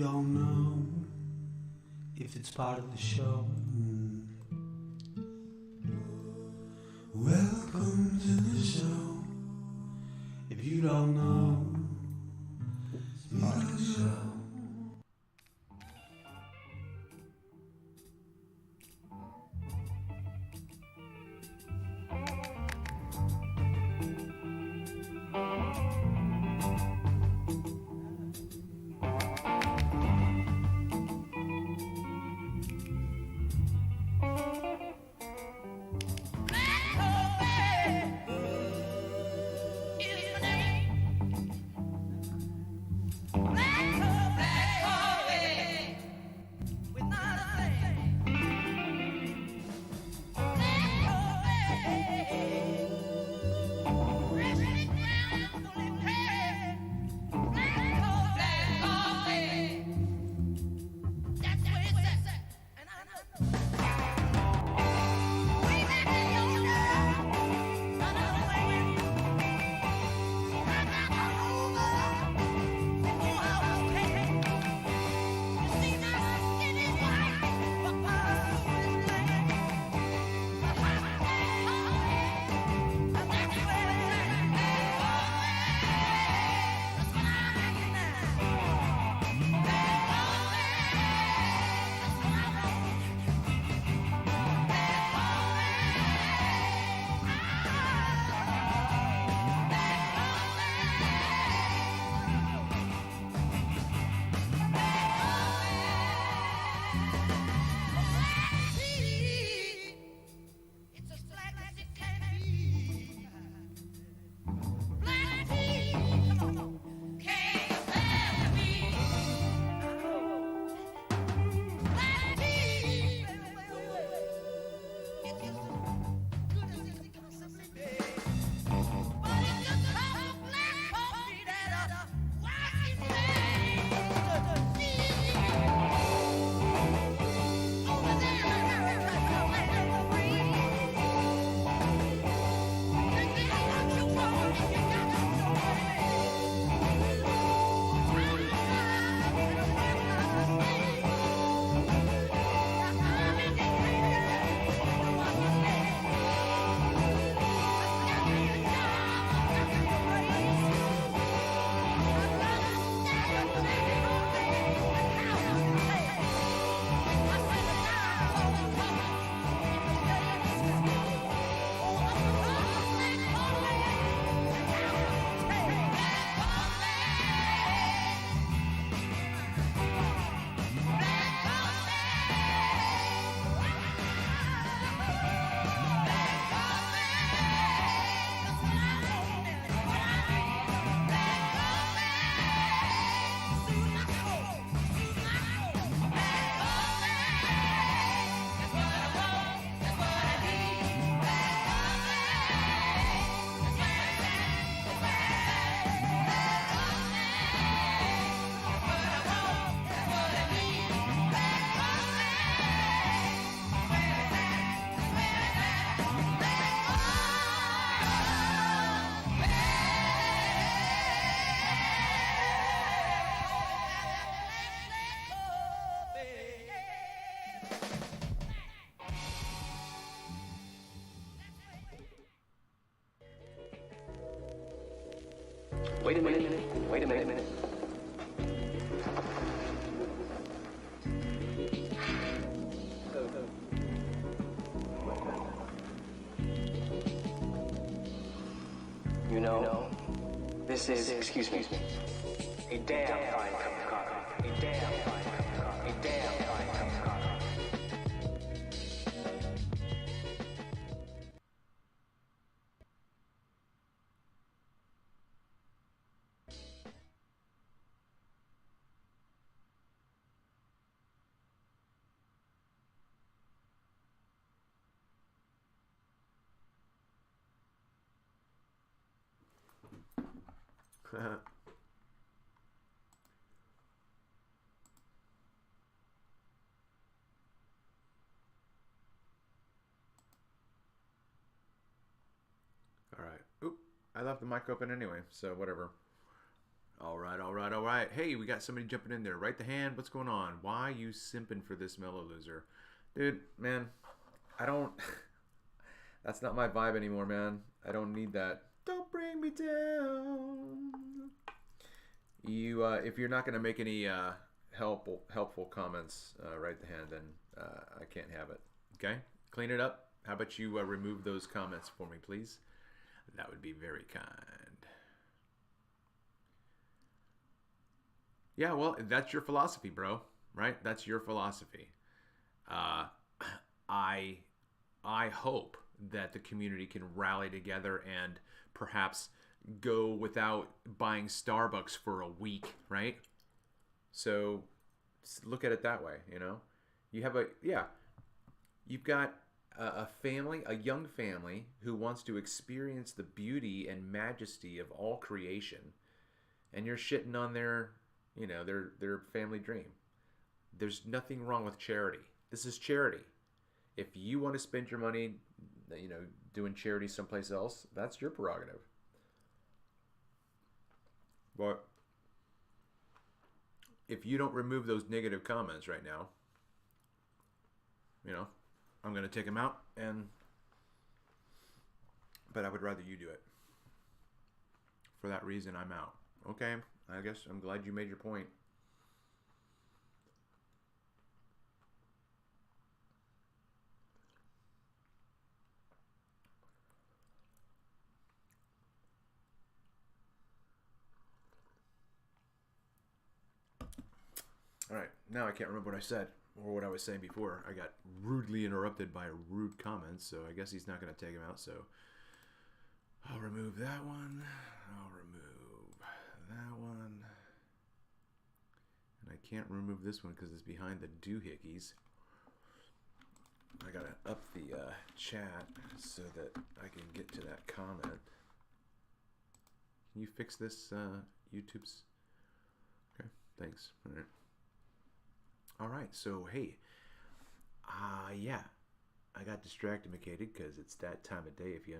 don't know if it's part of the show. Welcome to the show. If you don't know, it's part of the show. Wait a minute. Wait a minute. You know, this is, excuse me, a damn fine cup of coffee. A damn fine cup of coffee. A damn fine cup of coffee. All right. Oop, I left the mic open anyway, so whatever. All right, all right, all right. Hey, we got somebody jumping in there. Right the hand. What's going on? Why you simping for this mellow loser? Dude, man, I don't... That's not my vibe anymore, man. I don't need that. Don't bring me down. You, if you're not going to make any helpful comments, right the hand, then I can't have it. Okay? Clean it up. How about you remove those comments for me, please? That would be very kind. Yeah, well, that's your philosophy, bro. Right? That's your philosophy. I hope that the community can rally together and perhaps go without buying Starbucks for a week, right? So look at it that way, you know? You have you've got a family, a young family who wants to experience the beauty and majesty of all creation, and you're shitting on their family dream. There's nothing wrong with charity. This is charity. If you want to spend your money, doing charity someplace else, that's your prerogative. But if you don't remove those negative comments right now, I'm going to take them out, but I would rather you do it. For that reason, I'm out. Okay, I guess I'm glad you made your point. All right, now I can't remember what I said or what I was saying before. I got rudely interrupted by a rude comment, so I guess he's not going to take him out, so I'll remove that one. I'll remove that one. And I can't remove this one because it's behind the doohickeys. I got to up the chat so that I can get to that comment. Can you fix this, YouTube's? Okay, thanks. All right. All right, so hey, yeah, I got distracted because it's that time of day, if you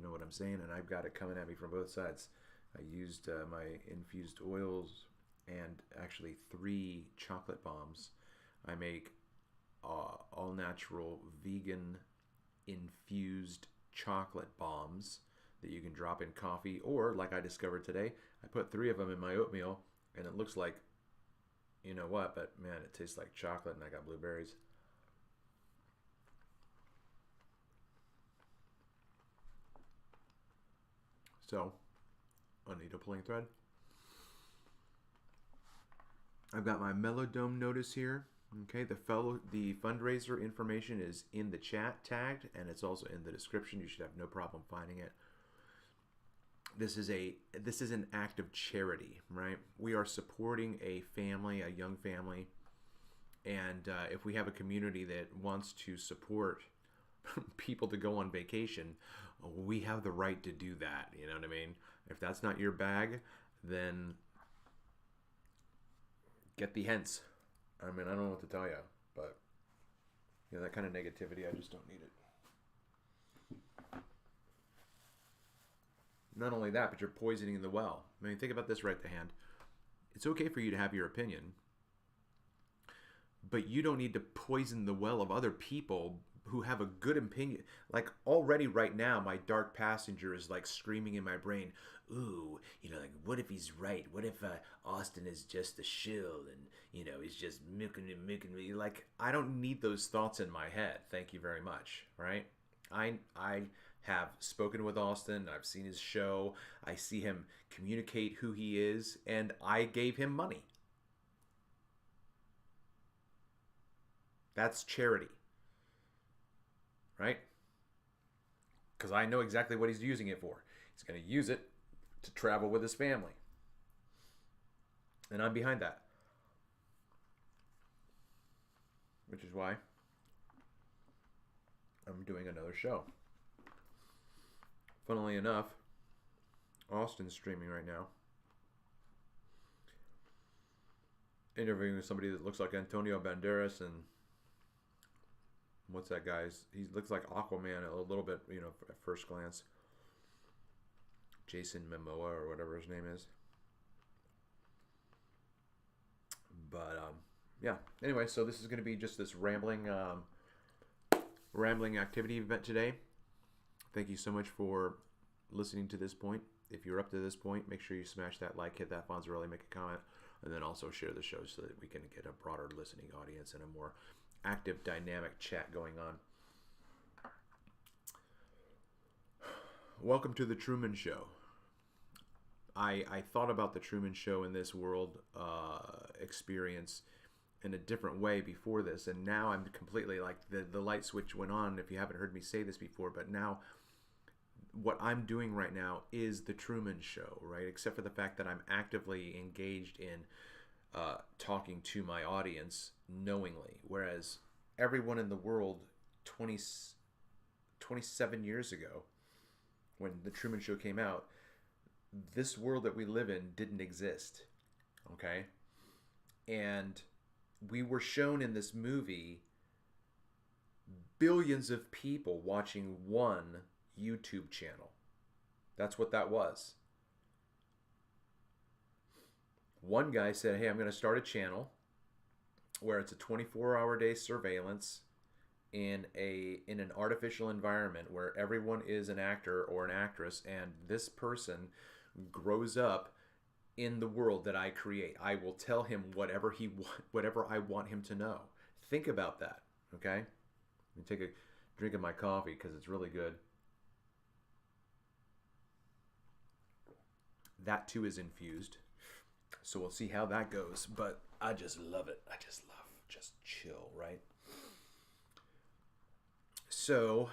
know what I'm saying, and I've got it coming at me from both sides. I used my infused oils and actually 3 chocolate bombs. I make all natural vegan infused chocolate bombs that you can drop in coffee, or like I discovered today, I put 3 of them in my oatmeal, and it looks like you know what, but man, it tastes like chocolate, and I got blueberries. So, a needle pulling thread. I've got my MELLOWDOME notice here. Okay, the fundraiser information is in the chat tagged, and it's also in the description. You should have no problem finding it. This is an act of charity, right? We are supporting a family, a young family, and if we have a community that wants to support people to go on vacation, we have the right to do that. You know what I mean? If that's not your bag, then get the hence. I mean, I don't know what to tell you, but that kind of negativity, I just don't need it. Not only that, but you're poisoning the well. I mean, think about this right to hand. It's okay for you to have your opinion, but you don't need to poison the well of other people who have a good opinion. Like already right now, my dark passenger is like screaming in my brain, ooh, like what if he's right? What if Austin is just a shill and, he's just milking me? Like, I don't need those thoughts in my head. Thank you very much, right? I have spoken with Austin. I've seen his show. I see him communicate who he is, and I gave him money. That's charity, right? Because I know exactly what he's using it for. He's going to use it to travel with his family. And I'm behind that. Which is why I'm doing another show. Funnily enough, Austin's streaming right now, interviewing somebody that looks like Antonio Banderas, and what's that guy's? He looks like Aquaman a little bit, at first glance. Jason Momoa or whatever his name is. But yeah. Anyway, so this is going to be just this rambling activity event today. Thank you so much for listening to this point. If you're up to this point, make sure you smash that like, hit that Fonzarelli, make a comment, and then also share the show so that we can get a broader listening audience and a more active, dynamic chat going on. Welcome to the Truman Show. I thought about the Truman Show in this world experience in a different way before this, and now I'm completely like the light switch went on. If you haven't heard me say this before, but now what I'm doing right now is the Truman Show, right? Except for the fact that I'm actively engaged in talking to my audience knowingly, whereas everyone in the world 27 years ago, when the Truman Show came out, this world that we live in didn't exist, okay? And we were shown in this movie billions of people watching one YouTube channel. That's what that was. One guy said, hey, I'm going to start a channel where it's a 24-hour day surveillance in an artificial environment where everyone is an actor or an actress, and this person grows up in the world that I create. I will tell him whatever I want him to know. Think about that, okay? Let me take a drink of my coffee because it's really good. That too is infused, so we'll see how that goes. But I just love it. I just love just chill, right? So,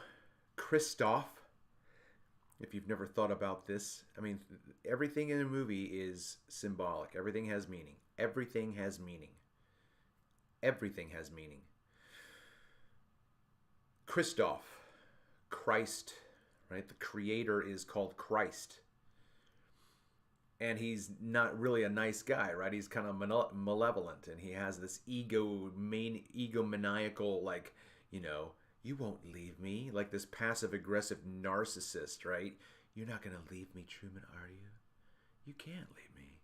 Christoph, if you've never thought about this, I mean, everything in a movie is symbolic. Everything has meaning. Everything has meaning. Everything has meaning. Christoph, Christ, right? The creator is called Christ. And he's not really a nice guy, right? He's kind of malevolent, and he has this egomaniacal, like, you know, you won't leave me, like this passive-aggressive narcissist, right? You're not going to leave me, Truman, are you? You can't leave me.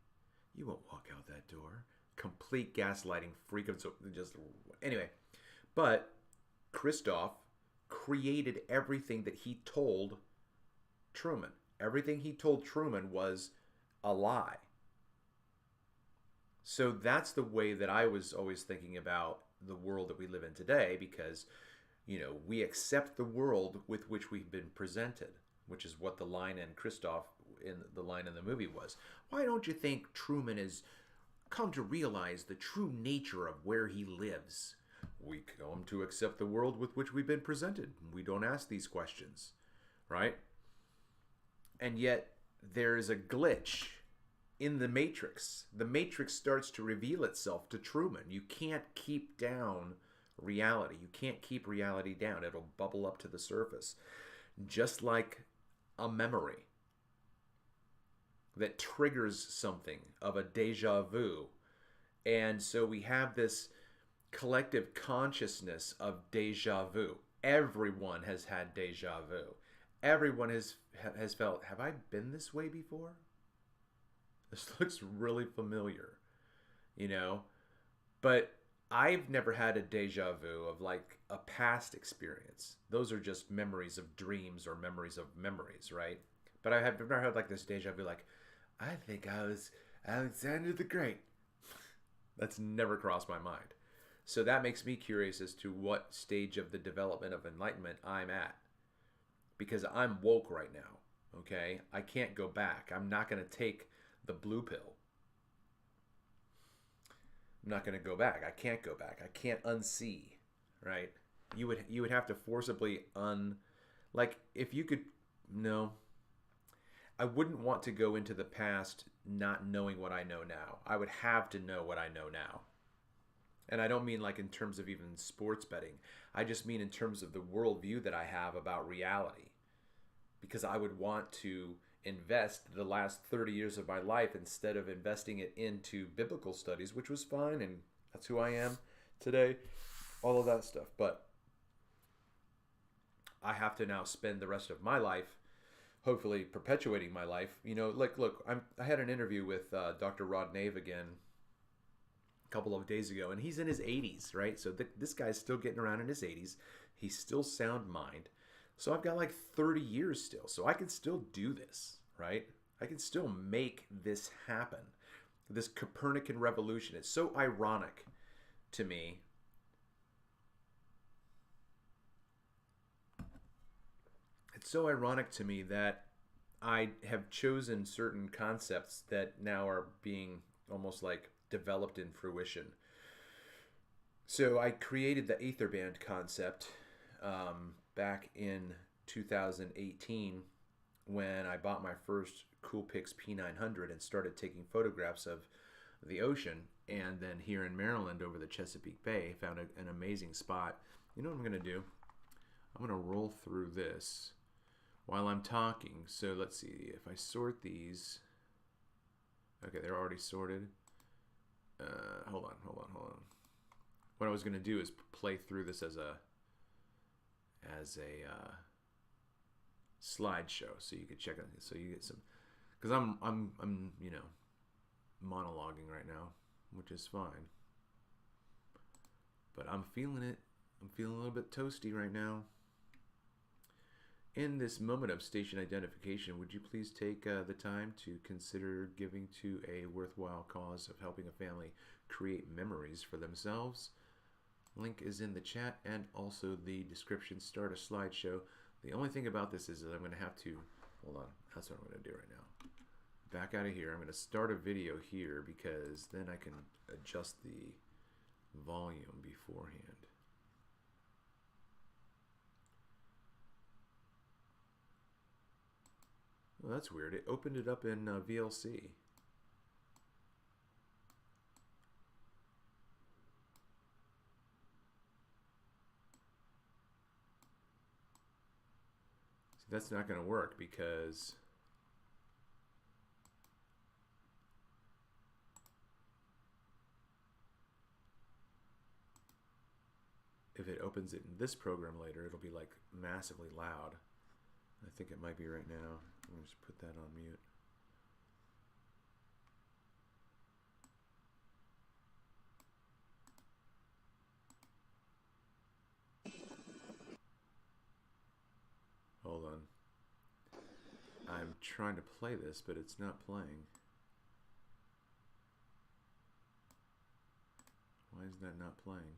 You won't walk out that door. Complete gaslighting, freak of just anyway. But Christoph created everything that he told Truman. Everything he told Truman was a lie. So that's the way that I was always thinking about the world that we live in today, because, you know, we accept the world with which we've been presented, which is what the line in the line in the movie was. Why don't you think Truman has come to realize the true nature of where he lives? We come to accept the world with which we've been presented. We don't ask these questions, right? And yet there's a glitch in the Matrix. The Matrix starts to reveal itself to Truman. You can't keep down reality. You can't keep reality down. It'll bubble up to the surface. Just like a memory that triggers something of a deja vu. And so we have this collective consciousness of deja vu. Everyone has had deja vu. Everyone has felt, have I been this way before? This looks really familiar, you know? But I've never had a deja vu of like a past experience. Those are just memories of dreams or memories of memories, right? But I have never had like this deja vu like, I think I was Alexander the Great. That's never crossed my mind. So that makes me curious as to what stage of the development of enlightenment I'm at. Because I'm woke right now, okay? I can't go back. I'm not going to take the blue pill. I'm not going to go back. I can't go back. I can't unsee, right? You would have to forcibly like, if you could, no. I wouldn't want to go into the past not knowing what I know now. I would have to know what I know now. And I don't mean like in terms of even sports betting. I just mean in terms of the worldview that I have about reality. Because I would want to invest the last 30 years of my life instead of investing it into biblical studies, which was fine, and that's who I am today, all of that stuff. But I have to now spend the rest of my life hopefully perpetuating my life. You know, like, look, I had an interview with Dr. Rod Nave again a couple of days ago, and he's in his 80s, right? So this guy's still getting around in his 80s. He's still sound mind. So I've got like 30 years still. So I can still do this, right? I can still make this happen. This Copernican revolution. It's so ironic to me. It's so ironic to me that I have chosen certain concepts that now are being almost like developed in fruition. So I created the Aether Band concept back in 2018 when I bought my first Coolpix P900 and started taking photographs of the ocean. And then here in Maryland over the Chesapeake Bay, found an amazing spot. You know what I'm going to do? I'm going to roll through this while I'm talking. So let's see if I sort these. Okay, they're already sorted. Hold on. What I was going to do is play through this as a slideshow, so you could check it. So you get some, because I'm you know, monologuing right now, which is fine. But I'm feeling it. I'm feeling a little bit toasty right now. In this moment of station identification, would you please take the time to consider giving to a worthwhile cause of helping a family create memories for themselves? Link is in the chat and also the description. Start a slideshow. The only thing about this is that I'm going to have to, hold on, that's what I'm going to do right now. Back out of here. I'm going to start a video here because then I can adjust the volume beforehand. Well, that's weird. It opened it up in VLC. See, that's not going to work because if it opens it in this program later, it'll be like massively loud. I think it might be right now. I'm going to just put that on mute. Hold on. I'm trying to play this, but it's not playing. Why is that not playing?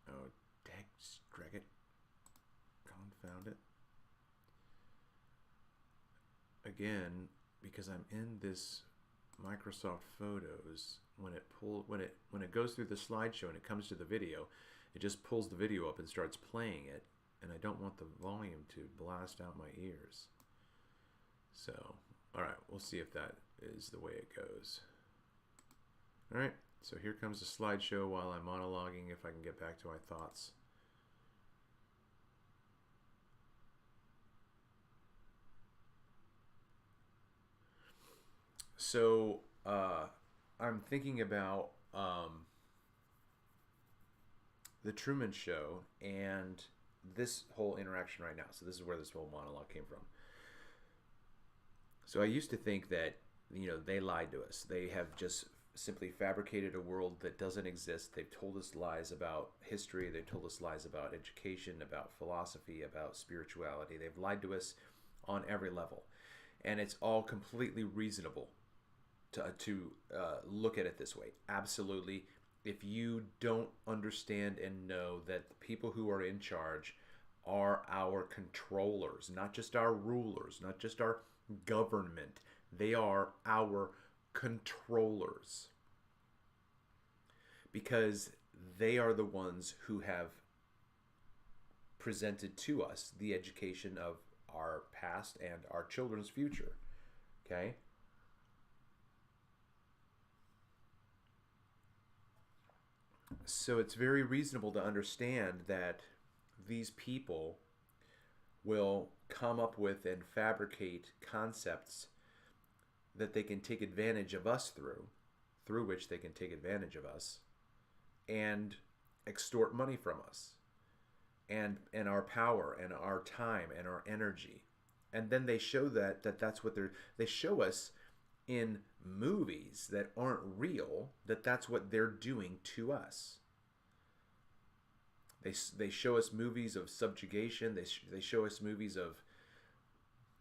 Oh, drag it. Confound it. Again, because I'm in this Microsoft Photos, when it goes through the slideshow and it comes to the video, it just pulls the video up and starts playing it, and I don't want the volume to blast out my ears. So, all right, we'll see if that is the way it goes. All right, so here comes the slideshow while I'm monologuing, if I can get back to my thoughts. So I'm thinking about the Truman Show and this whole interaction right now. So this is where this whole monologue came from. So I used to think that, you know, they lied to us. They have just simply fabricated a world that doesn't exist. They've told us lies about history. They've told us lies about education, about philosophy, about spirituality. They've lied to us on every level. And it's all completely reasonable to look at it this way. Absolutely. If you don't understand and know that the people who are in charge are our controllers, not just our rulers, not just our government, they are our controllers. Because they are the ones who have presented to us the education of our past and our children's future. Okay? So it's very reasonable to understand that these people will come up with and fabricate concepts that they can take advantage of us through which they can take advantage of us and extort money from us and our power and our time and our energy. And then they show that's what they show us in movies that aren't real, that's what they're doing to us. They show us movies of subjugation. They show us movies of...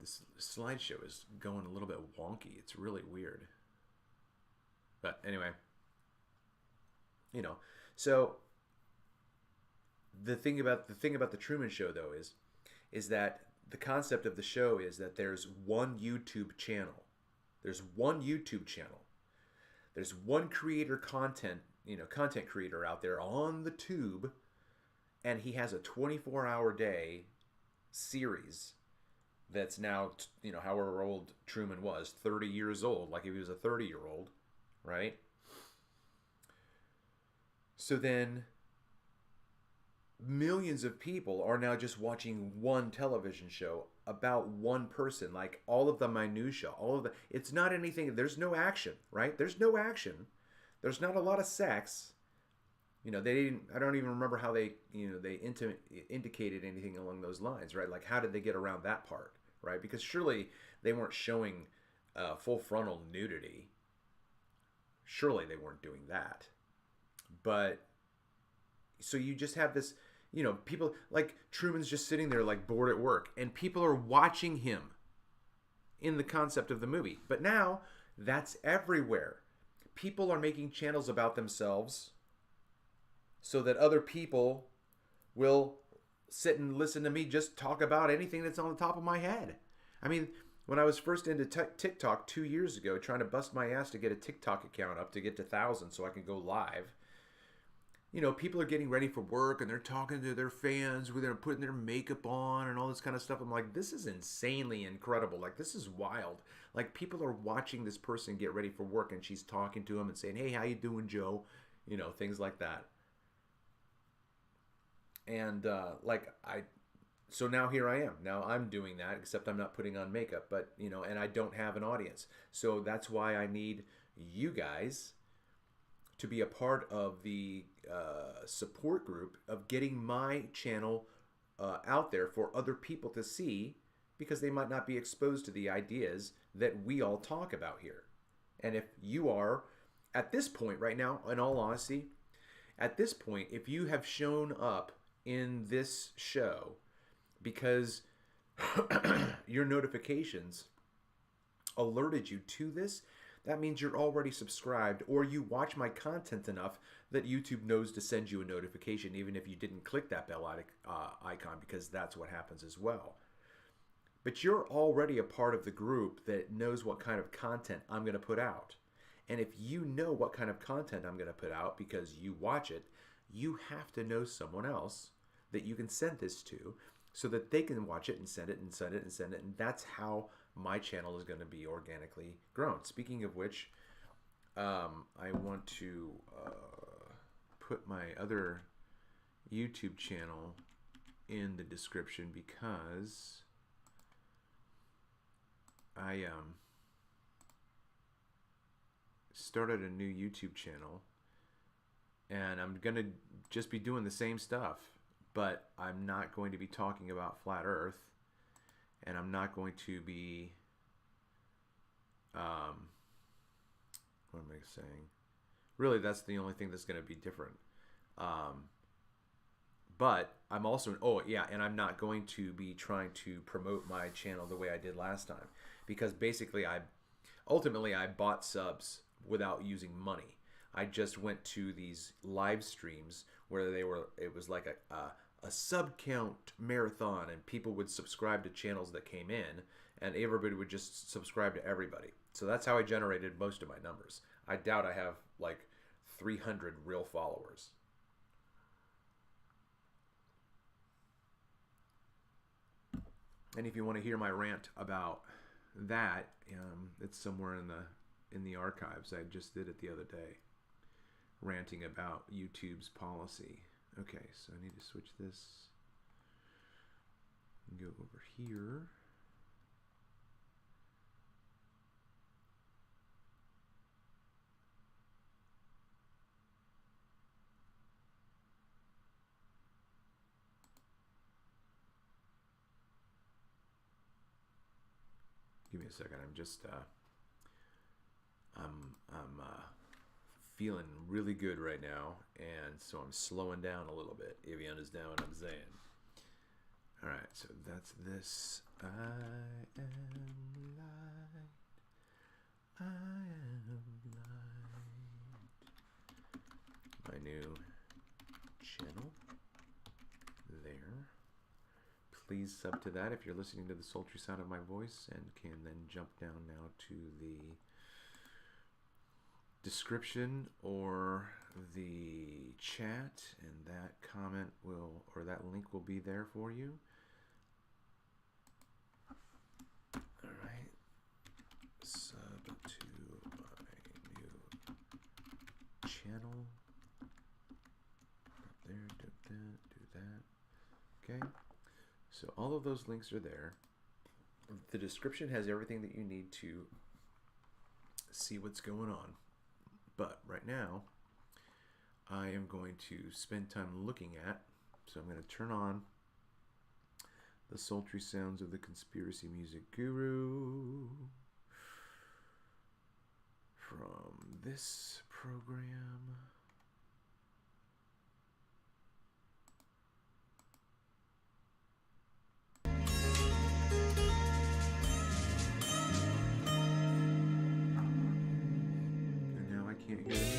This slideshow is going a little bit wonky. It's really weird. But anyway, so the thing about the Truman Show, though, is that the concept of the show is that there's one YouTube channel. There's one YouTube channel. There's one content creator out there on the tube, and he has a 24-hour day series that's now, however old Truman was, 30 years old, like if he was a 30-year-old, right? So then millions of people are now just watching one television show about one person, like all of the minutia, it's not anything, there's no action, right? There's no action. There's not a lot of sex. I don't even remember how they indicated anything along those lines, right? Like, how did they get around that part, right? Because surely they weren't showing full frontal nudity. Surely they weren't doing that. But, so you just have this, people, like, Truman's just sitting there, like, bored at work, and people are watching him in the concept of the movie. But now, that's everywhere. People are making channels about themselves so that other people will sit and listen to me just talk about anything that's on the top of my head. I mean, when I was first into TikTok 2 years ago, trying to bust my ass to get a TikTok account up to get to 1,000 so I can go live, people are getting ready for work and they're talking to their fans, they're putting their makeup on and all this kind of stuff. I'm like, this is insanely incredible. Like, this is wild. Like, people are watching this person get ready for work and she's talking to him and saying, hey, how you doing, Joe? Things like that. And so now here I am. Now I'm doing that, except I'm not putting on makeup, but, and I don't have an audience. So that's why I need you guys to be a part of the support group of getting my channel out there for other people to see, because they might not be exposed to the ideas that we all talk about here. And if you are, at this point right now, in all honesty, at this point, if you have shown up in this show because your notifications alerted you to this, that means you're already subscribed, or you watch my content enough that YouTube knows to send you a notification even if you didn't click that bell icon, because that's what happens as well. But you're already a part of the group that knows what kind of content I'm going to put out. And if you know what kind of content I'm going to put out because you watch it, you have to know someone else that you can send this to so that they can watch it and send it and send it and send it. And that's how my channel is going to be organically grown. Speaking of which, I want to put my other YouTube channel in the description because I started a new YouTube channel. And I'm going to just be doing the same stuff, but I'm not going to be talking about Flat Earth, and I'm not going to be, what am I saying? Really, that's the only thing that's going to be different. But I'm also, and I'm not going to be trying to promote my channel the way I did last time, because basically ultimately I bought subs without using money. I just went to these live streams where it was like a sub count marathon, and people would subscribe to channels that came in, and everybody would just subscribe to everybody. So that's how I generated most of my numbers. I doubt I have like 300 real followers. And if you want to hear my rant about that, it's somewhere in the archives. I just did it the other day, ranting about YouTube's policy. Okay, so I need to switch this and go over here. Give me a second. I'm just I'm feeling really good right now, and so I'm slowing down a little bit, if you understand what I'm saying. All right, so that's this. I am light. I am light. My new channel there. Please sub to that if you're listening to the sultry sound of my voice, and can then jump down now to the description or the chat, and that comment will, or that link will be there for you. All right, sub to my new channel. Up there, do that. Okay, so all of those links are there. The description has everything that you need to see what's going on. But right now, I am going to spend time looking at, so I'm going to turn on the sultry sounds of the conspiracy music guru from this program. Can't hear the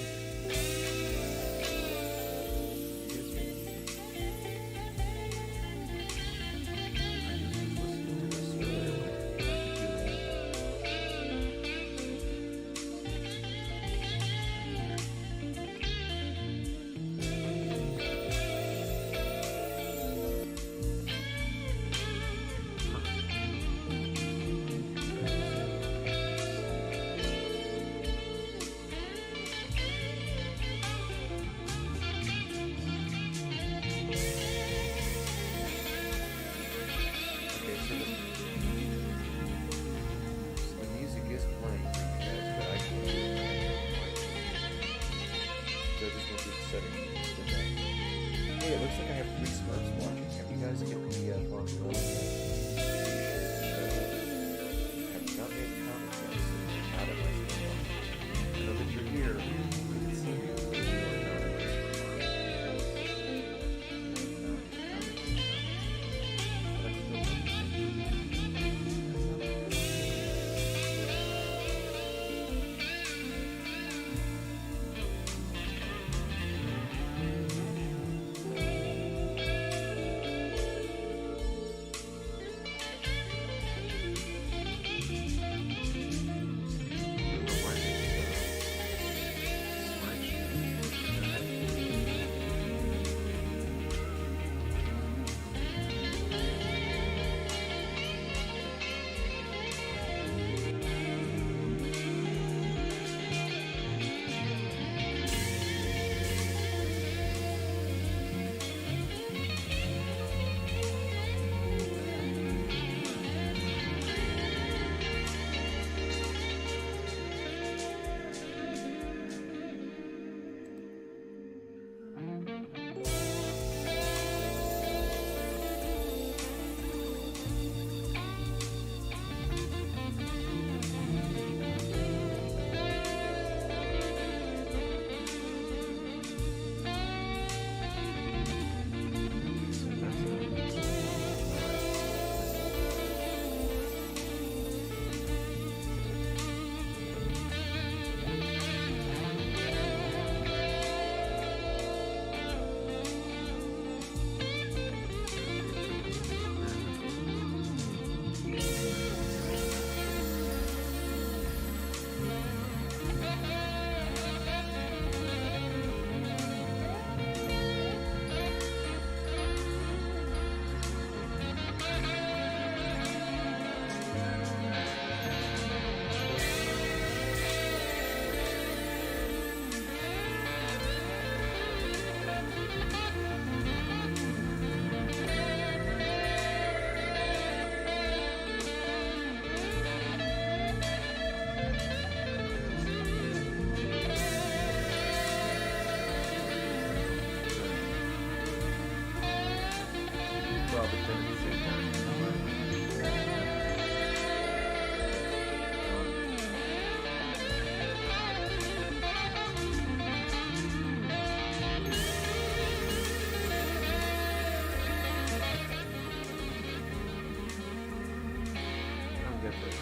carefully.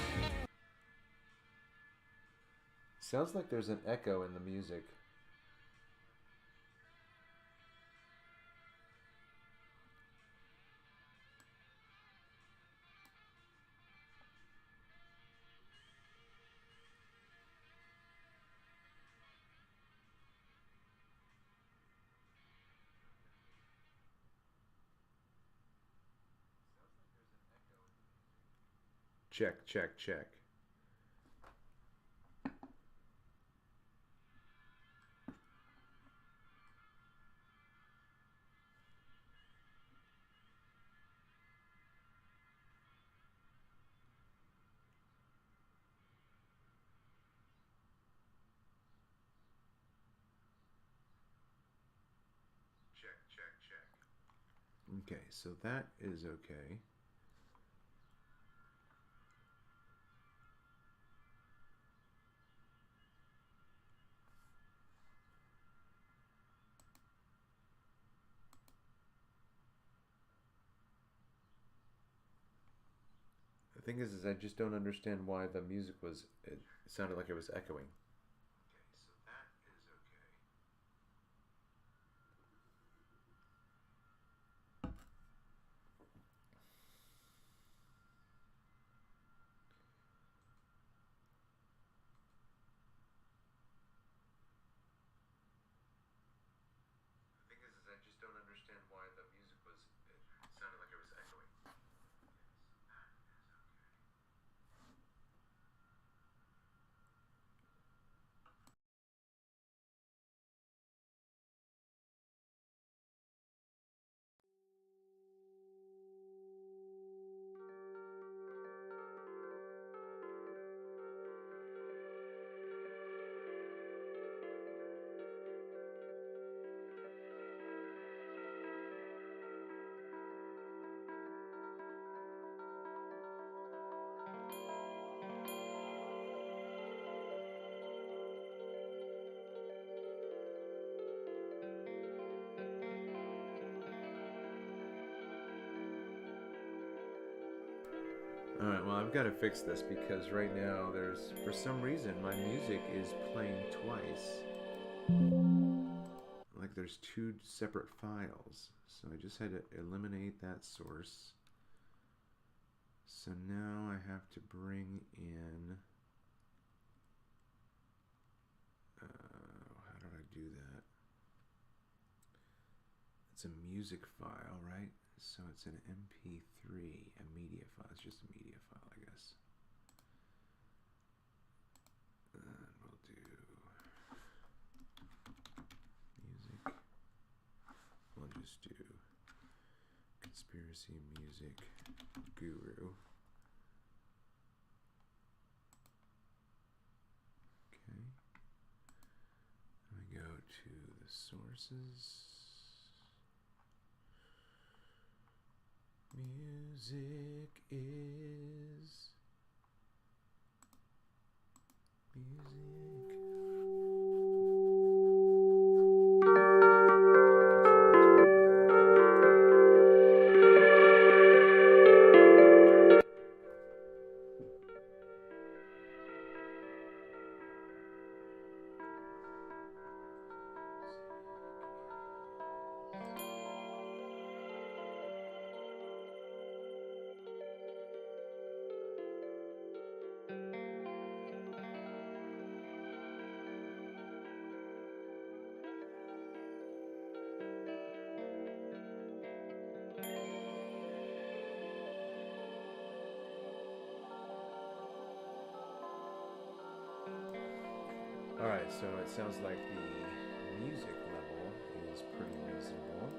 Sounds like there's an echo in the music. Check, check, check. Check, check, check. Okay, so that is okay. The thing is I just don't understand why the music was, it sounded like it was echoing. Okay, so that is okay. The thing is I just don't understand why the music was, it sounded like it was echoing. Alright, well I've got to fix this because right now there's, for some reason, my music is playing twice. Like there's two separate files. So I just had to eliminate that source. So now I have to bring in... how did I do that? It's a music file, right? So it's an MP3, a media file. It's just a media file, I guess. We'll do music. We'll just do conspiracy music guru. Okay. Let me go to the sources. Music is music. Alright, so it sounds like the music level is pretty reasonable.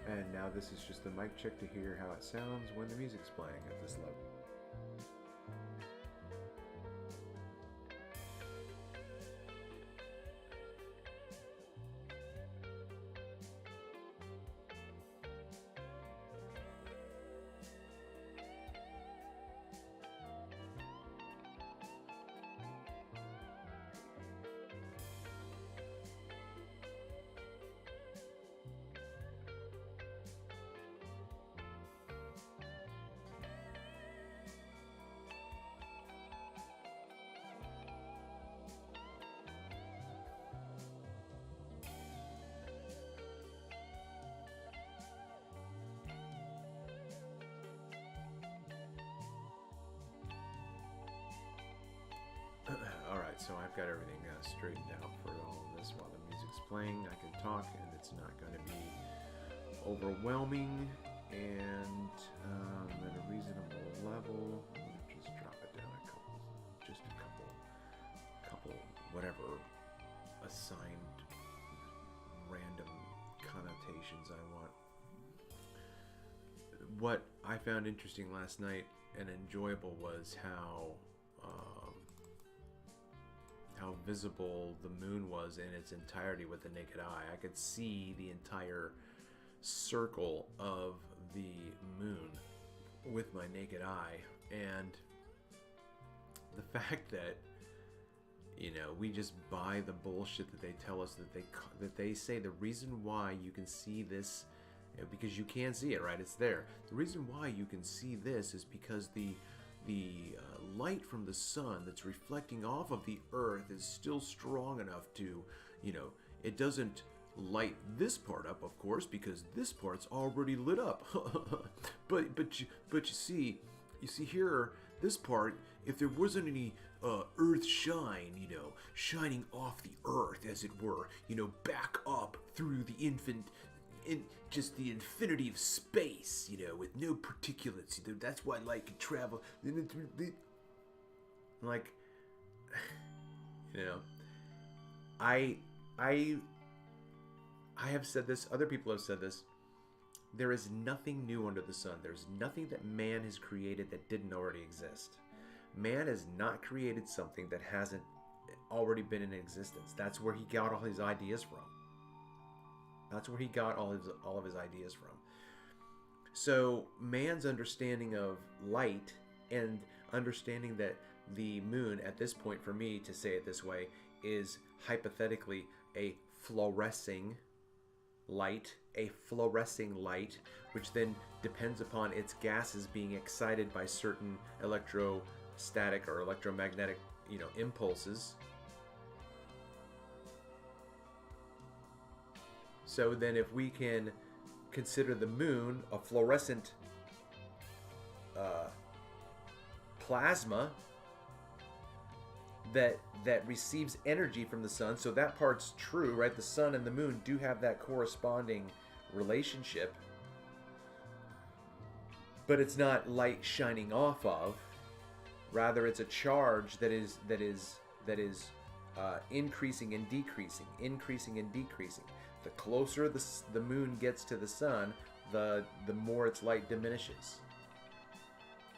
And now this is just the mic check to hear how it sounds when the music's playing at this level. Alright, so I've got everything straightened out for all of this while the music's playing. I can talk and it's not going to be overwhelming and at a reasonable level. Just drop it down a couple, whatever assigned random connotations I want. What I found interesting last night and enjoyable was how visible the moon was in its entirety with the naked eye. I could see the entire circle of the moon with my naked eye, and the fact that, you know, we just buy the bullshit that they tell us, that they say the reason why you can see this, because you can see it, right? It's there. The reason why you can see this is because the light from the sun that's reflecting off of the earth is still strong enough to, you know, it doesn't light this part up, of course, because this part's already lit up. but you see here, this part, if there wasn't any earth shine, you know, shining off the earth, as it were, you know, back up through the just the infinity of space, you know, with no particulates. You know, that's why light can travel. Like, you know, I have said this. Other people have said this. There is nothing new under the sun. There's nothing that man has created that didn't already exist. Man has not created something that hasn't already been in existence. That's where he got all his ideas from. That's where he got all of his ideas from. So man's understanding of light and understanding that the moon, at this point, for me to say it this way, is hypothetically a fluorescing light, which then depends upon its gases being excited by certain electrostatic or electromagnetic, you know, impulses. So then if we can consider the moon a fluorescent plasma that receives energy from the sun, so that part's true, right? The sun and the moon do have that corresponding relationship, but it's not light shining off of. Rather, it's a charge that is increasing and decreasing, The closer the moon gets to the sun, the more its light diminishes,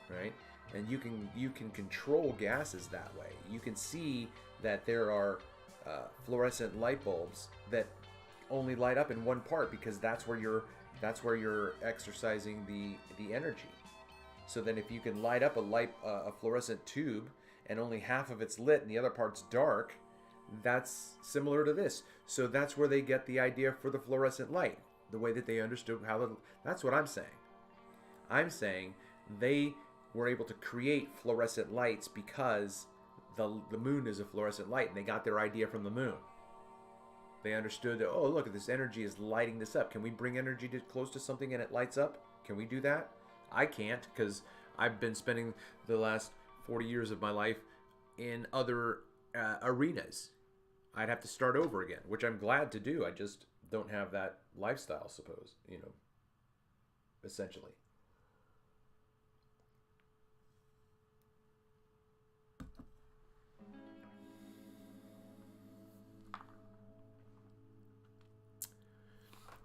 right? And you can control gases that way. You can see that there are fluorescent light bulbs that only light up in one part because that's where you're exercising the energy. So then if you can light up a fluorescent tube and only half of it's lit and the other part's dark, that's similar to this. So that's where they get the idea for the fluorescent light, the way that they understood that's what I'm saying. I'm saying they were able to create fluorescent lights because the moon is a fluorescent light, and they got their idea from the moon. They understood that, oh, look, this energy is lighting this up. Can we bring energy close to something and it lights up? Can we do that? I can't, because I've been spending the last 40 years of my life in other arenas. I'd have to start over again, which I'm glad to do. I just don't have that lifestyle, suppose, you know, essentially.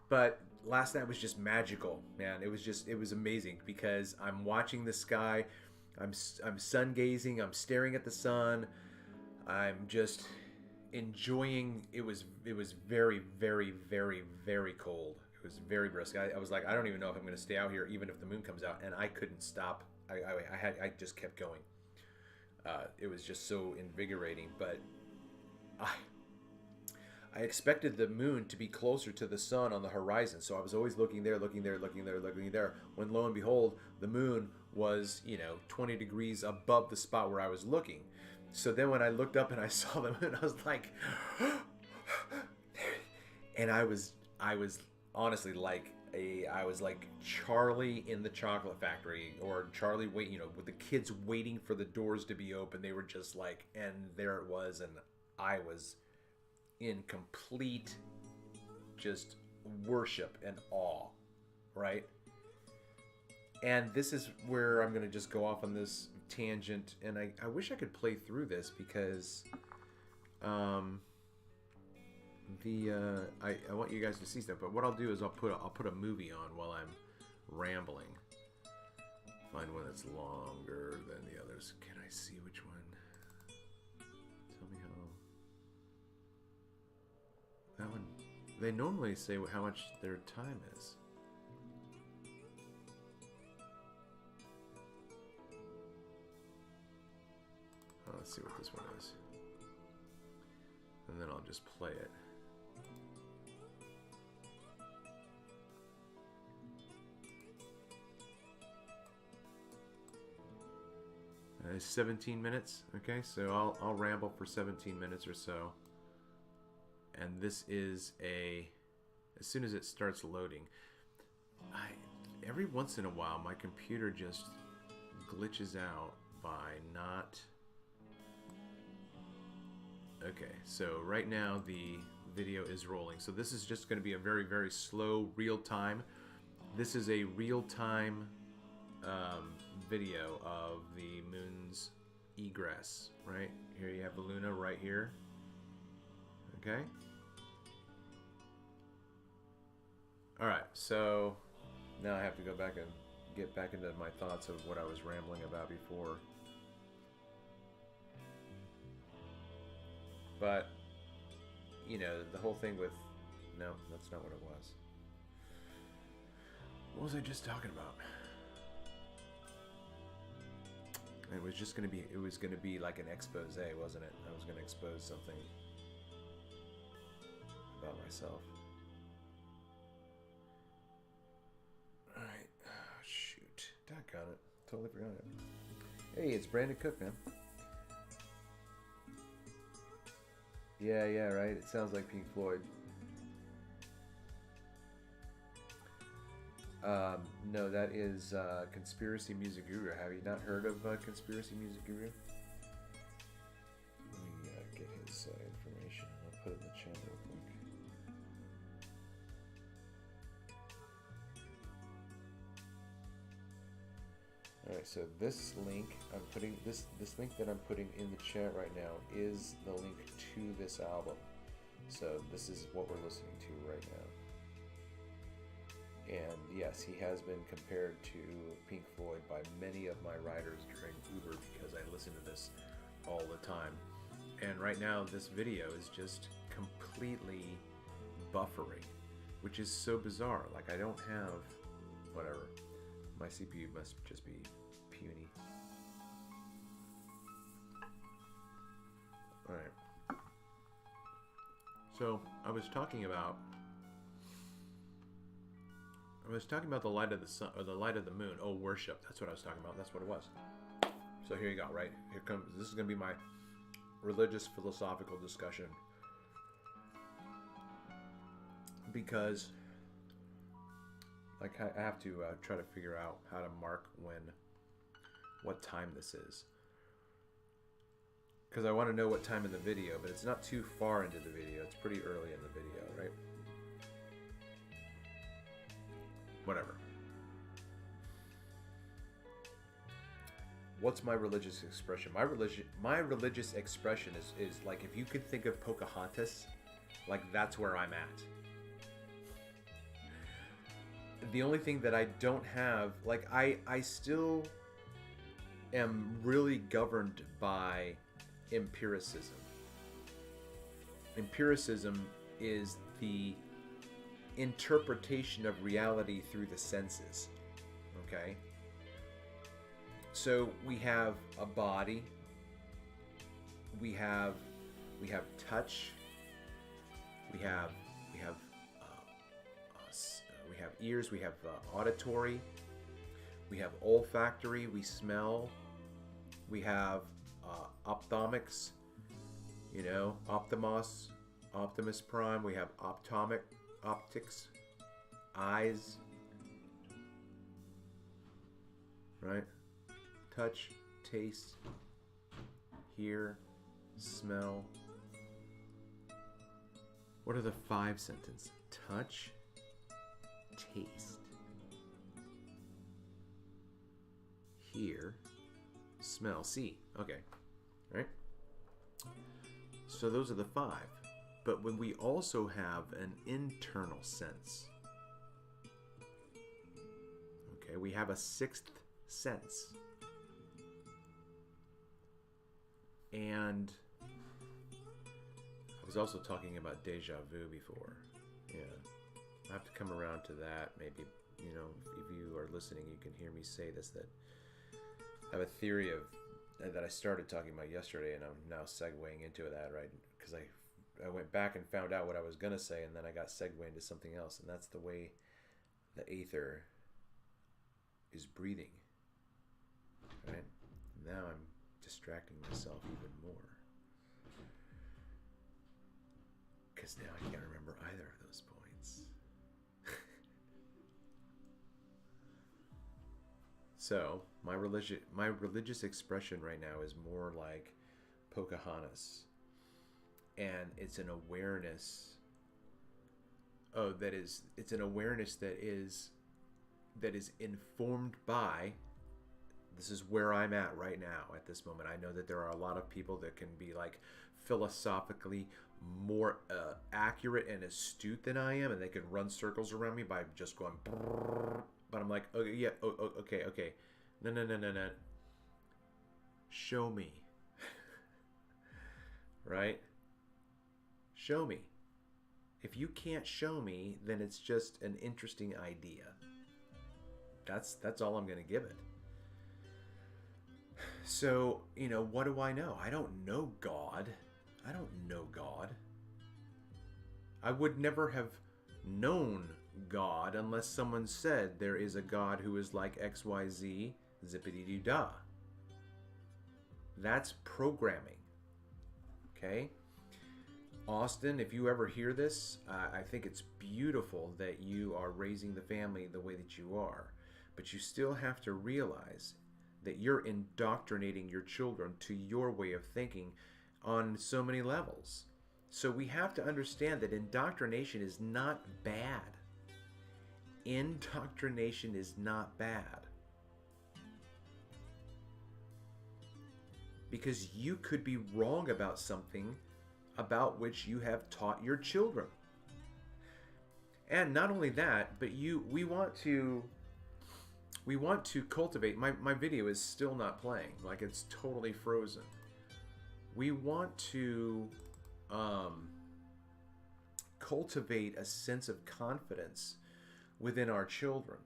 But last night was just magical, man. It was amazing because I'm watching the sky, I'm sun gazing, I'm staring at the sun, I'm just enjoying. It was very, very, very, very cold. It was very brisk. I was like, I don't even know if I'm going to stay out here even if the moon comes out, and I couldn't stop. I just kept going. It was just so invigorating, but I expected the moon to be closer to the sun on the horizon, so I was always looking there, looking there, looking there, looking there. When lo and behold, the moon was, 20 degrees above the spot where I was looking. So then when I looked up and I saw the moon, I was like, and I was honestly I was like Charlie in the Chocolate Factory, or Charlie with the kids waiting for the doors to be open. They were just like, and there it was, and I was in complete just worship and awe, right? And this is where I'm going to just go off on this tangent, and I wish I could play through this because I want you guys to see stuff. But what I'll do is I'll put a movie on while I'm rambling. Find one that's longer than the others. Can I see which one? Tell me how. That one. They normally say how much their time is. Oh, let's see what this one is. And then I'll just play it. 17 minutes. Okay, so I'll ramble for 17 minutes or so. And this is as soon as it starts loading, every once in a while my computer just glitches out by not. Okay, so right now the video is rolling. So this is just going to be a very, very slow real time. This is a real time video of the moon's egress. Right here you have the Luna right here. Okay. All right, so now I have to go back and get back into my thoughts of what I was rambling about before. But, the whole thing with... No, that's not what it was. What was I just talking about? It was just going to be like an expose, wasn't it? I was going to expose something about myself. Alright. Oh, shoot. Doggone it. Totally forgot it. Hey, it's Brandon Cook, man. Yeah, right. It sounds like Pink Floyd. No, that is Conspiracy Music Guru. Have you not heard of Conspiracy Music Guru? Let me get his information. I'll put it in the chat real quick. Alright, so this link I'm putting this link that I'm putting in the chat right now is the link to this album. So this is what we're listening to right now. And yes, he has been compared to Pink Floyd by many of my riders during Uber because I listen to this all the time. And right now this video is just completely buffering, which is so bizarre. Like I don't have whatever. My CPU must just be puny. Alright. So I was talking about the light of the sun, or the light of the moon. Oh, worship. That's what I was talking about. That's what it was. So here you go, right? Here comes, this is going to be my religious philosophical discussion. Because, like, I have to try to figure out how to mark what time this is. Because I want to know what time in the video, but it's not too far into the video. It's pretty early in the video, right? Whatever. What's my religious expression? My religious expression is like, if you could think of Pocahontas, like that's where I'm at. The only thing that I don't have, like, I still am really governed by empiricism. Empiricism is the interpretation of reality through the senses. Okay? So we have a body, we have touch, we have ears, we have auditory, we have olfactory, we smell, we have ophthalmics, optimos, Optimus Prime, we have optics, eyes, right? Touch, taste, hear, smell. What are the 5 sentences? Touch, taste, hear, smell, see. Okay, right? So those are the 5. But when we also have an internal sense, okay, we have a 6th sense. And I was also talking about deja vu before. Yeah. I have to come around to that. Maybe, if you are listening, you can hear me say this, that I have a theory that I started talking about yesterday, and I'm now segueing into that, right? Because I went back and found out what I was going to say, and then I got segued into something else, and that's the way the aether is breathing, right? Now I'm distracting myself even more, because now I can't remember either of those points. So my religious expression right now is more like Pocahontas, and it's an awareness. It's an awareness that is informed by. This is where I'm at right now at this moment. I know that there are a lot of people that can be like philosophically more accurate and astute than I am, and they can run circles around me by just going brrr. But I'm like, okay, yeah, okay. No. Show me. Right? Show me. If you can't show me, then it's just an interesting idea. That's all I'm going to give it. So, what do I know? I don't know God. I would never have known God unless someone said there is a God who is like XYZ, zippity-doo-dah. That's programming. Okay? Austin, if you ever hear this, I think it's beautiful that you are raising the family the way that you are. But you still have to realize that you're indoctrinating your children to your way of thinking on so many levels. So we have to understand that indoctrination is not bad. Indoctrination is not bad. Because you could be wrong about something about which you have taught your children. And not only that, but we want to cultivate. My video is still not playing. Like, it's totally frozen. We want to cultivate a sense of confidence within our children.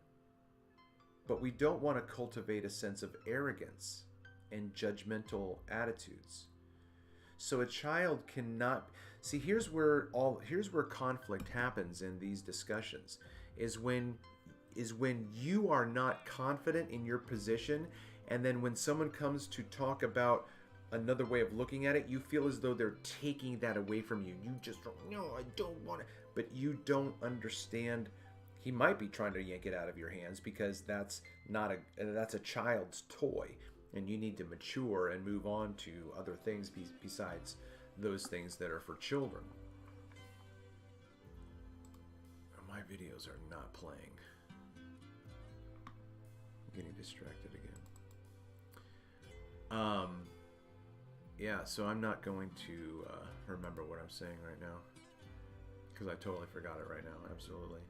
But we don't want to cultivate a sense of arrogance and judgmental attitudes. So a child cannot see. Here's where conflict happens in these discussions. Is when you are not confident in your position, and then when someone comes to talk about another way of looking at it, you feel as though they're taking that away from you. You just don't. No, I don't want it. But you don't understand. He might be trying to yank it out of your hands because that's a child's toy. And you need to mature and move on to other things besides those things that are for children. My videos are not playing. I'm getting distracted again. Yeah, so I'm not going to remember what I'm saying right now. Because I totally forgot it right now, absolutely.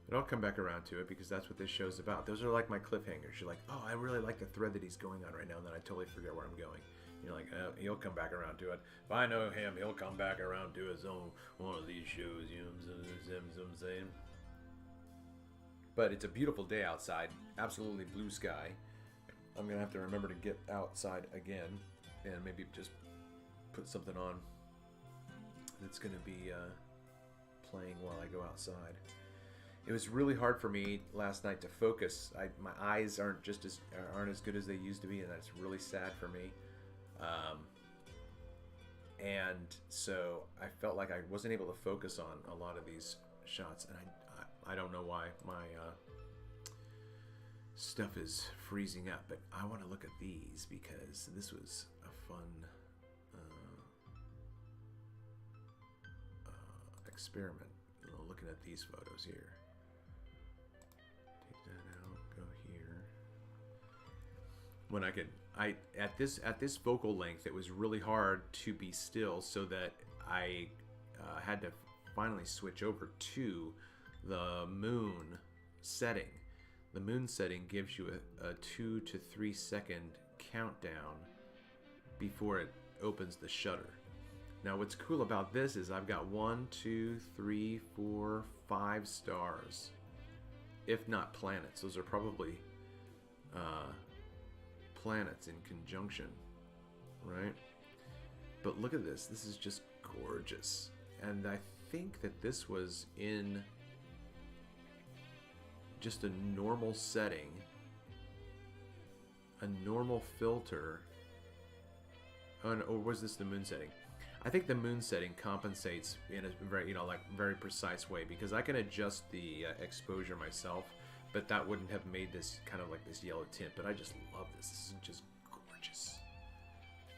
But I'll come back around to it because that's what this show's about. Those are like my cliffhangers. You're like, oh, I really like the thread that he's going on right now, and then I totally forget where I'm going. You're like, he'll come back around to it. If I know him, he'll come back around to his own one of these shows. You know what I'm saying? But it's a beautiful day outside. Absolutely blue sky. I'm going to have to remember to get outside again and maybe just put something on that's going to be playing while I go outside. It was really hard for me last night to focus. My eyes aren't as good as they used to be, and that's really sad for me. And so I felt like I wasn't able to focus on a lot of these shots, and I don't know why my stuff is freezing up, but I want to look at these because this was a fun experiment. Looking at these photos here. Take that out. Go here. When at this focal length, it was really hard to be still, so that I had to finally switch over to the moon setting. The moon setting gives you a 2 to 3 second countdown before it opens the shutter. Now what's cool about this is I've got 1, 2, 3, 4, 5 stars, if not planets. Those are probably planets in conjunction, right? But look at this. This is just gorgeous. And I think that this was in just a normal setting, a normal filter. Or was this the moon setting? I think the moon setting compensates in a very, very precise way, because I can adjust the exposure myself, but that wouldn't have made this kind of like this yellow tint. But I just love this. This is just gorgeous.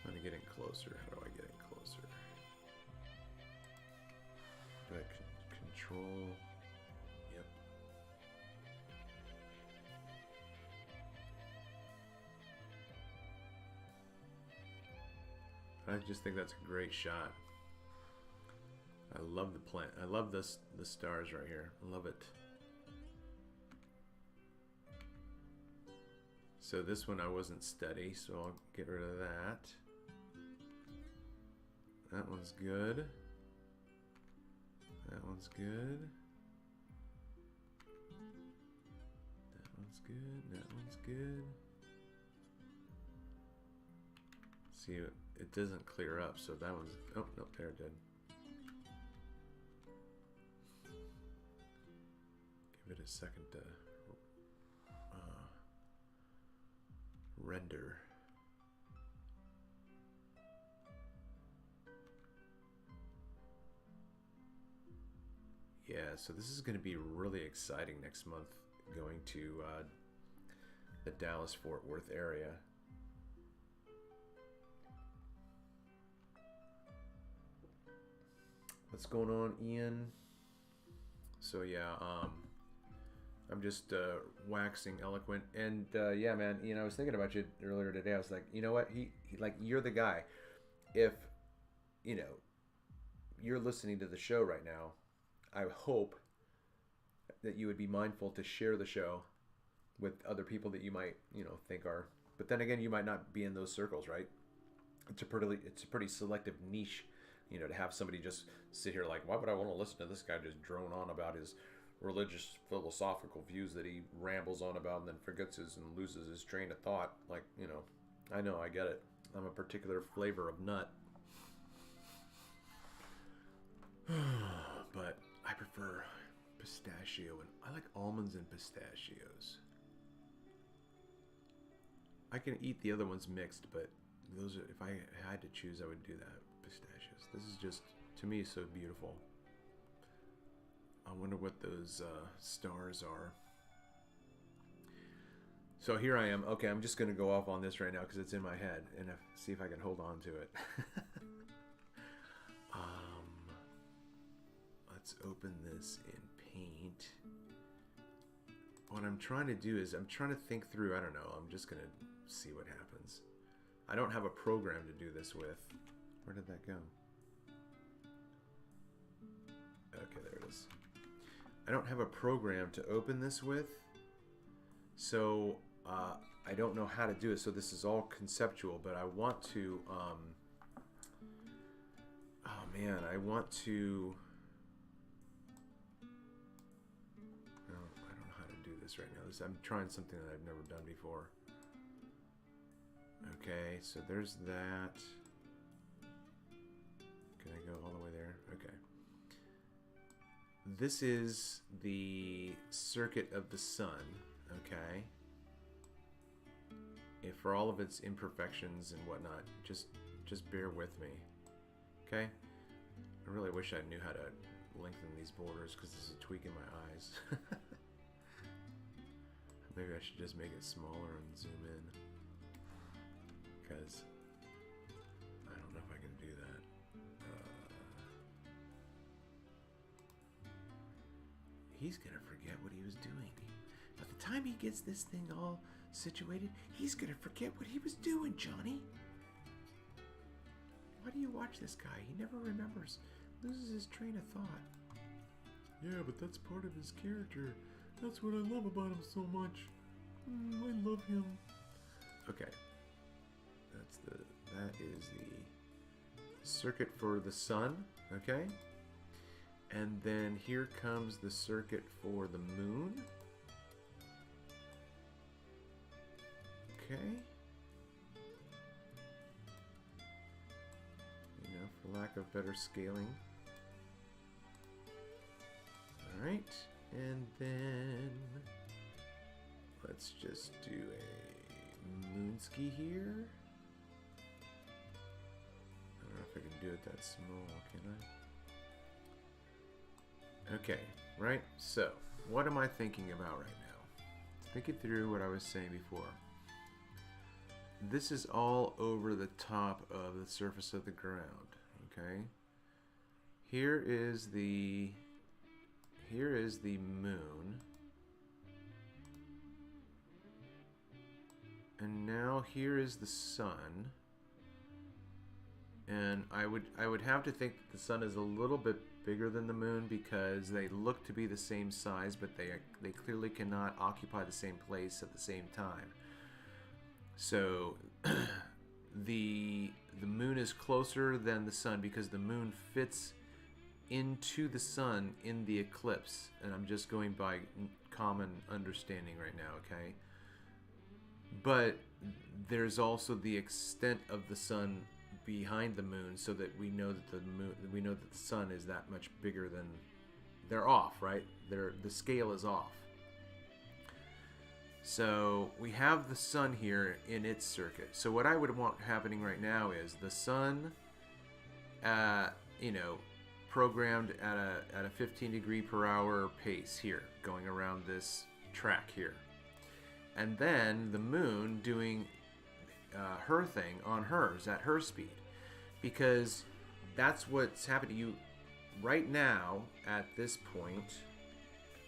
I'm gonna get in closer. How do I get in closer? Do I control? Yep. I just think that's a great shot. I love the plant. I love the stars right here. I love it. So this one I wasn't steady, so I'll get rid of that. That one's good. That one's good. That one's good. That one's good. See, it doesn't clear up, so that one's... Oh, no, there it did. Give it a second to render. Yeah, so this is going to be really exciting next month, going to the Dallas-Fort Worth area. What's going on, Ian? So yeah, I'm just waxing eloquent, and yeah, man, I was thinking about you earlier today. I was like, you know what? He like, you're the guy. If you're listening to the show right now, I hope that you would be mindful to share the show with other people that you might think are. But then again, you might not be in those circles, right? It's a pretty selective niche. To have somebody just sit here like, why would I want to listen to this guy just drone on about his religious philosophical views that he rambles on about and then forgets and loses his train of thought? Like, I know, I get it. I'm a particular flavor of nut. But I prefer pistachio, and I like almonds and pistachios. I can eat the other ones mixed, but those are, if I had to choose, I would do that. Pistachios. This is just, to me, so beautiful. I wonder what those stars are. So here I am. Okay, I'm just going to go off on this right now because it's in my head, and see if I can hold on to it. Let's open this in Paint. What I'm trying to do is I'm trying to think through. I don't know. I'm just going to see what happens. I don't have a program to do this with. Where did that go? Okay, there it is. I don't have a program to open this with, so I don't know how to do it. So this is all conceptual, but I want to. Oh man, I want to. No, I don't know how to do this right now. I'm trying something that I've never done before. Okay, so there's that. Can I go all the way there? Okay. This is the circuit of the sun, okay? If for all of its imperfections and whatnot, just bear with me, okay? I really wish I knew how to lengthen these borders because this is tweaking my eyes. Maybe I should just make it smaller and zoom in, because I don't know if I can do that. He's gonna forget what he was doing. By the time he gets this thing all situated, he's gonna forget what he was doing, Johnny. Why do you watch this guy? He never remembers. Loses his train of thought. Yeah, but that's part of his character. That's what I love about him so much. I love him. Okay. That is the circuit for the sun, okay? And then here comes the circuit for the moon. Okay. You know, for lack of better scaling. Alright. And then let's just do a moonski here. I don't know if I can do it that small, can I? Okay, right? So, what am I thinking about right now? Thinking through what I was saying before. This is all over the top of the surface of the ground, okay? Here is the moon. And now here is the sun. And I would have to think that the sun is a little bit bigger than the moon because they look to be the same size, but they clearly cannot occupy the same place at the same time. So the moon is closer than the sun because the moon fits into the sun in the eclipse, and I'm just going by common understanding right now, okay? But there's also the extent of the sun behind the moon, so that we know that the sun is that much bigger than. They're off, right? The scale is off. So we have the sun here in its circuit. So what I would want happening right now is the sun, programmed at a 15 degree per hour pace here, going around this track here, and then the moon doing her thing on hers at her speed, because that's what's happening to you right now at this point.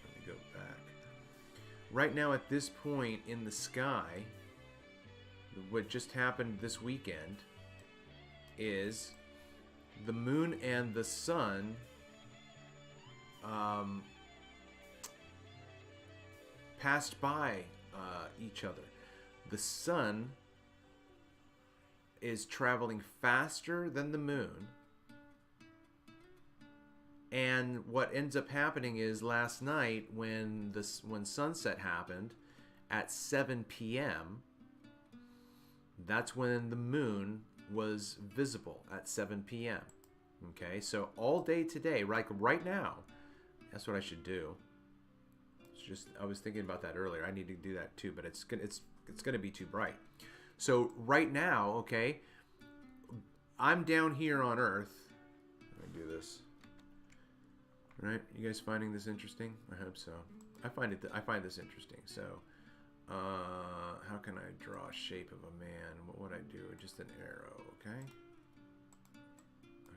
Let me go back. Right now at this point in the sky, what just happened this weekend is the moon and the sun passed by each other. The sun is traveling faster than the moon, and what ends up happening is last night when sunset happened at 7 p.m., that's when the moon was visible at 7 p.m. Okay, so all day today, right now, that's what I should do. I was thinking about that earlier. I need to do that too, but it's gonna be too bright. So right now, okay, I'm down here on Earth. Let me do this. All right, you guys finding this interesting? I hope so. I find this interesting. So, how can I draw a shape of a man? What would I do? Just an arrow, okay?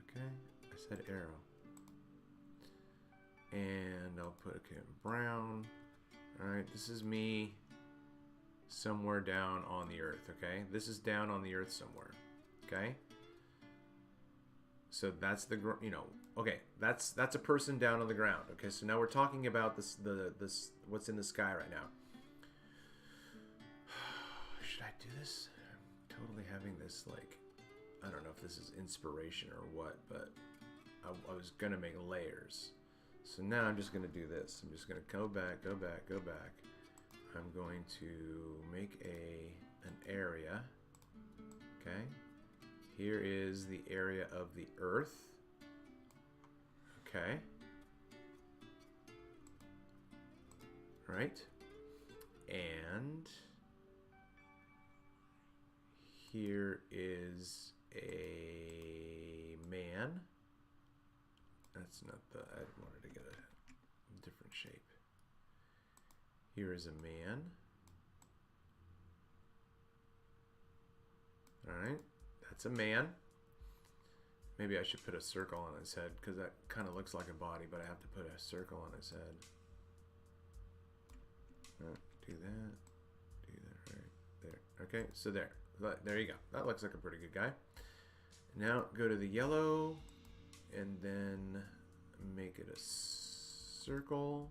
Okay, I said arrow. And I'll put it in brown. All right, this is me somewhere down on the Earth, okay? This is down on the Earth somewhere, okay? So that's the, you know, okay, that's a person down on the ground. Okay, so now we're talking about this what's in the sky right now. Should I do this? I'm totally having this, like, I don't know if this is inspiration or what, but I was gonna make layers. So now I'm just gonna do this. I'm just gonna go back. I'm going to make an area. Okay. Here is the area of the Earth. Okay. Right. And here is a man. That's not the, I wanted to get a different shape. Here is a man. Alright, that's a man. Maybe I should put a circle on his head because that kind of looks like a body, but I have to put a circle on his head. Do that right there. Okay, so there you go. That looks like a pretty good guy. Now go to the yellow and then make it a circle.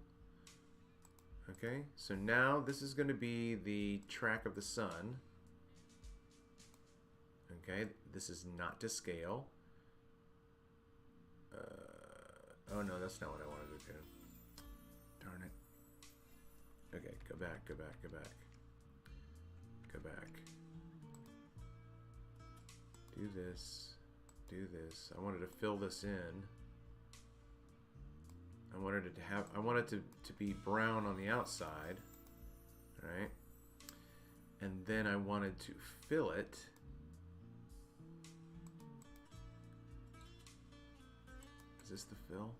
Okay, so now this is going to be the track of the sun. Okay, this is not to scale. Oh no, that's not what I wanted to do. Darn it. Okay, go back. Do this. I wanted to fill this in. I wanted it to be brown on the outside. Alright. And then I wanted to fill it. Is this the fill?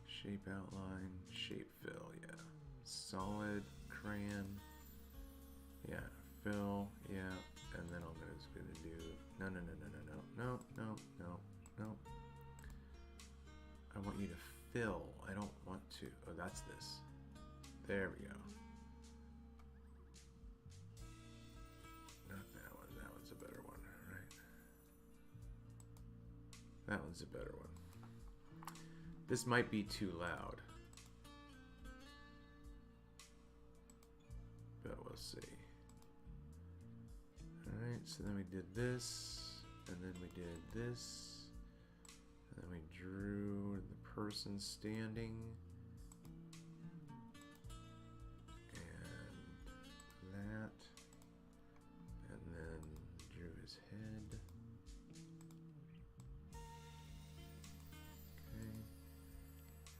Shape outline, shape fill, yeah. Solid, crayon, yeah, fill, yeah. And then I'm just gonna do, no. I want you to fill, I don't want to, oh, that's this. There we go. Not that one, that one's a better one, right? That one's a better one. This might be too loud, but we'll see. Alright, so then we did this, and then we did this, and then we drew the person standing, and that, and then drew his head. Okay,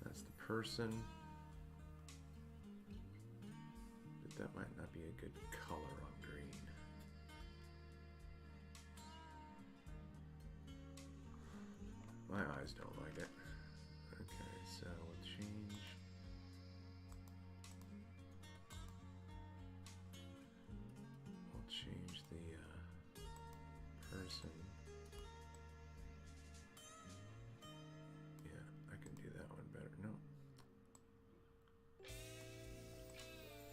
that's the person, but that might not be a good color on green. My eyes don't like it. Okay, so we'll change. We'll change the person. Yeah, I can do that one better. No.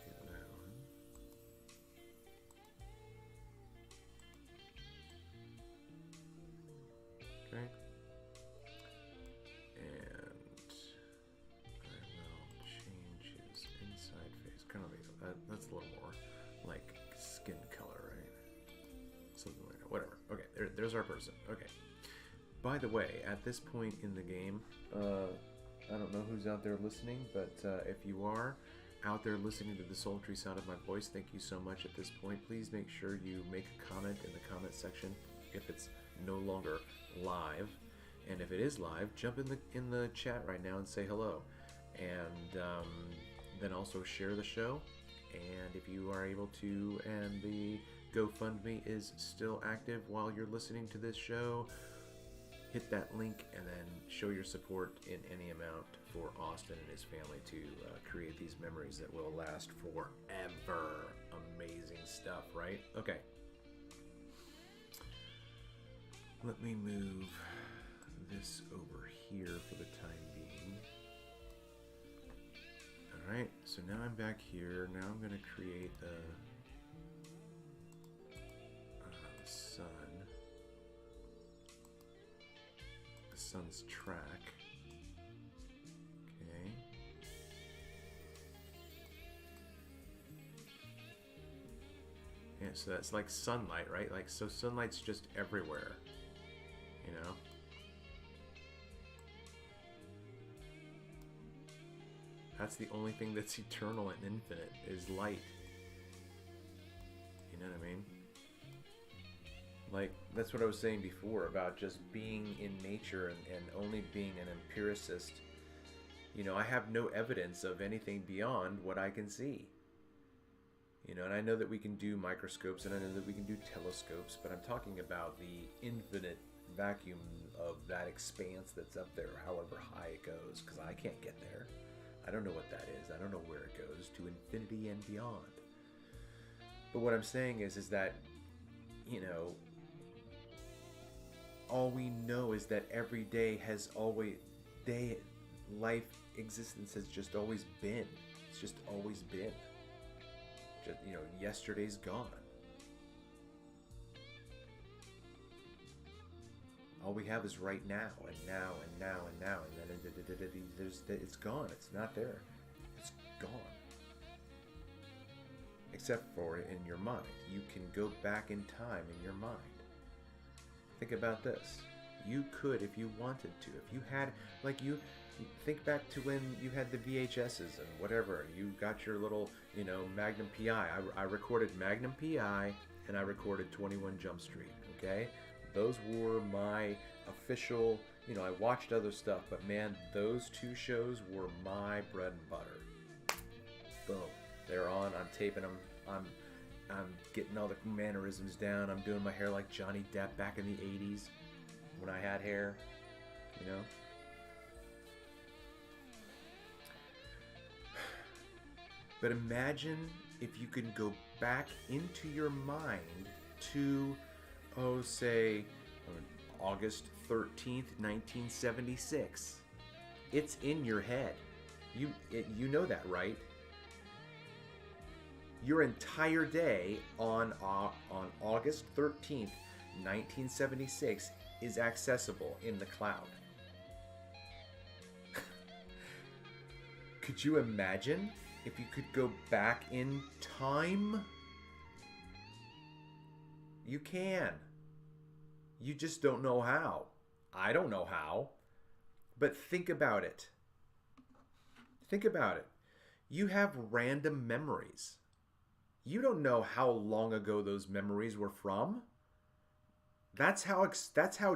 Do that one. Okay. That's a little more like skin color, right? Something like that. Whatever. Okay, there's our person. Okay. By the way, at this point in the game, I don't know who's out there listening, but if you are out there listening to the sultry sound of my voice, thank you so much at this point. Please make sure you make a comment in the comment section if it's no longer live. And if it is live, jump in the chat right now and say hello. And then also share the show. And if you are able to, and the GoFundMe is still active while you're listening to this show, hit that link and then show your support in any amount for Austin and his family to create these memories that will last forever. Amazing stuff, right? Okay. Let me move this over here for the time being. Alright, so now I'm back here. Now I'm going to create the sun. sun's track. Okay. Yeah, so that's like sunlight, right? Like, so sunlight's just everywhere, you know? That's the only thing that's eternal and infinite, is light. You know what I mean? Like, that's what I was saying before about just being in nature and only being an empiricist. You know, I have no evidence of anything beyond what I can see. You know, and I know that we can do microscopes and I know that we can do telescopes, but I'm talking about the infinite vacuum of that expanse that's up there, however high it goes, because I can't get there. I don't know what that is. I don't know where it goes to infinity and beyond. But what I'm saying is that, you know, all we know is that every day has always, life existence has just always been. It's just always been. Just, you know, yesterday's gone. All we have is right now, and now, and now, and now, and then it's gone. It's not there. It's gone. Except for in your mind. You can go back in time in your mind. Think about this. You could, if you wanted to, if you had, like, you think back to when you had the VHSs and whatever, you got your little, you know, Magnum PI. I recorded Magnum PI and I recorded 21 Jump Street, okay? Those were my official, you know, I watched other stuff, but man, those two shows were my bread and butter. Boom. They're on, I'm taping them, I'm getting all the mannerisms down, I'm doing my hair like Johnny Depp back in the 80s when I had hair, you know? But imagine if you can go back into your mind to, say, August 13th, 1976. It's in your head. You know that, right? Your entire day on August 13th, 1976 is accessible in the cloud. Could you imagine if you could go back in time? You can. You just don't know how. I don't know how. But think about it. Think about it. You have random memories. You don't know how long ago those memories were from. That's how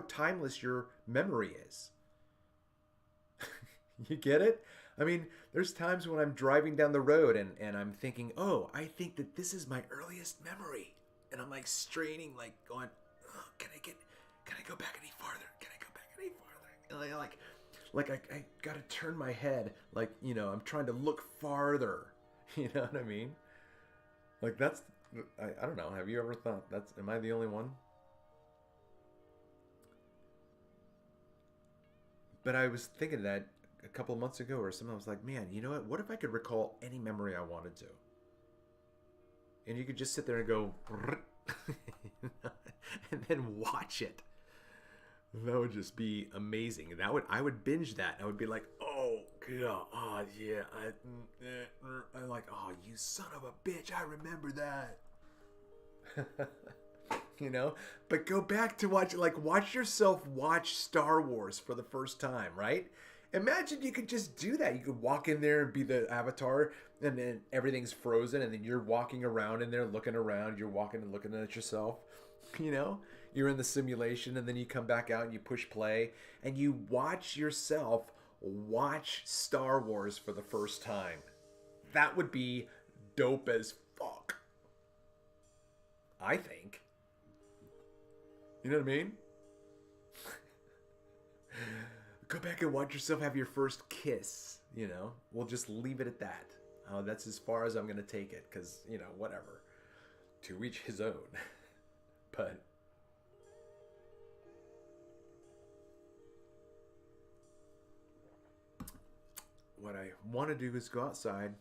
timeless your memory is. You get it? I mean, there's times when I'm driving down the road and I'm thinking, oh, I think that this is my earliest memory. And I'm like straining, like going, oh, can I go back any farther? Can I go back any farther? And I gotta turn my head, like, you know, I'm trying to look farther. You know what I mean? Like, that's, I don't know. Have you ever thought am I the only one? But I was thinking that a couple of months ago or something. I was like, man, you know what if I could recall any memory I wanted to? And you could just sit there and go, and then watch it. That would just be amazing. I would binge that. I would be like, oh, God, oh, yeah. I'm like, oh, you son of a bitch, I remember that. You know? But go back to watch yourself watch Star Wars for the first time, right? Imagine you could just do that. You could walk in there and be the avatar, and then everything's frozen, and then you're walking around in there looking around. You're walking and looking at yourself. You know? You're in the simulation, and then you come back out and you push play, and you watch yourself watch Star Wars for the first time. That would be dope as fuck. I think. You know what I mean? Go back and watch yourself have your first kiss, you know? We'll just leave it at that. That's as far as I'm going to take it, because, you know, whatever. To each his own. But what I want to do is go outside.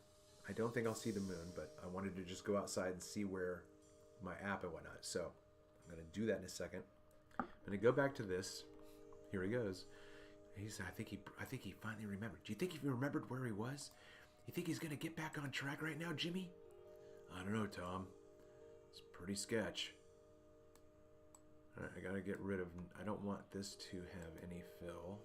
I don't think I'll see the moon, but I wanted to just go outside and see where my app and whatnot. So I'm going to do that in a second. I'm going to go back to this. Here he goes. I think he finally remembered. Do you think he remembered where he was? You think he's gonna get back on track right now, Jimmy? I don't know, Tom. It's pretty sketch. All right, I gotta get rid of. I don't want this to have any fill.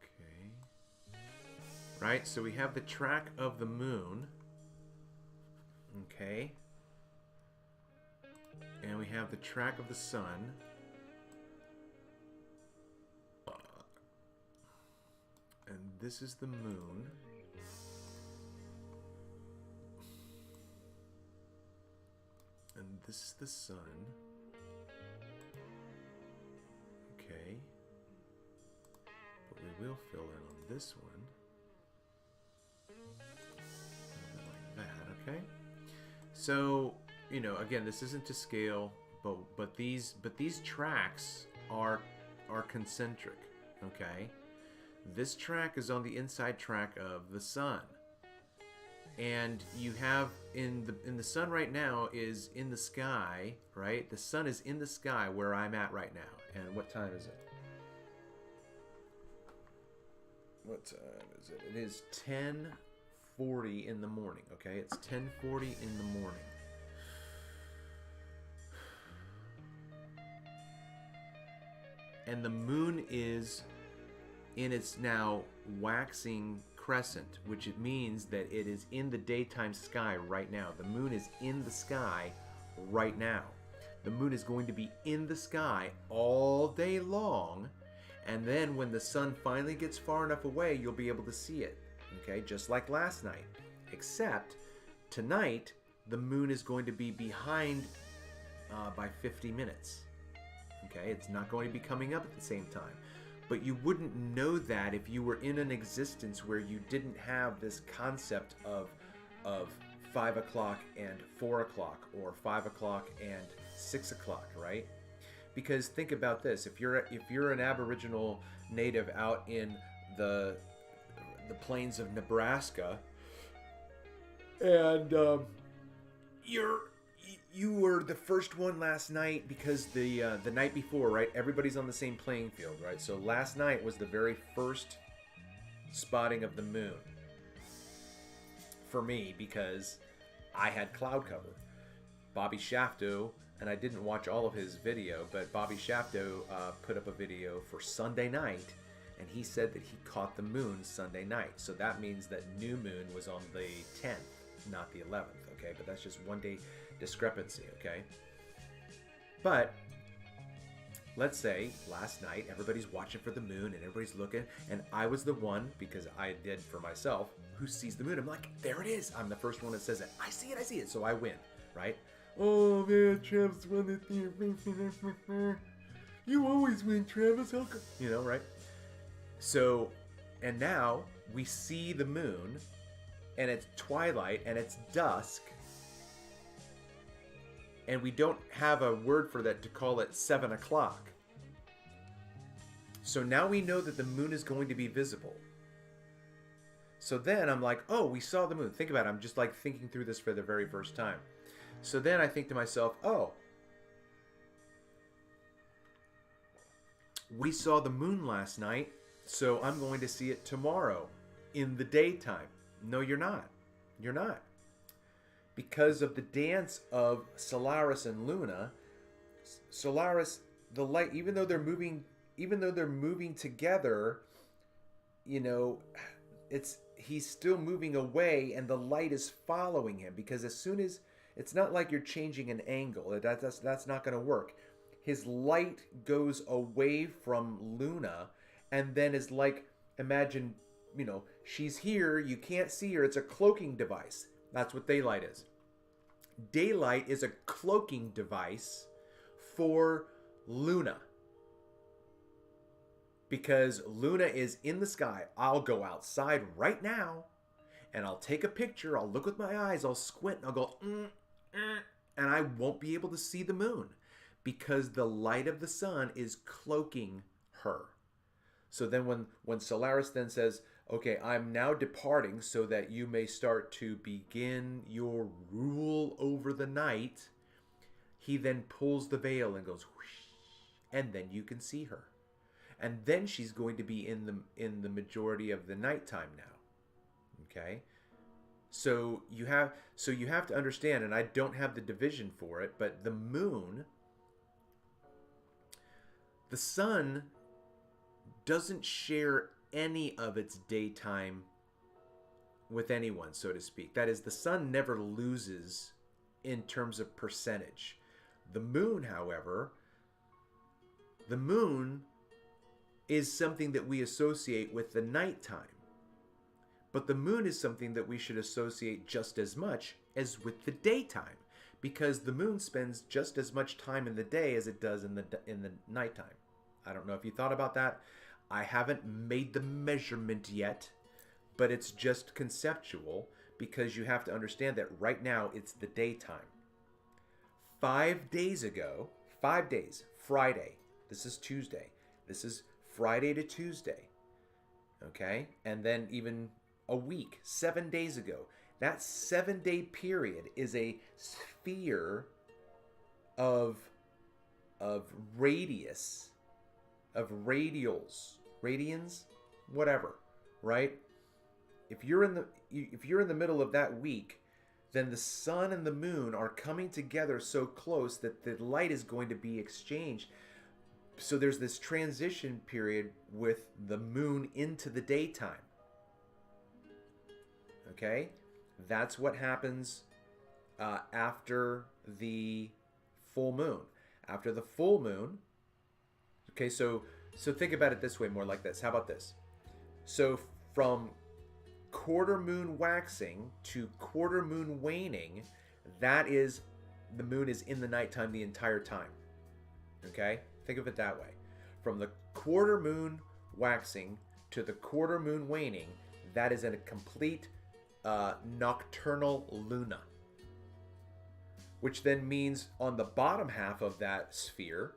Okay. Right. So we have the track of the moon. Okay. And we have the track of the sun. And this is the moon. And this is the sun. Okay. But we will fill in on this one. A little bit like that, okay? So, you know, again, this isn't to scale, but these tracks are concentric, okay? This track is on the inside track of the sun. And you have in the sun right now is in the sky, right? The sun is in the sky where I'm at right now. And what time is it? What time is it? It is 10:40 in the morning, okay? It's 10:40 in the morning. And the moon is in its now waxing crescent, which it means that it is in the daytime sky right now. The moon is in the sky right now. The moon is going to be in the sky all day long, and then when the sun finally gets far enough away, you'll be able to see it, okay? Just like last night. Except tonight, the moon is going to be behind by 50 minutes, okay? It's not going to be coming up at the same time. But you wouldn't know that if you were in an existence where you didn't have this concept of 5 o'clock and 4 o'clock, or 5 o'clock and 6 o'clock, right? Because think about this: if you're an Aboriginal native out in the plains of Nebraska, and you were the first one last night because the night before, right? Everybody's on the same playing field, right? So last night was the very first spotting of the moon for me because I had cloud cover. Bobby Shafto, and I didn't watch all of his video, but Bobby Shafto put up a video for Sunday night, and he said that he caught the moon Sunday night. So that means that new moon was on the 10th, not the 11th, okay? But that's just one day discrepancy, okay? But let's say last night everybody's watching for the moon and everybody's looking, and I was the one, because I did for myself, who sees the moon. I'm like, there it is. I'm the first one that says it. I see it. So I win, right? Oh man, Travis won the thing. You always win, Travis. You know, right? So, and now we see the moon, and it's twilight and it's dusk. And we don't have a word for that to call it 7 o'clock. So now we know that the moon is going to be visible. So then I'm like, oh, we saw the moon. Think about it. I'm just like thinking through this for the very first time. So then I think to myself, oh, we saw the moon last night, so I'm going to see it tomorrow in the daytime. No, you're not. You're not. Because of the dance of Solaris and Luna, Solaris, the light, even though they're moving together, you know, he's still moving away, and the light is following him. Because as soon as, it's not like you're changing an angle. That's not going to work. His light goes away from Luna, and then is like, imagine, you know, she's here, you can't see her. It's a cloaking device. That's what daylight is. Daylight is a cloaking device for Luna. Because Luna is in the sky. I'll go outside right now, and I'll take a picture. I'll look with my eyes. I'll squint, and I'll go, and I won't be able to see the moon because the light of the sun is cloaking her. So then when Solaris then says, okay, I'm now departing so that you may start to begin your rule over the night, he then pulls the veil and goes whoosh, and then you can see her. And then she's going to be in the majority of the nighttime now. Okay? So you have to understand, and I don't have the division for it, but the moon, the sun doesn't share any of its daytime with anyone, so to speak. That is, the sun never loses in terms of percentage. The moon, however, the moon is something that we associate with the nighttime. But the moon is something that we should associate just as much as with the daytime, because the moon spends just as much time in the day as it does in the nighttime. I don't know if you thought about that. I haven't made the measurement yet, but it's just conceptual, because you have to understand that right now it's the daytime. 5 days ago, 5 days, Friday, this is Tuesday, this is Friday to Tuesday, okay? And then even a week, 7 days ago, that 7-day period is a sphere of radius, of radians, whatever, right? If you're in the middle of that week, then the sun and the moon are coming together so close that the light is going to be exchanged. So there's this transition period with the moon into the daytime. Okay? That's what happens after the full moon. After the full moon, okay, so think about it this way, more like this. How about this? So from quarter moon waxing to quarter moon waning, that is, the moon is in the nighttime the entire time. Okay? Think of it that way. From the quarter moon waxing to the quarter moon waning, that is a complete nocturnal luna. Which then means on the bottom half of that sphere,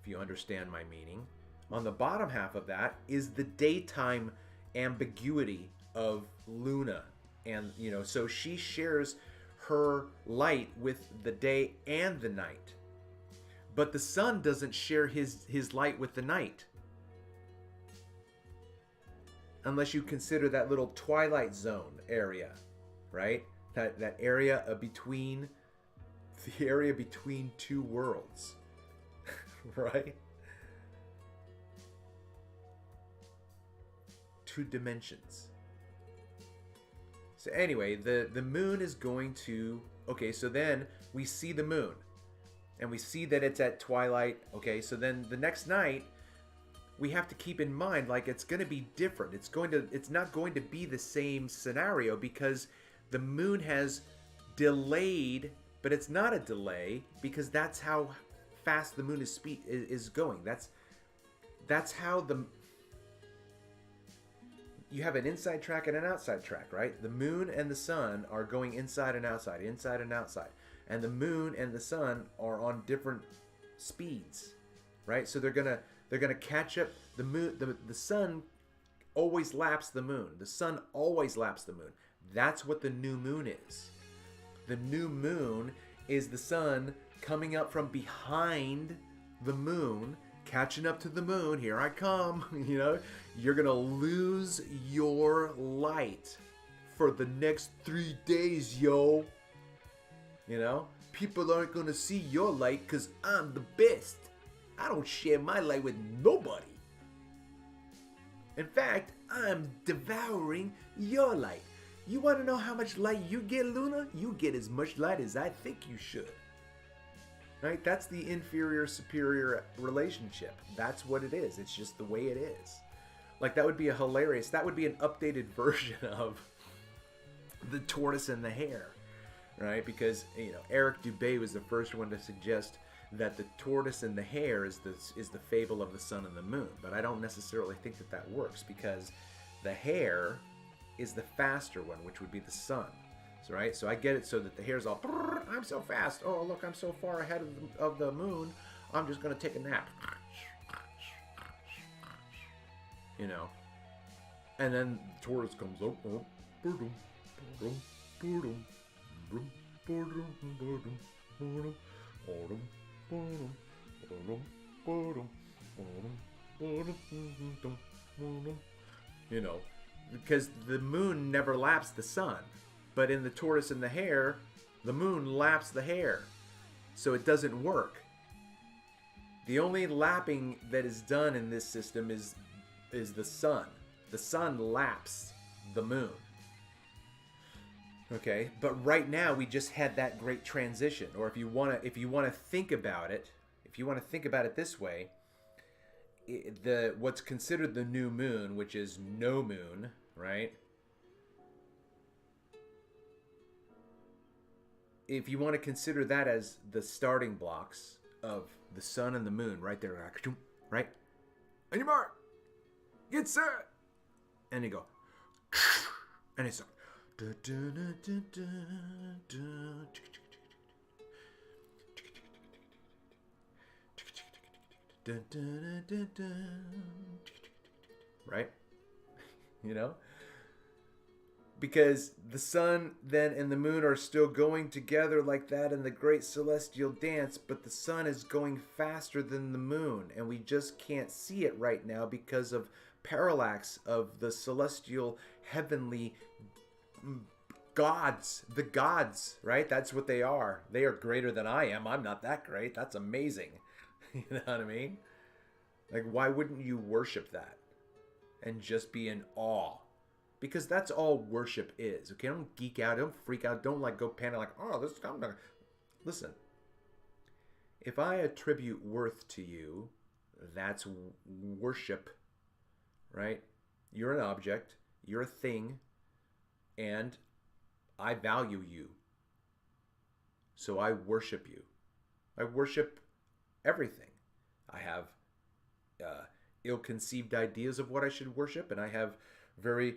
if you understand my meaning, on the bottom half of that is the daytime ambiguity of Luna. And, so she shares her light with the day and the night. But the sun doesn't share his light with the night. Unless you consider that little twilight zone area, right? That area between, the area between two worlds, right? Two dimensions. So anyway, the moon is going to, okay, so then we see the moon and we see that it's at twilight. Okay, so then the next night we have to keep in mind, like, it's going to be different. It's not going to be the same scenario, because the moon has delayed, but it's not a delay, because that's how fast the moon is going. That's how you have an inside track and an outside track, right? The moon and the sun are going inside and outside, inside and outside. And the moon and the sun are on different speeds, right? So they're gonna catch up. The moon, the sun always laps the moon. The sun always laps the moon. That's what the new moon is. The new moon is the sun coming up from behind the moon, catching up to the moon. Here I come. You're gonna lose your light for the next 3 days, yo. People aren't gonna see your light because I'm the best. I don't share my light with nobody. In fact, I'm devouring your light. You want to know how much light you get, Luna? You get as much light as I think you should. Right? That's the inferior-superior relationship. That's what it is. It's just the way it is. Like, that would be that would be an updated version of the tortoise and the hare. Right? Because, Eric Dubé was the first one to suggest that the tortoise and the hare is the fable of the sun and the moon. But I don't necessarily think that works, because the hare is the faster one, which would be the sun. So, right? So I get it, so that the hare's all, I'm so fast. Oh, look, I'm so far ahead of the moon. I'm just going to take a nap. And then the tortoise comes up. You know, because the moon never laps the sun, but in the tortoise and the hare, the moon laps the hare, so it doesn't work. The only lapping that is done in this system is the sun. The sun laps the moon. Okay, but right now we just had that great transition. Or if you want to think about it, this way, what's considered the new moon, which is no moon, right? If you want to consider that as the starting blocks of the sun and the moon, right there, right? On your mark, get set, and you go, and it's right? You know? Because the sun then and the moon are still going together like that in the great celestial dance, but the sun is going faster than the moon, and we just can't see it right now because of parallax of the celestial heavenly gods, the gods, right? That's what they are. They are greater than I am. I'm not that great. That's amazing. You know what I mean? Like, why wouldn't you worship that and just be in awe? Because that's all worship is. Okay, don't geek out, don't freak out, don't like go panic like, oh, this. I'm not. Listen, if I attribute worth to you, that's worship, right? You're an object, you're a thing, and I value you. So I worship you. I worship everything. I have ill-conceived ideas of what I should worship, and I have very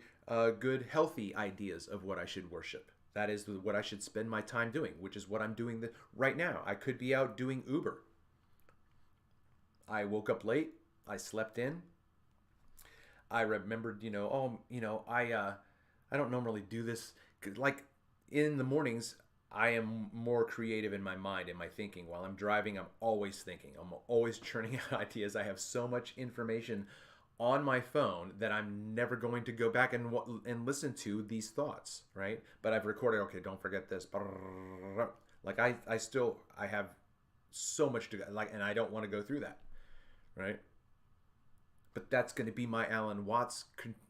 good, healthy ideas of what I should worship. That is what I should spend my time doing, which is what I'm doing right now. I could be out doing Uber. I woke up late. I slept in. I remembered, I don't normally do this. Like, in the mornings, I am more creative in my mind, in my thinking. While I'm driving, I'm always thinking. I'm always churning out ideas. I have so much information on my phone that I'm never going to go back and listen to these thoughts, right? But I've recorded, okay, don't forget this. Like, I have so much to, like, and I don't want to go through that, right? But that's going to be my Alan Watts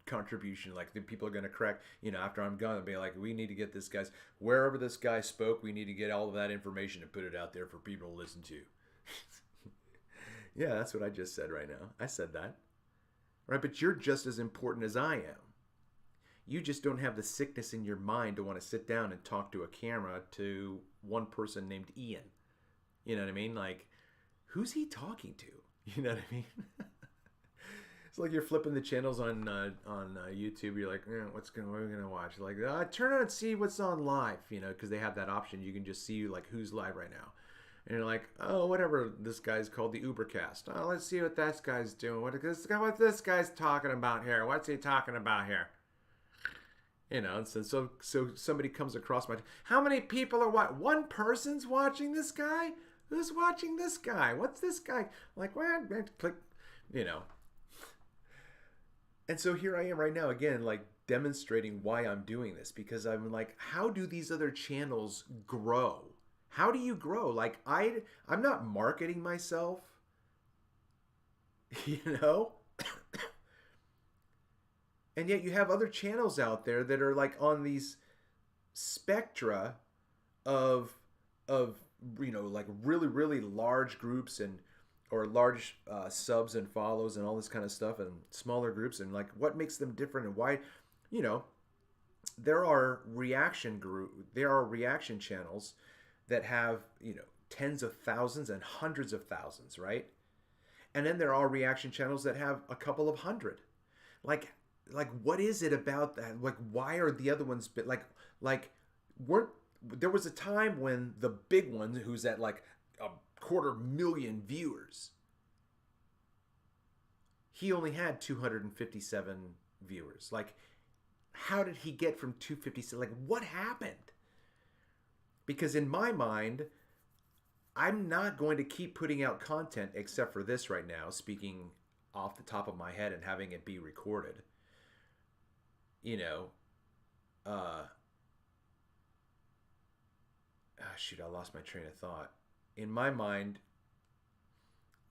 contribution. Like, the people are going to correct, after I'm gone, and be like, we need to get this guy's, wherever this guy spoke, we need to get all of that information and put it out there for people to listen to. Yeah, that's what I just said right now. I said that. Right, but you're just as important as I am. You just don't have the sickness in your mind to want to sit down and talk to a camera to one person named Ian. You know what I mean? Like, who's he talking to? You know what I mean? It's like you're flipping the channels on YouTube. You're like, what are we gonna watch? Like, turn on and see what's on live. Because they have that option. You can just see like who's live right now. And you're like, oh, whatever this guy's called, the Ubercaste. Oh, let's see what that guy's doing. What this guy's talking about here? What's he talking about here? So somebody comes across how many people are watching? One person's watching this guy? Who's watching this guy? What's this guy? Like, well, click, And so here I am right now, again, like demonstrating why I'm doing this. Because I'm like, how do these other channels grow? How do you grow? Like, I'm not marketing myself, And yet you have other channels out there that are like on these spectra of like really, really large groups or large subs and follows and all this kind of stuff, and smaller groups, and like what makes them different and why, there are reaction channels that have, tens of thousands and hundreds of thousands, right? And then there are reaction channels that have a couple of hundred. Like what is it about that? Like, why are the other ones there was a time when the big one, who's at like 250,000 viewers, he only had 257 viewers. Like, how did he get from 257? Like, what happened? Because in my mind, I'm not going to keep putting out content except for this right now, speaking off the top of my head and having it be recorded. You know, shoot, I lost my train of thought. In my mind,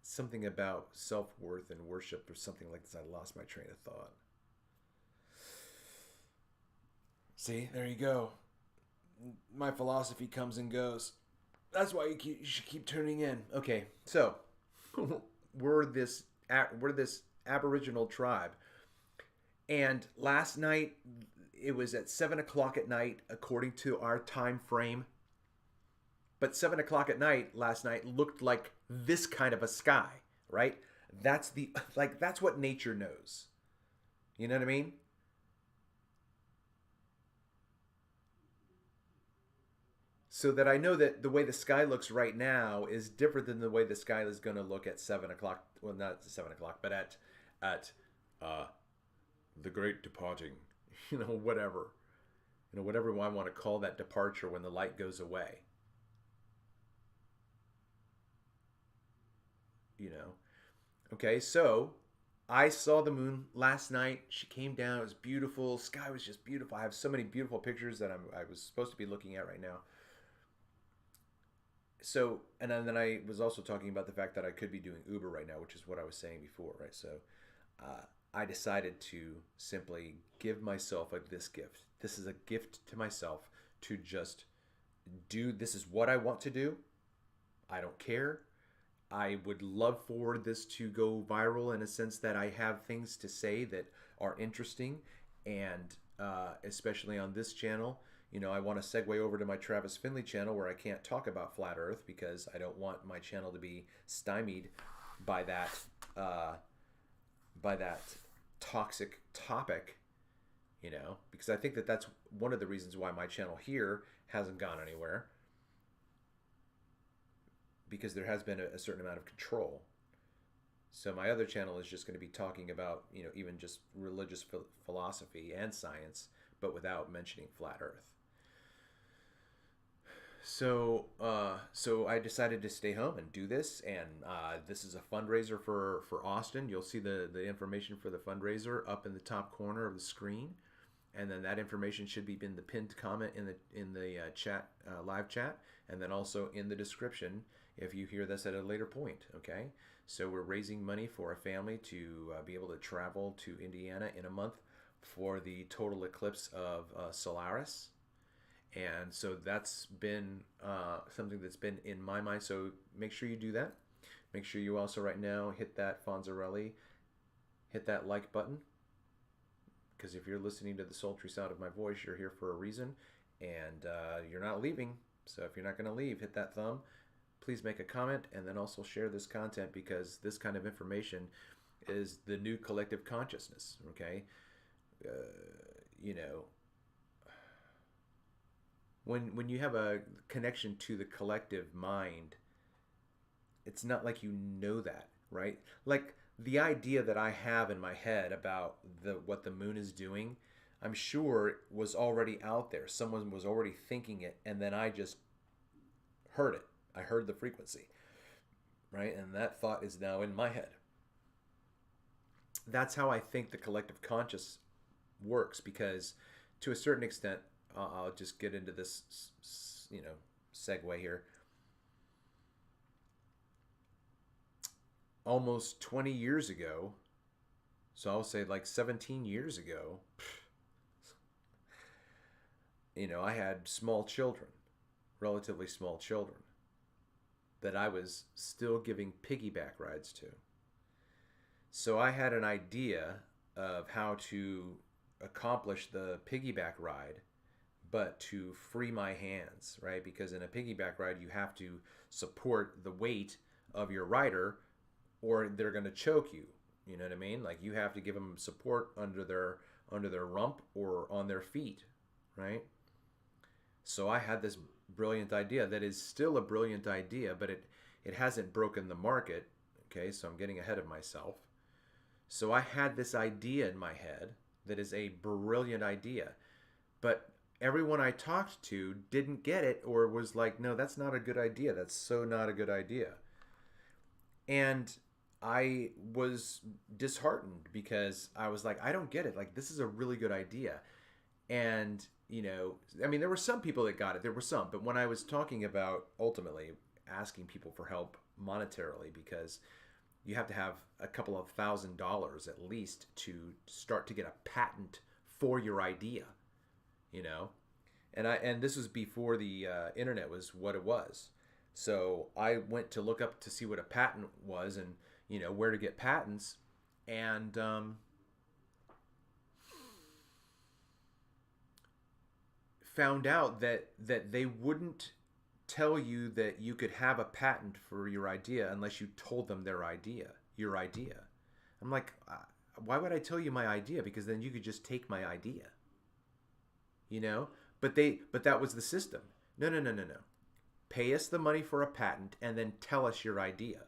something about self-worth and worship or something like this. I lost my train of thought. See, there you go. My philosophy comes and goes. That's why you should keep tuning in. Okay, so we're this Aboriginal tribe, and last night it was at 7 o'clock at night according to our time frame. But 7 o'clock at night last night looked like this kind of a sky, right? That's what nature knows. You know what I mean? So that I know that the way the sky looks right now is different than the way the sky is going to look at 7 o'clock. Well, not 7 o'clock, but at the great departing. Whatever. Whatever I want to call that departure when the light goes away. Okay, so I saw the moon last night. She came down. It was beautiful. Sky was just beautiful. I have so many beautiful pictures that I was supposed to be looking at right now. So, and then I was also talking about the fact that I could be doing Uber right now, which is what I was saying before, right? So I decided to simply give myself this gift. This is a gift to myself to just do. This is what I want to do. I don't care. I would love for this to go viral in a sense that I have things to say that are interesting, and especially on this channel. I want to segue over to my Travis Finley channel where I can't talk about flat Earth because I don't want my channel to be stymied by that toxic topic. Because I think that that's one of the reasons why my channel here hasn't gone anywhere. Because there has been a certain amount of control. So my other channel is just going to be talking about, even just religious philosophy and science, but without mentioning flat Earth. So I decided to stay home and do this, and this is a fundraiser for Austin. You'll see the information for the fundraiser up in the top corner of the screen, and then that information should be in the pinned comment in the chat, live chat, and then also in the description if you hear this at a later point. Okay, so we're raising money for a family to be able to travel to Indiana in a month for the total eclipse of Solaris. And so that's been something that's been in my mind. So make sure you do that. Make sure you also right now hit that Fonzarelli, hit that like button. Because if you're listening to the sultry sound of my voice, you're here for a reason. And you're not leaving. So if you're not going to leave, hit that thumb. Please make a comment and then also share this content, because this kind of information is the new collective consciousness. Okay? When you have a connection to the collective mind, it's not like you know that, right? Like the idea that I have in my head about what the moon is doing, I'm sure it was already out there. Someone was already thinking it, and then I just heard it. I heard the frequency, right? And that thought is now in my head. That's how I think the collective conscious works, because to a certain extent, I'll just get into this, segue here. Almost 20 years ago, so I'll say like 17 years ago, I had small children, relatively small children, that I was still giving piggyback rides to. So I had an idea of how to accomplish the piggyback ride, but to free my hands, right? Because in a piggyback ride, you have to support the weight of your rider, or they're going to choke you. You know what I mean? Like you have to give them support under their rump or on their feet, right? So I had this brilliant idea that is still a brilliant idea, but it hasn't broken the market. Okay, so I'm getting ahead of myself. So I had this idea in my head that is a brilliant idea, but everyone I talked to didn't get it or was like, no, that's not a good idea. That's so not a good idea. And I was disheartened because I was like, I don't get it. Like, this is a really good idea. And, you know, I mean, there were some people that got it. There were some. But when I was talking about ultimately asking people for help monetarily, because you have to have a couple of $1,000 at least to start to get a patent for your idea, you know? And this was before the internet was what it was. So I went to look up to see what a patent was and, you know, where to get patents. And found out that they wouldn't tell you that you could have a patent for your idea unless you told them your idea. I'm like, why would I tell you my idea? Because then you could just take my idea, you know? But that was the system. No. Pay us the money for a patent and then tell us your idea.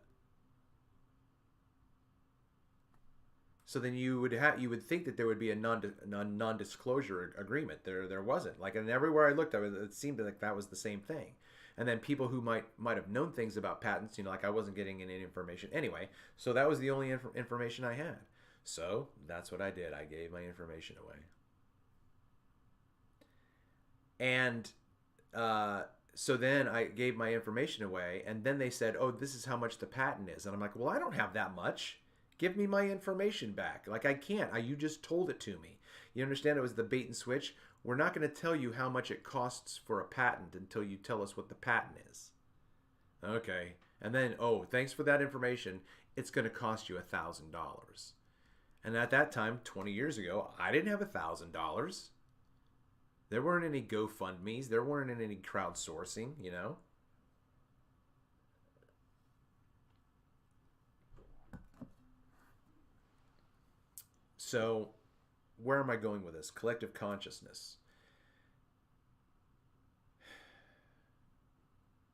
So then you would think that there would be a non-disclosure agreement. There wasn't. Like, and everywhere I looked, it seemed like that was the same thing. And then people who might have known things about patents, you know, like I wasn't getting any information anyway. So that was the only information I had. So that's what I did. I gave my information away. And so then I gave my information away, and then they said, oh, this is how much the patent is. And I'm like, well, I don't have that much. Give me my information back. Like, I can't. You just told it to me. You understand? It was the bait and switch. We're not going to tell you how much it costs for a patent until you tell us what the patent is. Okay. And then, oh, thanks for that information. It's going to cost you $1,000. And at that time, 20 years ago, I didn't have $1,000. There weren't any GoFundMes. There weren't any crowdsourcing, you know. So, where am I going with this? Collective consciousness.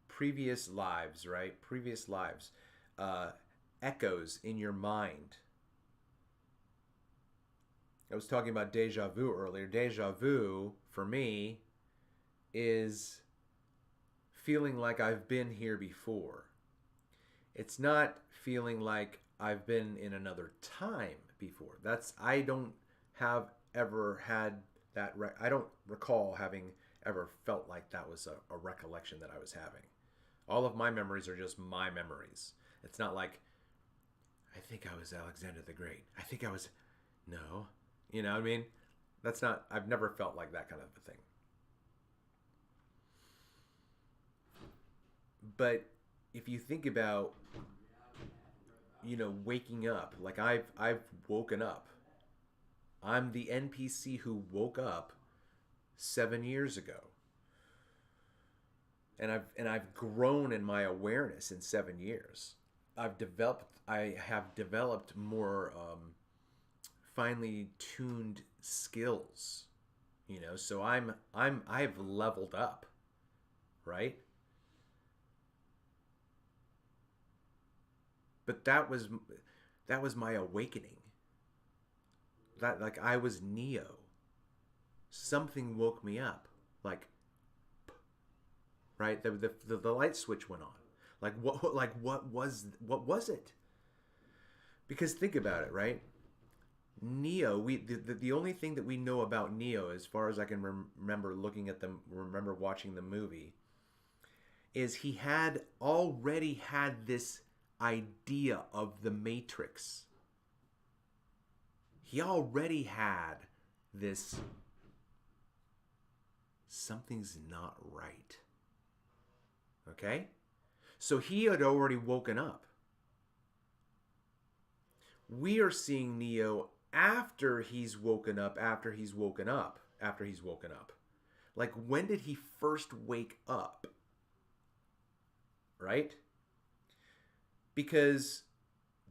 Previous lives, right? Previous lives. Echoes in your mind. I was talking about deja vu earlier. Deja vu, for me, is feeling like I've been here before. It's not feeling like I've been in another time before. I don't have ever had that. I don't recall having ever felt like that was a recollection that I was having. All of my memories are just my memories. It's not like, I think I was Alexander the Great. I think I was, no. You know what I mean? That's not, I've never felt like that kind of a thing. But if you think about, you know, waking up, like I've woken up. I'm the NPC who woke up 7 years ago. And I've grown in my awareness in 7 years. I have developed more finely tuned skills, you know. So I've leveled up, right? But that was my awakening. That, like, I was Neo. Something woke me up, like, right? The light switch went on. Like what was it? Because think about it, right? Neo, the only thing that we know about Neo, as far as I can remember watching the movie, is he had already had this idea of the Matrix. He already had this, something's not right. Okay? So he had already woken up. We are seeing Neo after he's woken up. Like, when did he first wake up? Right? Because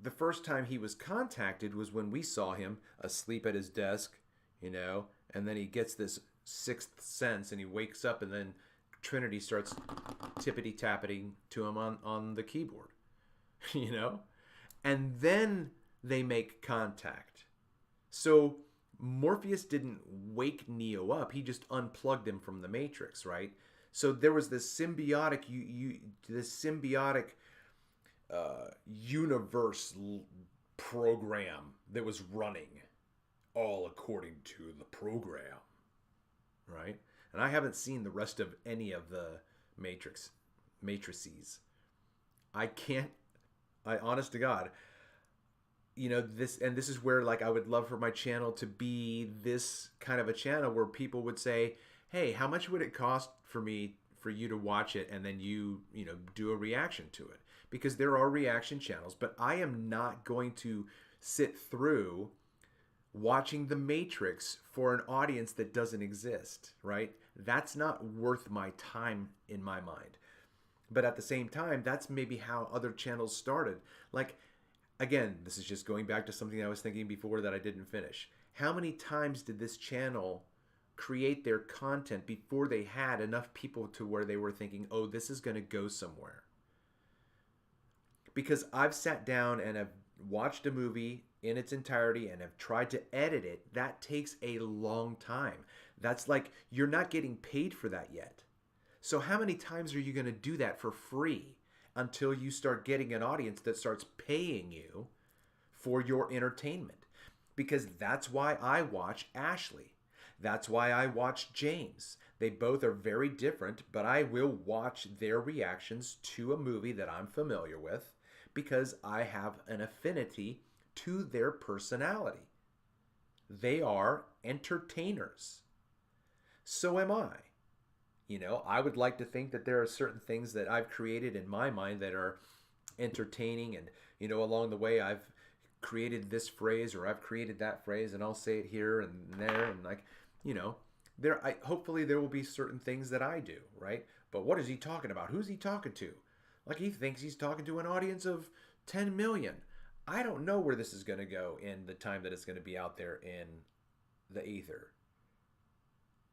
the first time he was contacted was when we saw him asleep at his desk, you know, and then he gets this sixth sense and he wakes up, and then Trinity starts tippity-tappeting to him on the keyboard, you know? And then they make contact. So Morpheus didn't wake Neo up. He just unplugged him from the Matrix, right? So there was this symbiotic, universe program that was running, all according to the program, right? And I haven't seen the rest of any of the matrices. I honest to God, this is where, like, I would love for my channel to be this kind of a channel where people would say, hey, how much would it cost for you to watch it, and then you do a reaction to it? Because there are reaction channels, but I am not going to sit through watching The Matrix for an audience that doesn't exist, right? That's not worth my time in my mind. But at the same time, that's maybe how other channels started. Like, again, this is just going back to something I was thinking before that I didn't finish. How many times did this channel create their content before they had enough people to where they were thinking, oh, this is going to go somewhere? Because I've sat down and have watched a movie in its entirety and have tried to edit it. That takes a long time. That's like, you're not getting paid for that yet. So how many times are you going to do that for free until you start getting an audience that starts paying you for your entertainment? Because that's why I watch Ashley. That's why I watch James. They both are very different, but I will watch their reactions to a movie that I'm familiar with because I have an affinity to their personality. They are entertainers. So am I. I would like to think that there are certain things that I've created in my mind that are entertaining, and, along the way I've created this phrase or I've created that phrase, and I'll say it here and there, and hopefully there will be certain things that I do, right? But what is he talking about? Who's he talking to? Like, he thinks he's talking to an audience of 10 million. I don't know where this is going to go in the time that it's going to be out there in the ether.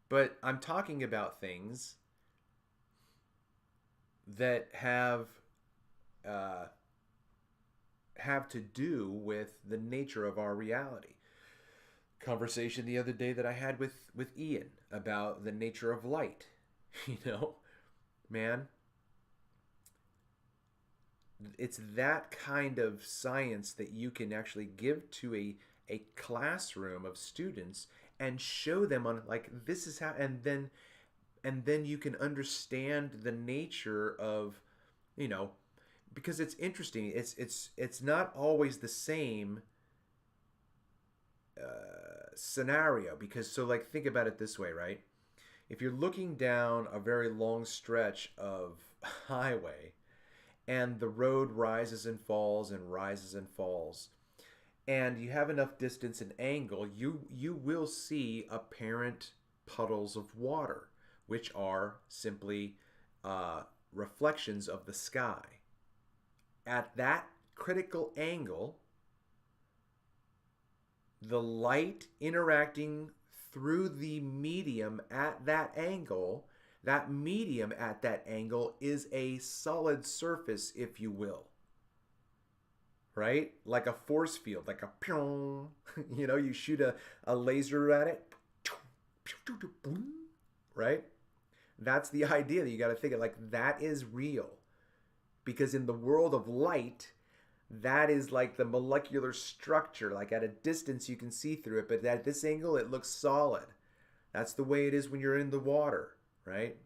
But I'm talking about things that have to do with the nature of our reality. Conversation the other day that I had with Ian about the nature of light. Man, it's that kind of science that you can actually give to a classroom of students and show them on, like, this is how, and then you can understand the nature of, because it's interesting. It's not always the same scenario, because, so, like, think about it this way, right? If you're looking down a very long stretch of highway and the road rises and falls and rises and falls, and you have enough distance and angle, you will see apparent puddles of water, which are simply reflections of the sky. At that critical angle, the light interacting through the medium at that angle, that medium at that angle is a solid surface, if you will. Right? Like a force field, like a pyong. You shoot a laser at it. Right? That's the idea that you got to think of. Like, that is real. Because in the world of light, that is like the molecular structure. Like, at a distance you can see through it, but at this angle it looks solid. That's the way it is when you're in the water, right?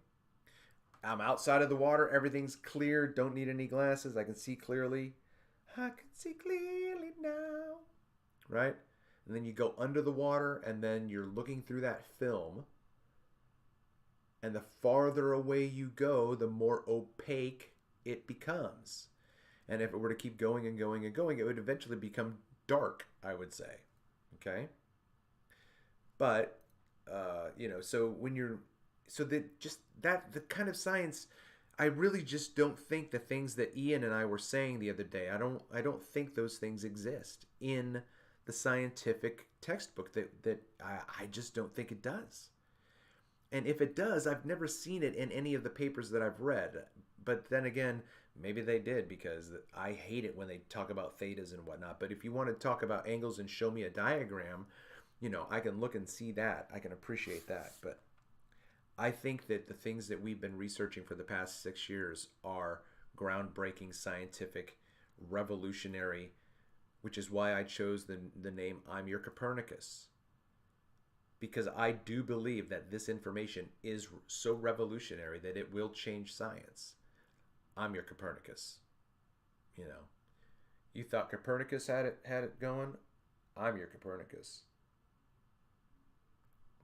I'm outside of the water, everything's clear, don't need any glasses, I can see clearly. I can see clearly now, right? And then you go under the water, and then you're looking through that film, and the farther away you go, the more opaque it becomes. And if it were to keep going and going and going, it would eventually become dark, I would say. Okay? But, so when you're, so that just that, the kind of science, I really just don't think the things that Ian and I were saying the other day, I don't think those things exist in the scientific textbook. That I just don't think it does. And if it does, I've never seen it in any of the papers that I've read. But then again, maybe they did, because I hate it when they talk about thetas and whatnot. But if you want to talk about angles and show me a diagram, I can look and see that. I can appreciate that. But I think that the things that we've been researching for the past 6 years are groundbreaking, scientific, revolutionary, which is why I chose the name I'm Your Copernicus. Because I do believe that this information is so revolutionary that it will change science. I'm Your Copernicus. You thought Copernicus had it going? I'm Your Copernicus.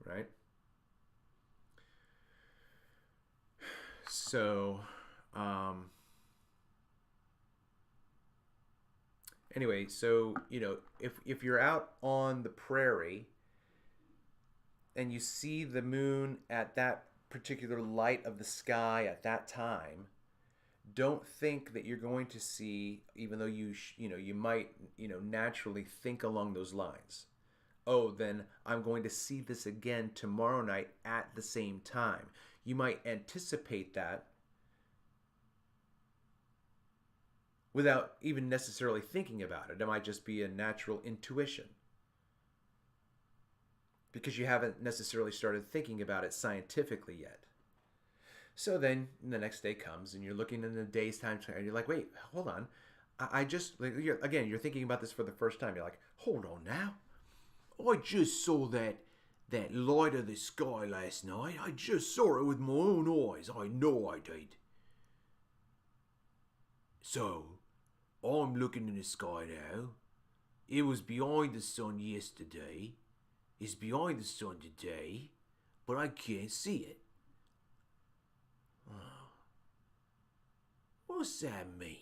Right? So, anyway, so, if you're out on the prairie and you see the moon at that particular light of the sky at that time, don't think that you're going to see, even though you might, naturally think along those lines. Oh, then I'm going to see this again tomorrow night at the same time. You might anticipate that without even necessarily thinking about it. It might just be a natural intuition because you haven't necessarily started thinking about it scientifically yet. So then the next day comes and you're looking in the day's time and you're like, wait, hold on. I just, you're thinking about this for the first time. You're like, hold on now. I just saw that light of the sky last night. I just saw it with my own eyes. I know I did. So, I'm looking in the sky now. It was behind the sun yesterday. It's behind the sun today. But I can't see it. What's that mean?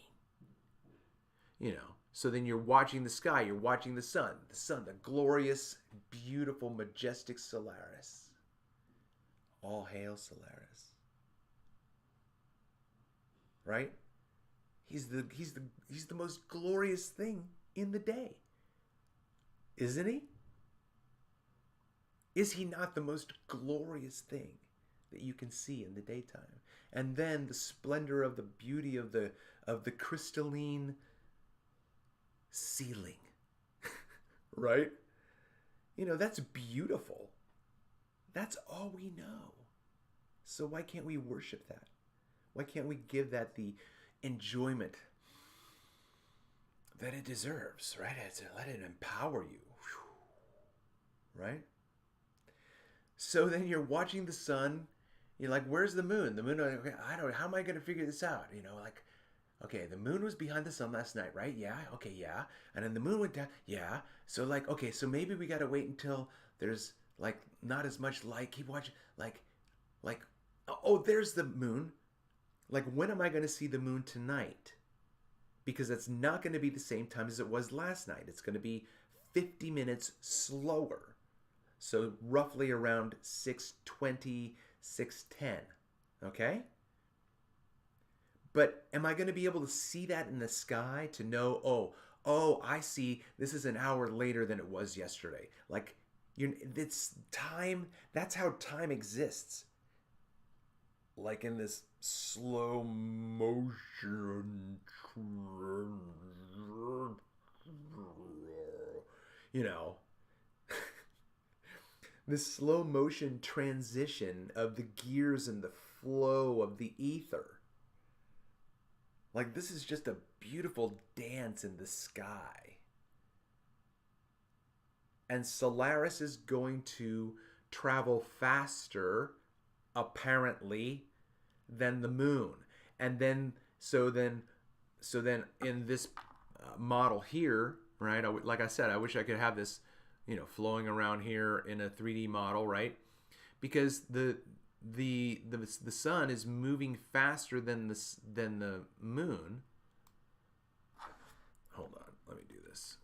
So then you're watching the sky, you're watching the sun, the glorious, beautiful, majestic Solaris. All hail Solaris. Right? He's the most glorious thing in the day. Isn't he? Is he not the most glorious thing that you can see in the daytime? And then the splendor of the beauty of the crystalline ceiling. Right? That's beautiful. That's all we know. So why can't we worship that? Why can't we give that the enjoyment that it deserves, right? Let it empower you. Right? So then you're watching the sun. You're like, where's the moon? The moon, okay, I don't know. How am I going to figure this out? Okay, the moon was behind the sun last night, right? Yeah, okay, yeah. And then the moon went down, yeah. So okay, so maybe we got to wait until there's not as much light. Keep watching, oh, there's the moon. When am I going to see the moon tonight? Because it's not going to be the same time as it was last night. It's going to be 50 minutes slower. So roughly around 6:20, 6:10, okay? But am I going to be able to see that in the sky to know, oh, I see, this is an hour later than it was yesterday. It's time, that's how time exists. In this slow motion, this slow motion transition of the gears and the flow of the ether. This is just a beautiful dance in the sky. And Solaris is going to travel faster, apparently, than the moon. And then, so then in this model here, right? Like I said, I wish I could have this, flowing around here in a 3D model, right? Because the sun is moving faster than the moon. Hold on, let me do this.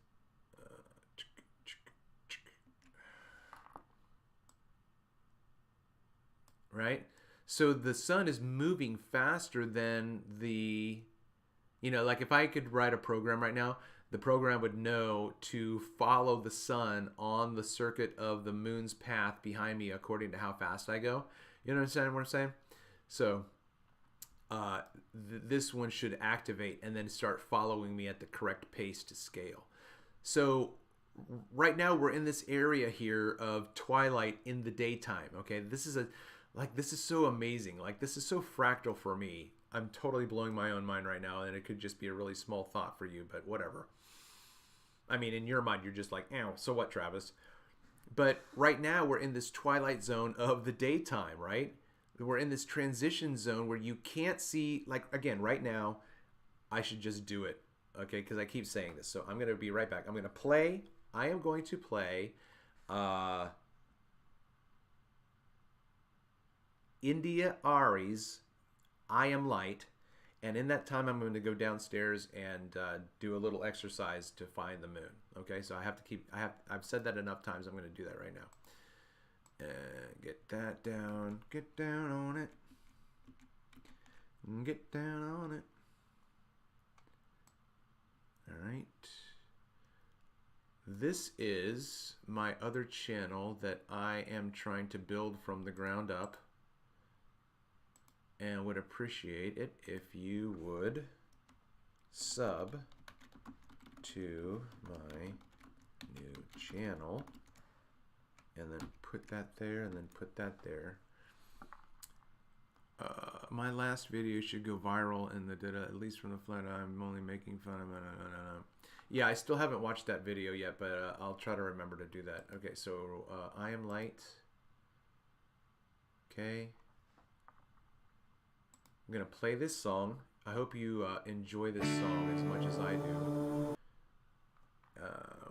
Right? So the sun is moving faster than if I could write a program right now, the program would know to follow the sun on the circuit of the moon's path behind me according to how fast I go. You understand what I'm saying? So this one should activate and then start following me at the correct pace to scale. So right now we're in this area here of twilight in the daytime. Okay, this is so amazing. Like, this is so fractal for me. I'm totally blowing my own mind right now, and it could just be a really small thought for you, but whatever. I mean, in your mind, you're just like, "Ow, so what, Travis?" But right now, we're in this twilight zone of the daytime, right? We're in this transition zone where you can't see, like, again, right now, I should just do it, okay? Because I keep saying this. So I'm going to be right back. I am going to play India Ari's I Am Light. And in that time, I'm going to go downstairs and do a little exercise to find the moon. Okay, so I've said that enough times. I'm going to do that right now. Get that down. Get down on it. Get down on it. All right. This is my other channel that I am trying to build from the ground up. And would appreciate it if you would sub to my new channel, and then put that there, and then put that there. My last video should go viral in the data, at least from the flat. I'm only making fun of it. Yeah, I still haven't watched that video yet, but I'll try to remember to do that. Okay, so I Am Light. Okay. I'm going to play this song. I hope you enjoy this song as much as I do.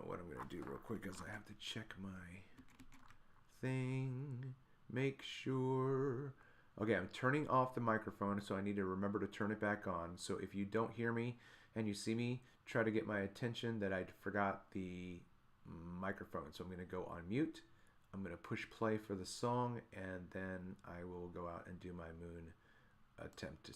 What I'm going to do real quick is I have to check my thing. Make sure. Okay, I'm turning off the microphone, so I need to remember to turn it back on. So if you don't hear me and you see me, try to get my attention that I forgot the microphone. So I'm going to go on mute. I'm going to push play for the song, and then I will go out and do my moon attempt to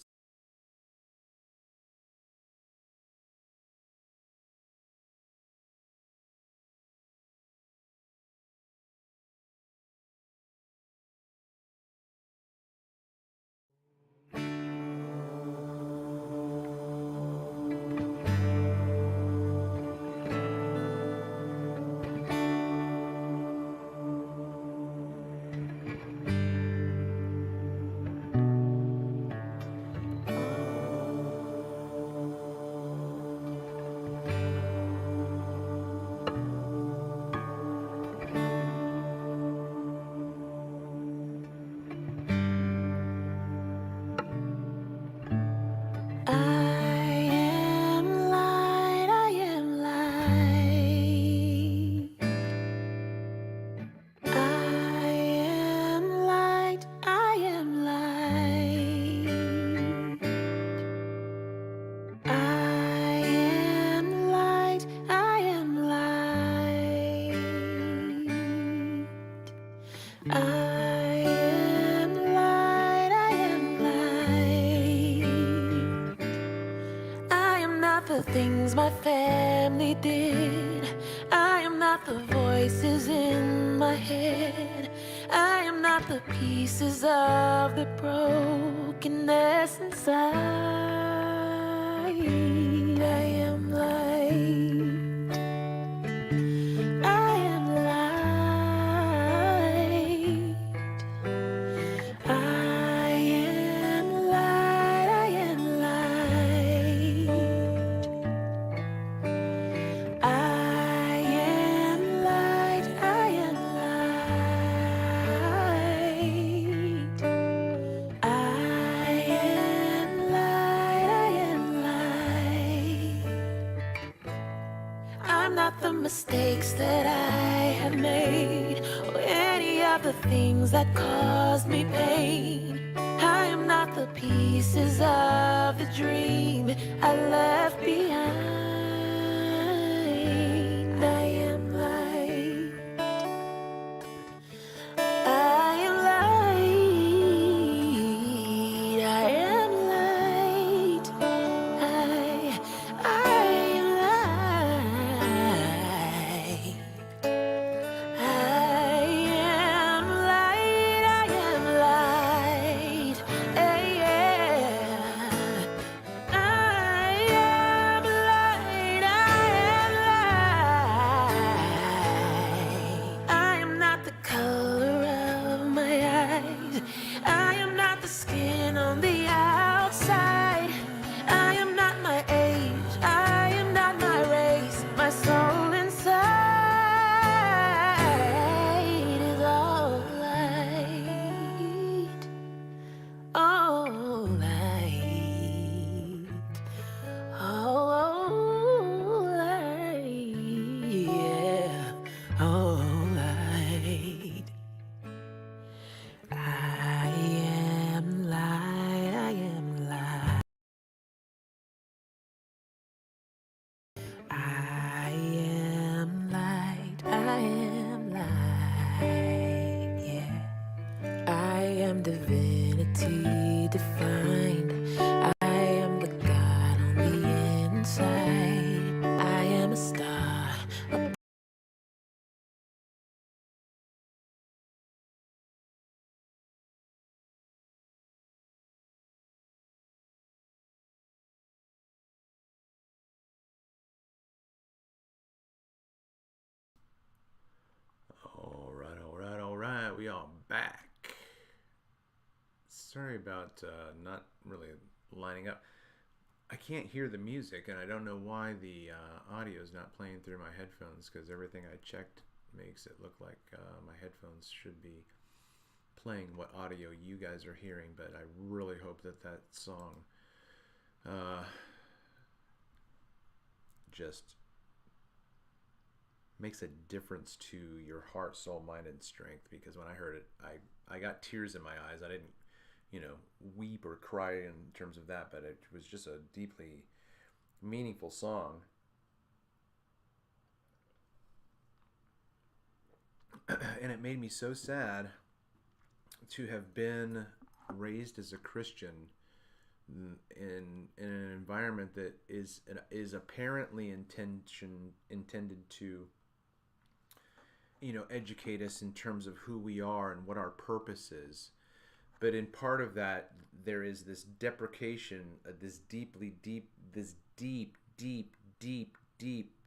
things my family did. I am not the voices in my head. I am not the pieces of the brokenness inside. I am light. I am light. I am light. I am light. I am light. I am light. I am light. I am light. I'm not the mistakes that I have made, or any of the things that caused me pain. I am not the pieces of the dream I left behind. I am light. I am light. I am light. I am light. I am light. I am light. Yeah. I am divinity defined. I am the God on the inside. I am a star. All right. We are back. Sorry about not really lining up. I can't hear the music, and I don't know why the audio is not playing through my headphones, because everything I checked makes it look like my headphones should be playing what audio you guys are hearing, but I really hope that that song just makes a difference to your heart, soul, mind, and strength, because when I heard it, I got tears in my eyes. I didn't, weep or cry in terms of that, but it was just a deeply meaningful song. And it made me so sad to have been raised as a Christian in an environment that is apparently intended to educate us in terms of who we are and what our purpose is. But in part of that, there is this deprecation, this deep,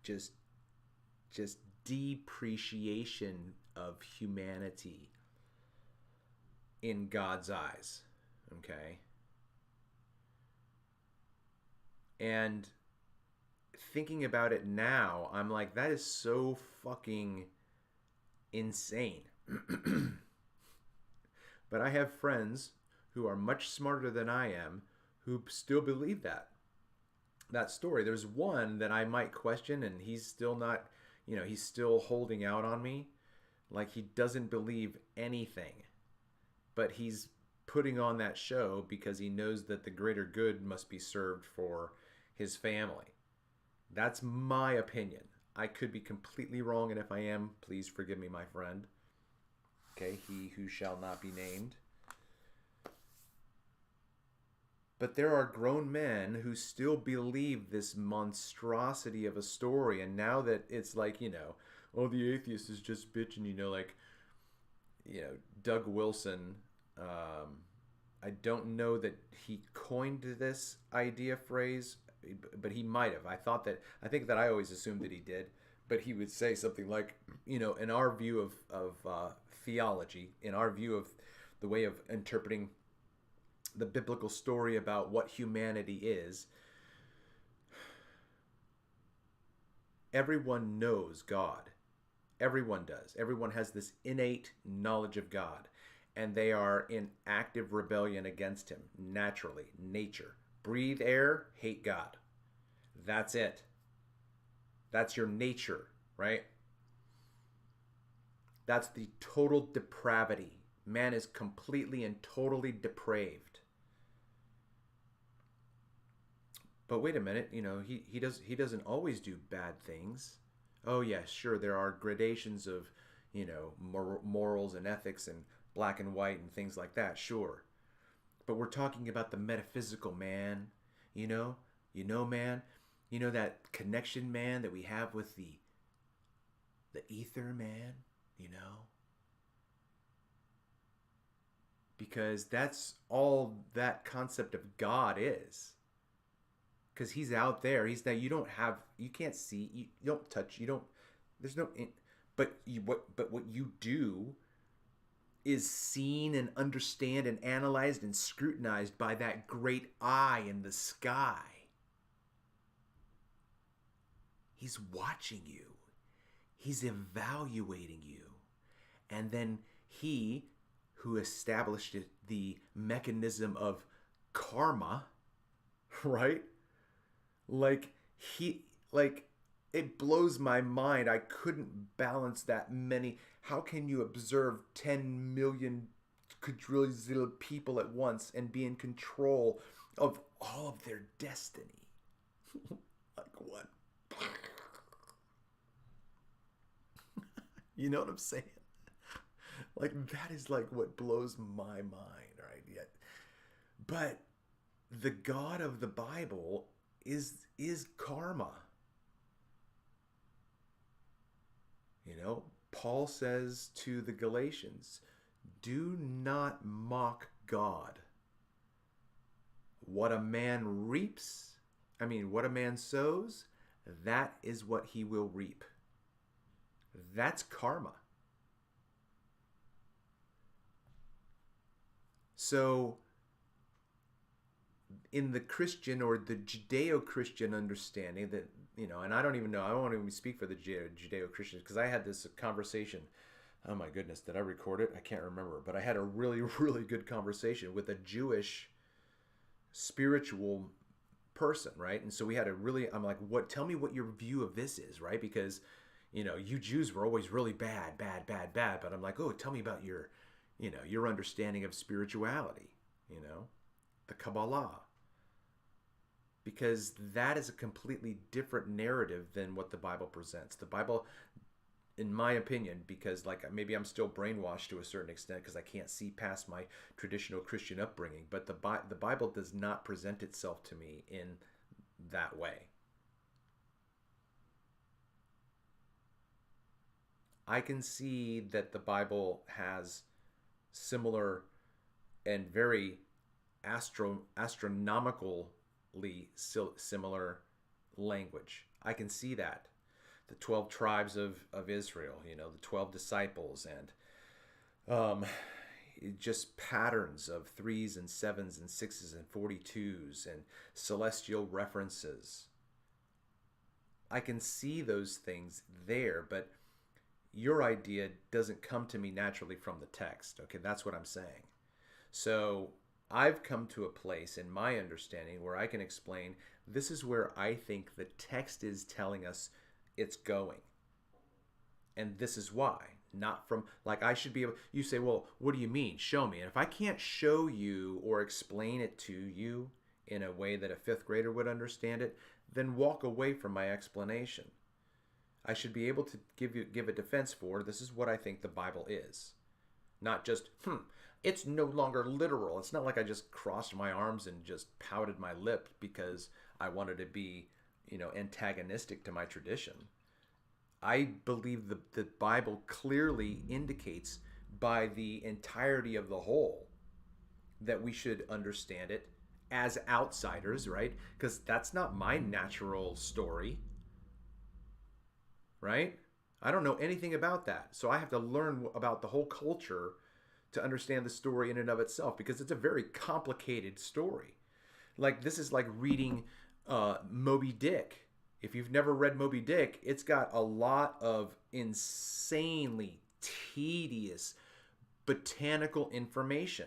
just depreciation of humanity in God's eyes. Okay? And thinking about it now, I'm like, that is so fucking insane. But I have friends who are much smarter than I am who still believe that story. There's one that I might question, and he's still not, he's still holding out on me. Like, he doesn't believe anything, but he's putting on that show because he knows that the greater good must be served for his family. That's my opinion. I could be completely wrong, and if I am, please forgive me, my friend. Okay, he who shall not be named. But there are grown men who still believe this monstrosity of a story, and now that it's like, oh, the atheist is just bitching, Doug Wilson, I don't know that he coined this phrase, but he might have. I think that I always assumed that he did, but he would say something like, in our view of theology, in our view of the way of interpreting the biblical story about what humanity is, everyone knows God. Everyone does. Everyone has this innate knowledge of God, and they are in active rebellion against him, naturally, nature. Breathe air, hate God. That's it. That's your nature, right? That's the total depravity. Man is completely and totally depraved. But wait a minute, he doesn't always do bad things. Oh yeah, sure, there are gradations of, morals and ethics and black and white and things like that, sure. But we're talking about the metaphysical man, man, that connection, man, that we have with the ether, man, because that's all that concept of God is. Because he's out there. He's that you can't see, you don't touch, there's no, but what you do is seen and understand and analyzed and scrutinized by that great eye in the sky. He's watching you. He's evaluating you. And then he, who established the mechanism of karma, right? It blows my mind. I couldn't balance that many. How can you observe 10 million quadrillion people at once and be in control of all of their destiny? Like what? You know what I'm saying? Like, that is like what blows my mind, right? Yet, but the God of the Bible is karma. You know, Paul says to the Galatians, do not mock God. What a man what a man sows, that is what he will reap. That's karma. So, in the Christian or the Judeo-Christian understanding that, you know, and I don't even know, I don't want to even speak for the Judeo-Christians, because I had this conversation, oh my goodness, did I record it? I can't remember, but I had a really, really good conversation with a Jewish spiritual person, right? And so we had I'm like, tell me what your view of this is, right? Because, you know, you Jews were always really bad, but I'm like, oh, tell me about your, you know, your understanding of spirituality, you know, the Kabbalah. Because that is a completely different narrative than what the Bible presents. The Bible, in my opinion, because like maybe I'm still brainwashed to a certain extent because I can't see past my traditional Christian upbringing, but the Bible does not present itself to me in that way. I can see that the Bible has similar and very astronomically similar language. I can see that. The 12 tribes of Israel, you know, the 12 disciples, and just patterns of 3s and 7s and 6s and 42s and celestial references. I can see those things there, but your idea doesn't come to me naturally from the text. Okay, that's what I'm saying. So I've come to a place in my understanding where I can explain this is where I think the text is telling us it's going. And this is why. Not from, like, I should be able, you say, well, what do you mean? Show me. And if I can't show you or explain it to you in a way that a 5th grader would understand it, then walk away from my explanation. I should be able to give a defense for, this is what I think the Bible is. Not just, it's no longer literal. It's not like I just crossed my arms and just pouted my lip because I wanted to be, you know, antagonistic to my tradition. I believe the Bible clearly indicates by the entirety of the whole that we should understand it as outsiders, right? Because that's not my natural story, right? I don't know anything about that. So I have to learn about the whole culture to understand the story in and of itself, because it's a very complicated story. Like, this is like reading Moby Dick. If you've never read Moby Dick, it's got a lot of insanely tedious botanical information,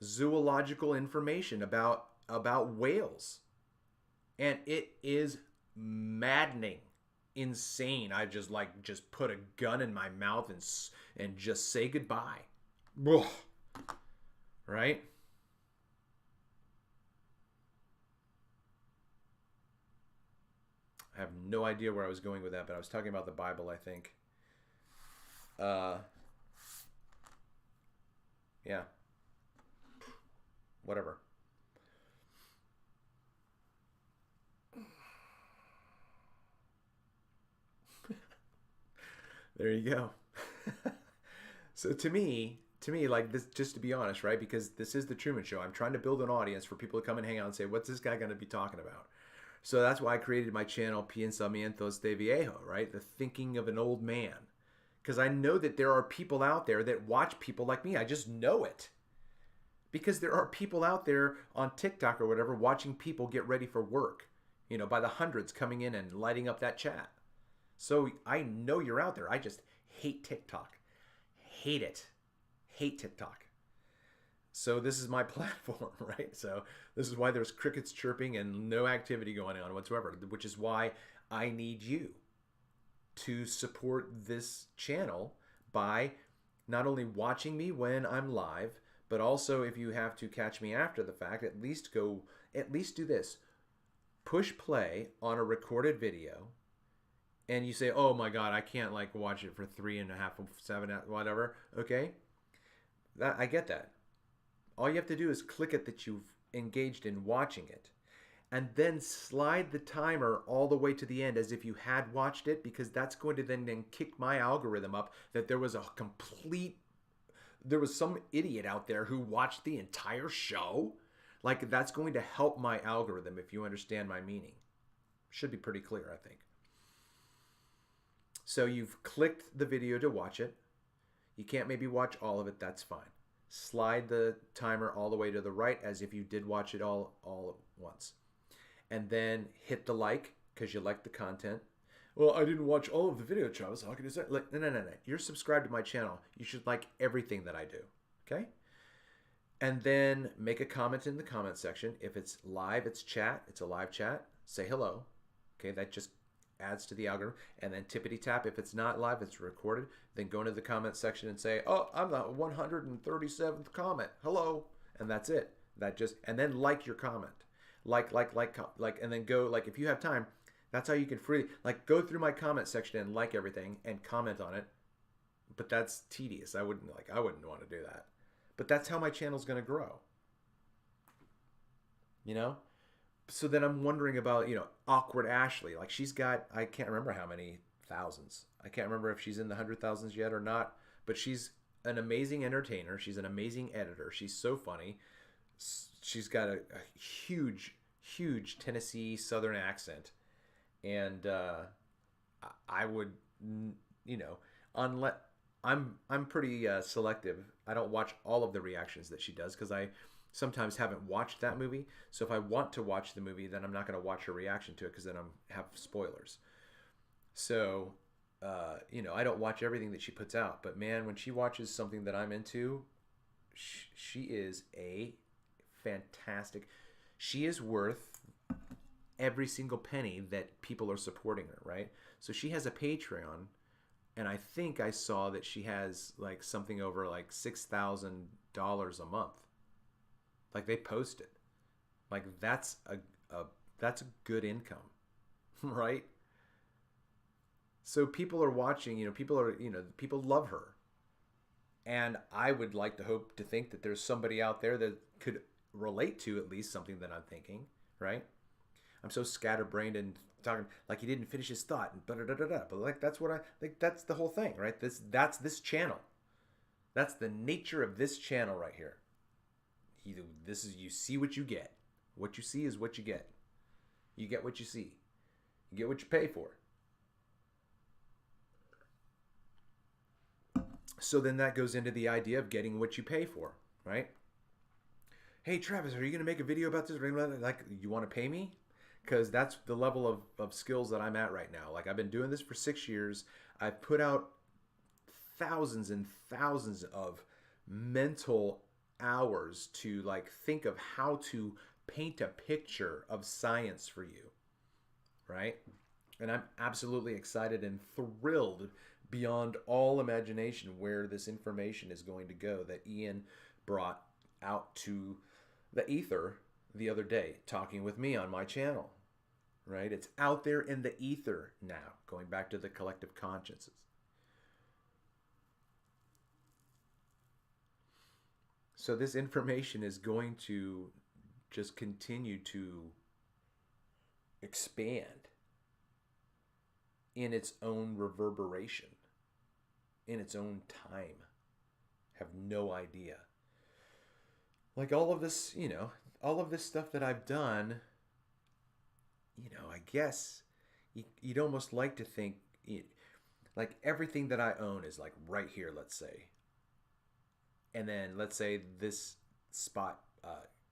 zoological information about whales. And it is maddening, insane. I just put a gun in my mouth and just say goodbye. Ugh. Right? I have no idea where I was going with that, but I was talking about the Bible, I think. Yeah. Whatever. There you go. So to me, like this, just to be honest, right? Because this is the Truman Show. I'm trying to build an audience for people to come and hang out and say, what's this guy going to be talking about? So that's why I created my channel, Pensamientos de Viejo, right? The thinking of an old man. Because I know that there are people out there that watch people like me. I just know it. Because there are people out there on TikTok or whatever watching people get ready for work, you know, by the hundreds coming in and lighting up that chat. So I know you're out there. I just hate TikTok. Hate it. Hate TikTok. So this is my platform, right? So this is why there's crickets chirping and no activity going on whatsoever, which is why I need you to support this channel by not only watching me when I'm live, but also if you have to catch me after the fact, at least do this. Push play on a recorded video and you say, oh my God, I can't like watch it for 3.5, 7, whatever. Okay. I get that. All you have to do is click it that you've engaged in watching it, and then slide the timer all the way to the end as if you had watched it, because that's going to then kick my algorithm up that there was some idiot out there who watched the entire show. Like, that's going to help my algorithm, if you understand my meaning. Should be pretty clear, I think. So you've clicked the video to watch it. You can't maybe watch all of it. That's fine. Slide the timer all the way to the right as if you did watch it all at once. And then hit the like because you like the content. Well, I didn't watch all of the video, Travis. How can you say? Like, no. You're subscribed to my channel. You should like everything that I do. Okay? And then make a comment in the comment section. If it's live, it's chat. It's a live chat. Say hello. Okay, that just adds to the algorithm. And then tippity tap. If it's not live, it's recorded. Then go into the comment section and say, oh, I'm the 137th comment. Hello. And that's it. And then like your comment. Like, and then go, like, if you have time, that's how you can freely, like, go through my comment section and like everything and comment on it. But that's tedious. I wouldn't want to do that. But that's how my channel's going to grow. You know? So then I'm wondering about, Awkward Ashley. Like, she's got, I can't remember how many thousands. I can't remember if she's in the 100,000s yet or not. But she's an amazing entertainer. She's an amazing editor. She's so funny. She's got a huge Tennessee Southern accent. And I would, unless I'm pretty selective. I don't watch all of the reactions that she does because I sometimes haven't watched that movie. So if I want to watch the movie, then I'm not going to watch her reaction to it because then I'm have spoilers. So, I don't watch everything that she puts out. But man, when she watches something that I'm into, she is a fantastic. She is worth every single penny that people are supporting her, right? So she has a Patreon. And I think I saw that she has like something over like $6,000 a month. Like they post it. Like that's a good income, right? So people are watching, people love her. And I would like to hope to think that there's somebody out there that could relate to at least something that I'm thinking, right? I'm so scatterbrained and talking like he didn't finish his thought and but like that's what I think. That's the whole thing, right? That's this channel. That's the nature of this channel right here. You see what you get. What you see is what you get. You get what you see. You get what you pay for. So then that goes into the idea of getting what you pay for, right? Hey Travis, are you going to make a video about this? Like, you want to pay me? Because that's the level of skills that I'm at right now. Like, I've been doing this for 6 years. I've put out thousands and thousands of mental hours to like think of how to paint a picture of science for you, right? And I'm absolutely excited and thrilled beyond all imagination where this information is going to go that Ian brought out to the ether the other day, talking with me on my channel, right? It's out there in the ether now, going back to the collective consciences. So this information is going to just continue to expand in its own reverberation, in its own time. Have no idea. Like all of this, all of this stuff that I've done, I guess you'd almost like to think, like everything that I own is like right here, let's say. And then let's say this spot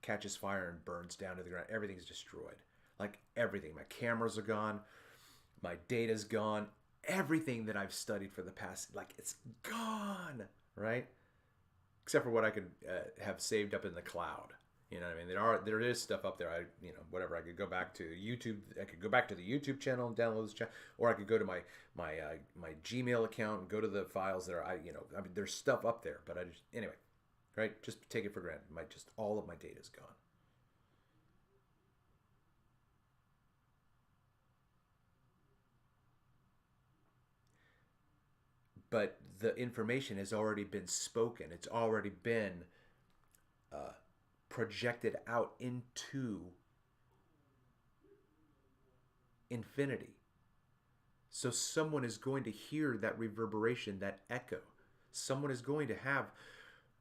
catches fire and burns down to the ground. Everything's destroyed. Like everything. My cameras are gone. My data's gone. Everything that I've studied for the past, like it's gone, right? Except for what I could have saved up in the cloud. You know what I mean? There is stuff up there. Whatever. I could go back to YouTube. I could go back to the YouTube channel and download this channel, or I could go to my Gmail account and go to the files that are there's stuff up there. But anyway, right? Just take it for granted. All of my data is gone. but the information has already been spoken. It's already been projected out into infinity. So someone is going to hear that reverberation, that echo. Someone is going to have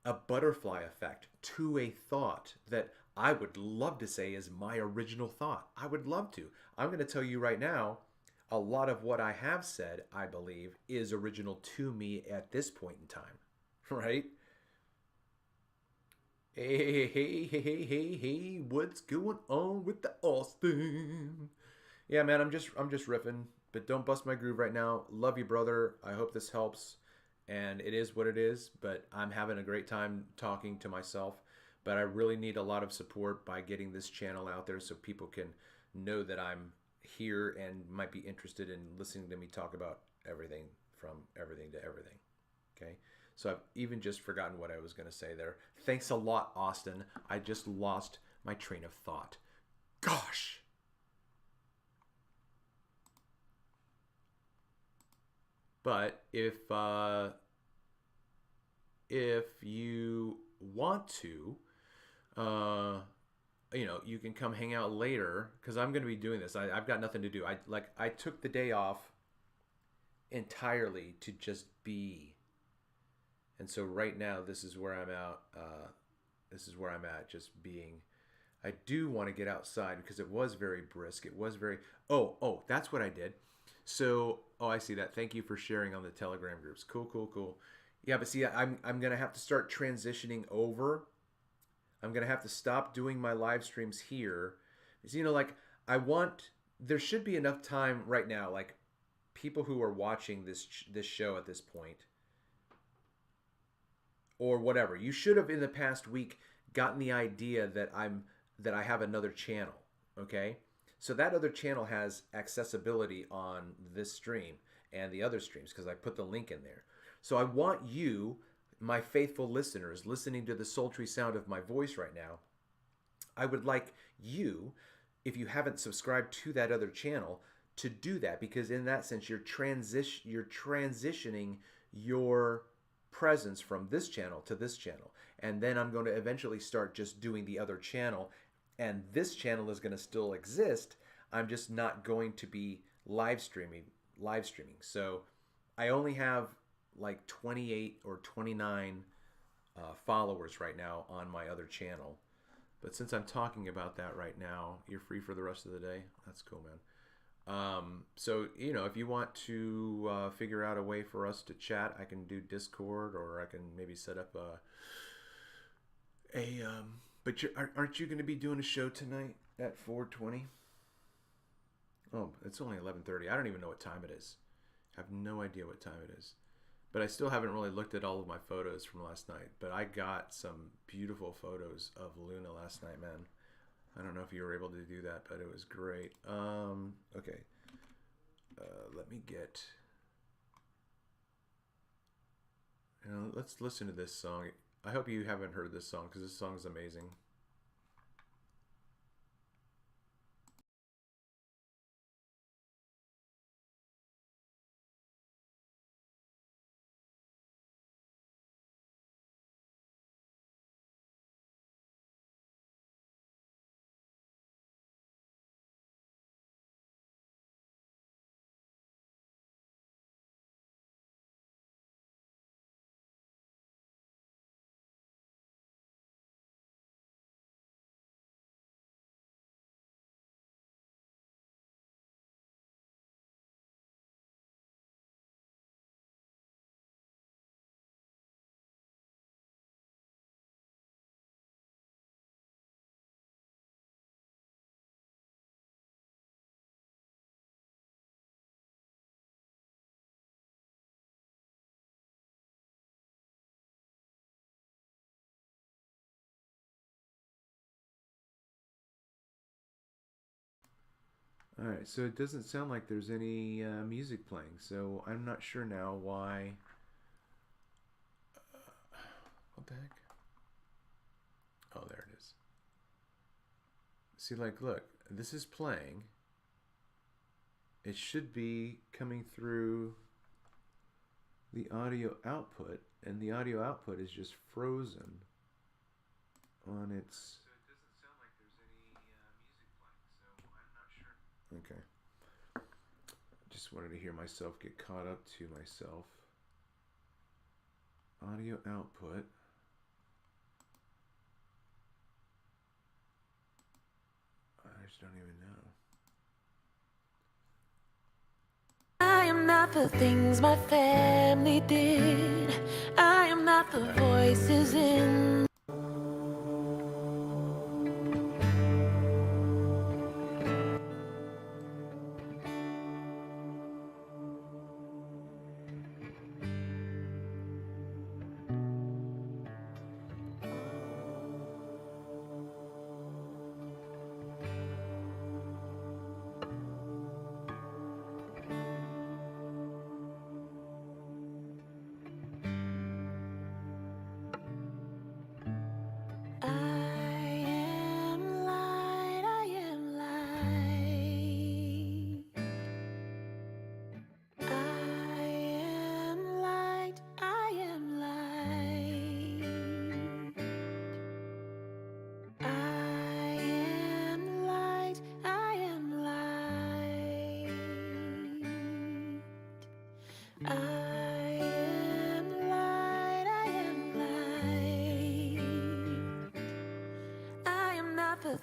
a butterfly effect to a thought that I would love to say is my original thought. I would love to. I'm going to tell you right now, a lot of what I have said, I believe, is original to me at this point in time. Right? Hey, what's going on with the Austin? Yeah, man, I'm just riffing, but don't bust my groove right now. Love you, brother. I hope this helps. And it is what it is, but I'm having a great time talking to myself. But I really need a lot of support by getting this channel out there so people can know that I'm here and might be interested in listening to me talk about everything, from everything to everything. Okay? So I've even just forgotten what I was going to say there. Thanks a lot, Austin. I just lost my train of thought. Gosh! But if you want to, you know, you can come hang out later because I'm going to be doing this. I've got nothing to do. I took the day off entirely to just be, and so right now this is where I'm at. This is where I'm at, just being. I do want to get outside because it was very brisk. It was very. Oh, that's what I did. So, I see that. Thank you for sharing on the Telegram groups. Cool. Yeah, but see, I'm gonna have to start transitioning over. I'm gonna have to stop doing my live streams here. Because, you know, like there should be enough time right now. Like people who are watching this show at this point, or whatever, you should have in the past week gotten the idea that I have another channel. Okay. So that other channel has accessibility on this stream and the other streams because I put the link in there. So I want you, my faithful listeners, listening to the sultry sound of my voice right now, I would like you, if you haven't subscribed to that other channel, to do that because in that sense you're transitioning your presence from this channel to this channel. And then I'm going to eventually start just doing the other channel. And this channel is going to still exist. I'm just not going to be live streaming. So I only have like 28 or 29 followers right now on my other channel. But since I'm talking about that right now, you're free for the rest of the day. That's cool, man. So, you know, if you want to figure out a way for us to chat, I can do Discord or I can maybe set up but aren't you going to be doing a show tonight at 4:20? Oh, it's only 11:30. I don't even know what time it is. I have no idea what time it is. But I still haven't really looked at all of my photos from last night. But I got some beautiful photos of Luna last night, man. I don't know if you were able to do that, but it was great. Okay. Let me get... let's listen to this song. I hope you haven't heard this song because this song is amazing. Alright, so it doesn't sound like there's any music playing, so I'm not sure now why... what the heck? Oh, there it is. See, like, look, this is playing. It should be coming through the audio output, and the audio output is just frozen on its... So it doesn't sound like there's any music playing, so I'm not sure. Okay. Just wanted to hear myself get caught up to myself. Audio output. I just don't even know. I am not the things my family did. I am not the voices in.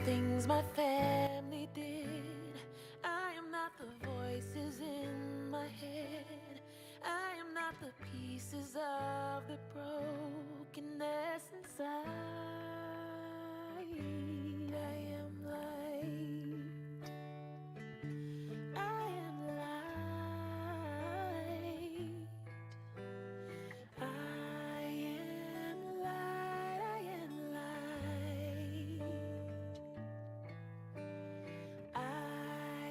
Things my family did. I am not the voices in my head. I am not the pieces of the brokenness inside. I am light. I am light. I am light. I am light. I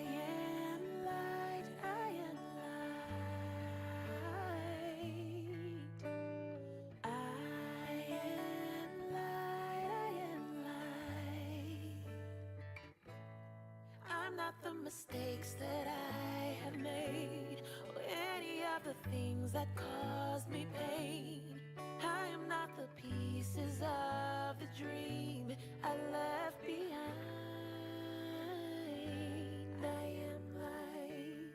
am light, I am light. I am light, I am light. I'm not the mistakes that I have made, or any of the things that caused me pain. I am not the pieces of the dream I left behind. I am light.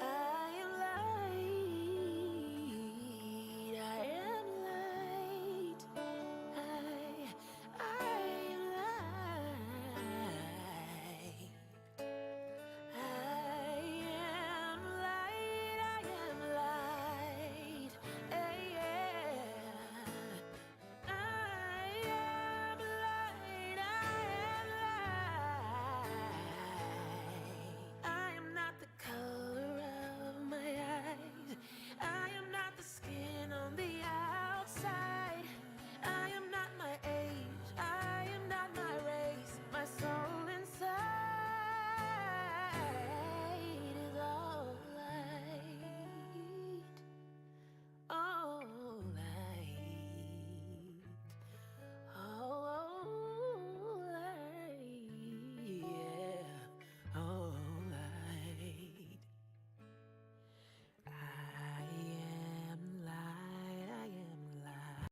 I am light. I am light. I am light. I am light. I am light. Yeah. I am light. I am not the color of my eyes. I am not the skin on the outside. I am not my age. I am not my race. My soul inside is all light. All light. Oh, light. Yeah. Oh, light. I am light. I am light.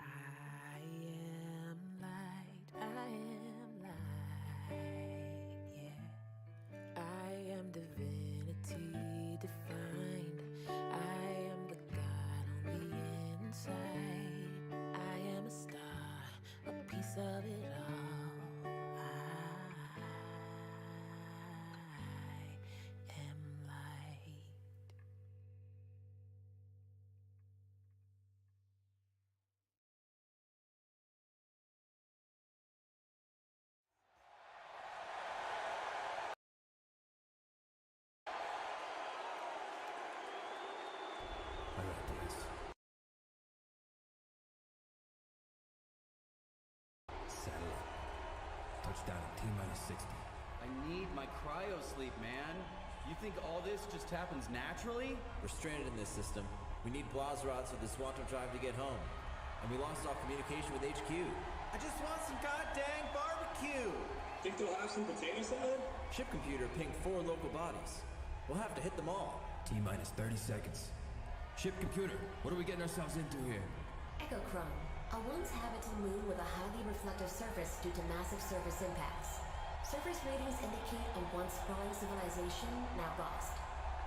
I am light. I am light. Yeah. I am divinity defined. I am the God on the inside. I am a star, a piece of it all. I am light. All right, boys. Saddle up. Touchdown in T-minus 60. I need my cryo sleep, man. You think all this just happens naturally? We're stranded in this system. We need Blazrod so this Swanto drive to get home. And we lost all communication with HQ. I just want some goddamn barbecue. Think they'll have some potato salad? Ship computer pinged 4 local bodies. We'll have to hit them all. T-minus 30 seconds. Ship computer, what are we getting ourselves into here? Echochrome, a once habitable moon with a highly reflective surface due to massive surface impacts. Surface readings indicate a once sprawling civilization now lost.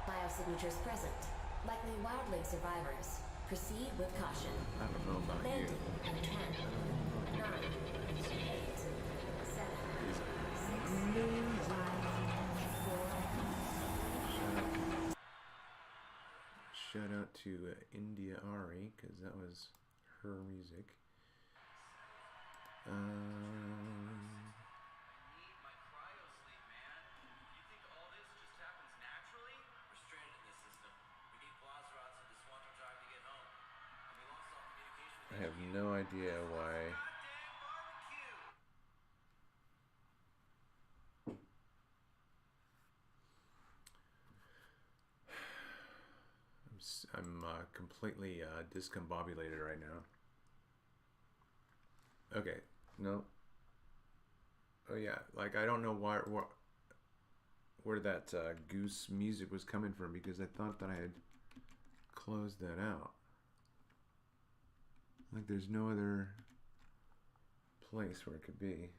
Biosignatures present, likely wildling survivors. Proceed with caution. I don't know about you. Landing in 10, 9, 8, 7, 6, 5, 4. Shout out to India Ari, because that was her music. I have no idea why. I'm completely discombobulated right now. Okay, no. Oh yeah, like I don't know where that goose music was coming from, because I thought that I had closed that out. Like there's no other place where it could be.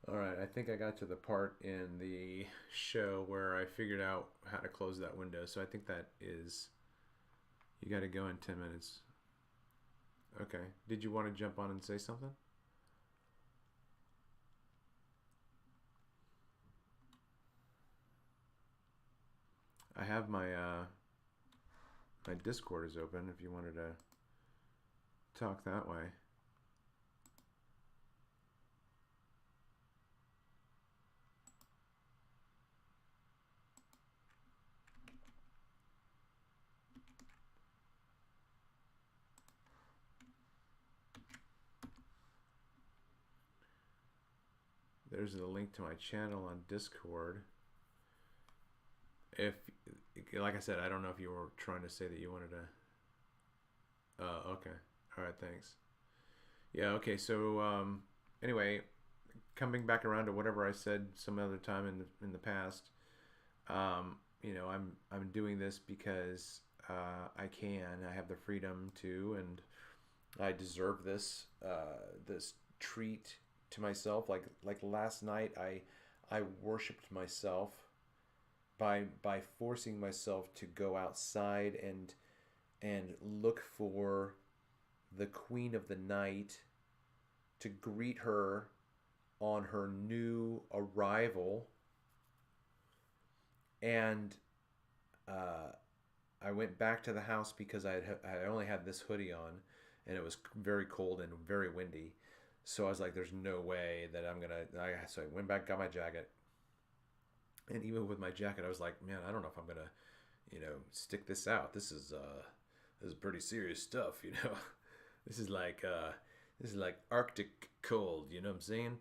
Alright, I think I got to the part in the show where I figured out how to close that window. So I think that is... You got to go in 10 minutes. Okay. Did you want to jump on and say something? I have my my Discord is open if you wanted to talk that way. There's the link to my channel on Discord. If, like I said, I don't know if you were trying to say that you wanted to. Okay. All right. Thanks. Yeah. Okay. So anyway, coming back around to whatever I said some other time in the past. You know, I'm doing this because I can. I have the freedom to, and I deserve this this treat to myself. Like last night, I worshipped myself by forcing myself to go outside and look for the queen of the night, to greet her on her new arrival. And I went back to the house because I only had this hoodie on, and it was very cold and very windy. So I was like, "There's no way that I'm gonna." So I went back, got my jacket, and even with my jacket, I was like, "Man, I don't know if I'm gonna, stick this out. This is pretty serious stuff, This is like Arctic cold, you know what I'm saying?"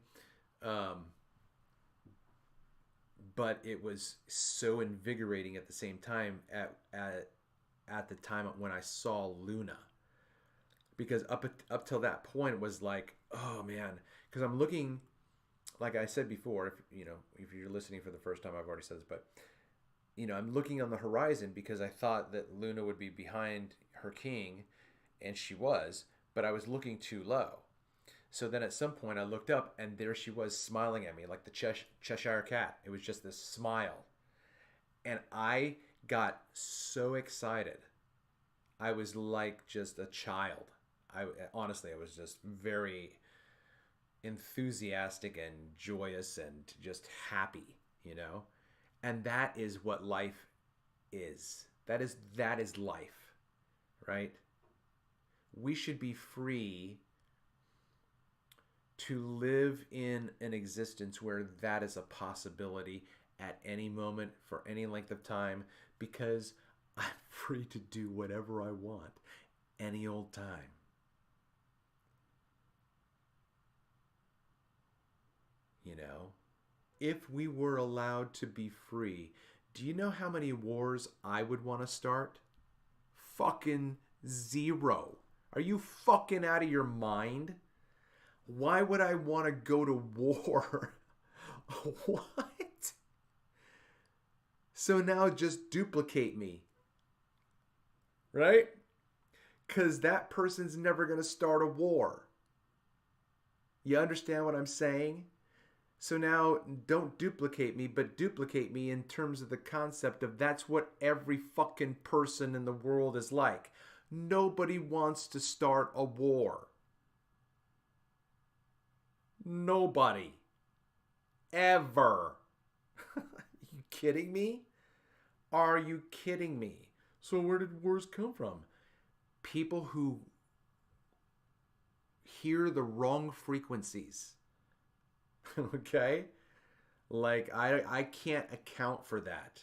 But it was so invigorating at the same time at the time when I saw Luna, because up till that point it was like, oh man, because I'm looking, like I said before, if you're listening for the first time, I've already said this, but I'm looking on the horizon because I thought that Luna would be behind her king, and she was, but I was looking too low. So then at some point I looked up, and there she was smiling at me like the Cheshire Cat. It was just this smile. And I got so excited. I was like just a child. Honestly, I was just very enthusiastic and joyous and just happy, And that is what life is. That is life, right? We should be free to live in an existence where that is a possibility at any moment for any length of time, because I'm free to do whatever I want any old time. If we were allowed to be free, do you know how many wars I would want to start? Fucking 0. Are you fucking out of your mind? Why would I want to go to war? What? So now just duplicate me. Right? Because that person's never going to start a war. You understand what I'm saying? So now don't duplicate me, but duplicate me in terms of the concept of that's what every fucking person in the world is like. Nobody wants to start a war. Nobody. Ever. Are you kidding me? Are you kidding me? So where did wars come from? People who hear the wrong frequencies. Okay? Like, I can't account for that.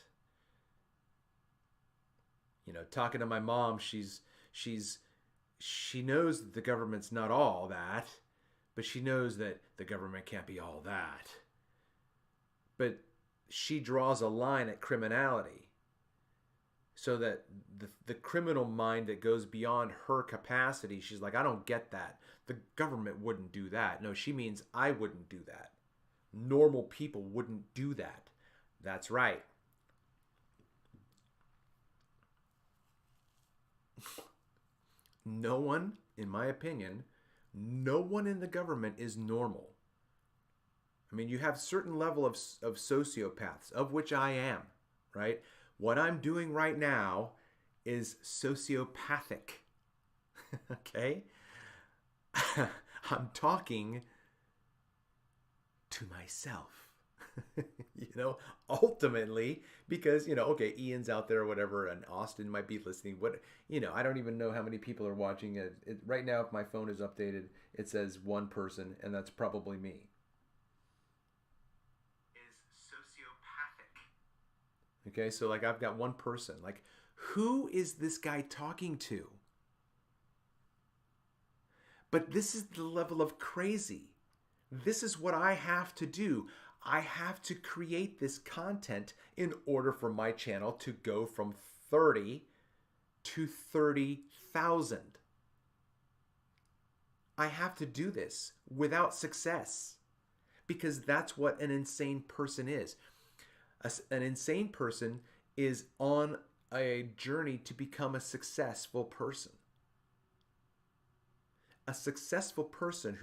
Talking to my mom, she knows that the government's not all that, but she knows that the government can't be all that. But she draws a line at criminality, so that the criminal mind that goes beyond her capacity, she's like, I don't get that. The government wouldn't do that. No, she means I wouldn't do that. Normal people wouldn't do that. That's right. No one, in my opinion, no one in the government is normal. I mean, you have certain level of sociopaths, of which I am, right? What I'm doing right now is sociopathic. Okay? I'm talking to myself. Ultimately, because, okay, Ian's out there or whatever, and Austin might be listening. I don't even know how many people are watching it. Right now, if my phone is updated, it says one person, and that's probably me. Is sociopathic. Okay, so like I've got one person. Like, who is this guy talking to? But this is the level of crazy. This is what I have to do. I have to create this content in order for my channel to go from 30 to 30,000. I have to do this without success, because that's what an insane person is. An insane person is on a journey to become a successful person. A successful person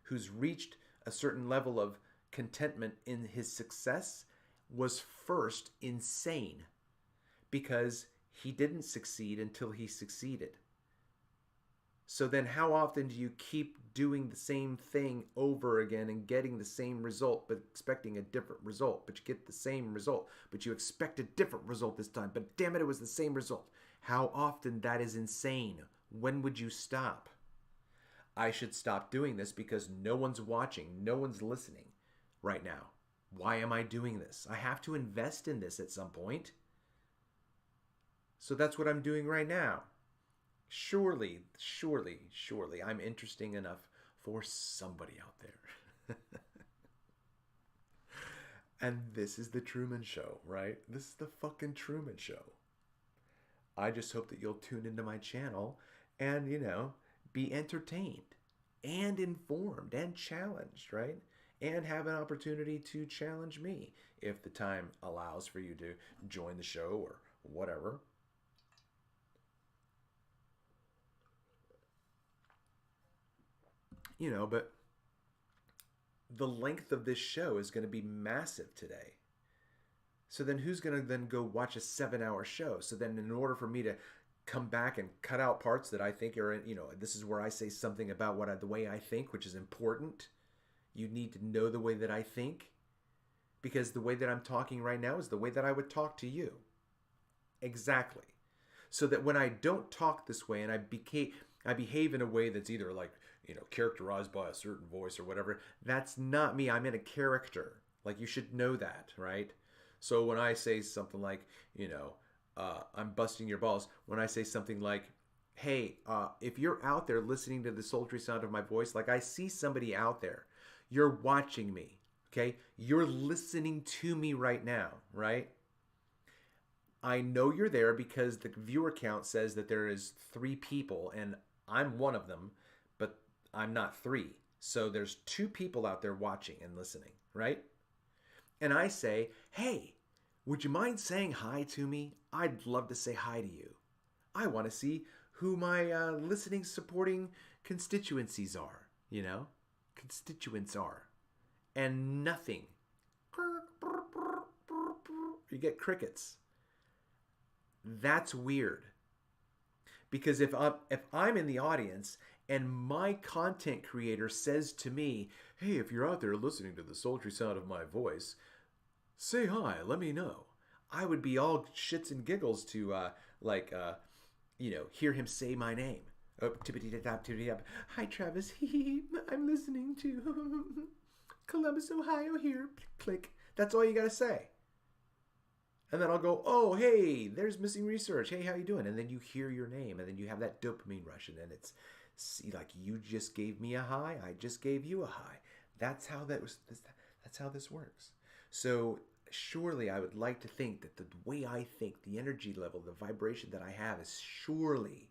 who's reached a certain level of contentment in his success was first insane, because he didn't succeed until he succeeded. So then how often do you keep doing the same thing over again and getting the same result, but expecting a different result? But you get the same result, but you expect a different result this time. But damn it, it was the same result. How often? That is insane. When would you stop? I should stop doing this because no one's watching, no one's listening right now. Why am I doing this? I have to invest in this at some point. So that's what I'm doing right now. Surely, I'm interesting enough for somebody out there. And this is the Truman Show, right? This is the fucking Truman Show. I just hope that you'll tune into my channel and, be entertained and informed and challenged, right? And have an opportunity to challenge me if the time allows for you to join the show or whatever. But the length of this show is going to be massive today. So then who's going to then go watch a 7-hour show? So then in order for me to come back and cut out parts that I think are, this is where I say something about the way I think, which is important. You need to know the way that I think, because the way that I'm talking right now is the way that I would talk to you. Exactly. So that when I don't talk this way and I behave in a way that's either like, characterized by a certain voice or whatever, that's not me. I'm in a character. Like, you should know that, right? So when I say something like, I'm busting your balls, when I say something like, hey, if you're out there listening to the sultry sound of my voice, like I see somebody out there, you're watching me, okay? You're listening to me right now, right? I know you're there because the viewer count says that there is 3 people and I'm one of them, but I'm not 3. So there's 2 people out there watching and listening, right? And I say, hey, would you mind saying hi to me? I'd love to say hi to you. I want to see who my listening, supporting constituencies are, Constituents are. And nothing. You get crickets. That's weird. Because if I'm in the audience and my content creator says to me, hey, if you're out there listening to the sultry sound of my voice, say hi, let me know. I would be all shits and giggles to, hear him say my name. Oh, tippity-tap, tippity-tap. Hi, Travis. I'm listening to Columbus, Ohio here. Click. That's all you got to say. And then I'll go, oh, hey, there's missing research. Hey, how you doing? And then you hear your name, and then you have that dopamine rush, and then it's like you just gave me a high, I just gave you a high. That's how that's how this works. So surely I would like to think that the way I think, the energy level, the vibration that I have is surely,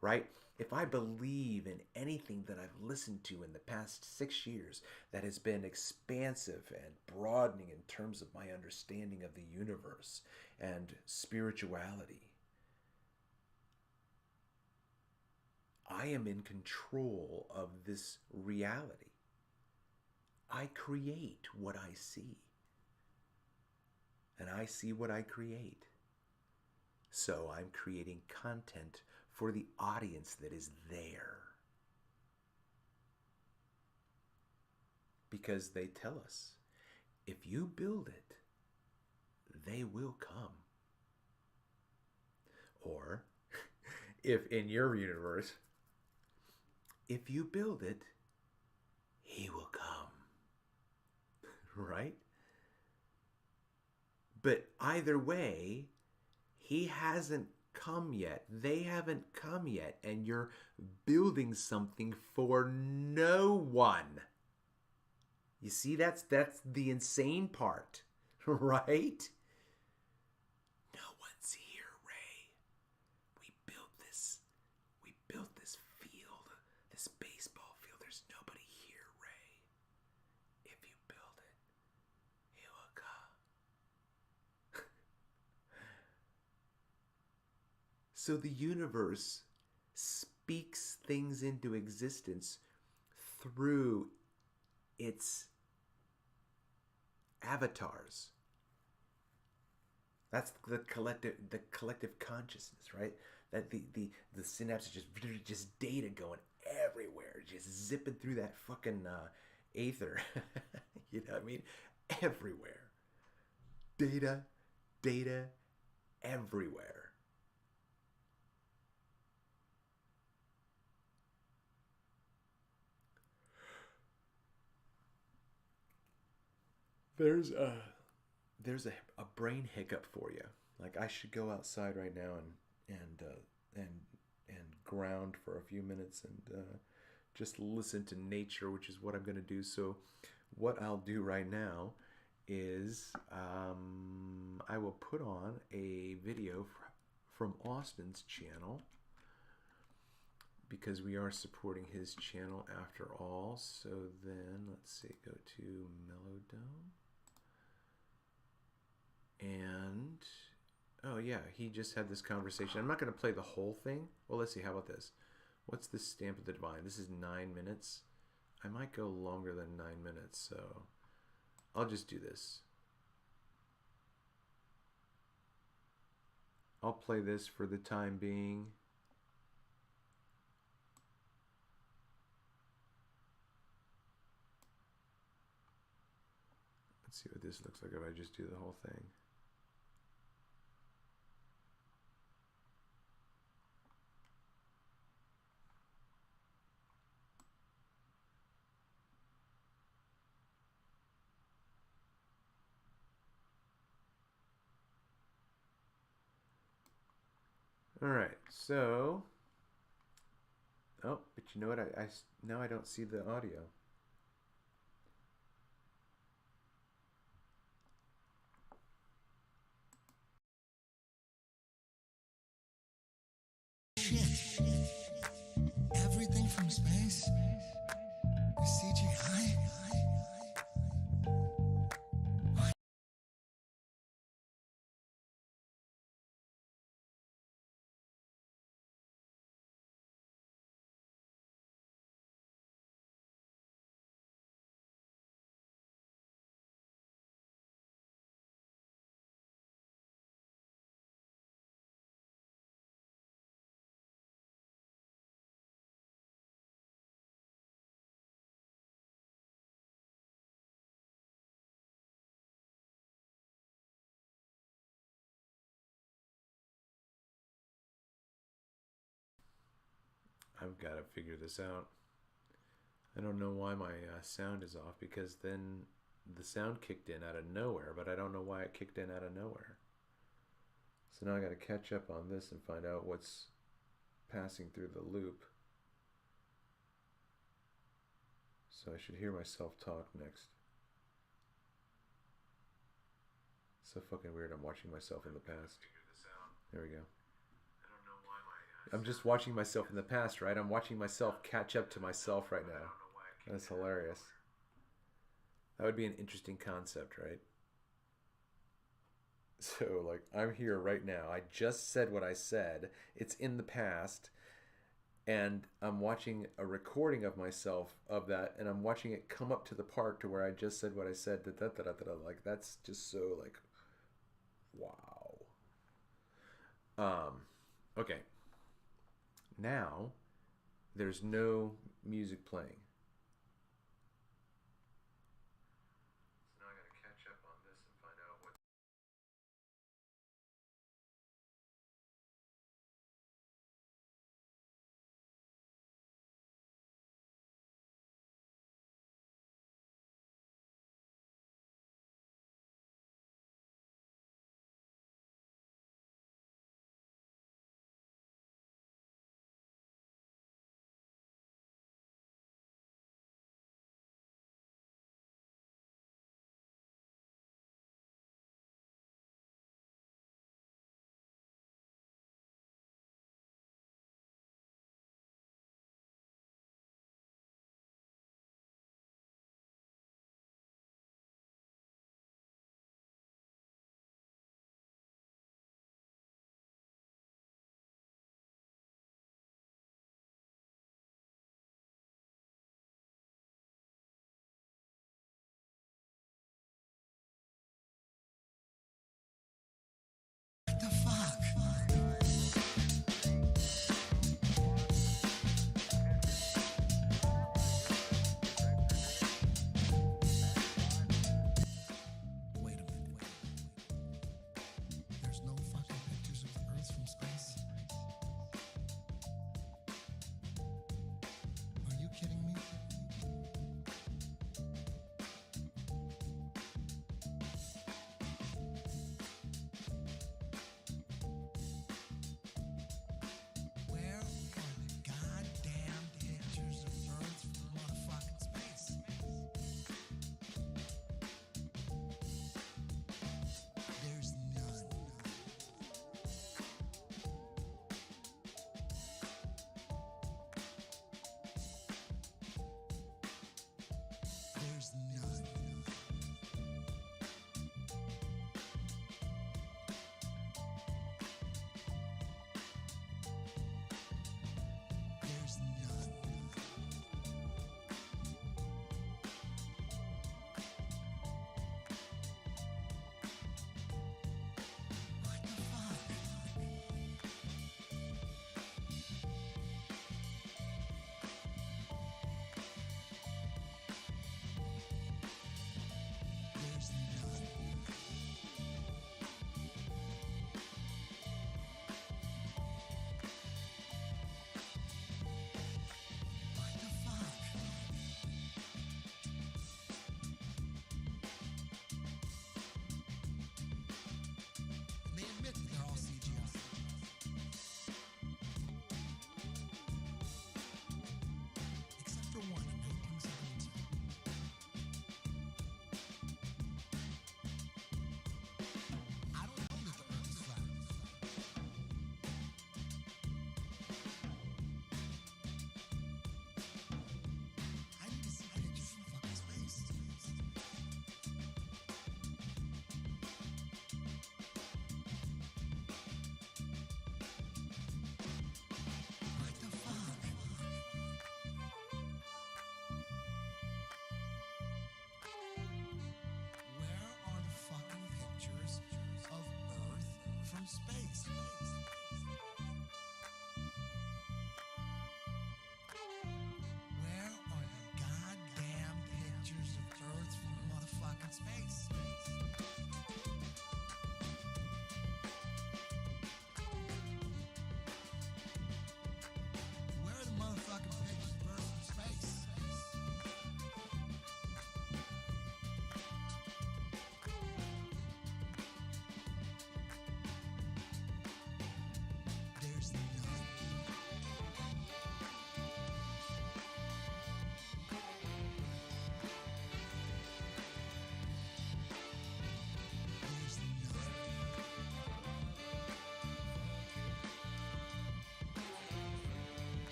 right? If I believe in anything that I've listened to in the past 6 years that has been expansive and broadening in terms of my understanding of the universe and spirituality, I am in control of this reality. I create what I see. And I see what I create. So I'm creating content for the audience that is there. Because they tell us, if you build it, they will come. Or, if in your universe, if you build it, he will come. Right? But either way, he hasn't come yet. They haven't come yet. And you're building something for no one. You see, that's the insane part, right? No one's here, Ray. We built this field, this baseball field. There's nobody here, Ray. If you build it, he will come. So the universe speaks things into existence through its avatars. That's the collective consciousness, right? that the synapses just data going everywhere, just zipping through that fucking aether. You know what I mean? Everywhere. Data everywhere. There's a brain hiccup for you. Like, I should go outside right now and ground for a few minutes and just listen to nature, which is what I'm going to do. So what I'll do right now is I will put on a video from Austin's channel, because we are supporting his channel after all. So then let's see, go to Mellowdome. And oh yeah, he just had this conversation. I'm not going to play the whole thing. Well, let's see. How about this? What's the stamp of the divine? This is 9 minutes. I might go longer than 9 minutes, so I'll just do this. I'll play this for the time being. Let's see what this looks like if I just do the whole thing. All right, so, oh, but you know what? Now I don't see the audio. Shit. Everything from space is CGI. I've got to figure this out. I don't know why my sound is off, because then the sound kicked in out of nowhere, but I don't know why it kicked in out of nowhere. So now I got to catch up on this and find out what's passing through the loop. So I should hear myself talk next. So fucking weird. I'm watching myself in the past. There we go. I'm just watching myself in the past, right? I'm watching myself catch up to myself right now. That's hilarious. That would be an interesting concept, right? So, like, I'm here right now. I just said what I said. It's in the past. And I'm watching a recording of myself of that. And I'm watching it come up to the part to where I just said what I said. Like, that's just so, like, wow. Okay. Now, there's no music playing.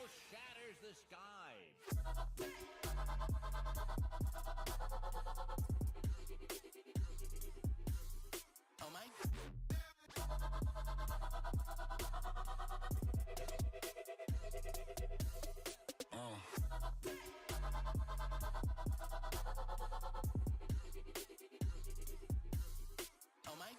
tornado shatters the sky. Oh my. Oh my.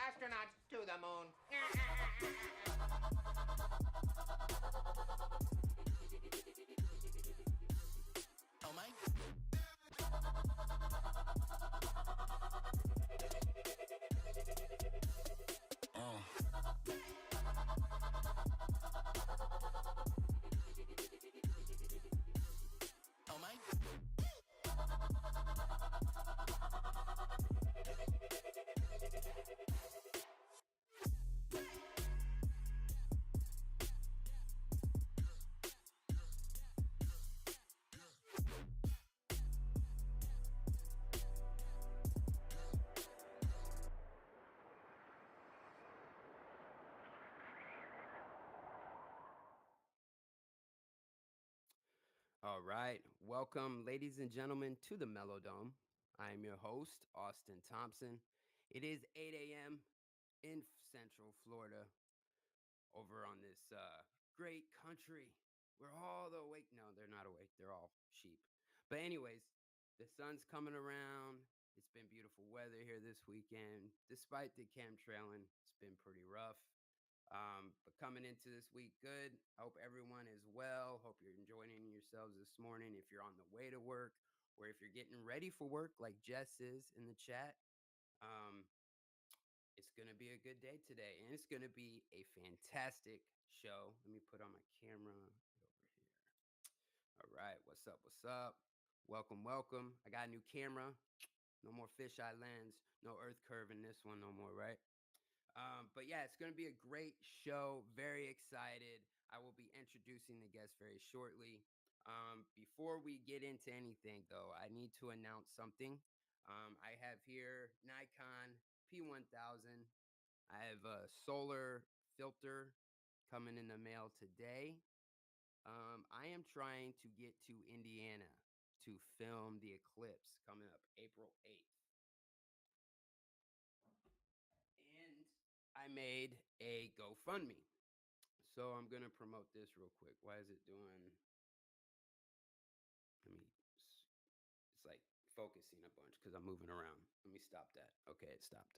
Astronauts to the moon. Oh my. Oh my. All right. Welcome, ladies and gentlemen, to the Mellowdome. I am your host, Austin Thompson. It is 8 a.m. in Central Florida over on this great country. We're all awake. No, they're not awake. They're all sheep. But anyways, the sun's coming around. It's been beautiful weather here this weekend. Despite the chemtrailing, it's been pretty rough. But coming into this week good. I hope everyone is well. Hope you're enjoying yourselves this morning. If you're on the way to work or if you're getting ready for work like Jess is in the chat, it's going to be a good day today. And it's going to be a fantastic show. Let me put on my camera over here. All right. What's up? What's up? Welcome, welcome. I got a new camera. No more fisheye lens. No earth curve in this one no more, right? But yeah, it's going to be a great show. Very excited. I will be introducing the guests very shortly. Before we get into anything, though, I need to announce something. I have here Nikon P1000. I have a solar filter coming in the mail today. I am trying to get to Indiana to film the eclipse coming up April 8th. And I made a GoFundMe. So I'm going to promote this real quick. Why is it doing? It's like focusing a bunch because I'm moving around. Let me stop that. Okay, it stopped.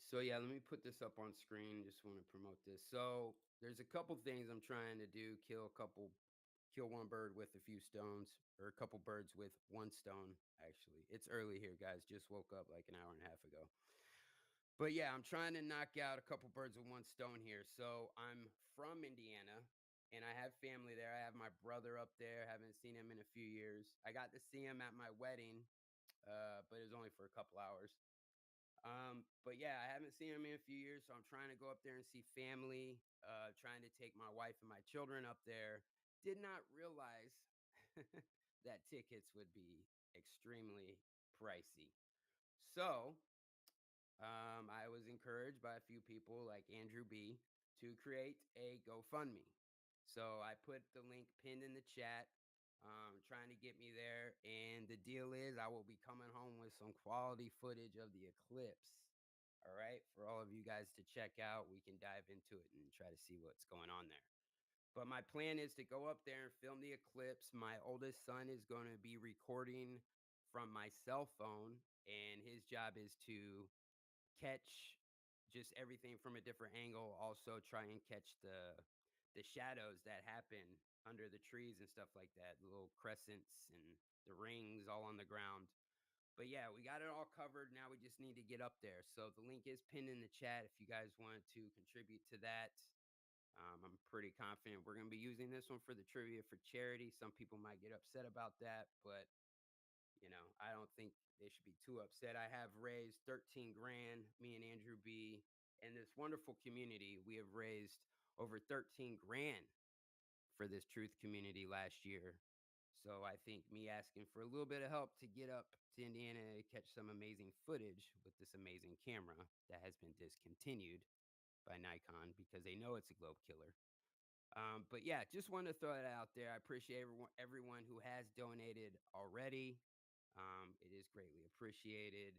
So yeah, let me put this up on screen. Just want to promote this. So there's a couple things I'm trying to do. Kill one bird with a few stones, or a couple birds with one stone. Actually, it's early here, guys. Just woke up like an hour and a half ago. But yeah, I'm trying to knock out a couple birds with one stone here. So I'm from Indiana and I have family there. I have my brother up there. Haven't seen him in a few years. I got to see him at my wedding, but it was only for a couple hours. But yeah, I haven't seen him in a few years. So I'm trying to go up there and see family, trying to take my wife and my children up there. Did not realize that tickets would be extremely pricey. So I was encouraged by a few people like Andrew B to create a GoFundMe. So I put the link pinned in the chat, trying to get me there. And the deal is I will be coming home with some quality footage of the eclipse. All right. For all of you guys to check out, we can dive into it and try to see what's going on there. But my plan is to go up there and film the eclipse. My oldest son is going to be recording from my cell phone, and his job is to catch just everything from a different angle. Also try and catch the shadows that happen under the trees and stuff like that, the little crescents and the rings all on the ground. But yeah, we got it all covered. Now we just need to get up there. So the link is pinned in the chat if you guys want to contribute to that. I'm pretty confident we're going to be using this one for the trivia for charity. Some people might get upset about that, but I don't think they should be too upset. I have raised 13 grand, me and Andrew B. And this wonderful community. We have raised over 13 grand for this truth community last year. So I think me asking for a little bit of help to get up to Indiana to catch some amazing footage with this amazing camera that has been discontinued by Nikon because they know it's a globe killer. But yeah, just wanted to throw that out there. I appreciate everyone who has donated already. It is greatly appreciated.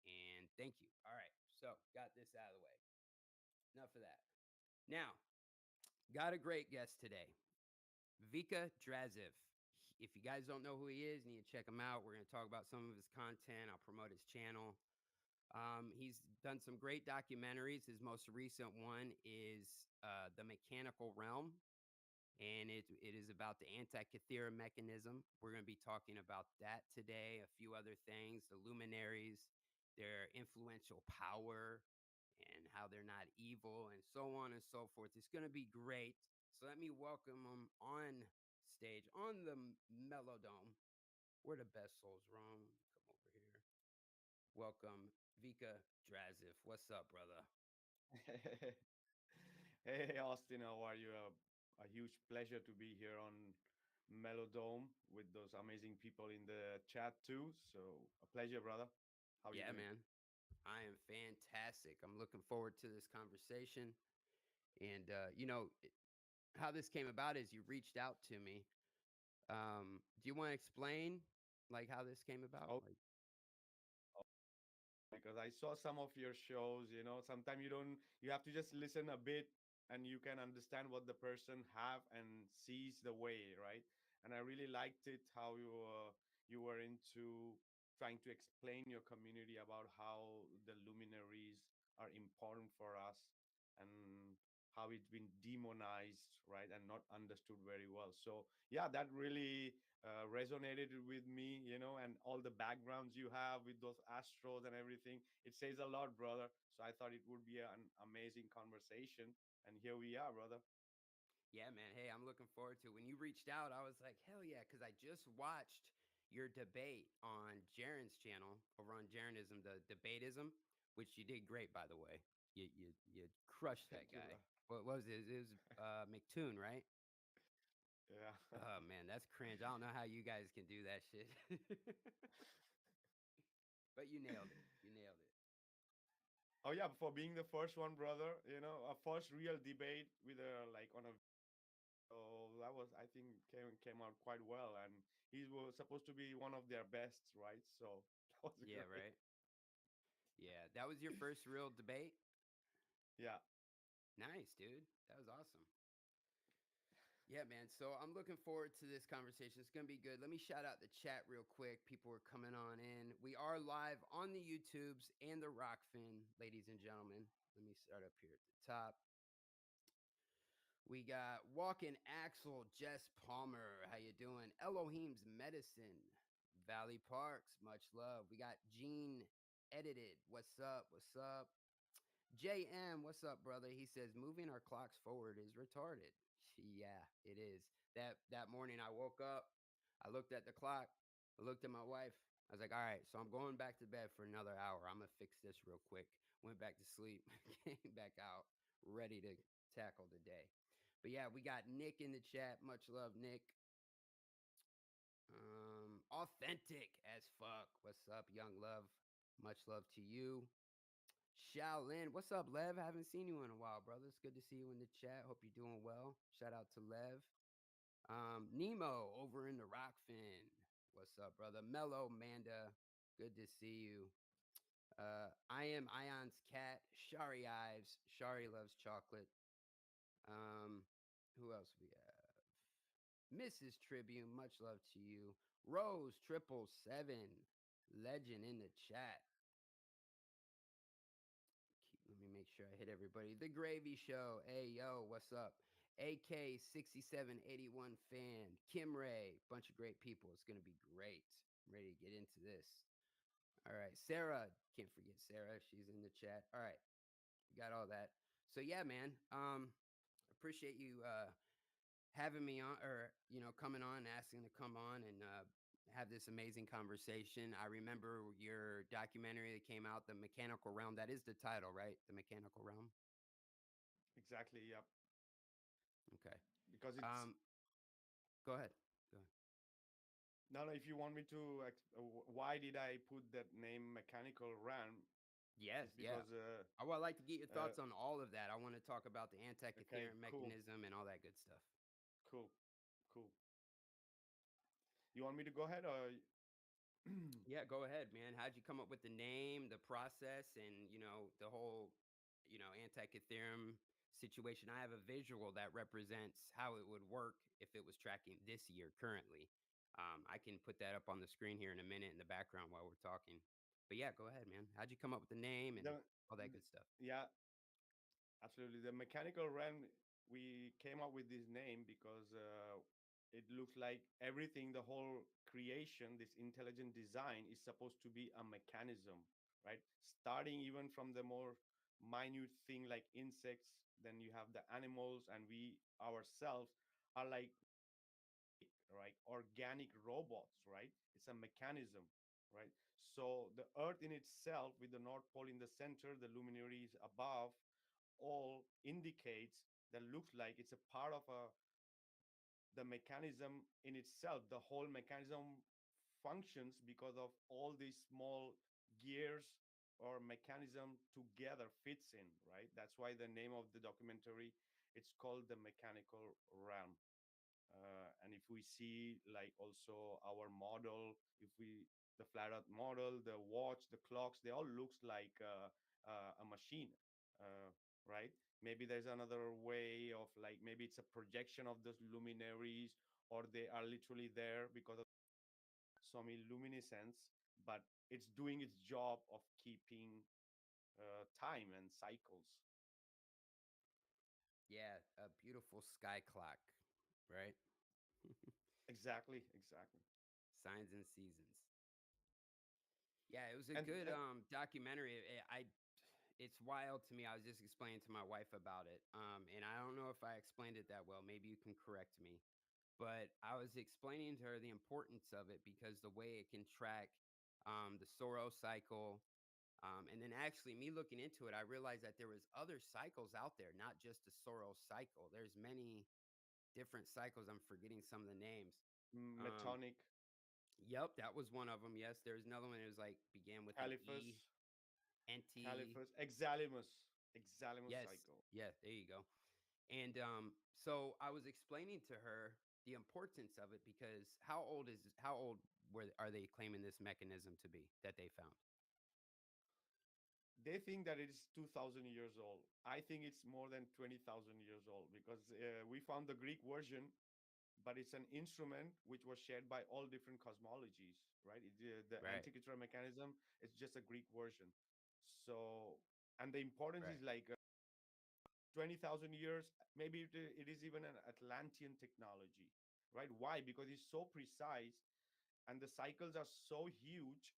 And thank you. All right. So got this out of the way. Enough of that. Now, got a great guest today. Vika Drazev. If you guys don't know who he is, you need to check him out. We're going to talk about some of his content. I'll promote his channel. He's done some great documentaries. His most recent one is The Mechanical Realm, and it is about the Antikythera mechanism. We're going to be talking about that today, a few other things, the luminaries, their influential power, and how they're not evil, and so on and so forth. It's going to be great. So let me welcome him on stage on the Mellowdome, where the best souls roam. Come over here. Welcome, Vika Drazev. What's up, brother? Hey, Austin, how are you? A huge pleasure to be here on Mellowdome with those amazing people in the chat too. So a pleasure, brother. How are you doing? Man. I am fantastic. I'm looking forward to this conversation. And, how this came about is you reached out to me. Do you want to explain like how this came about? Oh, because I saw some of your shows, sometimes you have to just listen a bit and you can understand what the person have and sees the way, right? And I really liked it how you were into trying to explain your community about how the luminaries are important for us and how it's been demonized, right, and not understood very well. So yeah, that really resonated with me, and all the backgrounds you have with those astros and everything. It says a lot, brother. So I thought it would be an amazing conversation. And here we are, brother. Yeah, man. Hey, I'm looking forward to it. When you reached out, I was like, hell yeah, because I just watched your debate on Jaren's channel over on Jarenism, the debatism, which you did great, by the way. You crushed that guy. What was it? It was McToon, right? Yeah. Oh man, that's cringe. I don't know how you guys can do that shit. But you nailed it. You nailed it. Oh yeah, for being the first one, brother, a first real debate with on a. So that was, I think, came out quite well, and he was supposed to be one of their best, right? So that was Yeah, great. right. Yeah, that was your first real debate. Yeah. Nice, dude. That was awesome. Yeah, man. So I'm looking forward to this conversation. It's going to be good. Let me shout out the chat real quick. People are coming on in. We are live on the YouTubes and the Rockfin, ladies and gentlemen. Let me start up here at the top. We got Walking Axel, Jess Palmer. How you doing? Elohim's Medicine, Valley Parks. Much love. We got Gene Edited. What's up? What's up? JM, what's up, brother? He says moving our clocks forward is retarded. Yeah, it is. That morning I woke up, I looked at the clock, I looked at my wife. I was like, all right, so I'm going back to bed for another hour. I'm gonna fix this real quick. Went back to sleep, came back out, ready to tackle the day. But yeah, we got Nick in the chat. Much love, Nick. Authentic as fuck. What's up, young love? Much love to you. Shaolin, what's up, Lev? Haven't seen you in a while, brother. It's good to see you in the chat. Hope you're doing well. Shout out to Lev. Nemo over in the Rockfin. What's up, brother? Mellow Manda, good to see you. I am Ion's cat. Shari Ives. Shari loves chocolate. Who else we have? Mrs. Tribune, much love to you. Rose 777, legend in the chat. Let me make sure I hit everybody. The Gravy Show. Hey, yo, what's up? AK 6781 fan. Kim Ray. Bunch of great people. It's going to be great. I'm ready to get into this. All right, Sarah. Can't forget Sarah. She's in the chat. All right, you got all that. So yeah, man. Appreciate you having me on, or coming on, asking to come on and have this amazing conversation. I remember your documentary that came out, The Mechanical Realm. That is the title, right? The Mechanical Realm. Exactly. Yep. Okay. Because it's Go ahead. Go ahead. no. If you want me to, why did I put that name Mechanical Realm? Yes. It's because Well, I'd like to get your thoughts on all of that. I want to talk about the okay, anti-coherent cool, mechanism and all that good stuff. cool, cool. You want me to go ahead or? Yeah, go ahead, man. How'd you come up with the name, the process, and the whole, anti-Ethereum situation? I have a visual that represents how it would work if it was tracking this year currently. I can put that up on the screen here in a minute in the background while we're talking. But yeah, go ahead, man. How'd you come up with the name and the, all that good stuff? yeah, absolutely. The Mechanical Realm, we came up with this name because it looks like everything, the whole creation, this intelligent design is supposed to be a mechanism, right? Starting even from the more minute thing like insects, then you have the animals, and we ourselves are like, right, organic robots, right? It's a mechanism, right? So the earth in itself, with the north pole in the center, the luminaries above, all indicates that looks like it's a part of the mechanism in itself. The whole mechanism functions because of all these small gears or mechanism together fits in, right? That's why the name of the documentary, it's called The Mechanical Realm. And if we see like also our model, if we the flat earth model, the watch, the clocks, they all looks like a machine, uh, right? Maybe there's another way of like, maybe it's a projection of those luminaries, or they are literally there because of some luminescence, but it's doing its job of keeping time and cycles. Yeah, a beautiful sky clock, right? Exactly, exactly. Signs and seasons. Yeah, it was a and good and documentary. It's wild to me. I was just explaining to my wife about it. And I don't know if I explained it that well. Maybe you can correct me. But I was explaining to her the importance of it because the way it can track the Soros cycle. And then actually me looking into it, I realized that there was other cycles out there, not just the Soros cycle. There's many different cycles. I'm forgetting some of the names. Metonic, Yep, that was one of them. Yes, there's another one that was like began with an E. Caliphus, NT. Caliphus, Exalimus Yes. cycle. Yeah, there you go. And so I was explaining to her the importance of it because how old are they claiming this mechanism to be that they found? They think that it's 2,000 years old. I think it's more than 20,000 years old, because we found the Greek version, but it's an instrument which was shared by all different cosmologies, right? The Right. Antikythera mechanism is just a Greek version. So, and the importance Right. is like 20,000 years, maybe it is even an Atlantean technology, right? Why? Because it's so precise and the cycles are so huge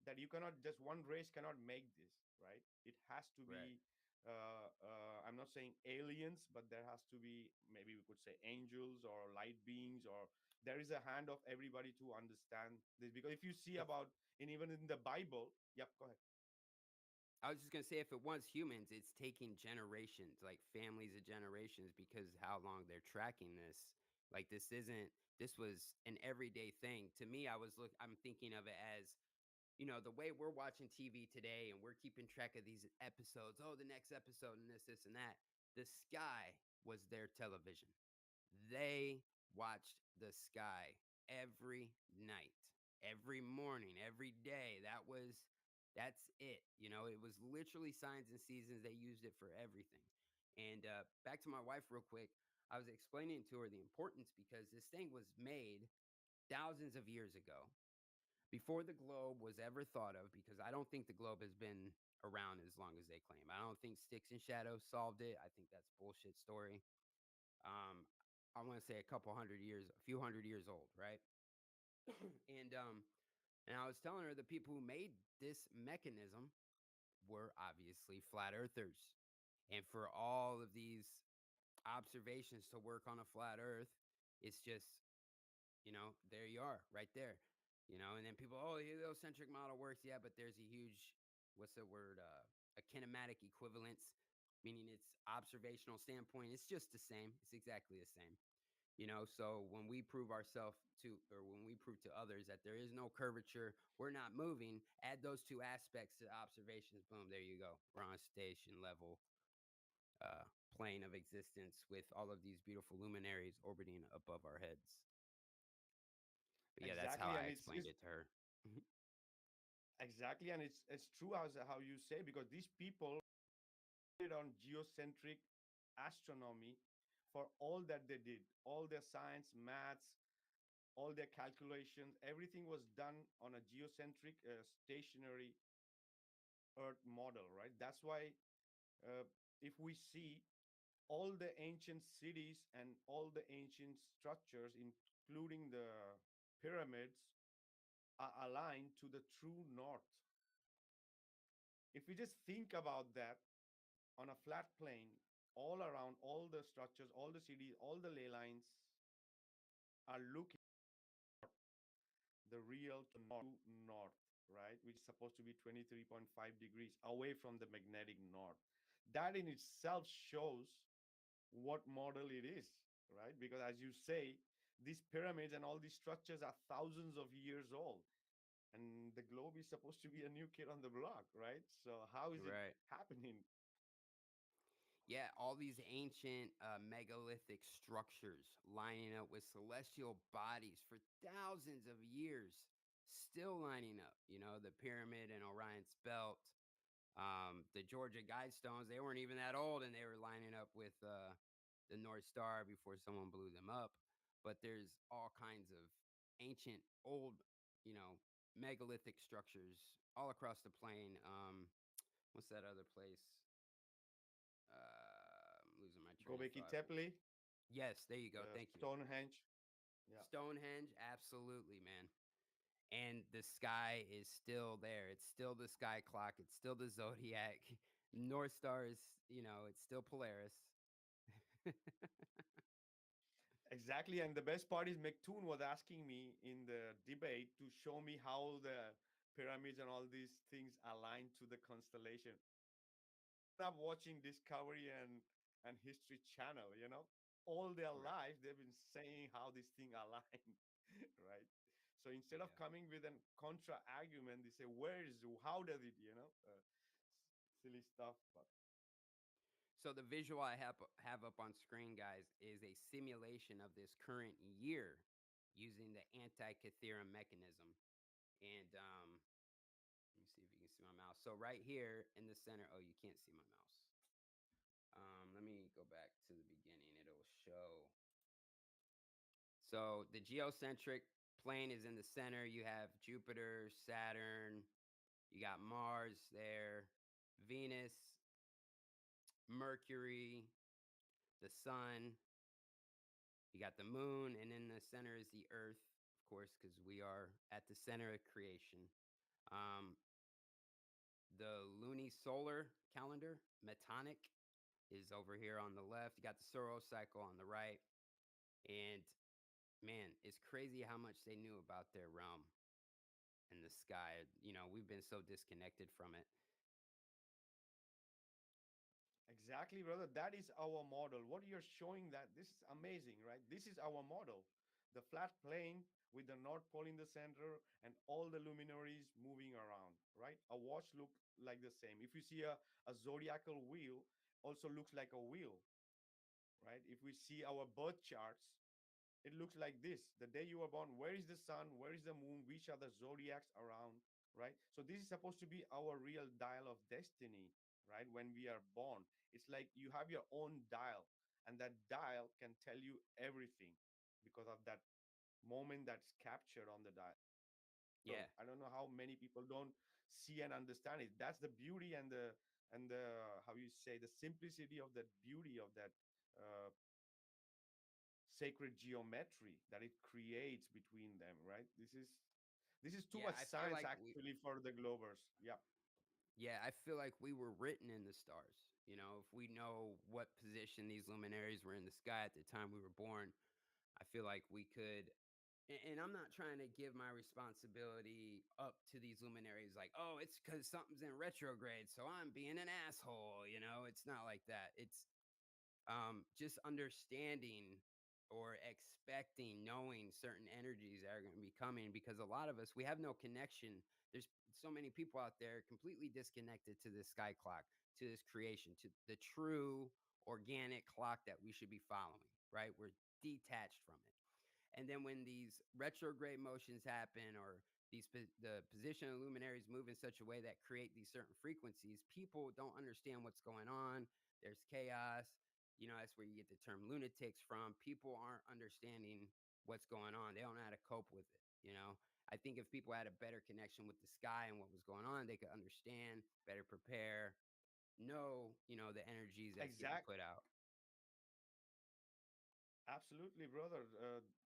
that you cannot, just one race cannot make this, right? It has to Right. be I'm not saying aliens, but there has to be, maybe we could say angels or light beings, or there is a hand of everybody to understand this. Because if you see If about, in even in the Bible, yep, go ahead. I was just gonna say, if it was humans, it's taking generations, like families of generations, because how long they're tracking this. Like this was an everyday thing. To me, I'm thinking of it as the way we're watching TV today and we're keeping track of these episodes. Oh, the next episode and this and that. The sky was their television. They watched the sky every night, every morning, every day. That's it. It was literally signs and seasons. They used it for everything. And back to my wife, real quick. I was explaining to her the importance because this thing was made thousands of years ago before the globe was ever thought of, because I don't think the globe has been around as long as they claim. I don't think Sticks and Shadows solved it. I think that's bullshit story. Um, I want to say a few hundred years old, right? And And I was telling her the people who made this mechanism were obviously flat earthers. And for all of these observations to work on a flat earth, it's just, there you are right there. And then people, oh, the heliocentric model works. Yeah, but there's a huge, what's the word? A kinematic equivalence, meaning it's observational standpoint. It's just the same. It's exactly the same. So when we prove ourselves to, or when we prove to others that there is no curvature, we're not moving, add those two aspects to observations, boom, there you go. We're on a station level plane of existence with all of these beautiful luminaries orbiting above our heads. But yeah, that's how Exactly, I and explained it to her. exactly, and it's true as how you say, because these people on geocentric astronomy for all that they did, all their science, maths, all their calculations, everything was done on a geocentric stationary Earth model, right? That's why if we see all the ancient cities and all the ancient structures, including the pyramids, are aligned to the true north. If we just think about that on a flat plane, all around, all the structures, all the cities, all the ley lines are looking the real true north, right? Which is supposed to be 23.5 degrees away from the magnetic north. That in itself shows what model it is, right? Because as you say, these pyramids and all these structures are thousands of years old. And the globe is supposed to be a new kid on the block, right? So how is it Right. happening? Yeah, all these ancient megalithic structures lining up with celestial bodies for thousands of years, still lining up. The pyramid and Orion's belt, the Georgia Guidestones, they weren't even that old, and they were lining up with the North Star before someone blew them up. But there's all kinds of ancient, old, megalithic structures all across the plane. What's that other place? I'm losing my train of Gobekli thought. Tepe, Yes, there you go. Thank you. Stonehenge. Yeah. Stonehenge, absolutely, man. And the sky is still there. It's still the sky clock. It's still the zodiac. North Star is, it's still Polaris. Exactly. And the best part is McToon was asking me in the debate to show me how the pyramids and all these things align to the constellation. I'm watching Discovery and History Channel, all their Right. life they've been saying how this thing align, right? So instead of Yeah. coming with an contra argument, they say, how does it, silly stuff. But So the visual I have up on screen, guys, is a simulation of this current year using the Antikythera mechanism. And let me see if you can see my mouse. So right here in the center, oh, you can't see my mouse. Let me go back to the beginning. It'll show. So the geocentric plane is in the center. You have Jupiter, Saturn, you got Mars there, Venus, Mercury, the sun, you got the moon, and in the center is the earth, of course, because we are at the center of creation. Um, the lunisolar calendar, Metonic, is over here on the left. You got the Solar cycle on the right. And man, it's crazy how much they knew about their realm and the sky. We've been so disconnected from it. exactly, brother. That is our model. What you're showing, that this is amazing, right? This is our model. The flat plane with the North Pole in the center and all the luminaries moving around, right? A watch look like the same. If you see a zodiacal wheel, also looks like a wheel, right? If we see our birth charts, it looks like this. The day you were born, where is the sun? Where is the moon? Which are the zodiacs around, right? So this is supposed to be our real dial of destiny, right? When we are born, it's like you have your own dial, and that dial can tell you everything because of that moment that's captured on the dial. So Yeah. I don't know how many people don't see and understand it. That's the beauty and the how you say, the simplicity of that beauty of that uh, sacred geometry that it creates between them, right? This is too Yeah, much I feel science like we actually for the Globers. Yeah. yeah, I feel like we were written in the stars. You know, if we know what position these luminaries were in the sky at the time we were born, I feel like we could. And I'm not trying to give my responsibility up to these luminaries like, oh, it's because something's in retrograde, so I'm being an asshole. You know, it's not like that. It's just understanding or expecting, knowing certain energies that are going to be coming, because a lot of us, we have no connection. There's so many people out there completely disconnected to this sky clock, to this creation, to the true organic clock that we should be following, right? We're detached from it. And then when these retrograde motions happen, or the position of luminaries move in such a way that create these certain frequencies, people don't understand what's going on. There's chaos. You know, that's where you get the term lunatics from. People aren't understanding what's going on. They don't know how to cope with it. You know, I think if people had a better connection with the sky and what was going on, they could understand, better prepare, know, you know, the energies that's getting Exact. put out. Absolutely, brother.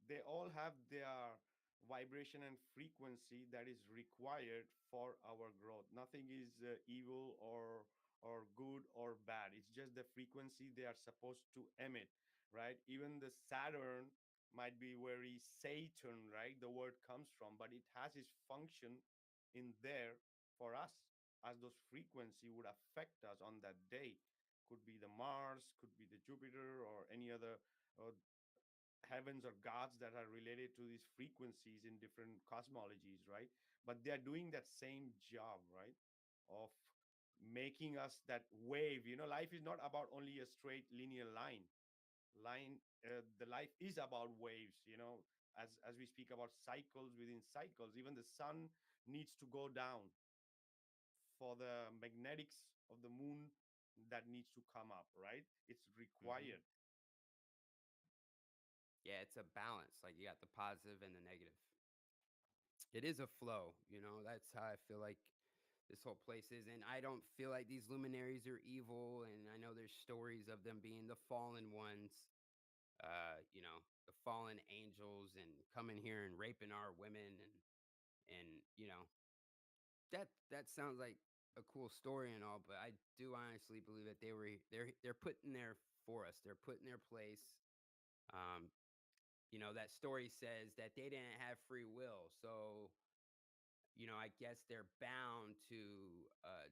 They all have their vibration and frequency that is required for our growth. Nothing is evil or good or bad. It's just the frequency they are supposed to emit, right? Even the Saturn might be very Satan, right? The word comes from, but it has its function in there for us, as those frequency would affect us on that day. Could be the Mars, could be the Jupiter, or any other uh, heavens or gods that are related to these frequencies in different cosmologies, right? But they are doing that same job, right? Of making us that wave. You know, life is not about only a straight linear line. The life is about waves, you know, as we speak about cycles within cycles. Even the sun needs to go down for the magnetics of the moon that needs to come up, right? It's Mm-hmm. required. Yeah, it's a balance. Like you got the positive and the negative. It is a flow, you know. That's how I feel like this whole place is. And I don't feel like these luminaries are evil. And I know there's stories of them being the fallen ones, you know, the fallen angels and coming here and raping our women and you know, that sounds like a cool story and all, but I do honestly believe that they're put in there for us. They're put in their place. Um, you know, that story says that they didn't have free will. So, you know, I guess they're bound to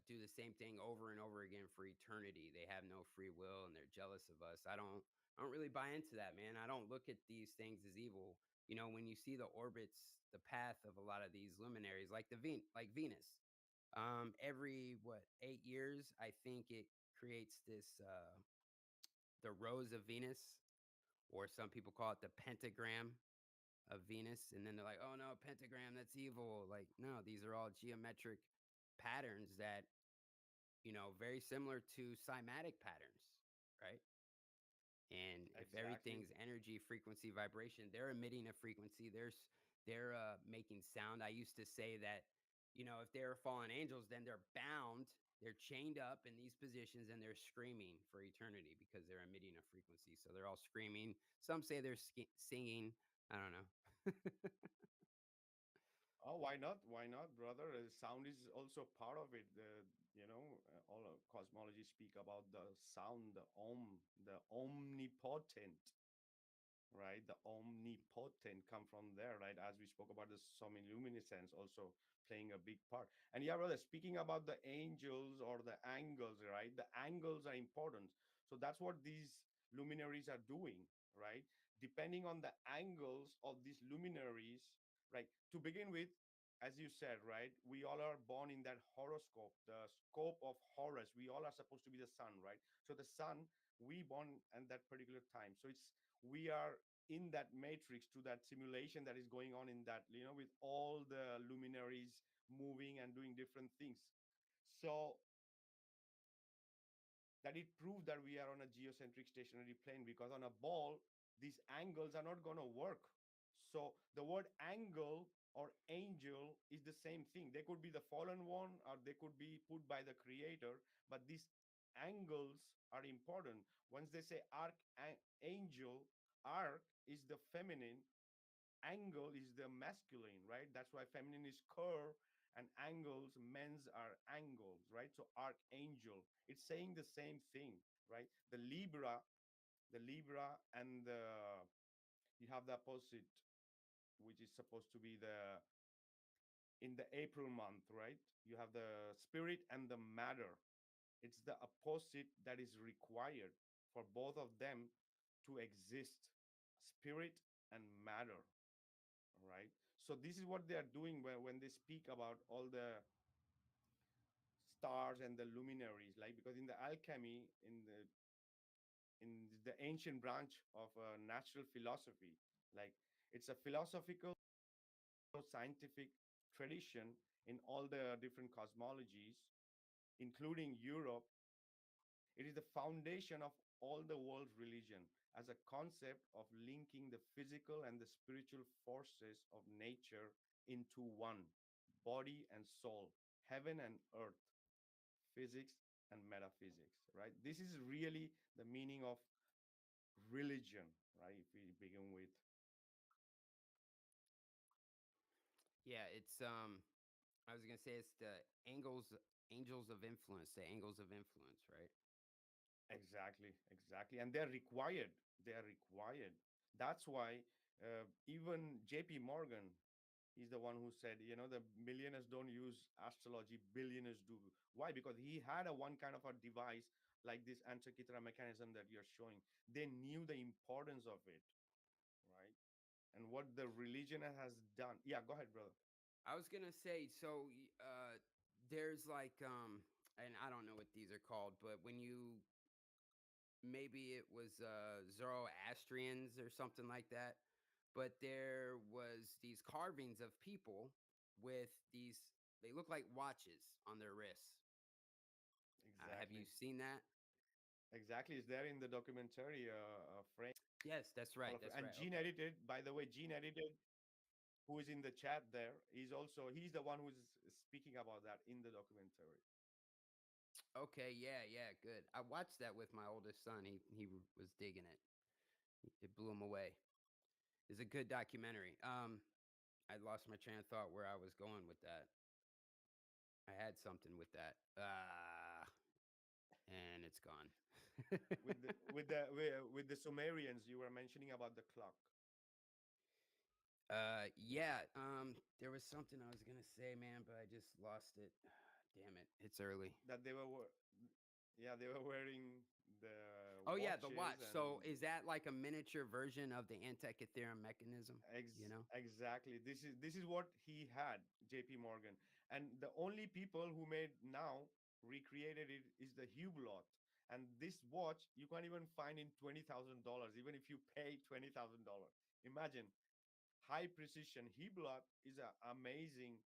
do the same thing over and over again for eternity. They have no free will and they're jealous of us. I don't really buy into that, man. I don't look at these things as evil. You know, when you see the orbits, the path of a lot of these luminaries, like like Venus, every 8 years, I think it creates this the rose of Venus, or some people call it the pentagram of Venus, and then they're like, "Oh no, pentagram, that's evil." Like, no, these are all geometric patterns that, you know, very similar to cymatic patterns, right? And if Exactly. everything's energy, frequency, vibration, they're emitting a frequency. They're making sound. I used to say that, you know, if they're fallen angels, then they're bound, they're chained up in these positions, and they're screaming for eternity because they're emitting a frequency. So they're all screaming. Some say they're singing. I don't know. Oh, why not? Why not, brother? Sound is also part of it. All of cosmology speak about the sound, the omnipotent, right? The omnipotent come from there, right? As we spoke about the luminescence also playing a big part. And yeah, brother, speaking about the angels or the angles, right? The angles are important. So that's what these luminaries are doing, right? Depending on the angles of these luminaries, right? To begin with, as you said, right? We all are born in that horoscope, the scope of Horus. We all are supposed to be the sun, right? So the sun, we born at that particular time. So it's we are in that matrix to that simulation that is going on in that, with all the luminaries moving and doing different things. So that it proved that we are on a geocentric stationary plane, because on a ball these angles are not going to work. So the word angle or angel is the same thing. They could be the fallen one or they could be put by the creator, but these angles are important. Once they say archangel, arch is the feminine, angle is the masculine, right? That's why feminine is curve and angles, men's are angles, right? So archangel, it's saying the same thing, right? The Libra and you have the opposite, which is supposed to be the in the April month, right? You have the spirit and the matter. It's the opposite that is required for both of them to exist, spirit and matter, right? So this is what they are doing when they speak about all the stars and the luminaries, like, because in the alchemy, in the ancient branch of natural philosophy, like, it's a philosophical scientific tradition in all the different cosmologies, including Europe. It is the foundation of all the world's religion as a concept of linking the physical and the spiritual forces of nature into one, body and soul, heaven and earth, physics and metaphysics, right? This is really the meaning of religion, right? If we begin with. Yeah, it's I was gonna say it's the angels of influence, the angles of influence, right? Exactly. And they're required. They are required. That's why even JP Morgan, he's the one who said, the millionaires don't use astrology, billionaires do. Why? Because he had a one kind of a device like this Antikythera mechanism that you're showing. They knew the importance of it, right? And what the religion has done. Yeah, go ahead, brother. I was gonna say, so there's like and I don't know what these are called, but when you maybe it was Zoroastrians or something like that, but there was these carvings of people with these. They look like watches on their wrists. Have you Exactly. seen that? Exactly. It's there in the documentary frame. Yes, that's right. That's And right. Gene Okay. Edited, by the way, Gene Edited, who is in the chat there, he's the one who's speaking about that in the documentary. Okay. Yeah. Yeah. Good. I watched that with my oldest son. He was digging it. It blew him away. It's a good documentary. I lost my train of thought where I was going with that. I had something with that. And it's gone. With the Sumerians, you were mentioning about the clock. Yeah. There was something I was gonna say, man, but I just lost it. Damn it! It's early. That they were wearing the Oh yeah, the watches watch. So and is that like a miniature version of the Antikythera mechanism? You know? exactly. This is what he had, JP Morgan. And the only people who made now recreated it is the Hublot. And this watch you can't even find in $20,000, even if you pay $20,000. Imagine, high precision. Hublot is an amazing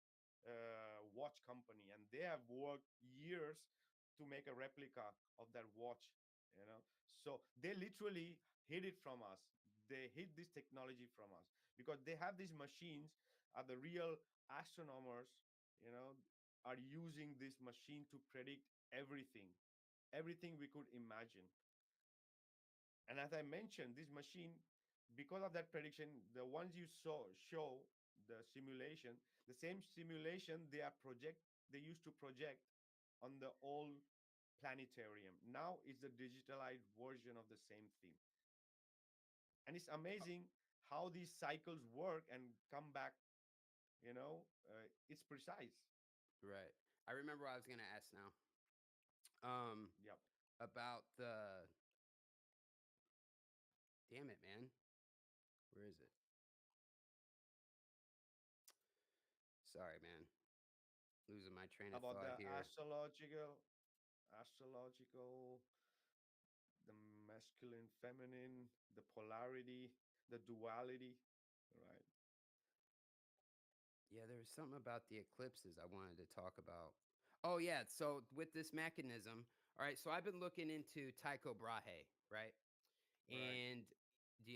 watch company, and they have worked years to make a replica of that watch. So they literally hid it from us. They hid this technology from us because they have these machines. Are the real astronomers, you know, are using this machine to predict everything we could imagine. And as I mentioned, this machine, because of that prediction, the ones you saw show the simulation, the same simulation they used to project on the old planetarium. Now it's the digitalized version of the same thing. And it's amazing how these cycles work and come back. It's precise. Right. I remember what I was gonna ask now. Um, Yep. about the. Damn it, man. Where is it? Sorry, man. Losing my train of About thought the here. astrological, the masculine, feminine, the polarity, the duality, right? Yeah, there was something about the eclipses I wanted to talk about. Oh yeah, so with this mechanism, all right. So I've been looking into Tycho Brahe, right? Right. And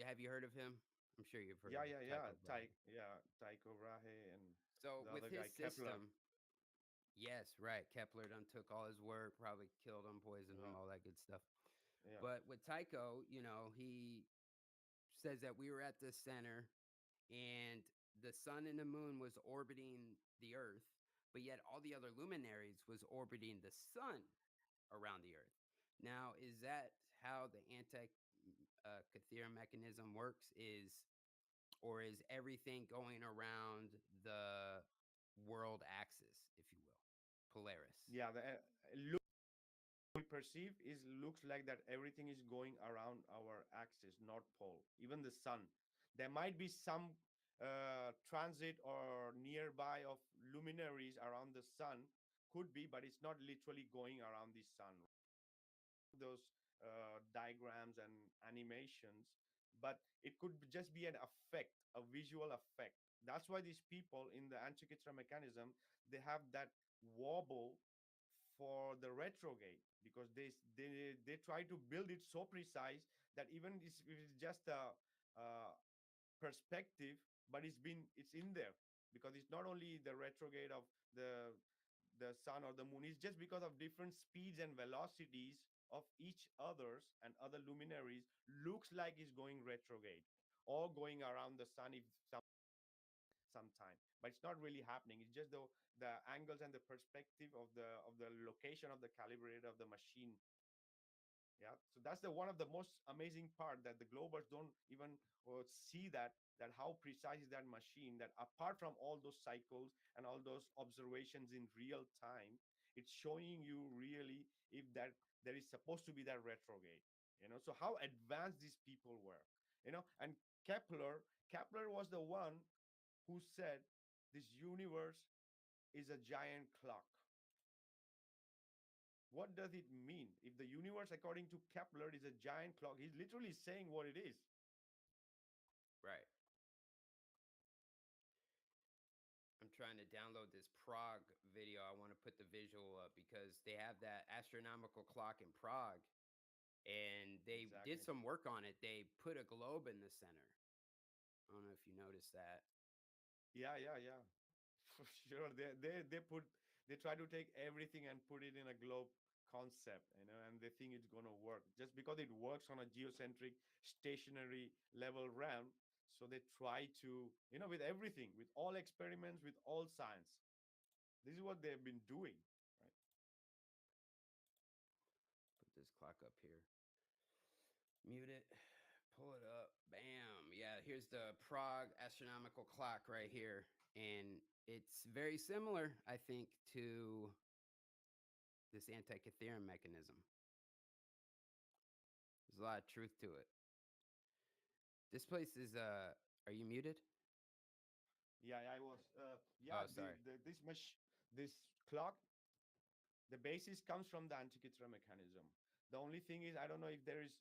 have you heard of him? I'm sure you've heard Yeah, of yeah, yeah. Tycho Brahe. Tycho Brahe and So the with other guy his Kepler. system, yes, right. Kepler done took all his work, probably killed him, poisoned him, Yeah, all that good stuff. yeah. But with Tycho, he says that we were at the center and the sun and the moon was orbiting the Earth, but yet all the other luminaries was orbiting the sun around the Earth. Now, is that how the anti-Cathera mechanism works? Or is everything going around the world axis, if you will, Polaris? Yeah, the look we perceive is looks like that everything is going around our axis, North Pole, even the sun. There might be some transit or nearby of luminaries around the sun, could be, but it's not literally going around the sun. Those diagrams and animations, but it could just be an effect, a visual effect. That's why these people in the Antikythera mechanism, they have that wobble for the retrograde, because they try to build it so precise that even if it's just a perspective, but it's in there, because it's not only the retrograde of the sun or the moon, it's just because of different speeds and velocities of each others and other luminaries looks like it's going retrograde or going around the sun if sometime, but it's not really happening. It's just the angles and the perspective of the location of the calibrator of the machine. Yeah, so that's the one of the most amazing part, that the globers don't even see that how precise is that machine, that apart from all those cycles and all those observations in real time, it's showing you really if that there is supposed to be that retrograde, so how advanced these people were, and Kepler was the one who said this universe is a giant clock. What does it mean? If the universe, according to Kepler, is a giant clock, he's literally saying what it is. Right. I'm trying to download this Prague video. I want to put the visual up because they have that astronomical clock in Prague, and they did some work on it. They put a globe in the center. I don't know if you noticed that. Yeah, for sure. They try to take everything and put it in a globe concept, and they think it's going to work just because it works on a geocentric stationary level realm. So they try to, with everything, with all experiments, with all science, this is what they've been doing, right? Put this clock up here. Mute it. Pull it up. Bam. Yeah, here's the Prague astronomical clock right here. And it's very similar, I think, to this anti-Cathera mechanism. There's a lot of truth to it. This place is are you muted? Yeah, I was yeah, oh, sorry. This clock, the basis comes from the Antikythera mechanism. The only thing is, I don't know if there is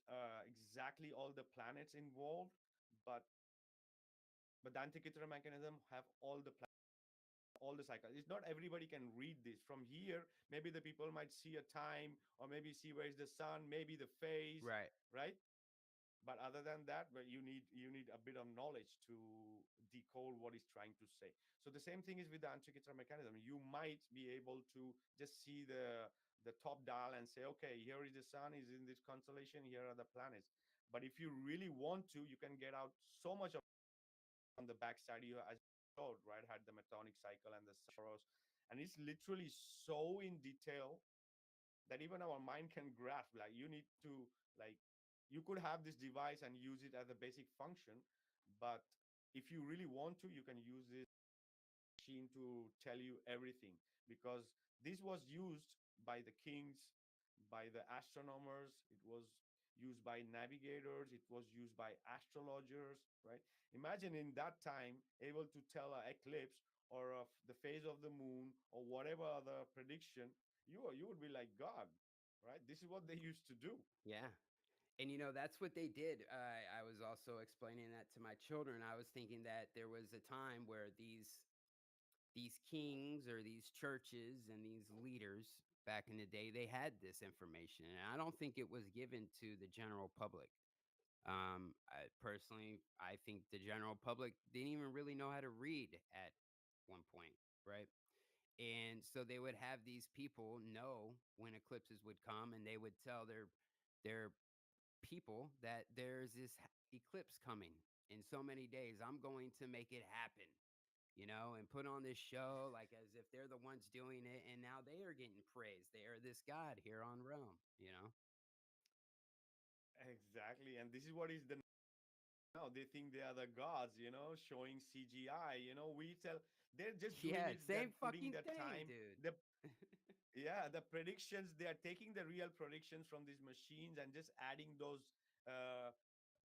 exactly all the planets involved, but the Antikythera mechanism have all the cycles. It's not everybody can read this from here. Maybe the people might see a time, or maybe see where is the sun, maybe the phase, right? But other than that, but you need a bit of knowledge to decode what he's trying to say. So the same thing is with the Antikythera mechanism. You might be able to just see the top dial and say, okay, here is the sun, is in this constellation, here are the planets. But if you really want to, you can get out so much of on the backside. You, as you showed, right, had the metonic cycle and the Soros, and it's literally so in detail that even our mind can grasp. Like, you need to, like, you could have this device and use it as a basic function, but if you really want to, you can use this machine to tell you everything, because this was used by the kings, by the astronomers, it was used by navigators, it was used by astrologers, right? Imagine in that time able to tell an eclipse or of the phase of the moon or whatever other prediction. You would be like God, right? This is what they used to do. Yeah. And that's what they did. I was also explaining that to my children. I was thinking that there was a time where these kings or these churches and these leaders back in the day, they had this information, and I don't think it was given to the general public. I think the general public didn't even really know how to read at one point, right? And so they would have these people know when eclipses would come, and they would tell their people that there's this eclipse coming, in so many days, I'm going to make it happen, and put on this show like as if they're the ones doing it. And now they are getting praised. They are this God here on Realm. Exactly. And this is what is the now they think they are the gods, showing CGI. We tell they're just doing Yeah, it. They're same putting fucking the thing, time. dude. The Yeah, the predictions. They are taking the real predictions from these machines and just adding those uh,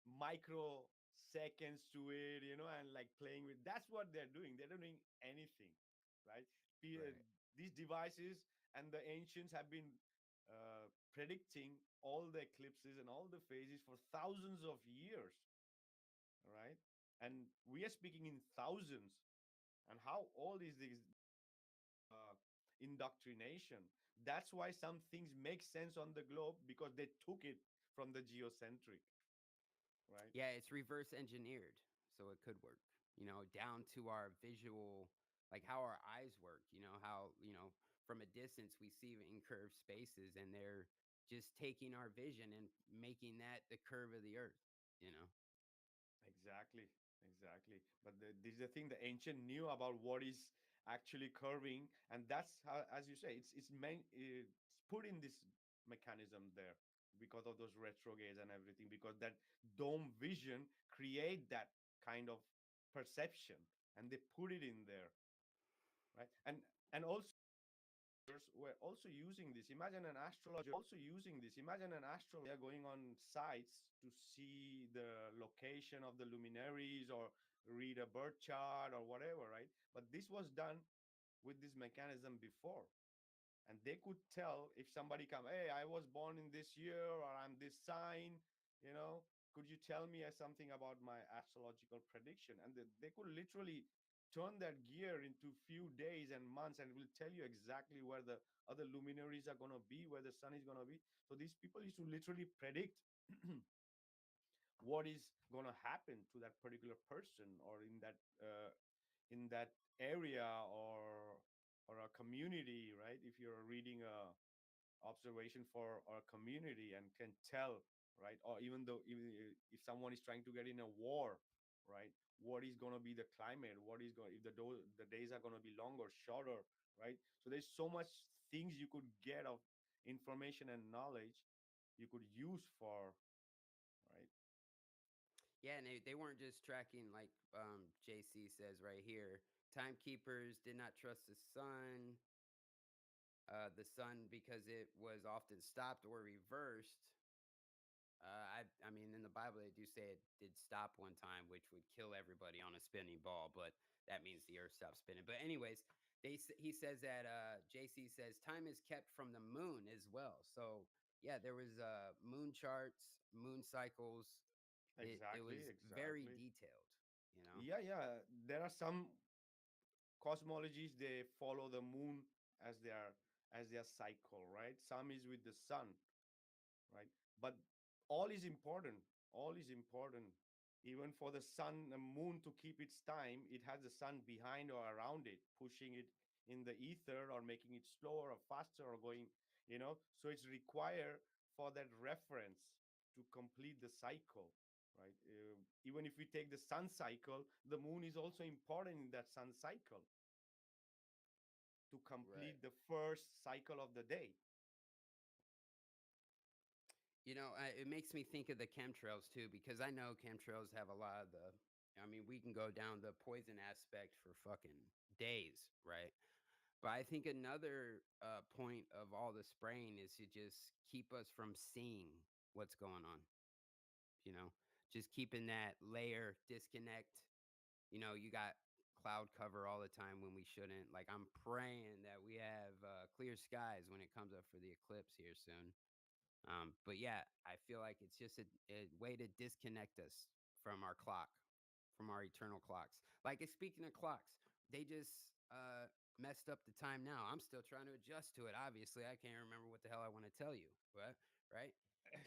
microseconds to it, and like playing with. That's what they're doing. They're not doing anything, right? Right. These devices and the ancients have been predicting all the eclipses and all the phases for thousands of years, right? And we are speaking in thousands. And how old is this uh, indoctrination? That's why some things make sense on the globe because they took it from the geocentric, right? Yeah, it's reverse engineered, so it could work, down to our visual, like how our eyes work, how, from a distance we see in curved spaces, and they're just taking our vision and making that the curve of the earth. Exactly, exactly. But this is the thing: the ancient knew about what is actually curving, and that's how, as you say, it's put in this mechanism there because of those retrogrades and everything. Because that dome vision create that kind of perception, and they put it in there, right? And also we're also using this. Imagine an astrologer going on sites to see the location of the luminaries or read a birth chart or whatever, right? But this was done with this mechanism before, and they could tell if somebody come, hey, I was born in this year or I'm this sign, you know could you tell me something about my astrological prediction? And they could literally turn that gear into few days and months, and will tell you exactly where the other luminaries are going to be, where the sun is going to be. So these people used to literally predict what is going to happen to that particular person, or in that area, or a community, right? If you're reading a observation for our community and can tell, right? Or even if someone is trying to get in a war, right? What is going to be the climate? What is going if the days are going to be longer, shorter, right? So there's so much things you could get of information and knowledge you could use for, right? Yeah, and they weren't just tracking like JC says right here. Timekeepers did not trust the sun because it was often stopped or reversed. I mean, in the Bible, they do say it did stop one time, which would kill everybody on a spinning ball, but that means the earth stopped spinning. But anyways, he says that JC says time is kept from the moon as well. So yeah, there was moon charts, moon cycles. It Exactly, was very exactly. detailed. Yeah. There are some cosmologies, they follow the moon as their cycle, right? Some is with the sun, right? But all is important. All is important. Even for the sun and moon to keep its time, it has the sun behind or around it, pushing it in the ether or making it slower or faster or going, So it's required for that reference to complete the cycle, right? Even if we take the sun cycle, the moon is also important in that sun cycle to Right. complete the first cycle of the day. It makes me think of the chemtrails too, because I know chemtrails have a lot of I mean, we can go down the poison aspect for fucking days, right? But I think another point of all the spraying is to just keep us from seeing what's going on, you know, just keeping that layer disconnect. You got cloud cover all the time when we shouldn't. Like, I'm praying that we have clear skies when it comes up for the eclipse here soon. But yeah, I feel like it's just a way to disconnect us from our clock, from our eternal clocks. Like, speaking of clocks, they just messed up the time now. I'm still trying to adjust to it. Obviously, I can't remember what the hell I want to tell you, right?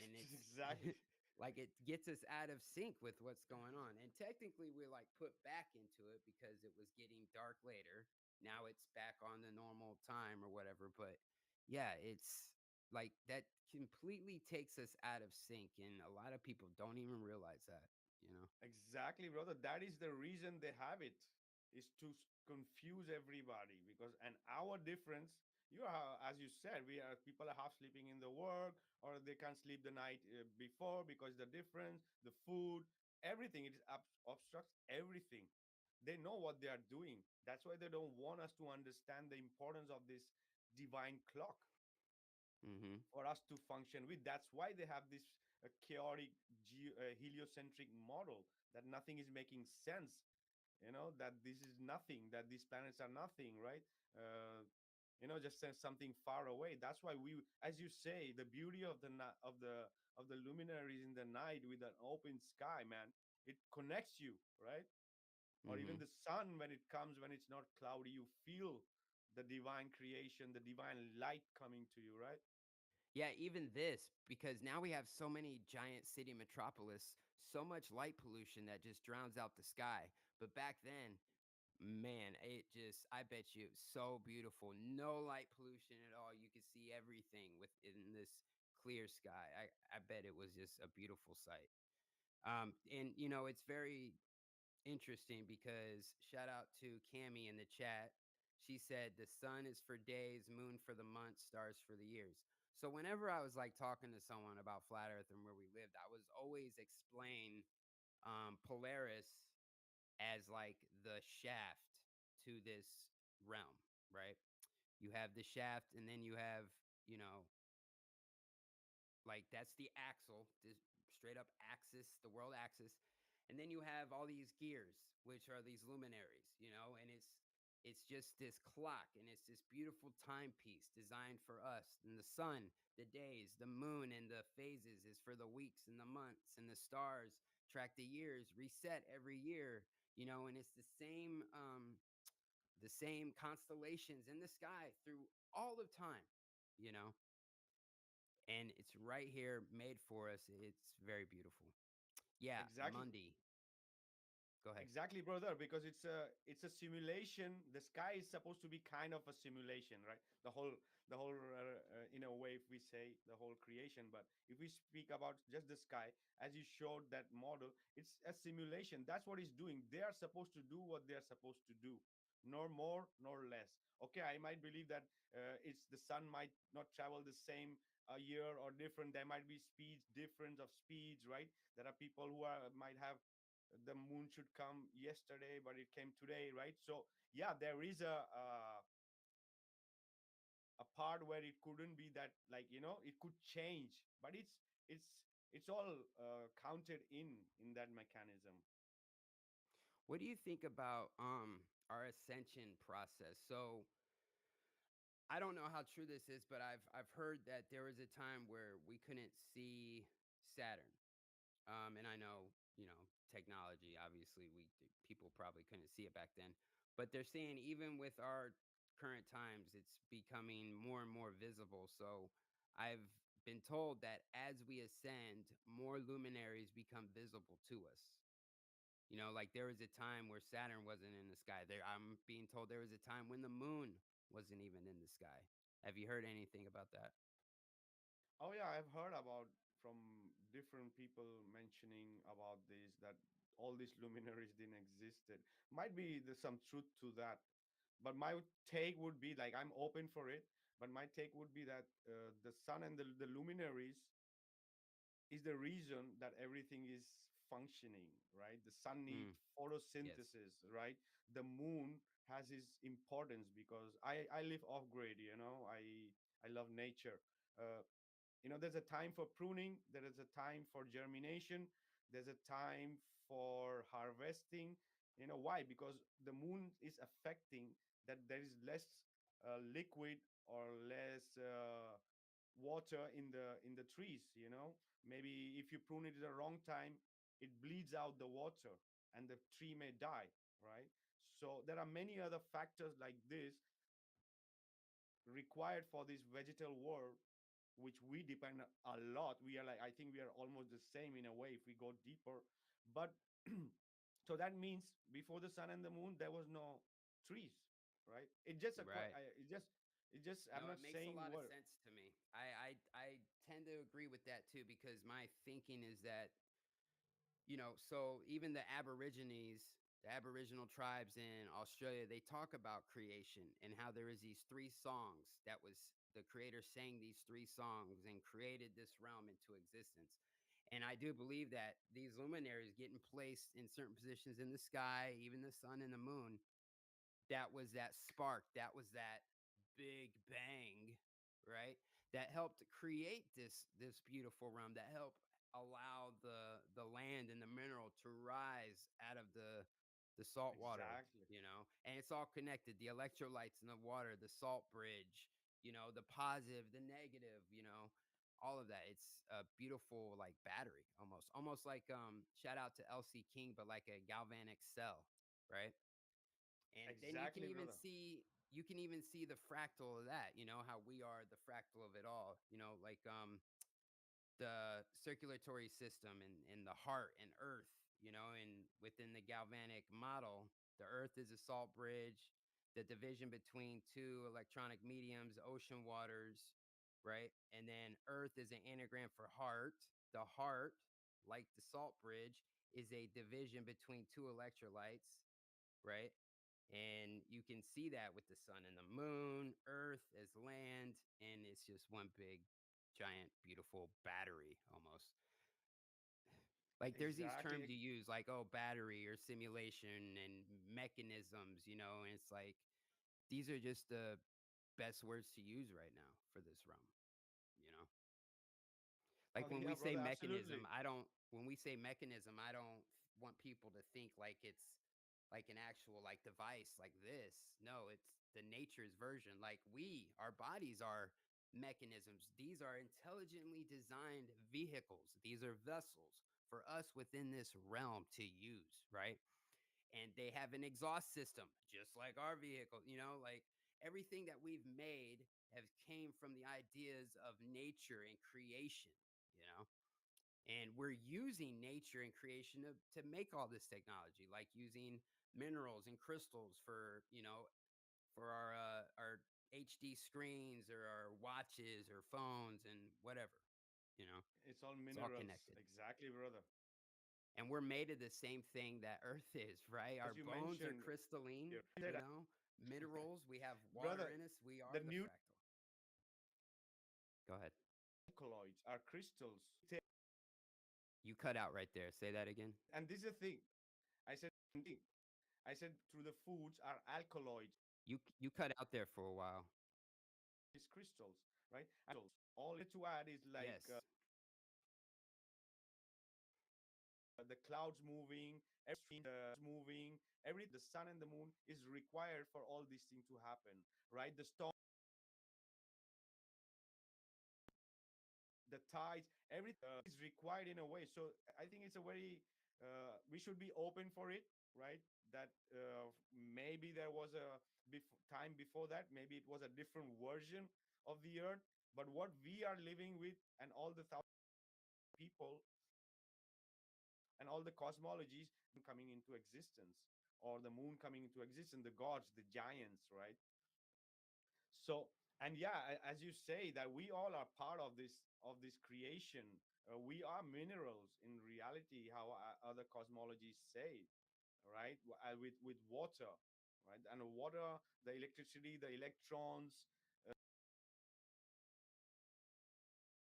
And it's Exactly. like it gets us out of sync with what's going on. And technically, we're like put back into it because it was getting dark later. Now it's back on the normal time or whatever. But yeah, it's like that completely takes us out of sync. And a lot of people don't even realize that. you know? Exactly, brother. That is the reason they have it, is to confuse everybody. Because and our difference, you are, as you said, we are people are half sleeping in the work, or they can't sleep the night before because the difference, the food, everything, it obstructs everything. They know what they are doing. That's why they don't want us to understand the importance of this divine clock Mhm. for us to function with. That's why they have this chaotic heliocentric model, that nothing is making sense, that this is nothing, that these planets are nothing, right? uh, just something far away. That's why we, as you say, the beauty of the luminaries in the night with an open sky, man, it connects you, right? Or even Mhm. the sun, when it comes, when it's not cloudy, you feel the divine creation, the divine light coming to you, right? Yeah, even this, because now we have so many giant city metropolis, so much light pollution that just drowns out the sky. But back then, man, it just, I bet you, so beautiful. No light pollution at all. You could see everything within this clear sky. I bet it was just a beautiful sight. And it's very interesting because shout out to Cami in the chat. She said the sun is for days, moon for the months, stars for the years. So whenever I was like talking to someone about flat Earth and where we lived, I was always explain Polaris as like the shaft to this realm, right? You have the shaft, and then you have, you know, like that's the axle, this straight up axis, the world axis. And then you have all these gears, which are these luminaries, and it's just this clock, and it's this beautiful timepiece designed for us. And the sun, the days, the moon, and the phases is for the weeks and the months, and the stars track the years, reset every year, and it's the same constellations in the sky through all of time, you know and it's right here made for us. It's very beautiful. Yeah, Exactly. Monday. Go ahead. Exactly, brother, because it's a simulation. The sky is supposed to be kind of a simulation, right? The whole in a way, if we say the whole creation. But if we speak about just the sky, as you showed that model, it's a simulation. That's what it's doing. They are supposed to do what they are supposed to do, nor more nor less. Okay, I might believe that it's the sun might not travel the same a year or different. There might be speeds, difference of speeds, right? There are people who might have, the moon should come yesterday but it came today, right? So yeah, there is a part where it couldn't be that, like, it could change, but it's all counted in that mechanism. What do you think about our ascension process? So I don't know how true this is, but I've heard that there was a time where we couldn't see Saturn. And I know, technology, obviously people probably couldn't see it back then, but they're saying even with our current times, it's becoming more and more visible. So I've been told that as we ascend, more luminaries become visible to us. Like there was a time where Saturn wasn't in the sky. I'm being told there was a time when the moon wasn't even in the sky. Have you heard anything about that? Oh yeah, I've heard about, from different people mentioning about this, that all these luminaries didn't existed. Might be there's some truth to that, but my take would be, like, I'm open for it, but my take would be that the sun and the luminaries is the reason that everything is functioning, right? The sun need Mm, yes. photosynthesis, right? The moon has its importance because I live off grid, I love nature. uh, there's a time for pruning, there is a time for germination, there's a time for harvesting. Why? Because the moon is affecting that there is less liquid or less water in the trees. Maybe if you prune it at the wrong time, it bleeds out the water and the tree may die, right? So there are many other factors like this required for this vegetal world, which we depend a lot. We are, like, I think we are almost the same in a way if we go deeper. But so that means before the sun and the moon there was no trees, right? It just a Right. it just I'm No, not it makes a saying lot of what. sense to me. I tend to agree with that too, because my thinking is that So even the Aboriginal tribes in Australia, they talk about creation and how there is these 3 songs that was the creator sang these 3 songs and created this realm into existence. And I do believe that these luminaries getting placed in certain positions in the sky, even the sun and the moon, that was that spark, that was that big bang, right? That helped create this beautiful realm, that helped allow the land and the mineral to rise out of the salt water, Exactly. and it's all connected. The electrolytes in the water, the salt bridge, the positive, the negative, all of that. It's a beautiful like battery, almost like shout out to LC King, but like a galvanic cell, right? And then you can Exactly, even brother. see the fractal of that, how we are the fractal of it all, like the circulatory system and the heart and earth, and within the galvanic model, the earth is a salt bridge, the division between 2 electronic mediums, ocean waters, right? And then earth is an anagram for heart. The heart, like the salt bridge, is a division between 2 electrolytes, right? And you can see that with the sun and the moon, earth as land, and it's just one big giant beautiful battery almost. Like there's these terms Exactly. you use like, oh, battery or simulation and mechanisms, and it's like these are just the best words to use right now for this realm, you know like when Yeah, we say brother, mechanism, absolutely. I don't when we say mechanism, I don't want people to think like it's like an actual like device like this. No, it's the nature's version. Like our bodies are mechanisms. These are intelligently designed vehicles. These are vessels for us within this realm to use, right? And they have an exhaust system just like our vehicle, like everything that we've made have came from the ideas of nature and creation, you know and we're using nature and creation to make all this technology, like using minerals and crystals for our HD screens or our watches or phones and whatever. you know It's all it's all minerals. connected, Exactly, brother. and we're made of the same thing that earth is, right? Our As you bones are mentioned, crystalline, said, minerals, we have water brother, in us, we the are the new fractal. Go ahead. alkaloids are crystals. You cut out right there, say that again. And this is the thing. I said, I said through the foods are alkaloids. You cut out there for a while. These crystals, right? All to add is like Yes. the clouds moving, everything moving, every the sun and the moon is required for all these things to happen, right? The storm, the tides, everything is required in a way. So I think it's a very we should be open for it, right? That maybe there was a time before that, maybe it was a different version of the earth, but what we are living with and all the people and all the cosmologies coming into existence, or the moon coming into existence, the gods, the giants, right? So, and yeah, as you say, that we all are part of this creation. We are minerals in reality, how other cosmologies say, right? With water, right? And water, the electricity, the electrons,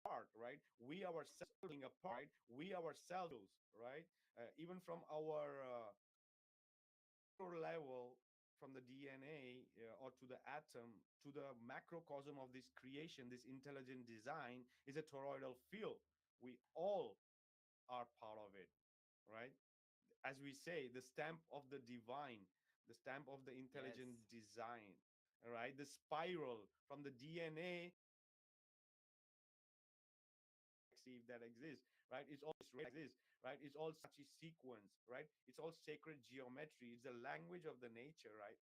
part, right? We ourselves being a part, we ourselves, right? Even from our level, from the DNA or to the atom to the macrocosm of this creation, this intelligent design is a toroidal field. We all are part of it, right? As we say, the stamp of the divine, the stamp of the Yes. intelligent design, right? The spiral from the DNA, see if that exists, right? It's all exists, right? It's all such a sequence, right? It's all sacred geometry. It's the language of the nature, right?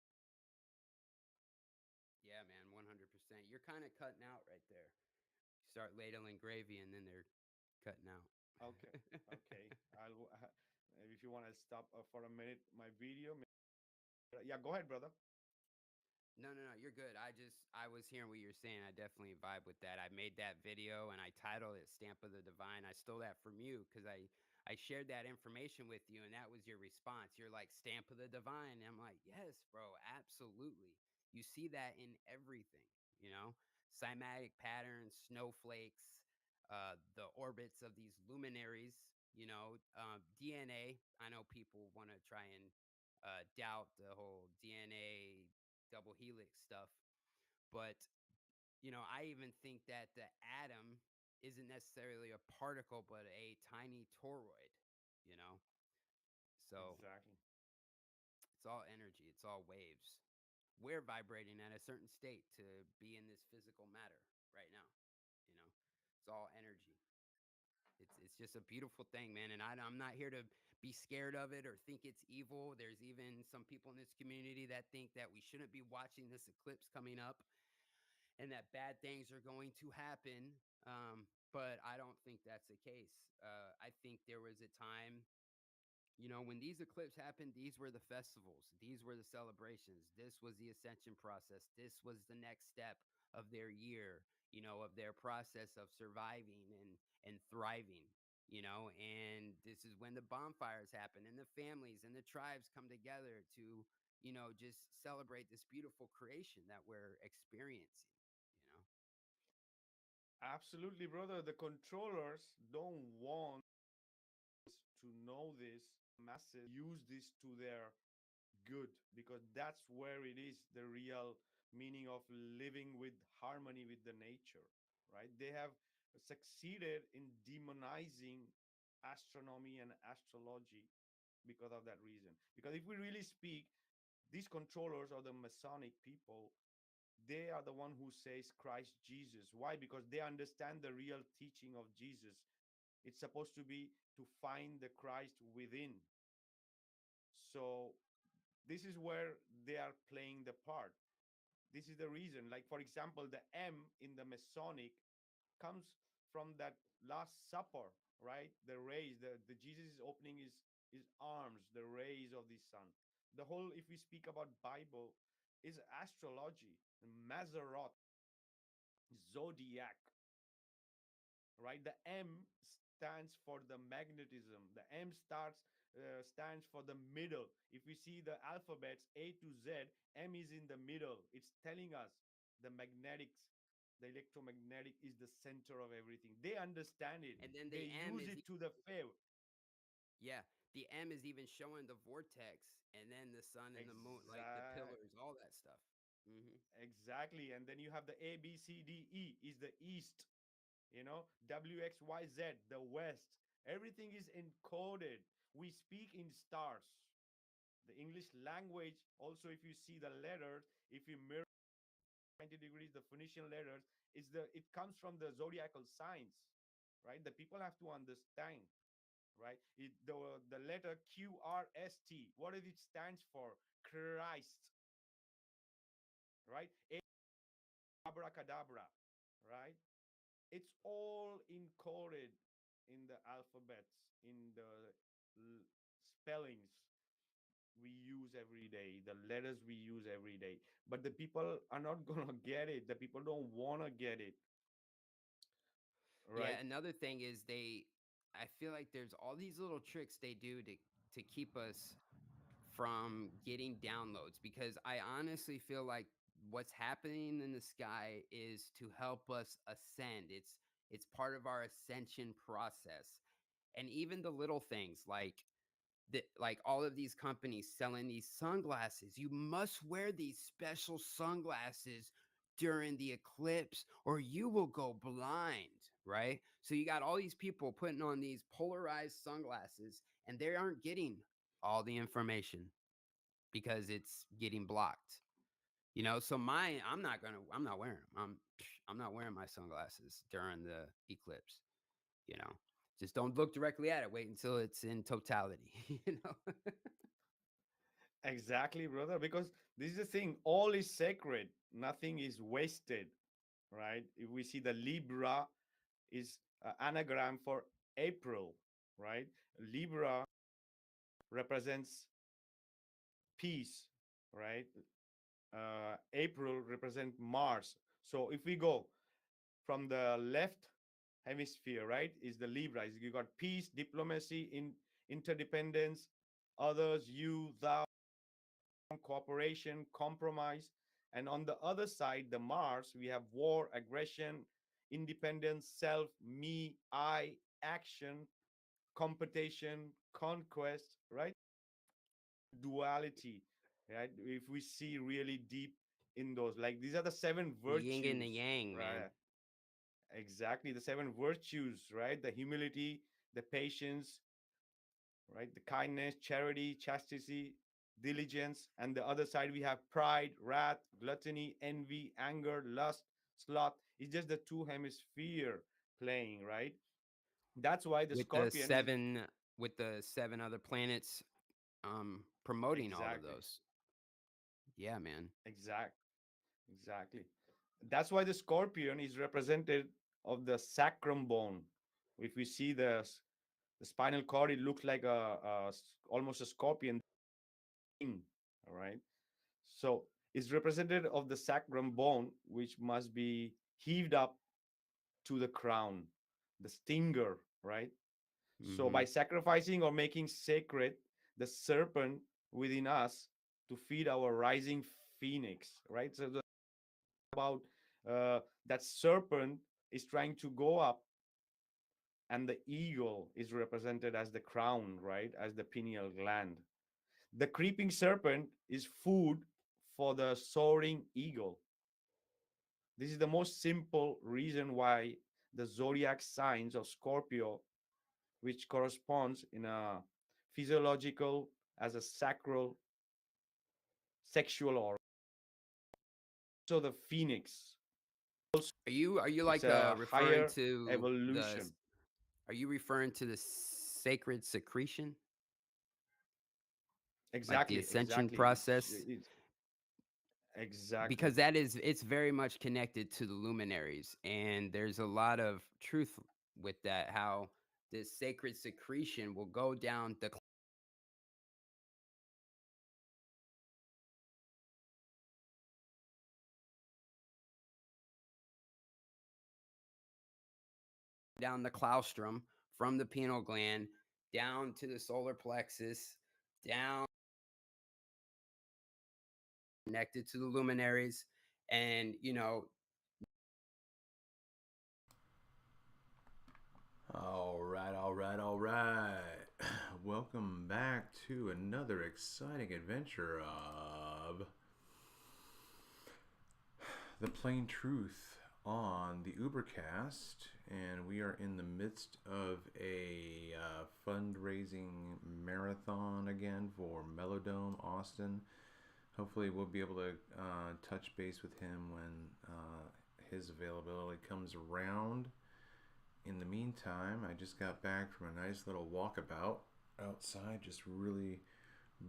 Yeah, man, 100%. You're kind of cutting out right there. You start ladling gravy and then they're cutting out. Okay, okay. If you want to stop for a minute my video. Yeah, go ahead, brother. No, you're good. I was hearing what you're saying. I definitely vibe with that. I made that video and I titled it Stamp of the Divine. I stole that from you because I I shared that information with you, and that was your response. You're like, stamp of the divine. And I'm like, yes, bro, absolutely. You see that in everything, you know, cymatic patterns, snowflakes, the orbits of these luminaries, you know, DNA. I know people want to try and doubt the whole DNA double helix stuff, but you know, I even think that the atom isn't necessarily a particle, but a tiny toroid, you know? So Exactly. it's all energy, it's all waves. We're vibrating at a certain state to be in this physical matter right now, you know? It's all energy. It's just a beautiful thing, man. And I'm not here to be scared of it or think it's evil. There's even some people in this community that think that we shouldn't be watching this eclipse coming up and that bad things are going to happen. But I don't think that's the case. I think there was a time, you know, when these eclipses happened, these were the festivals, these were the celebrations, this was the ascension process, this was the next step of their year, you know, of their process of surviving and thriving, you know, and this is when the bonfires happen and the families and the tribes come together to, you know, just celebrate this beautiful creation that we're experiencing, you know. Absolutely, brother. The controllers don't want to know this, masses use this to their good, because that's where it is the real meaning of living with harmony with the nature, right? They have succeeded in demonizing astronomy and astrology because of that reason. Because if we really speak, these controllers or the Masonic people, they are the one who says Christ Jesus. Why? Because they understand the real teaching of Jesus. It's supposed to be to find the Christ within. So this is where they are playing the part. This is the reason. Like, for example, the M in the Masonic comes from that Last Supper, right? The rays, the Jesus is opening his arms, the rays of the sun. The whole, if we speak about Bible, is astrology, Mazzaroth, zodiac, right? The M stands for the magnetism. The M stands for the middle. If we see the alphabets A to Z, M is in the middle. It's telling us the magnetics, the electromagnetic is the center of everything. They understand it. And then the They M use is it to the favor. yeah, the M is even showing the vortex and then the sun and the moon, like the Exact, pillars, all that stuff. exactly. And then you have the A, B, C, D, E is the east. W, X, Y, Z, the west. Everything is encoded. We speak in stars. The English language, also, if you see the letters, if you mirror 90 degrees, the Phoenician letters, it comes from the zodiacal signs, right? The people have to understand, right? The letter QRST, what does it stands for? Christ, right? Abracadabra, right? It's all encoded in the alphabets, in the spellings we use every day, the letters we use every day. But the people are not gonna get it. The people don't wanna get it, Yeah, right? another thing is I feel like there's all these little tricks they do to keep us from getting downloads because I honestly feel like what's happening in the sky is to help us ascend. It's part of our ascension process. And even the little things like all of these companies selling these sunglasses. You must wear these special sunglasses during the eclipse or you will go blind, right? So you got all these people putting on these polarized sunglasses and they aren't getting all the information because it's getting blocked. You know, so I'm not wearing them. I'm not wearing my sunglasses during the eclipse, you know. Just don't look directly at it. Wait until it's in totality, you know. Exactly, brother. Because this is the thing, all is sacred, nothing is wasted, right? If we see the Libra is anagram for April, right? Libra represents peace, right? April represent Mars. So if we go from the left hemisphere, right, is the Libra. You got peace, diplomacy, interdependence, others, you, thou, cooperation, compromise. And on the other side, the Mars, we have war, aggression, independence, self, me, I, action, competition, conquest, right? Duality, right? If we see really deep in those, like these are the seven The yin and the virtues, yang, man. right? Exactly, the seven virtues, right? The humility, the patience, right? The kindness, charity, chastity, diligence. And the other side, we have pride, wrath, gluttony, envy, anger, lust, sloth. It's just the two hemisphere playing, right? That's why the With the Scorpion is seven other planets promoting all of exactly, those. Yeah, man. exactly. That's why the Scorpion is represented of the sacrum bone. If we see the spinal cord, it looks like almost a scorpion thing. All right. So it's representative of the sacrum bone, which must be heaved up to the crown, the stinger, right? So Mm-hmm. by sacrificing or making sacred the serpent within us to feed our rising phoenix, right? So about that serpent is trying to go up, and the eagle is represented as the crown, right? As the pineal gland. The creeping serpent is food for the soaring eagle. This is the most simple reason why the zodiac signs of Scorpio, which corresponds in a physiological as a sacral sexual or so the phoenix. Are you It's like a referring higher to the evolution. are you referring to the sacred secretion? Like the Exactly, ascension exactly. process? It's exactly. Because it's very much connected to the luminaries, and there's a lot of truth with that, how this sacred secretion will go down the claustrum from the pineal gland down to the solar plexus, down connected to the luminaries. And All right, all right, all right. Welcome back to another exciting adventure of The Plain Truth on the Ubercaste, and we are in the midst of a fundraising marathon again for Mellowdome Austin. Hopefully we'll be able to touch base with him when his availability comes around. In the meantime, I just got back from a nice little walkabout outside. Just really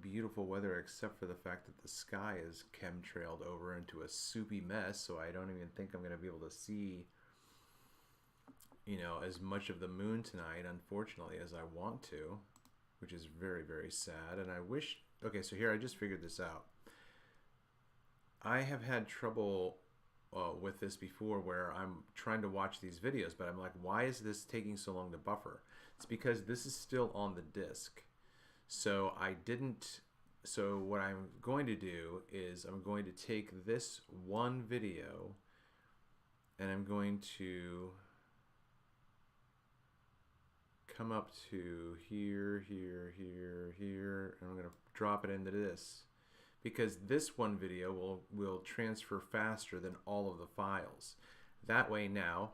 beautiful weather, except for the fact that the sky is chemtrailed over into a soupy mess, so I don't even think I'm going to be able to see, as much of the moon tonight, unfortunately, as I want to, which is very, very sad. And I wish... Okay, so here, I just figured this out. I have had trouble with this before, where I'm trying to watch these videos, but I'm like, why is this taking so long to buffer? It's because this is still on the disk. So what I'm going to do is I'm going to take this one video and I'm going to come up to here, here, here, here, and I'm going to drop it into this, because this one video will transfer faster than all of the files. That way now,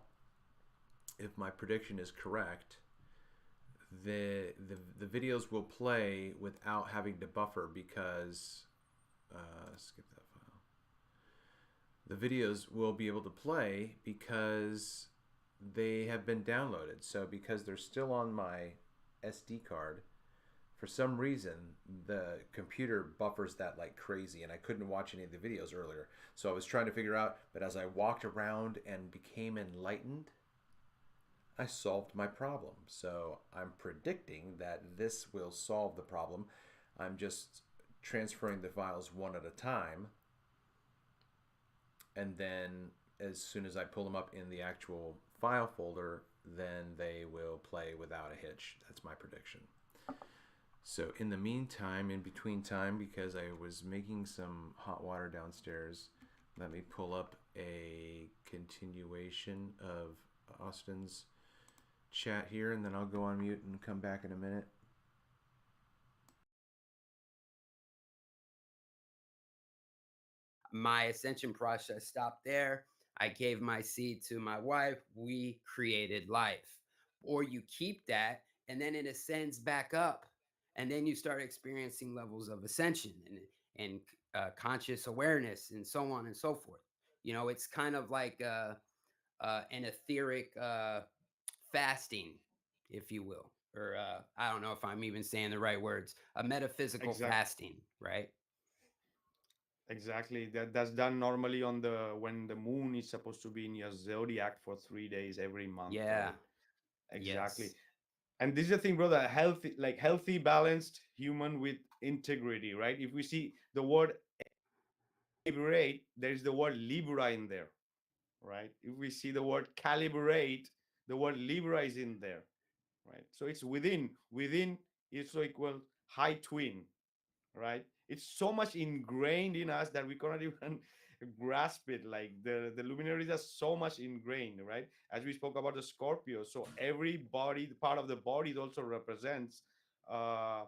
if my prediction is correct, the videos will play without having to buffer, because skip that file. The videos will be able to play because they have been downloaded. So because they're still on my SD card, for some reason the computer buffers that like crazy, and I couldn't watch any of the videos earlier. So I was trying to figure out, but as I walked around and became enlightened, I solved my problem. So I'm predicting that this will solve the problem. I'm just transferring the files one at a time, and then as soon as I pull them up in the actual file folder, then they will play without a hitch. That's my prediction. So in the meantime, in between time, because I was making some hot water downstairs, let me pull up a continuation of Austin's chat here, and then I'll go on mute and come back in a minute. My ascension process stopped there. I gave my seed to my wife. We created life. Or you keep that and then it ascends back up. And then you start experiencing levels of ascension and conscious awareness and so on and so forth. You know, it's kind of like an etheric fasting, if you will. Or I don't know if I'm even saying the right words, a metaphysical fasting, right? Exactly. That's done normally on when the moon is supposed to be in your zodiac for 3 days every month. Yeah. Right? Exactly. Yes. And this is the thing, brother. Healthy, balanced human with integrity, right? If we see the word liberate, there is the word libra in there, right? If we see the word calibrate, the word libra is in there, right? So it's within. Within is so equal high twin, right? It's so much ingrained in us that we cannot even grasp it. Like the luminaries are so much ingrained, right? As we spoke about the Scorpio, so every body, part of the body also represents uh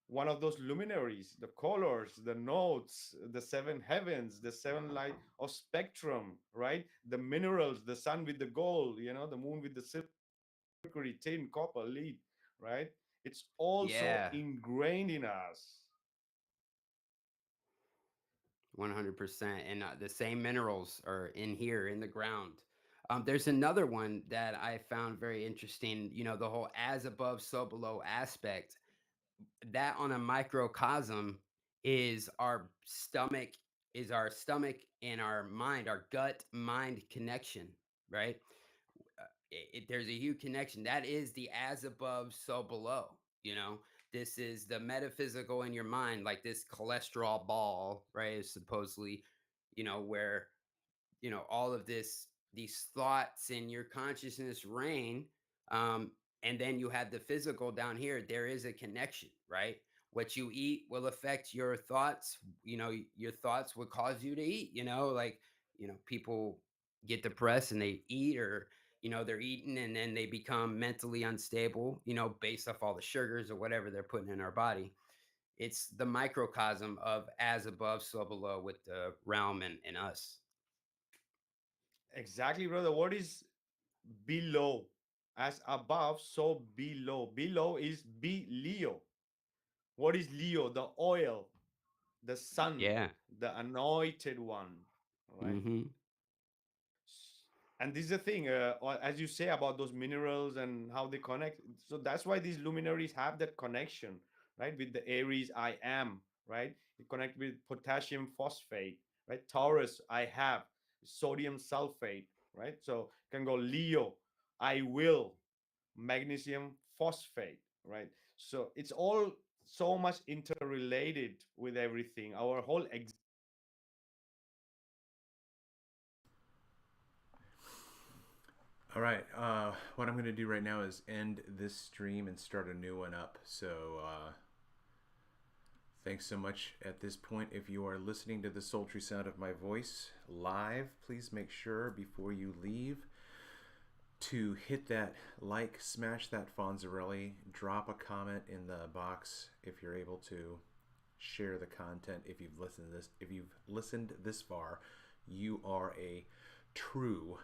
one of those luminaries, the colors, the notes, the seven heavens, the seven light of spectrum, right? The minerals, the sun with the gold, the moon with the silver, mercury, tin, copper, lead, right? It's also Yeah. ingrained in us. 100%. And the same minerals are in here in the ground. There's another one that I found very interesting. You know, the whole as above, so below aspect. That on a microcosm is our stomach and our mind, our gut mind connection, right? There's a huge connection. That is the as above, so below. You know, this is the metaphysical in your mind, like this cholesterol ball, right? Is supposedly, where all of these thoughts in your consciousness reign, and then you have the physical down here. There is a connection, right? What you eat will affect your thoughts. Your thoughts will cause you to eat. People get depressed and they eat, or they're eating and then they become mentally unstable, based off all the sugars or whatever they're putting in our body. It's the microcosm of as above, so below, with the realm and us. Exactly, brother. What is below? As above, so below. Below is be Leo. What is Leo? The oil, the sun, Yeah. the anointed one, right? Mm-hmm. And this is the thing, as you say about those minerals and how they connect. So that's why these luminaries have that connection, right? With the Aries, I am, right? It connect with potassium phosphate, right? Taurus, I have sodium sulfate, right? So can go Leo, I will, magnesium phosphate, right? So it's all so much interrelated with everything. Our whole All right, what I'm going to do right now is end this stream and start a new one up. So thanks so much at this point. If you are listening to the sultry sound of my voice live, please make sure before you leave to hit that like, smash that Fonzarelli, drop a comment in the box if you're able to, share the content. If you've listened this far, you are a true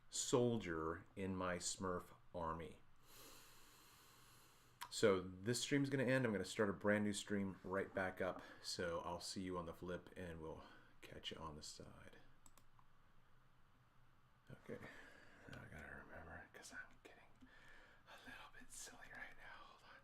soldier in my Smurf army. So this stream's going to end. I'm going to start a brand new stream right back up. So I'll see you on the flip and we'll catch you on the side. Okay. Now I got to remember because I'm getting a little bit silly right now. Hold on.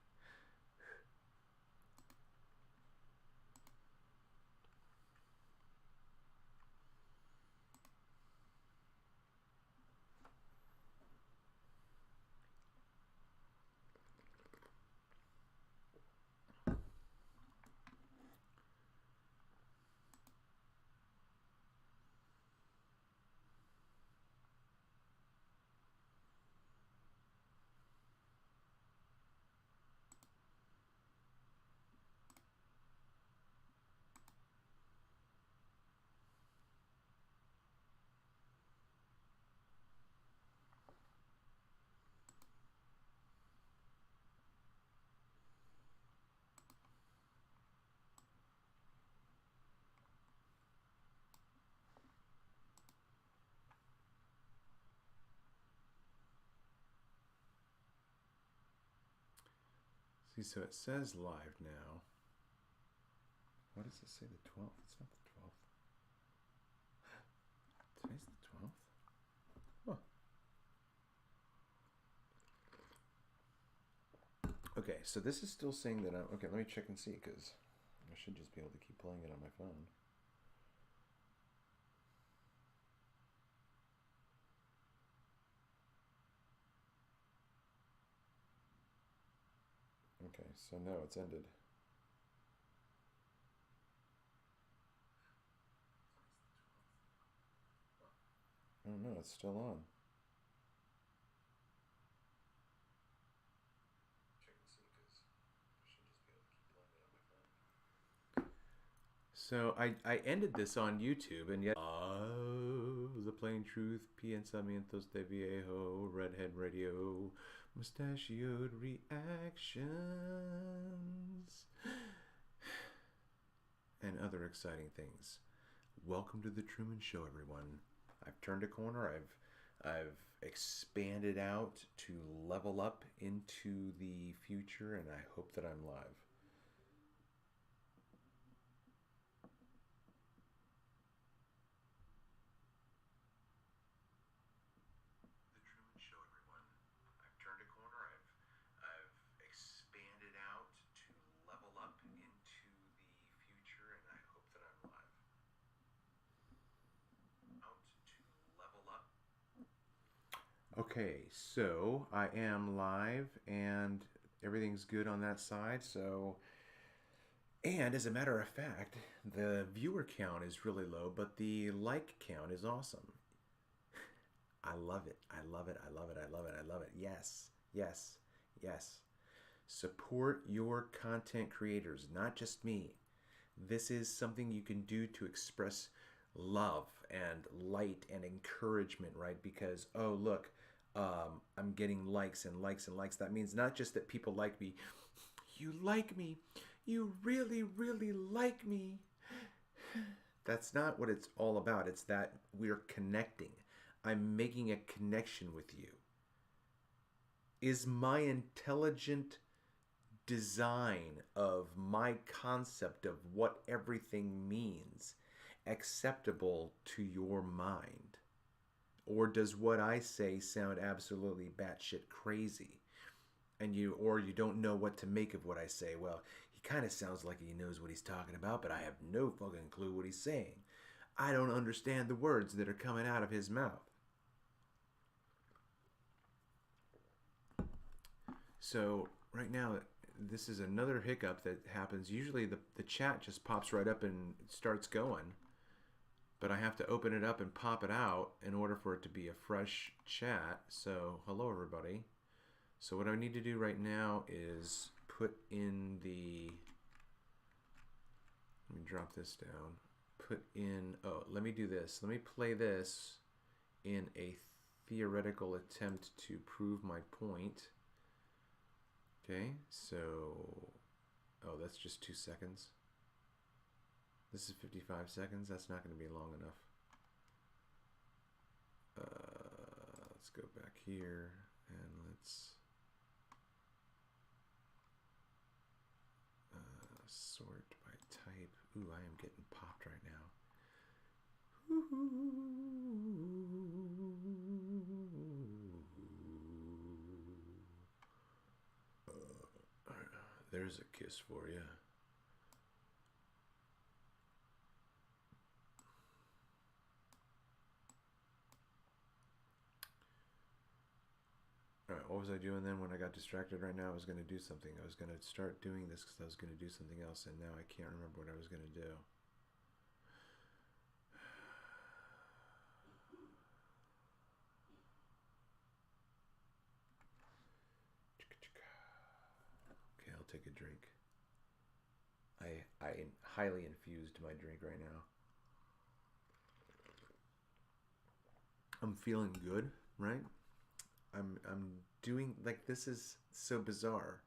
See, so it says live now. Why does it say the 12th? It's not the 12th. Today's the 12th? Huh. Okay, so this is still saying that I'm... Okay, let me check and see, because I should just be able to keep playing it on my phone. Okay, so no, it's ended. Oh no, it's still on. So I ended this on YouTube, and yet the plain truth, pensamientos de viejo, redhead radio, mustachioed reactions, and other exciting things. Welcome to the Truman Show, everyone. I've turned a corner. I've expanded out to level up into the future, and I hope that I'm live. Okay, so I am live and everything's good on that side. So, and as a matter of fact, the viewer count is really low, but the like count is awesome. I love it. I love it. I love it. I love it. I love it. Yes, yes, yes. Support your content creators, not just me. This is something you can do to express love and light and encouragement, right? Because, oh, look, I'm getting likes and likes and likes. That means not just that people like me. You like me. You really, really like me. That's not what it's all about. It's that we're connecting. I'm making a connection with you. Is my intelligent design of my concept of what everything means acceptable to your mind? Or does what I say sound absolutely batshit crazy? And you don't know what to make of what I say. Well, he kind of sounds like he knows what he's talking about, but I have no fucking clue what he's saying. I don't understand the words that are coming out of his mouth. So right now, this is another hiccup that happens. Usually the chat just pops right up and starts going. But I have to open it up and pop it out in order for it to be a fresh chat. So, hello everybody. So what I need to do right now is put in the... Let me drop this down. Put in... Oh, let me do this. Let me play this in a theoretical attempt to prove my point. Okay, so... Oh, that's just 2 seconds. This is 55 seconds. That's not going to be long enough. Let's go back here and let's sort by type. Ooh, I am getting popped right now. There's a kiss for you. Alright, what was I doing then when I got distracted right now? I was going to do something. I was going to start doing this because I was going to do something else, and now I can't remember what I was going to do. Okay, I'll take a drink. I highly infused my drink right now. I'm feeling good, right? I'm doing, like, this is so bizarre.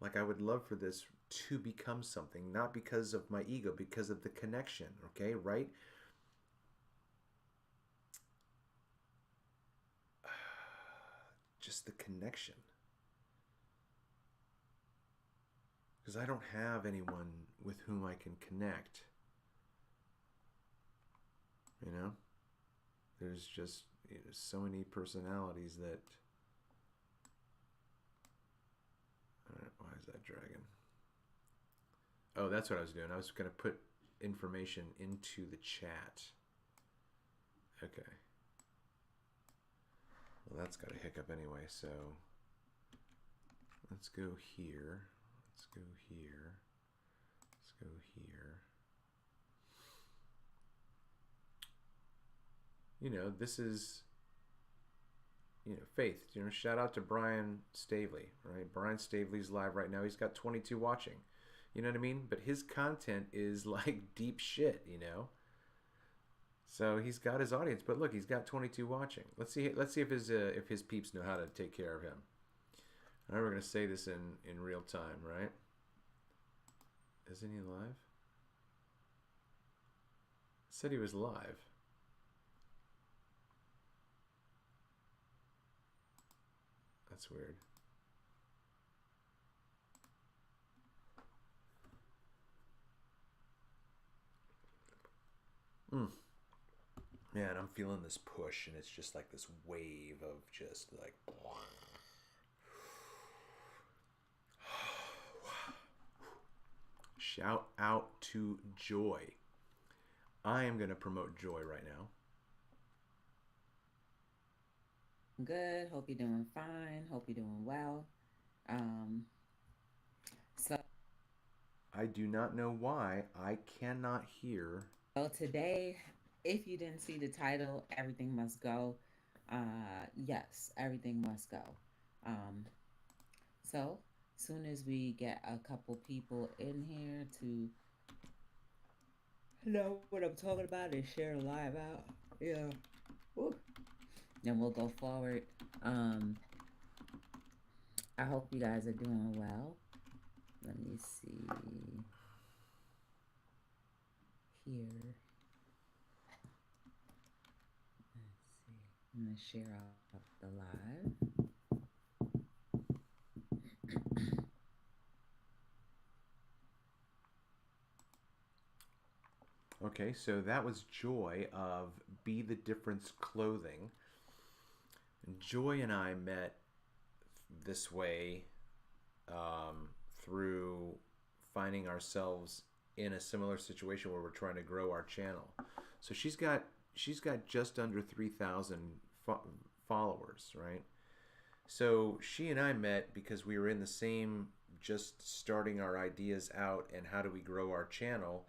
Like, I would love for this to become something, not because of my ego, because of the connection, okay, right? Just the connection. Because I don't have anyone with whom I can connect. You know? There's just so many personalities that... Why is that dragging? Oh, that's what I was doing. I was going to put information into the chat. Okay. Well, that's got a hiccup anyway, so... Let's go here. Let's go here. Let's go here. You know, this is, faith. Shout out to Brian Stavely, right? Brian Stavely's live right now. He's got 22 watching. You know what I mean? But his content is like deep shit, So he's got his audience, but look, he's got 22 watching. Let's see if his peeps know how to take care of him. All right, we're gonna say this in real time, right? Isn't he live? Said he was live. That's weird. Man, I'm feeling this push, and it's just like this wave of just like... Shout out to Joy. I am going to promote Joy right now. Good. Hope you're doing fine. Hope you're doing well. So I do not know why I cannot hear. So today, if you didn't see the title, Everything Must Go. Yes, everything must go. So soon as we get a couple people in here to know what I'm talking about and share live out, yeah. Woo. Then we'll go forward. I hope you guys are doing well. Let me see here. Let's see. I'm gonna share out the live. Okay, so that was Joy of Be the Difference Clothing. Joy and I met this way through finding ourselves in a similar situation where we're trying to grow our channel. So she's got just under 3,000 followers, right? So she and I met because we were in the same, just starting our ideas out and how do we grow our channel.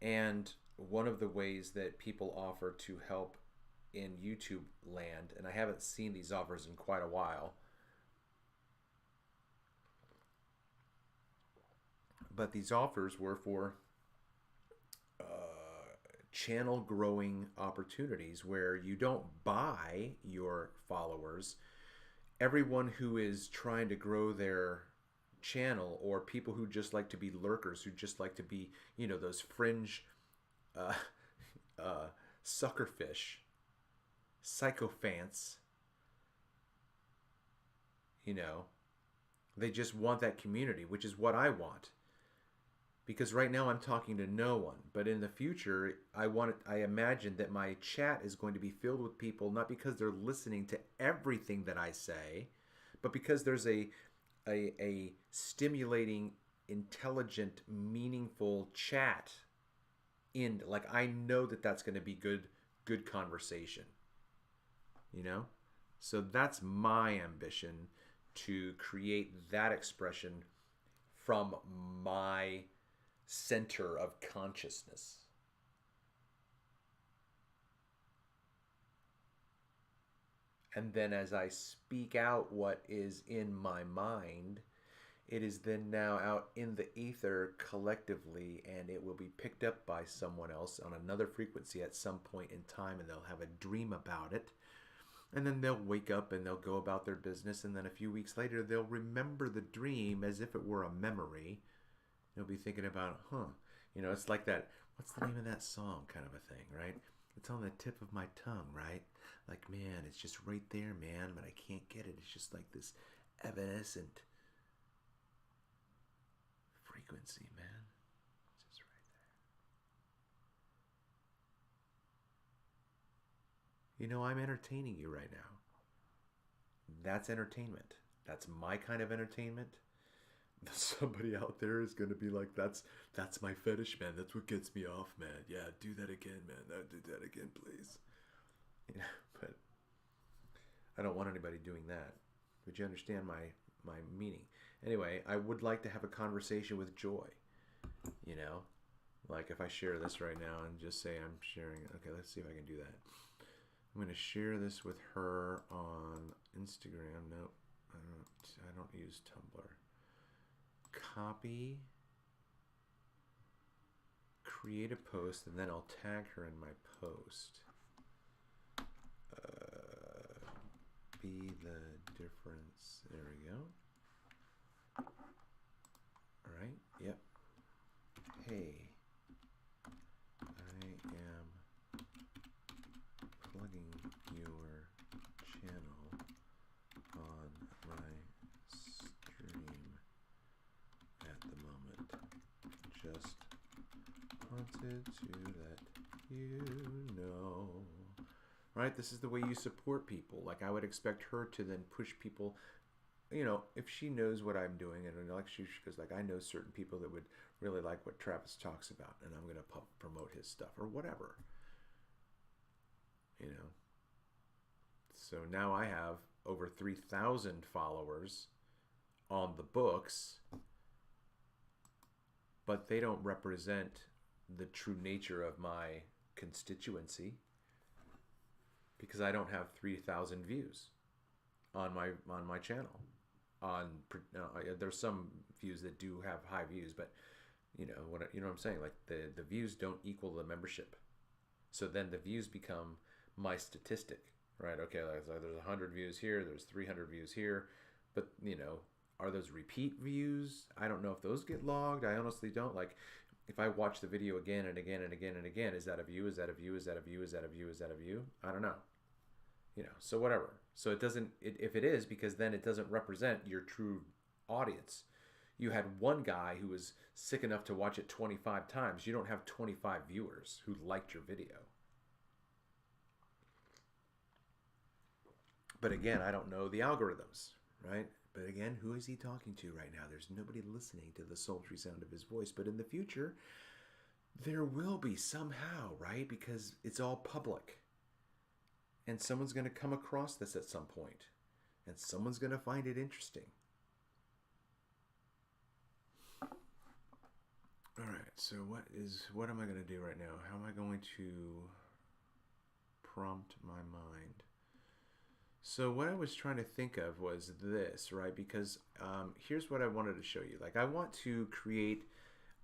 And one of the ways that people offer to help in YouTube land, and I haven't seen these offers in quite a while, but these offers were for channel growing opportunities where you don't buy your followers. Everyone who is trying to grow their channel, or people who just like to be lurkers, who just like to be, those fringe suckerfish, sycophants, they just want that community, which is what I want. Because right now I'm talking to no one, but in the future I imagine that my chat is going to be filled with people, not because they're listening to everything that I say, but because there's a stimulating, intelligent, meaningful chat in, like, I know that that's going to be good conversation, so that's my ambition, to create that expression from my center of consciousness. And then as I speak out what is in my mind, it is then now out in the ether collectively, and it will be picked up by someone else on another frequency at some point in time, and they'll have a dream about it. And then they'll wake up and they'll go about their business, and then a few weeks later they'll remember the dream as if it were a memory. They'll be thinking about, it's like that, what's the name of that song kind of a thing, right? It's on the tip of my tongue, right? Like, man, it's just right there, man, but I can't get it. It's just like this evanescent frequency, man. It's just right there. You know, I'm entertaining you right now. That's entertainment. That's my kind of entertainment. Somebody out there is going to be like, that's my fetish, man. That's what gets me off, man. Yeah, do that again, man. Do that again, please. You know, but I don't want anybody doing that. Would you understand my meaning? Anyway, I would like to have a conversation with Joy. You know, like if I share this right now and just say I'm sharing. Okay, let's see if I can do that. I'm going to share this with her on Instagram. Nope, I don't use Tumblr. Copy, create a post, and then I'll tag her in my post. Be the difference. There we go. All right. Yep. Hey, I am plugging your channel on my stream at the moment. Just wanted to let you know. Right? This is the way you support people. Like, I would expect her to then push people, you know, if she knows what I'm doing, and like she goes like, I know certain people that would really like what Travis talks about, and I'm going to promote his stuff or whatever. You know. So now I have over 3,000 followers on the books, but they don't represent the true nature of my constituency, because I don't have 3,000 views on my channel. There's some views that do have high views, but you know what I'm saying. Like the views don't equal the membership, so then the views become my statistic, right? Okay, like there's 100 views here, there's 300 views here, but you know, are those repeat views? I don't know if those get logged. I honestly don't. Like, if I watch the video again and again and again and again, is that a view? Is that a view? Is that a view? Is that a view? Is that a view? I don't know. You know, so whatever. So it doesn't, if it is, because then it doesn't represent your true audience. You had one guy who was sick enough to watch it 25 times. You don't have 25 viewers who liked your video. But again, I don't know the algorithms, right? But again, who is he talking to right now? There's nobody listening to the sultry sound of his voice. But in the future, there will be somehow, right? Because it's all public. And someone's going to come across this at some point. And someone's going to find it interesting. All right, so what am I going to do right now? How am I going to prompt my mind? So what I was trying to think of was this, right? Because here's what I wanted to show you. Like, I want to create,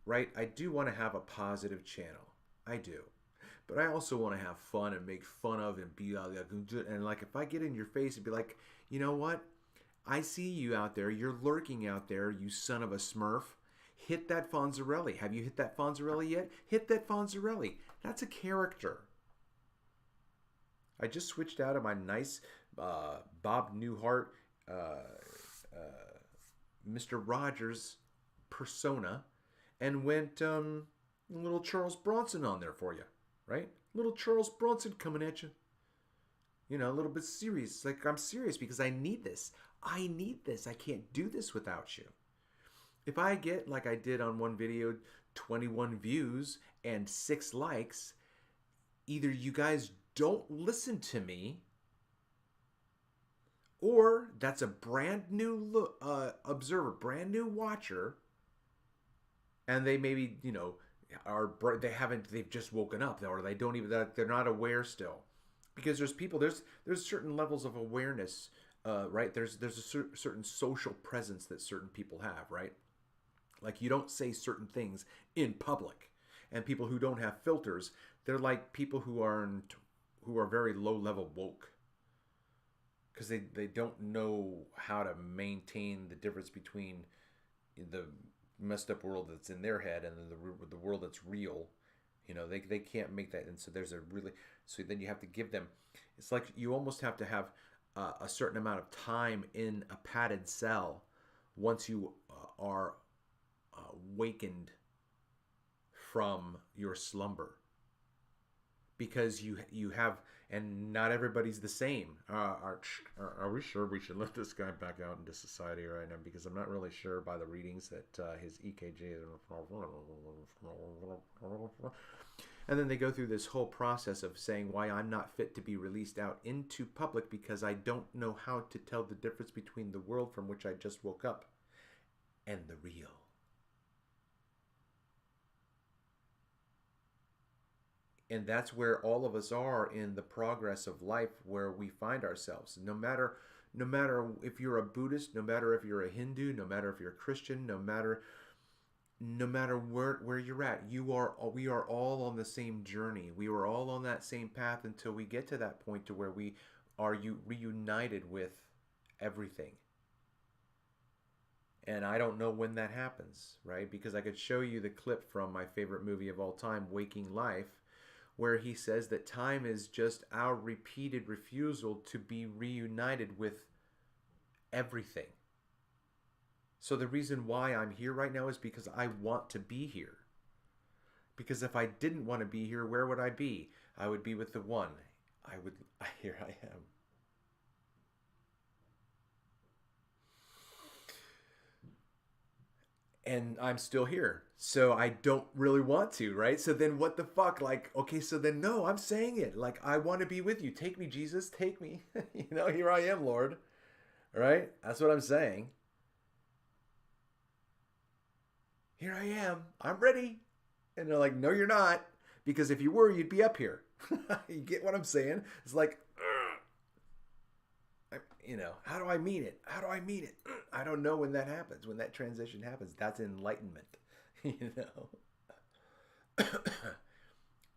right? I do want to have a positive channel. I do. But I also want to have fun and make fun of and be like, and like, if I get in your face and be like, you know what? I see you out there. You're lurking out there, you son of a smurf. Hit that Fonzarelli. Have you hit that Fonzarelli yet? Hit that Fonzarelli. That's a character. I just switched out of my nice Bob Newhart, Mr. Rogers persona and went a little Charles Bronson on there for you. Right? Little Charles Bronson coming at you. You know, a little bit serious. Like, I'm serious because I need this. I need this. I can't do this without you. If I get, like I did on one video, 21 views and 6 likes, either you guys don't listen to me, or that's a brand new observer, brand new watcher, and they maybe, you know, they've just woken up, or they don't even, they're not aware still, because there's people, there's certain levels of awareness, right? There's a certain social presence that certain people have, right? Like, you don't say certain things in public, and people who don't have filters, they're like people who are very low level woke, because they don't know how to maintain the difference between the messed up world that's in their head and the world that's real. You know, they can't make that. And so so then you have to give them, it's like you almost have to have a certain amount of time in a padded cell once you are wakened from your slumber, because you have, and not everybody's the same. Are we sure we should let this guy back out into society right now? Because I'm not really sure by the readings that his EKG is. And then they go through this whole process of saying why I'm not fit to be released out into public, because I don't know how to tell the difference between the world from which I just woke up and the real. And that's where all of us are in the progress of life, where we find ourselves. No matter if you're a Buddhist, no matter if you're a Hindu, no matter if you're a Christian, no matter where you're at, we are all on the same journey. We are all on that same path until we get to that point to where we are reunited with everything. And I don't know when that happens, right? Because I could show you the clip from my favorite movie of all time, Waking Life, where he says that time is just our repeated refusal to be reunited with everything. So the reason why I'm here right now is because I want to be here. Because if I didn't want to be here, where would I be? I would be with the one. Here I am. And I'm still here. So I don't really want to, right? So then what the fuck? Like, okay, so then no, I'm saying it. Like, I want to be with you. Take me, Jesus, take me. Here I am, Lord. Right? That's what I'm saying. Here I am. I'm ready. And they're like, no, you're not. Because if you were, you'd be up here. You get what I'm saying? It's like, how do I mean it? How do I mean it? I don't know when that happens, when that transition happens. That's enlightenment,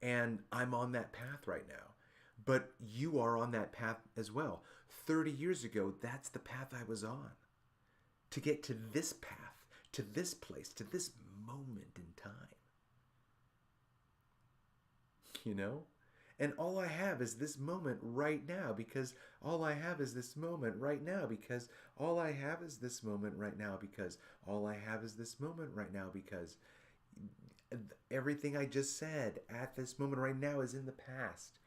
And I'm on that path right now. But you are on that path as well. 30 years ago, that's the path I was on. To get to this path, to this place, to this moment in time. And all I have is this moment right now, because all I have is this moment right now, because all I have is this moment right now, because all I have is this moment right now, because everything I just said at this moment right now is in the past.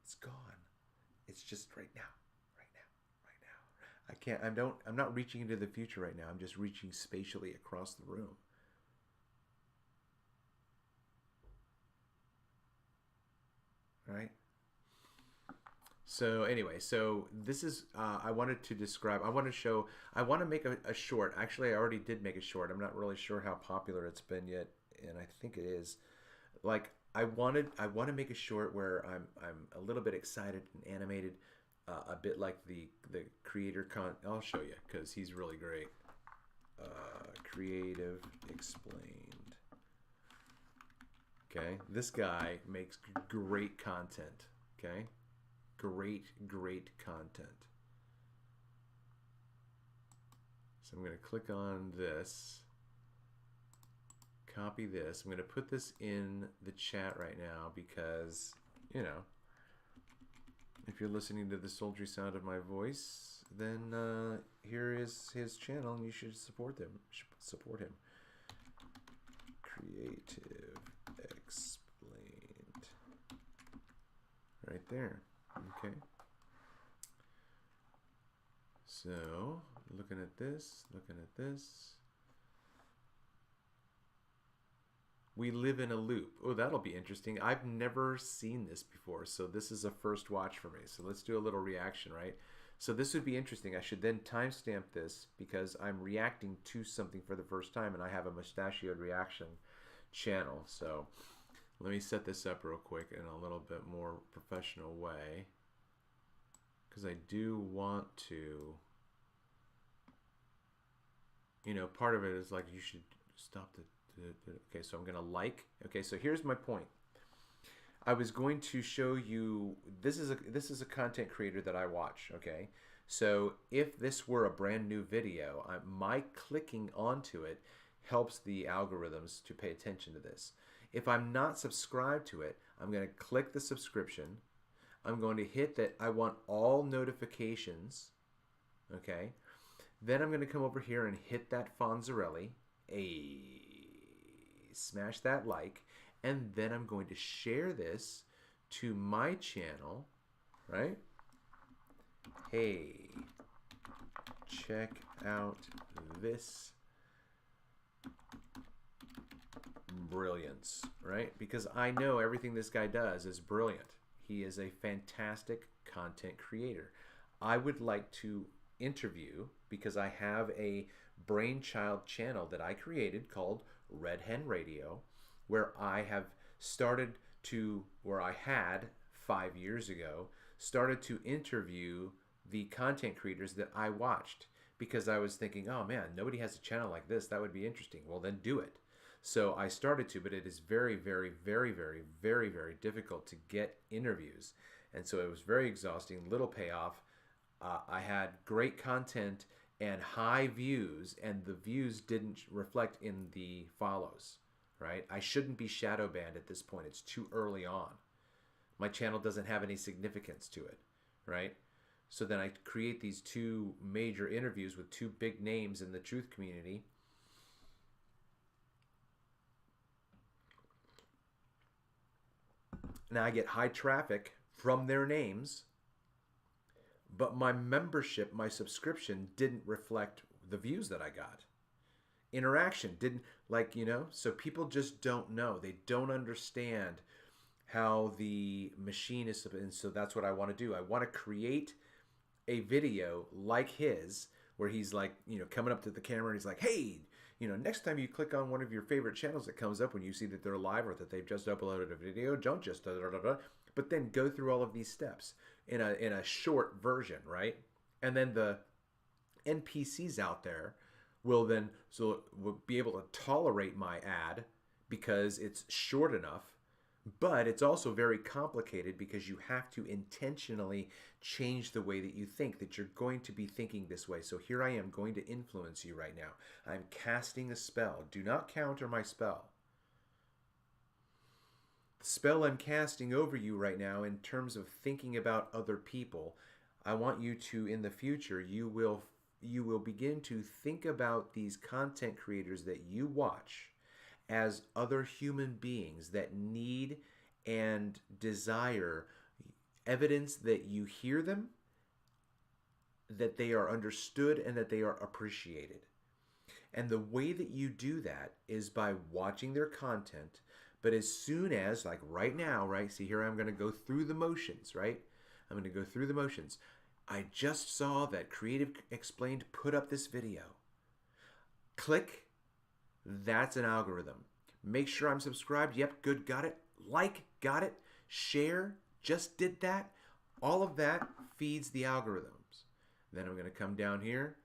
It's gone. It's just right now. I'm not reaching into the future right now. I'm just reaching spatially across the room. Right? So anyway, this is, I want to make a short. Actually, I already did make a short. I'm not really sure how popular it's been yet, and I think it is. Like, I want to make a short where I'm a little bit excited and animated, a bit like the creator I'll show you, because he's really great. Creative Explained. Okay, this guy makes great content. Okay, great content. So I'm going to click on this, copy this. I'm going to put this in the chat right now because, if you're listening to the sultry sound of my voice, then here is his channel, and you should support him. Creative Explained. Right there. Okay. So, looking at this. We live in a loop. Oh, that'll be interesting. I've never seen this before, so this is a first watch for me. So let's do a little reaction, right? So this would be interesting. I should then timestamp this because I'm reacting to something for the first time, and I have a mustachioed reaction channel. So let me set this up real quick in a little bit more professional way, because I do want to, part of it is like, you should stop the okay, so I'm gonna okay, so here's my point. I was going to show you, this is a content creator that I watch. Okay, so if this were a brand new video, my clicking onto it helps the algorithms to pay attention to this. If I'm not subscribed to it, I'm going to click the subscription. I'm going to hit that I want all notifications. Okay, then I'm going to come over here and hit that Fonzarelli, smash that like, and then I'm going to share this to my channel, right? Hey, check out this brilliance, right? Because I know everything this guy does is brilliant. He is a fantastic content creator. I would like to interview, because I have a brainchild channel that I created called Red Hen Radio, where I have started to, where I had 5 years ago, started to interview the content creators that I watched, because I was thinking, oh man, nobody has a channel like this. That would be interesting. Well, then do it. So I started to, but it is very, very, very, very, very, very difficult to get interviews. And so it was very exhausting, little payoff. I had great content and high views, and the views didn't reflect in the follows, right? I shouldn't be shadow banned at this point. It's too early on. My channel doesn't have any significance to it, right? So then I create these 2 major interviews with 2 big names in the truth community. Now I get high traffic from their names, but my membership, my subscription didn't reflect the views that I got. Interaction didn't, like, you know, so people just don't know. They don't understand how the machine is, and so that's what I want to do. I want to create a video like his, where he's like, you know, coming up to the camera and he's like, hey, you know, next time you click on one of your favorite channels that comes up when you see that they're live or that they've just uploaded a video, don't just but then go through all of these steps in a short version, right? And then the NPCs out there will be able to tolerate my ad because it's short enough, but it's also very complicated because you have to intentionally change the way that you think, that you're going to be thinking this way. So here I am going to influence you right now. I'm casting a spell. Do not counter my spell. The spell I'm casting over you right now in terms of thinking about other people, I want you to, in the future, you will begin to think about these content creators that you watch as other human beings that need and desire evidence that you hear them, that they are understood, and that they are appreciated. And the way that you do that is by watching their content. But as soon as, like right now, right? See, here I'm going to go through the motions, right? I'm going to go through the motions. I just saw that Creative Explained put up this video. Click. That's an algorithm. Make sure I'm subscribed. Yep, good, got it. Like, got it. Share, just did that. All of that feeds the algorithms. Then I'm going to come down here.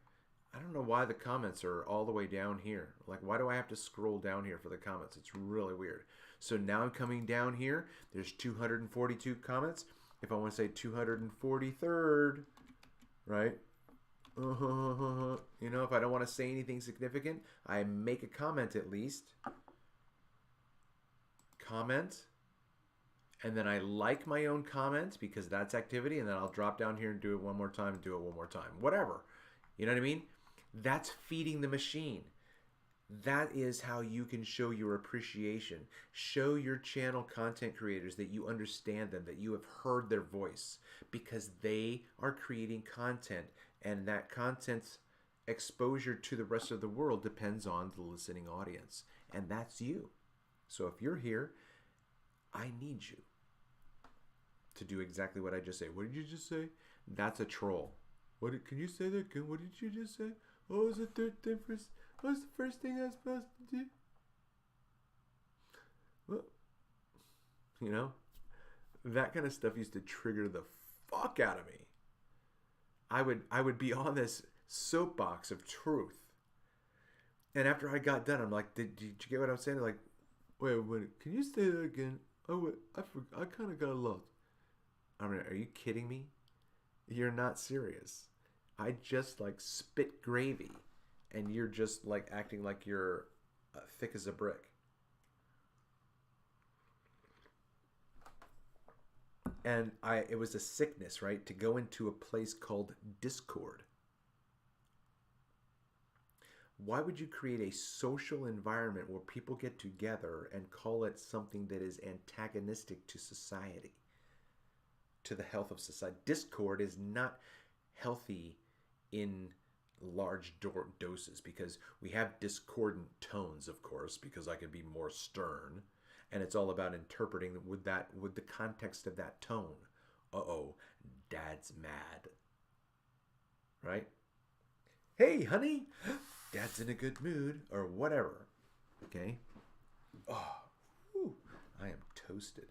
I don't know why the comments are all the way down here. Like, why do I have to scroll down here for the comments? It's really weird. So now I'm coming down here. There's 242 comments. If I want to say 243rd, right? You know, if I don't want to say anything significant, I make a comment at least. Comment. And then I like my own comment because that's activity. And then I'll drop down here and do it one more time and do it one more time. Whatever. You know what I mean? That's feeding the machine. That is how you can show your appreciation. Show your channel content creators that you understand them, that you have heard their voice, because they are creating content, and that content's exposure to the rest of the world depends on the listening audience, and that's you. So if you're here, I need you to do exactly what I just said. What did you just say? That's a troll. Can you say that again? What did you just say? What was the third thing first? What was the first thing I was supposed to do? Well, you know, that kind of stuff used to trigger the fuck out of me. I would be on this soapbox of truth, and after I got done, I'm like, did you get what I'm saying? Like, wait, can you say that again? Oh, wait, I kind of got lost. I mean, are you kidding me? You're not serious. I just like spit gravy, and you're just like acting like you're thick as a brick. And it was a sickness, right? To go into a place called Discord. Why would you create a social environment where people get together and call it something that is antagonistic to society, to the health of society? Discord is not healthy in large doses, because we have discordant tones, of course, because I can be more stern, and it's all about interpreting with the context of that tone. Uh-oh, Dad's mad. Right? Hey, honey, Dad's in a good mood, or whatever. Okay? Oh, whew, I am toasted.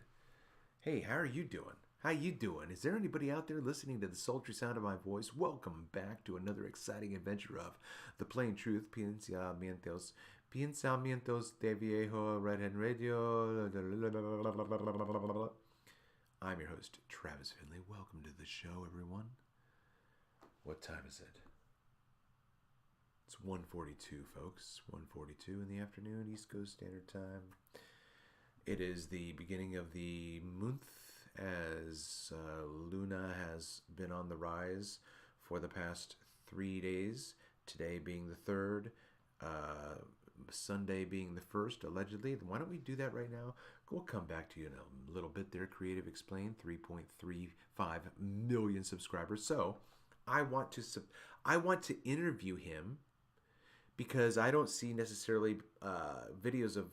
Hey, how are you doing? How you doing? Is there anybody out there listening to the sultry sound of my voice? Welcome back to another exciting adventure of The Plain Truth, Pensamientos de Viejo Redhead Radio. I'm your host, Travis Finley. Welcome to the show, everyone. What time is it? It's 1:42, folks. 1:42 in the afternoon, East Coast Standard Time. It is the beginning of the month, as Lunar has been on the rise for the past 3 days. Today being the 3rd, Sunday being the 1st, allegedly. Why don't we do that right now? We'll come back to you in a little bit there. Creative Explain, 3.35 million subscribers. So I want to interview him, because I don't see necessarily videos of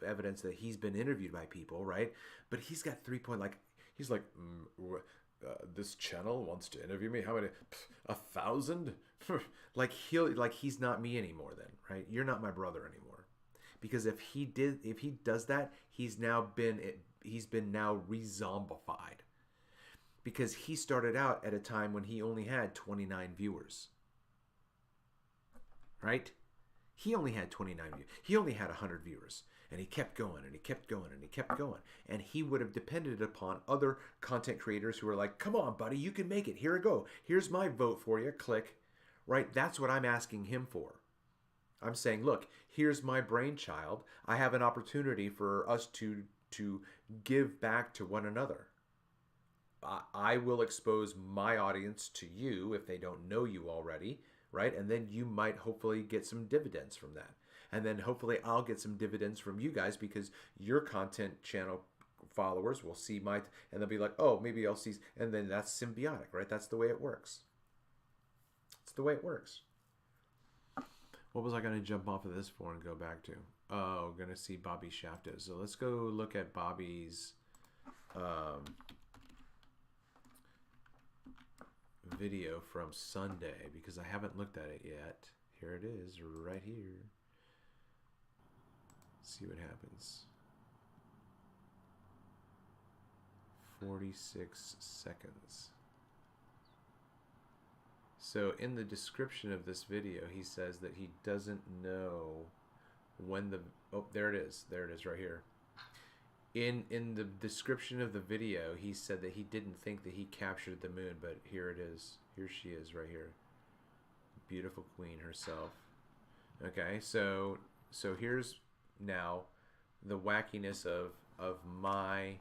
evidence that he's been interviewed by people, right? But he's got he's like, this channel wants to interview me. How many? 1,000? like he's not me anymore then, right? You're not my brother anymore. Because if he does that, he's been now re-zombified. Because he started out at a time when he only had 29 viewers. Right? He only had 29 viewers. He only had 100 viewers. And he kept going, and he kept going, and he kept going. And he would have depended upon other content creators who were like, come on, buddy, you can make it. Here we go. Here's my vote for you. Click. Right? That's what I'm asking him for. I'm saying, look, here's my brainchild. I have an opportunity for us to give back to one another. I will expose my audience to you if they don't know you already, right? And then you might hopefully get some dividends from that. And then hopefully I'll get some dividends from you guys, because your content channel followers will see and they'll be like, oh, maybe I'll see. And then that's symbiotic, right? That's the way it works. It's the way it works. What was I going to jump off of this for and go back to? Oh, going to see Bobby Shafto. So let's go look at Bobby's video from Sunday, because I haven't looked at it yet. Here it is, right here. See what happens. 46 seconds. So in the description of this video, he says that he doesn't know when the... Oh, there it is. There it is right here. In the description of the video, he said that he didn't think that he captured the moon, but here it is. Here she is right here. Beautiful queen herself. Okay, so here's now the wackiness of my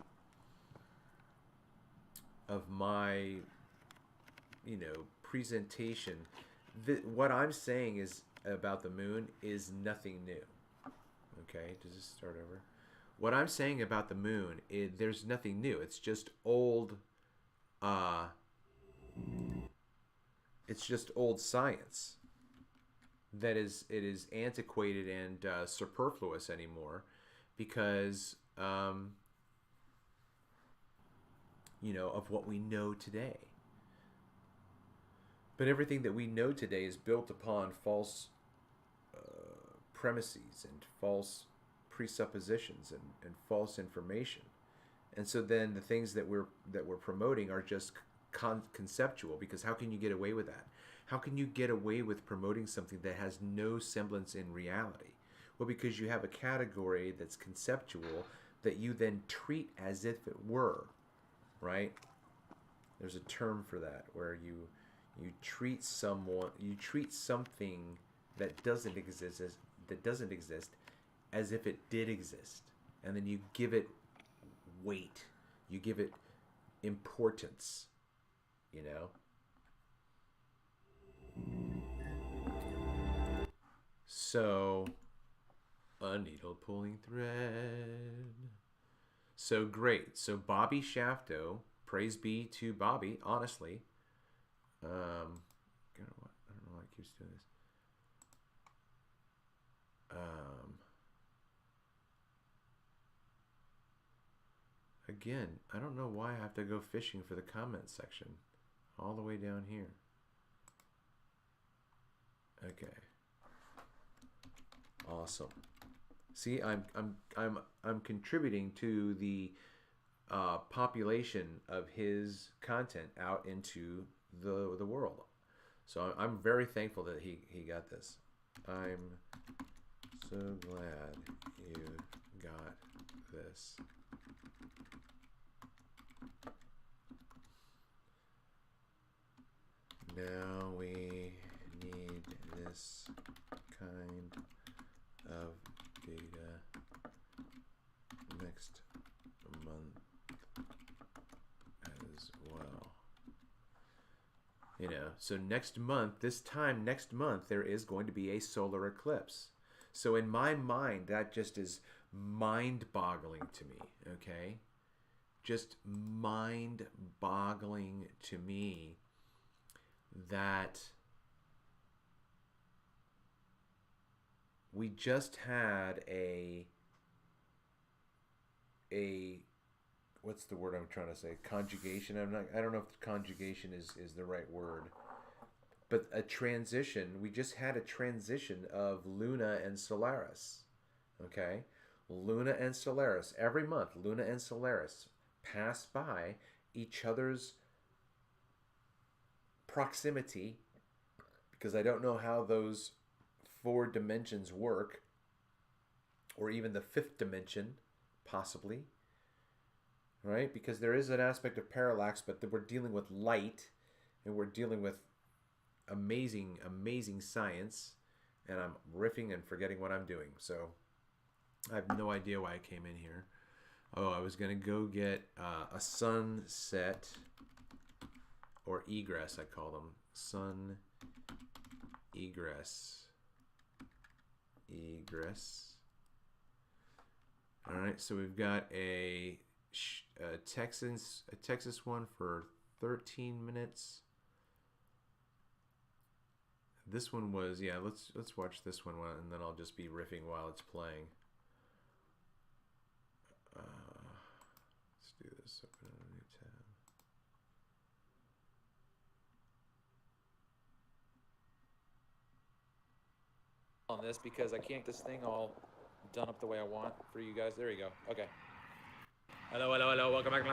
presentation. What I'm saying is about the moon is nothing new. Okay, does this start over? What I'm saying about the moon is there's nothing new. It's just old. It's just old science. It is antiquated and superfluous anymore, because of what we know today. But everything that we know today is built upon false premises and false presuppositions and false information. And so then the things that we're promoting are just conceptual, because how can you get away with that? How can you get away with promoting something that has no semblance in reality? Well, because you have a category that's conceptual that you then treat as if it were, right? There's a term for that, where you treat something that doesn't exist as if it did exist, and then you give it weight, you give it importance, you know. So, a needle pulling thread. So great. So Bobby Shafto, praise be to Bobby, honestly. I don't know why it keeps doing this. Again, I don't know why I have to go fishing for the comment section all the way down here. Okay. Awesome. See, I'm contributing to the population of his content out into the world. So I'm very thankful that he got this. I'm so glad you got this. Now we need this kind of data next month as well. You know, so next month, this time next month, there is going to be a solar eclipse. So in my mind, that just is mind-boggling to me, okay? Just mind-boggling to me that we just had a what's the word I'm trying to say? Conjugation. I don't know if conjugation is the right word. But a transition, we just had a transition of Luna and Solaris. Okay? Luna and Solaris. Every month, Luna and Solaris pass by each other's proximity, because I don't know how those 4 dimensions work, or even the 5th dimension, possibly, right? Because there is an aspect of parallax, but we're dealing with light, and we're dealing with amazing, amazing science, and I'm riffing and forgetting what I'm doing, so I have no idea why I came in here. Oh, I was going to go get a sunset, or egress, I call them. Sun egress. Egress. All right, so we've got a Texas one for 13 minutes. This one was, yeah, let's watch this one, and then I'll just be riffing while it's playing. Let's do this. Open a new tab. On this because I can't get this thing all done up the way I want for you guys. There you go. Okay. Hello, hello, hello. Welcome back.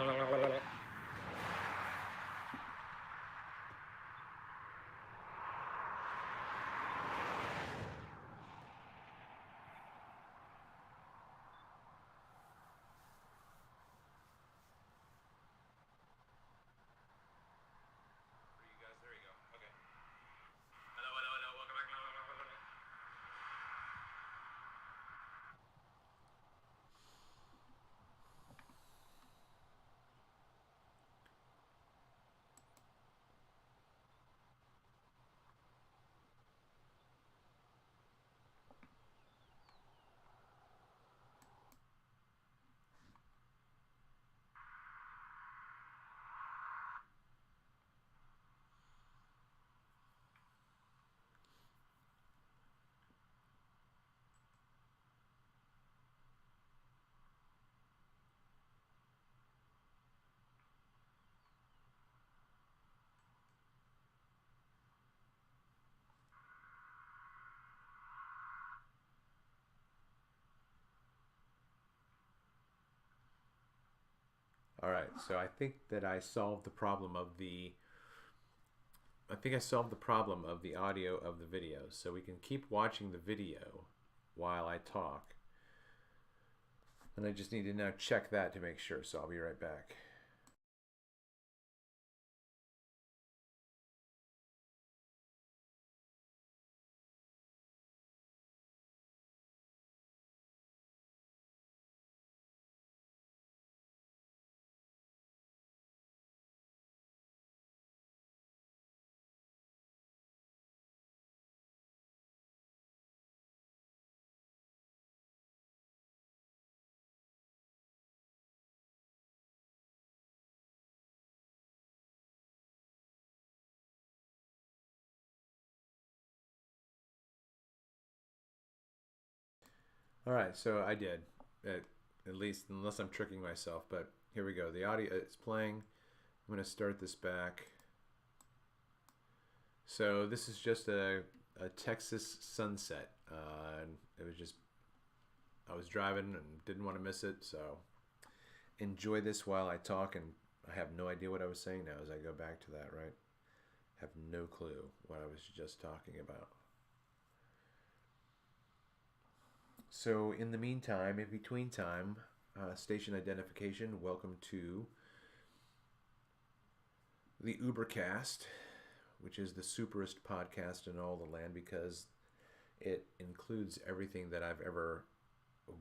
All right, so I think that I solved the problem of the audio of the video. So we can keep watching the video while I talk. And I just need to now check that to make sure, so I'll be right back. All right, so I did, at least, unless I'm tricking myself. But here we go. The audio is playing. I'm going to start this back. So this is just a Texas sunset. And it was just, I was driving and didn't want to miss it. So enjoy this while I talk, and I have no idea what I was saying now as I go back to that, right? Have no clue what I was just talking about. So in the meantime, in between time, station identification, welcome to the Ubercaste, which is the superest podcast in all the land because it includes everything that I've ever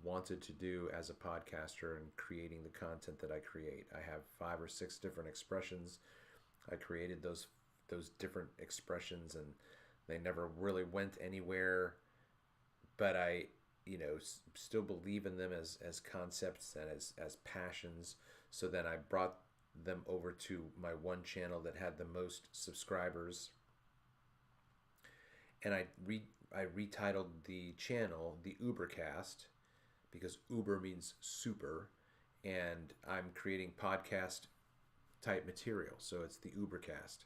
wanted to do as a podcaster and creating the content that I create. I have 5 or 6 different expressions. I created those different expressions and they never really went anywhere, but I still believe in them as concepts and as passions. So then I brought them over to my one channel that had the most subscribers, and I retitled the channel the Ubercaste because Uber means super, and I'm creating podcast type material, so it's the Ubercaste.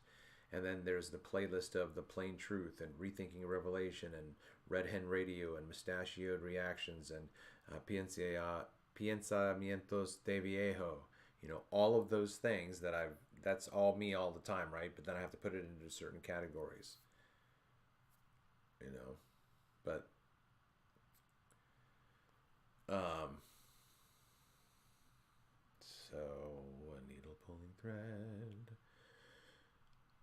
And then there's the playlist of The Plain Truth and Rethinking Revelation and Red Hen Radio and Mustachioed Reactions and Pensamientos de Viejo. All of those things that's all me all the time, right? But then I have to put it into certain categories. But so a needle pulling thread.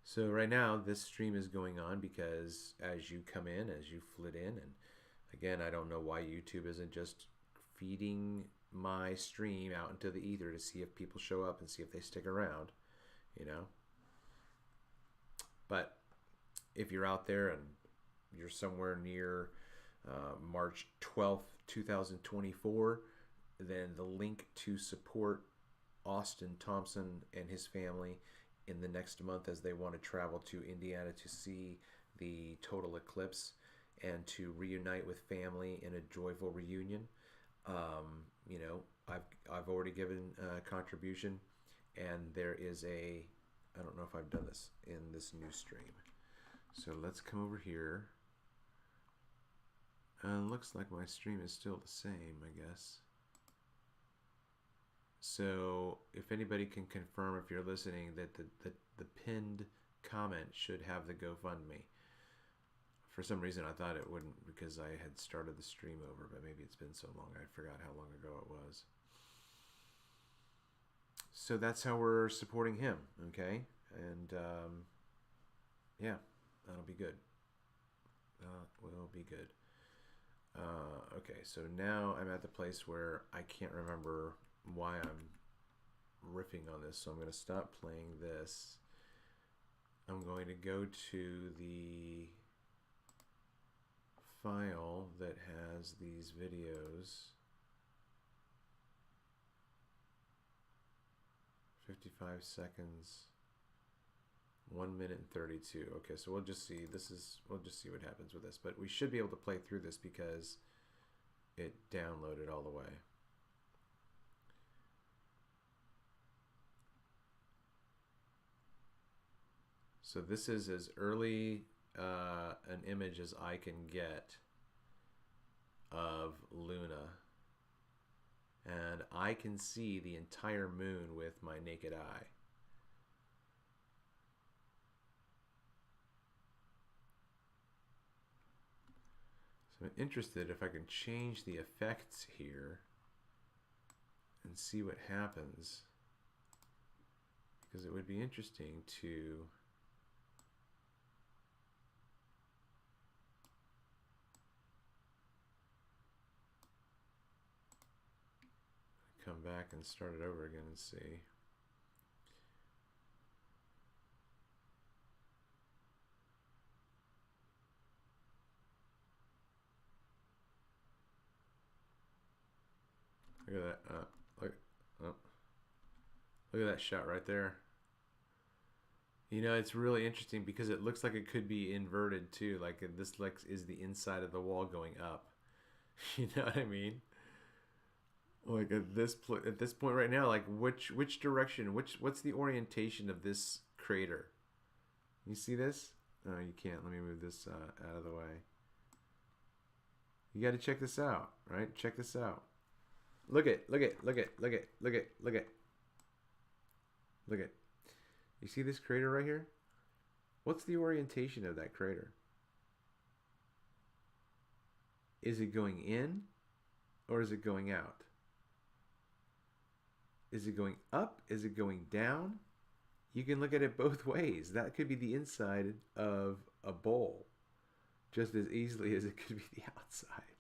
So right now this stream is going on because as you come in, as you flit in, and again, I don't know why YouTube isn't just feeding my stream out into the ether to see if people show up and see if they stick around, But if you're out there and you're somewhere near March 12th, 2024, then the link to support Austin Thompson and his family in the next month as they want to travel to Indiana to see the total eclipse and to reunite with family in a joyful reunion. I've already given a contribution, and there is I don't know if I've done this in this new stream. So let's come over here. Looks like my stream is still the same, I guess. So if anybody can confirm, if you're listening, that the pinned comment should have the GoFundMe. For some reason I thought it wouldn't because I had started the stream over, but maybe it's been so long I forgot how long ago it was. So that's how we're supporting him, okay? And yeah, that'll be good. That will be good. Okay, so now I'm at the place where I can't remember why I'm riffing on this, so I'm going to stop playing this. I'm going to go to the file that has these videos. 55 seconds, 1 minute and 32. Okay, so we'll just see. We'll just see what happens with this, but we should be able to play through this because it downloaded all the way. So this is as early an image as I can get of Luna. And I can see the entire moon with my naked eye. So I'm interested if I can change the effects here and see what happens. Because it would be interesting to come back and start it over again and see. Look at that. Look at that shot right there. It's really interesting because it looks like it could be inverted too. Like this is the inside of the wall going up. You know what I mean? Like at this point right now, like which direction, what's the orientation of this crater? You see this? Oh, you can't. Let me move this out of the way. You got to check this out, right? Check this out. Look at. You see this crater right here? What's the orientation of that crater? Is it going in or is it going out? Is it going up? Is it going down? You can look at it both ways. That could be the inside of a bowl just as easily as it could be the outside.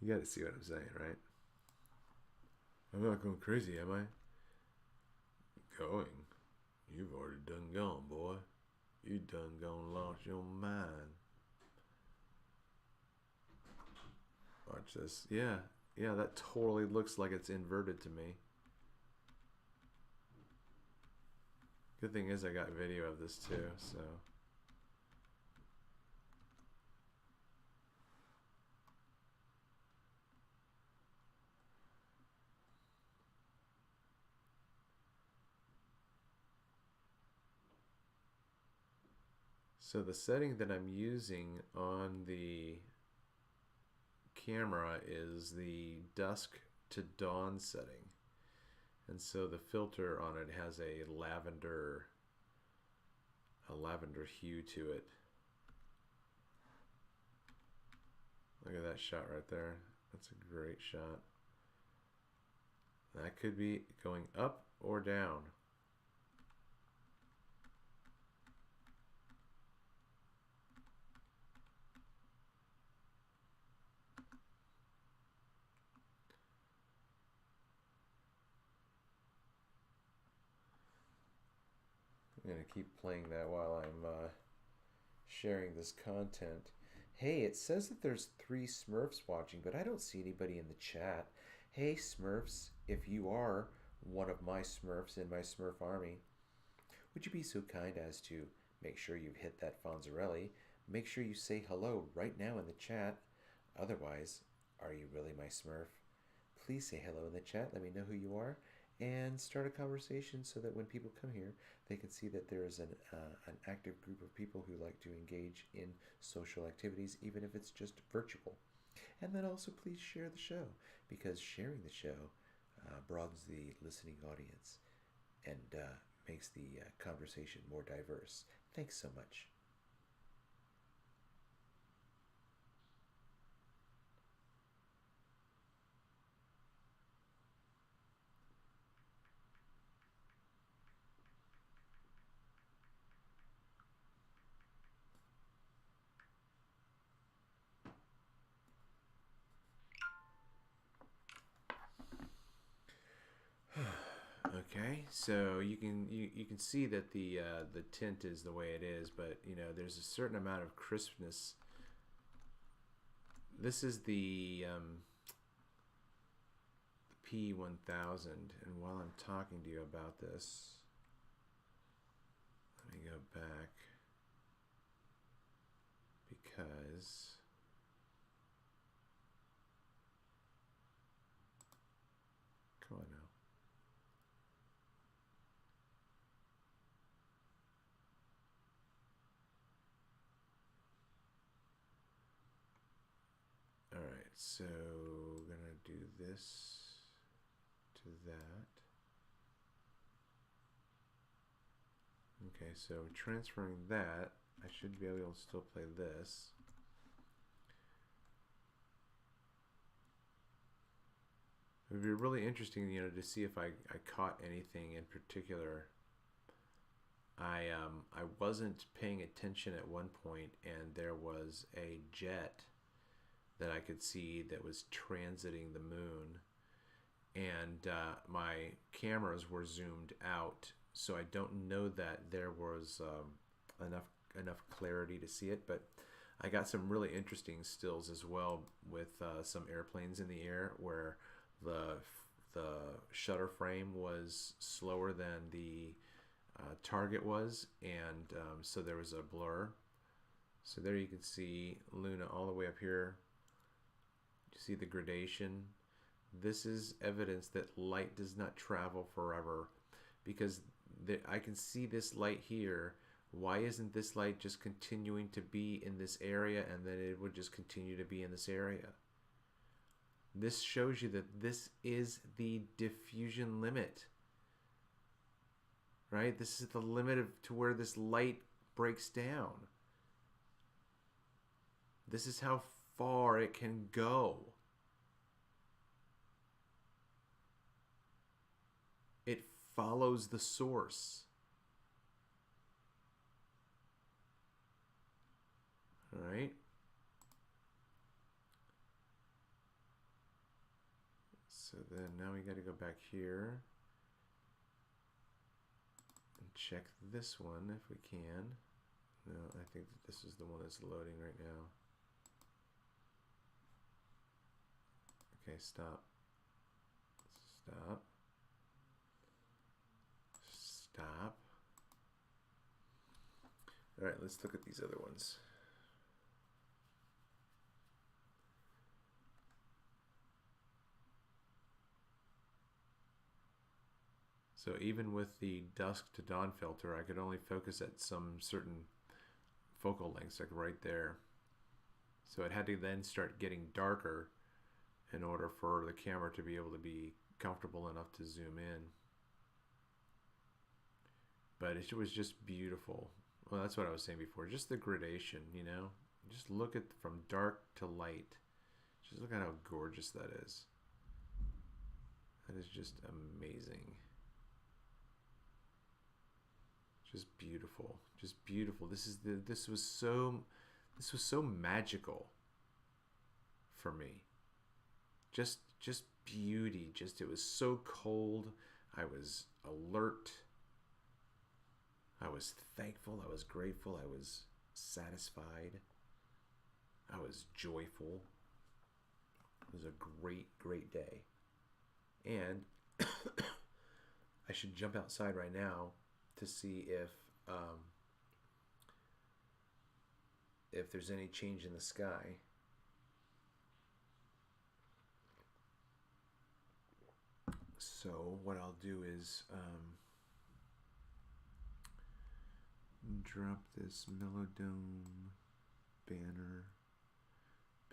You got to see what I'm saying, right? I'm not going crazy, am I? Going? You've already done gone, boy. You done gone lost your mind. Watch this. Yeah, that totally looks like it's inverted to me. Good thing is I got video of this too, so. So the setting that I'm using on the camera is the dusk to dawn setting. And so the filter on it has a lavender hue to it. Look at that shot right there. That's a great shot. That could be going up or down. I'm going to keep playing that while I'm sharing this content. Hey, it says that there's 3 Smurfs watching, but I don't see anybody in the chat. Hey, Smurfs, if you are one of my Smurfs in my Smurf army, would you be so kind as to make sure you've hit that Fonzarelli? Make sure you say hello right now in the chat. Otherwise, are you really my Smurf? Please say hello in the chat. Let me know who you are. And start a conversation so that when people come here, they can see that there is an active group of people who like to engage in social activities, even if it's just virtual. And then also please share the show, because sharing the show broadens the listening audience and makes the conversation more diverse. Thanks so much. Okay, so you can see that the tint is the way it is, but you know there's a certain amount of crispness. This is the P1000, and while I'm talking to you about this, let me go back because come on now. Alright, so gonna do this to that. Okay, so transferring that, I should be able to still play this. It would be really interesting, you know, to see if I caught anything in particular. I wasn't paying attention at one point, and there was a jet that I could see that was transiting the moon, and my cameras were zoomed out, so I don't know that there was enough clarity to see it, but I got some really interesting stills as well with some airplanes in the air where the shutter frame was slower than the target was, and so there was a blur. So there you can see Luna all the way up here. You see the gradation. This is evidence that light does not travel forever, because I can see this light here. Why isn't this light just continuing to be in this area, and then it would just continue to be in this area? This shows you that this is the diffusion limit, right? This is the limit to where this light breaks down. This is how far it can go. It follows the source. All right. So then now we got to go back here and check this one if we can. No, I think that this is the one that's loading right now. Okay, stop. Stop. Stop. All right, let's look at these other ones. So even with the dusk to dawn filter, I could only focus at some certain focal lengths, like right there. So it had to then start getting darker in order for the camera to be able to be comfortable enough to zoom in. But it was just beautiful. Well, that's what I was saying before. Just the gradation, you know? Just look at from dark to light. Just look at how gorgeous that is. That is just amazing. Just beautiful. Just beautiful. This was so magical for me. Just beauty. It was so cold. I was alert. I was thankful. I was grateful. I was satisfied. I was joyful. It was a great, great day. And I should jump outside right now to see if there's any change in the sky. So what I'll do is drop this Mellowdome banner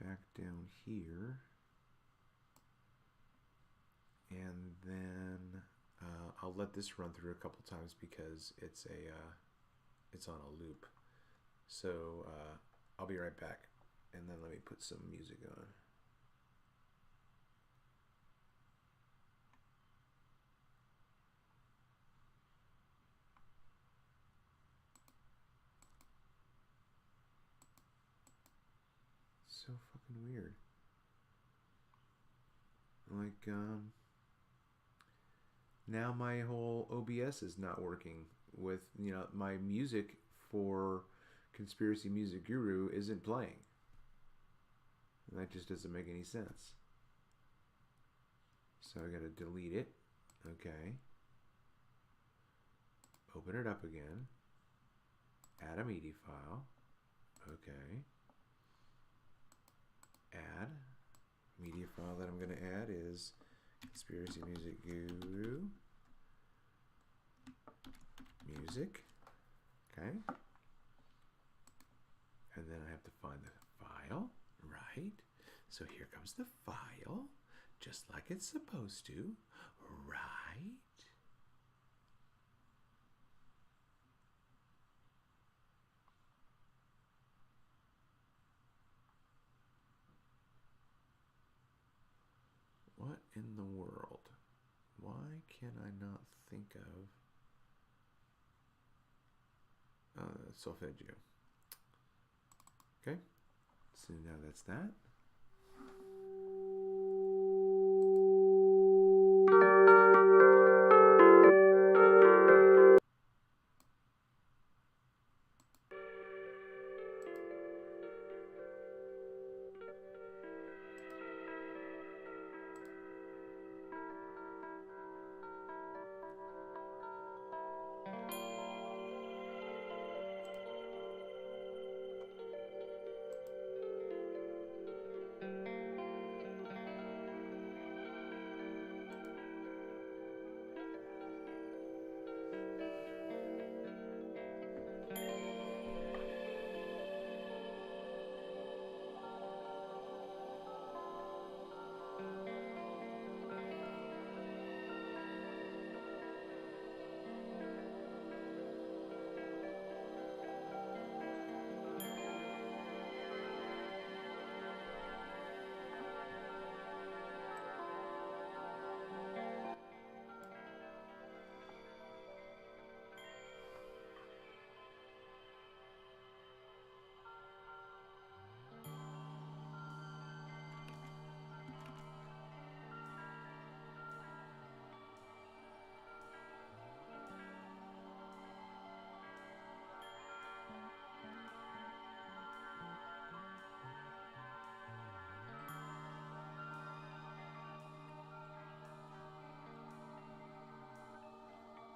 back down here, and then I'll let this run through a couple times because it's on a loop. So I'll be right back, and then let me put some music on. So fucking weird. Like, now my whole OBS is not working with, you know, my music for Conspiracy Music Guru isn't playing. And that just doesn't make any sense. So I gotta delete it. Okay. Open it up again. Add a media file. Okay. Add. Media file that I'm going to add is Conspiracy Music Guru Music. Okay. And then I have to find the file. Right. So here comes the file. Just like it's supposed to. Right. What in the world? Why can I not think of solfeggio? Okay, so now that's that.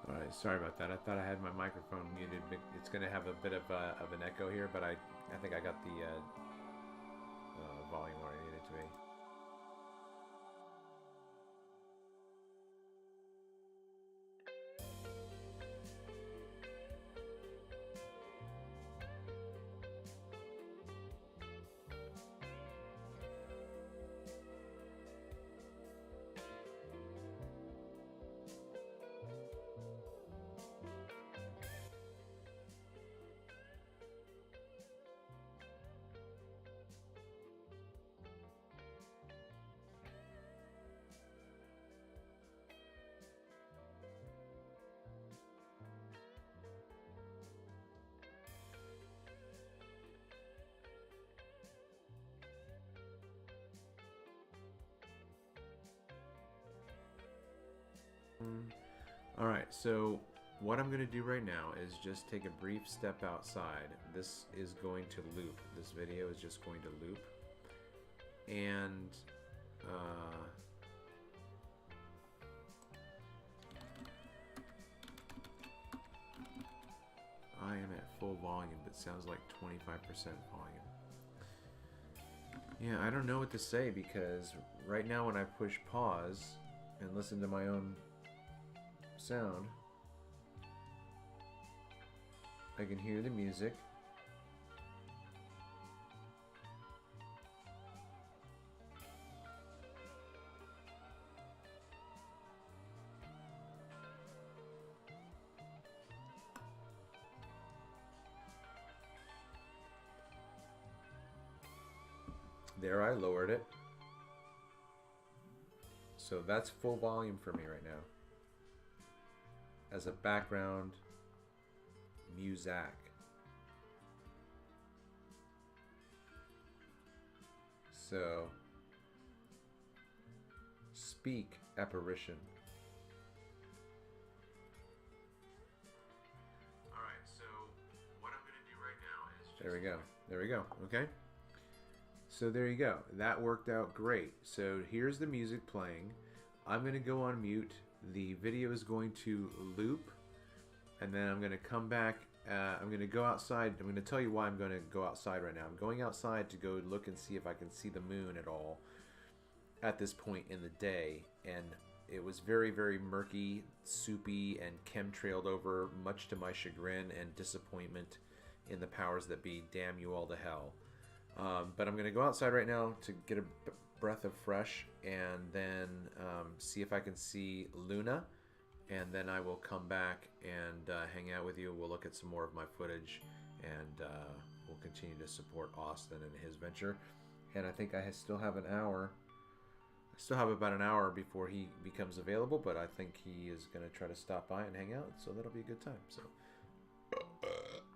All right, sorry about that. I thought I had my microphone muted. It's going to have a bit of an echo here, but I think I got the volume where I need it to be. Alright, so what I'm going to do right now is just take a brief step outside. This is going to loop. This video is just going to loop. And I am at full volume, but sounds like 25% volume. Yeah, I don't know what to say because right now when I push pause and listen to my own sound, I can hear the music. There, I lowered it. So that's full volume for me right now. As a background music. So, speak, apparition. Alright, so what I'm going to do right now is just... There we go. There we go. Okay. So there you go. That worked out great. So here's the music playing. I'm going to go on mute. The video is going to loop. And then I'm going to come back. I'm going to go outside. I'm going to tell you why I'm going to go outside right now. I'm going outside to go look and see if I can see the moon at all at this point in the day. And it was very, very murky, soupy, and chemtrailed over, much to my chagrin and disappointment in the powers that be. Damn you all to hell. But I'm going to go outside right now to get a breath of fresh and then see if I can see Luna. And then I will come back and hang out with you. We'll look at some more of my footage and we'll continue to support Austin and his venture. And I think I still have an hour. I still have about an hour before he becomes available, but I think he is going to try to stop by and hang out. So that'll be a good time. So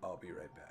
I'll be right back.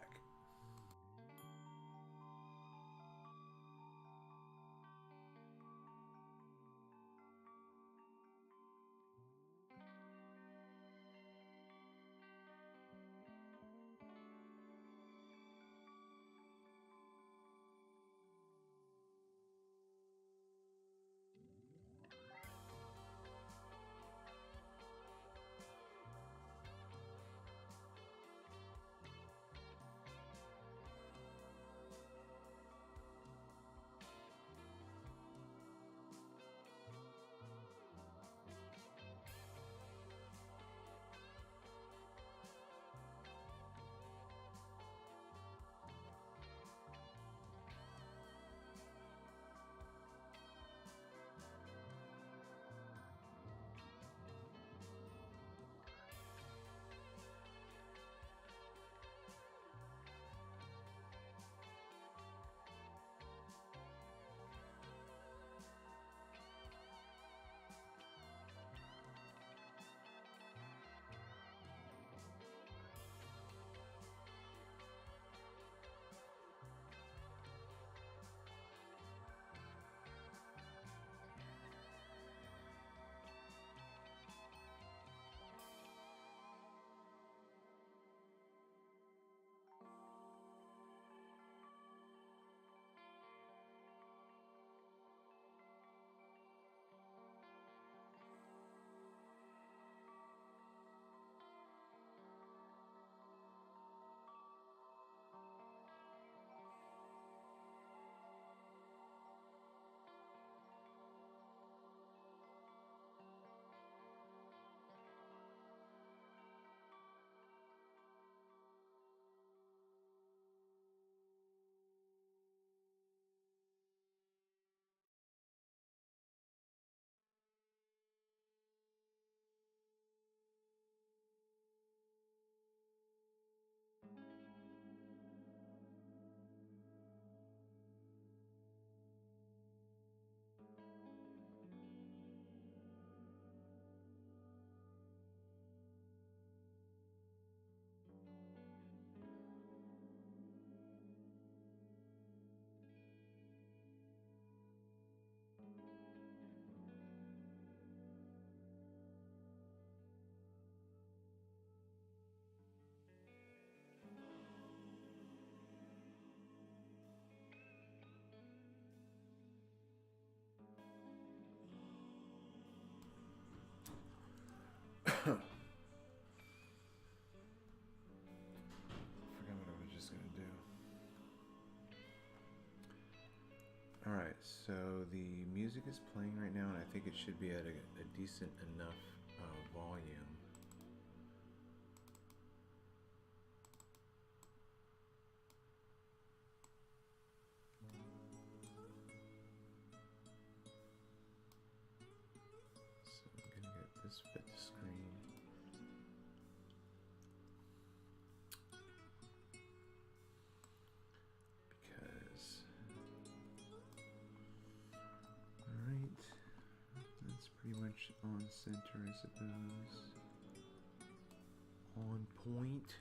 So the music is playing right now, and I think it should be at a decent enough volume. So I'm gonna get this fit to screen. That's pretty much on center, I suppose. On point.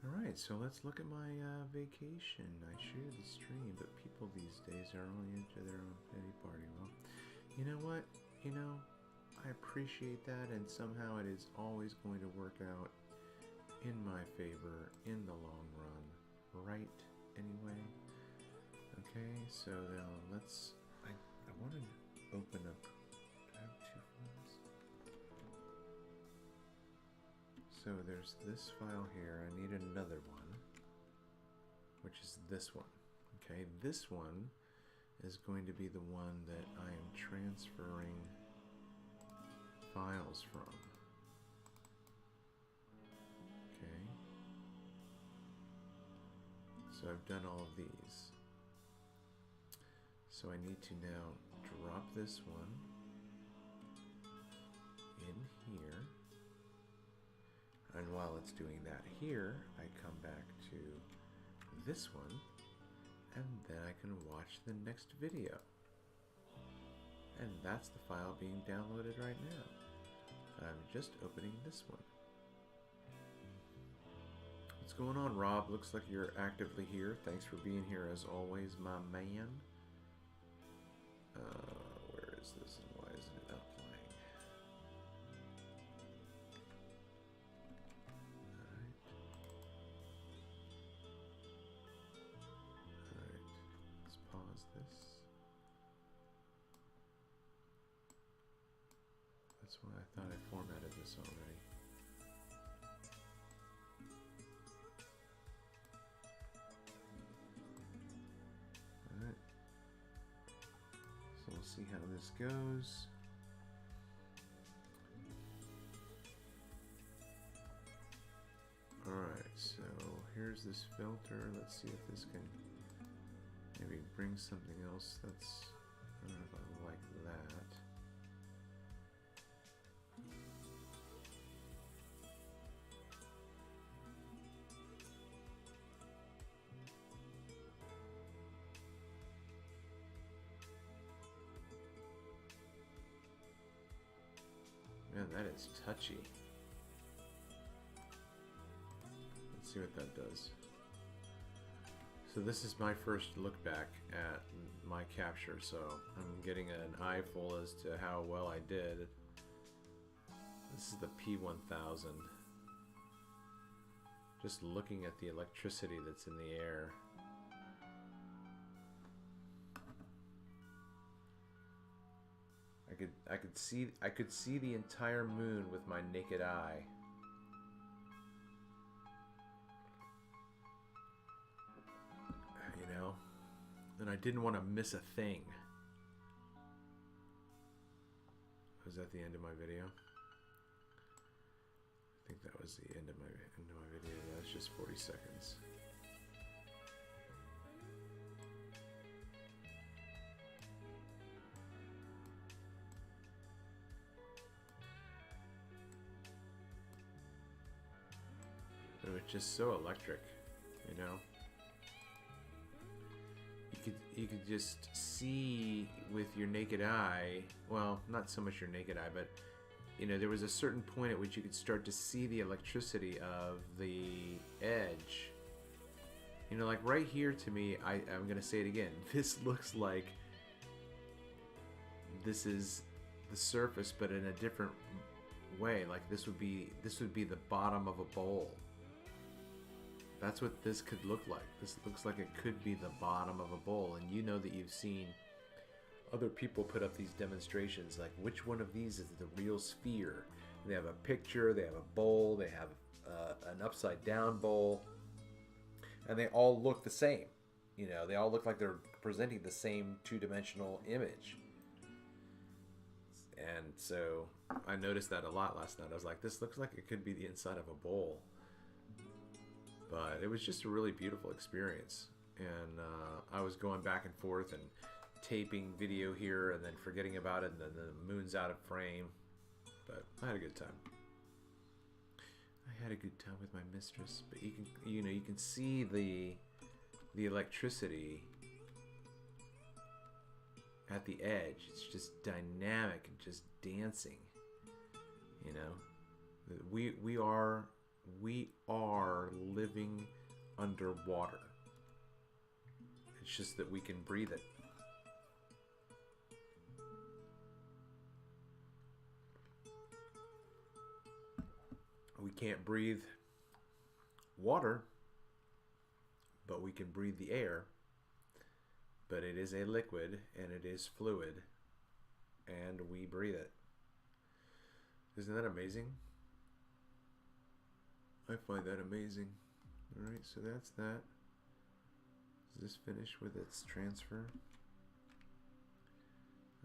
Alright, so let's look at my vacation. I share the stream, but people these days are only into their own pity party. Well, you know what? You know, I appreciate that, and somehow it is always going to work out in my favor in the long run. Right? Anyway? Okay, so now let's... I want to open up... Do I have two files? So there's this file here. I need another one, which is this one. Okay, this one is going to be the one that I am transferring files from. Okay. So I've done all of these. So I need to now drop this one in here. And while it's doing that here, I come back to this one, and then I can watch the next video. And that's the file being downloaded right now. I'm just opening this one. What's going on, Rob? Looks like you're actively here. Thanks for being here as always, my man. Where is this and why isn't it not playing? Alright, let's pause this. That's why I thought I formatted this already. Alright. So we'll see how this goes. Alright, so here's this filter. Let's see if this can maybe bring something else that's, I don't know if I like that. Man, that is touchy. Let's see what that does. So this is my first look back at my capture, so I'm getting an eyeful as to how well I did. This is the P1000. Just looking at the electricity that's in the air. I could see the entire moon with my naked eye. You know? And I didn't want to miss a thing. Was that the end of my video? I think that was the end of my video. Yeah, it's just 40 seconds. It was just so electric, you know. You could just see with your naked eye. Well, not so much your naked eye, but you know, there was a certain point at which you could start to see the electricity of the edge. You know, like right here to me, I'm gonna say it again. This looks like this is the surface, but in a different way. Like this would be the bottom of a bowl. That's what this could look like. This looks like it could be the bottom of a bowl. And you know that you've seen other people put up these demonstrations, like which one of these is the real sphere. And they have a picture, they have a bowl, they have an upside down bowl, and they all look the same. You know, they all look like they're presenting the same two-dimensional image. And so I noticed that a lot last night. I was like, this looks like it could be the inside of a bowl. But it was just a really beautiful experience. And I was going back and forth and taping video here and then forgetting about it, and then the moon's out of frame. But I had a good time. I had a good time with my mistress. But you can see the electricity at the edge. It's just dynamic and just dancing. You know, we are living underwater. It's just that we can breathe it. We can't breathe water, but we can breathe the air. But it is a liquid, and it is fluid, and we breathe it. Isn't that amazing? I find that amazing. Alright, so that's that. Is this finished with its transfer?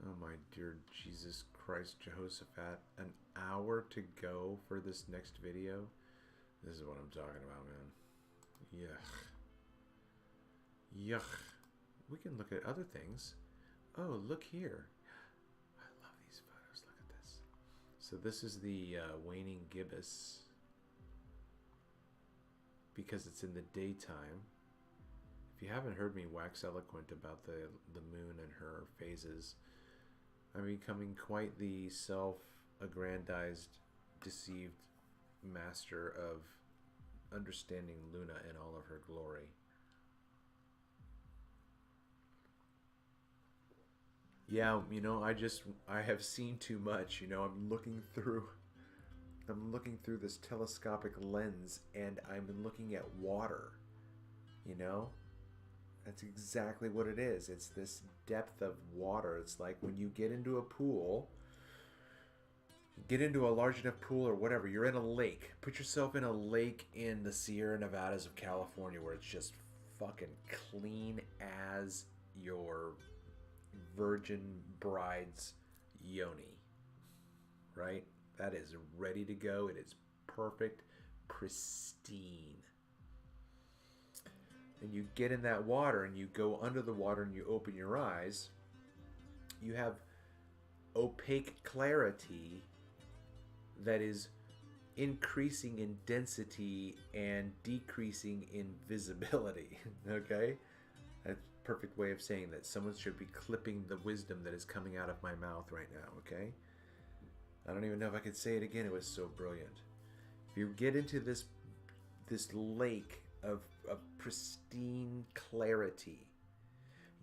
Oh my dear Jesus Christ, Jehoshaphat. An hour to go for this next video? This is what I'm talking about, man. Yuck. Yuck. We can look at other things. Oh, look here. I love these photos. Look at this. So this is the waning gibbous. Because it's in the daytime. If you haven't heard me wax eloquent about the moon and her phases, I'm becoming quite the self-aggrandized, deceived master of understanding Luna in all of her glory. Yeah, you know, I have seen too much. You know, I'm looking through this telescopic lens, and I'm looking at water. You know? That's exactly what it is. It's this depth of water. It's like when you get into a pool, get into a large enough pool or whatever, you're in a lake. Put yourself in a lake in the Sierra Nevadas of California where it's just fucking clean as your virgin bride's yoni. Right? That is ready to go. It is perfect, pristine. And you get in that water and you go under the water and you open your eyes, you have opaque clarity that is increasing in density and decreasing in visibility. Okay? That's a perfect way of saying that. Someone should be clipping the wisdom that is coming out of my mouth right now. Okay? I don't even know if I could say it again. It was so brilliant. If you get into this lake of pristine clarity,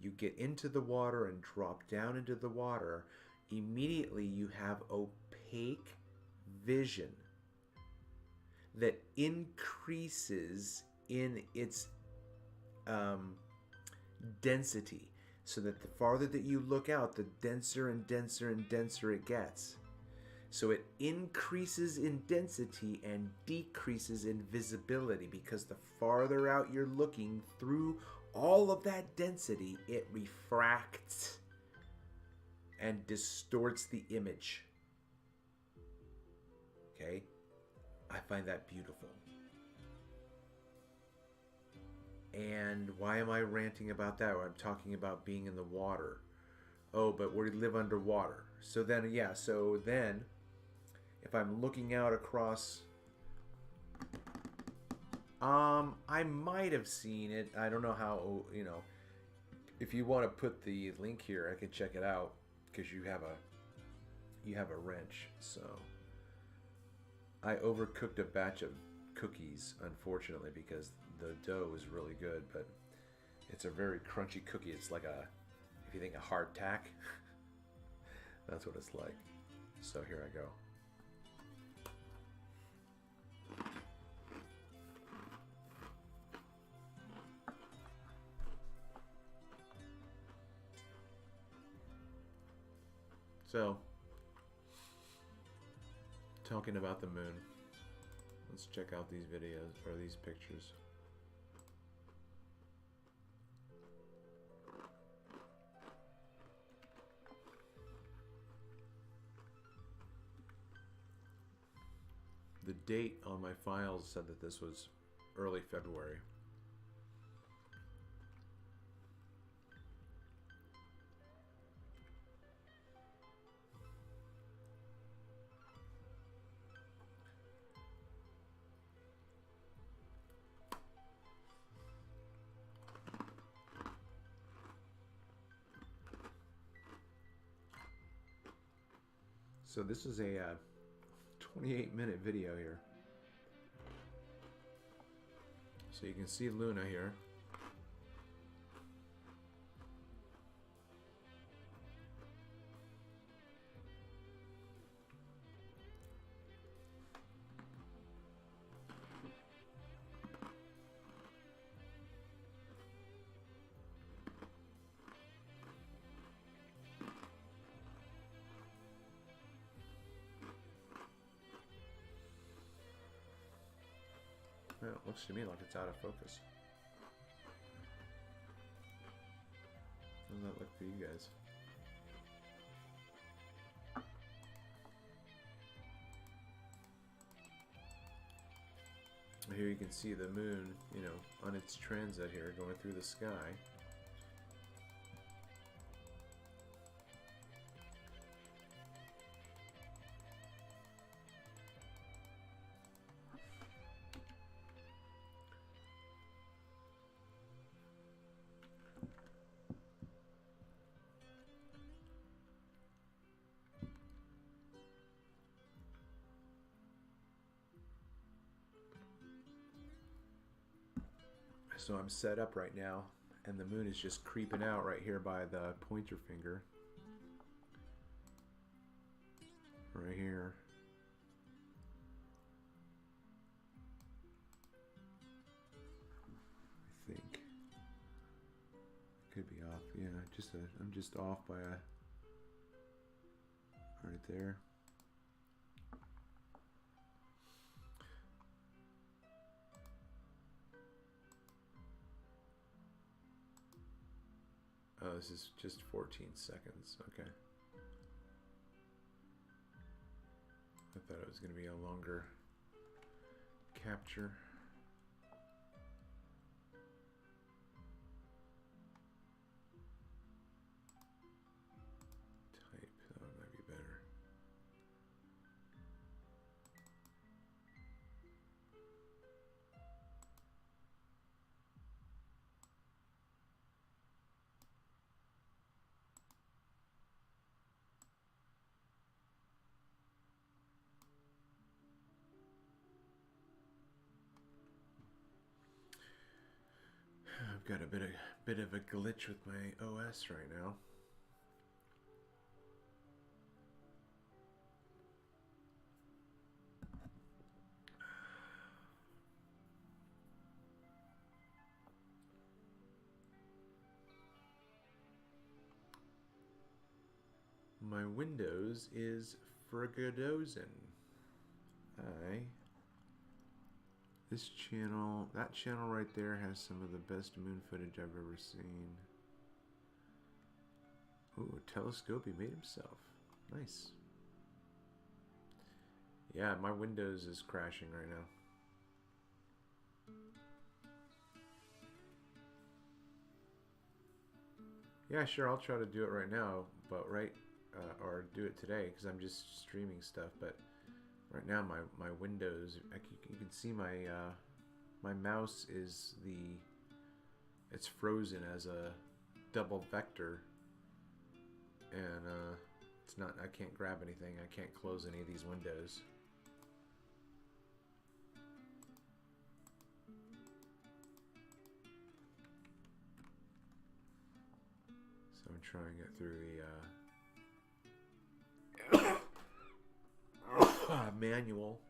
you get into the water and drop down into the water, immediately you have opaque vision that increases in its density, so that the farther that you look out, the denser and denser and denser it gets. So it increases in density and decreases in visibility, because the farther out you're looking through all of that density, it refracts and distorts the image. Okay? I find that beautiful. And why am I ranting about that? I'm talking about being in the water. Oh, but we live underwater. So then, yeah, if I'm looking out across, I might have seen it. I don't know how, you know, if you want to put the link here, I can check it out, because you have a wrench. So I overcooked a batch of cookies, unfortunately, because the dough is really good, but it's a very crunchy cookie. It's like if you think a hardtack, that's what it's like. So here I go. So, talking about the moon, let's check out these videos, or these pictures. the date on my files said that this was early February. So this is a 28-minute video here. So you can see Luna here. Well, it looks to me like it's out of focus. How does that look for you guys? Here you can see the moon, you know, on its transit here, going through the sky. So I'm set up right now, and the moon is just creeping out right here by the pointer finger. Right here. I think. Could be off. Yeah, I'm just off by a... right there. Oh, this is just 14 seconds. Okay. I thought it was going to be a longer capture. Type, that might be better. I've got a bit of a glitch with my OS right now. My Windows is frigadozen. This channel, that channel right there has some of the best moon footage I've ever seen. Ooh, a telescope he made himself. Nice. Yeah, my Windows is crashing right now. Yeah, sure, I'll try to do it right now, but or do it today, because I'm just streaming stuff, but right now my Windows, you can see my mouse is it's frozen as a double vector, and it's not, I can't grab anything, I can't close any of these windows. So I'm trying to get through the manual.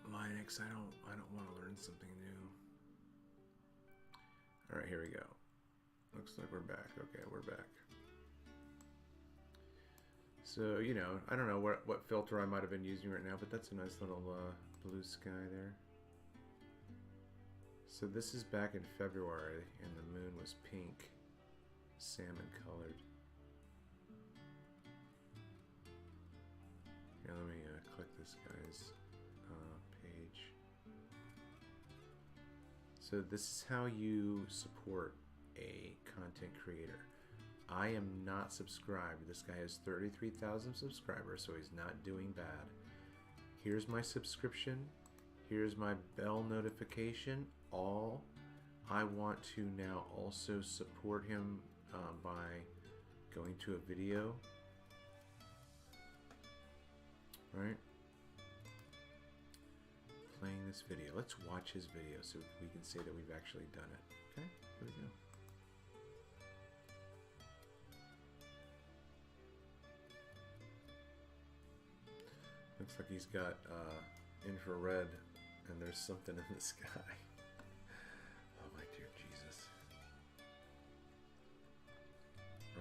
Linux, I don't want to learn something new. All right, here we go. Looks like we're back. Okay, we're back. So, you know, I don't know what filter I might have been using right now, but that's a nice little blue sky there. So this is back in February, and the moon was pink, salmon colored. Here, let me this guy's page. So this is how you support a content creator. I am not subscribed. This guy has 33,000 subscribers, so he's not doing bad. Here's my subscription. Here's my bell notification. All. I want to now also support him by going to a video. Right? Playing this video. Let's watch his video so we can say that we've actually done it. Okay, here we go. Looks like he's got infrared and there's something in the sky. Oh my dear Jesus.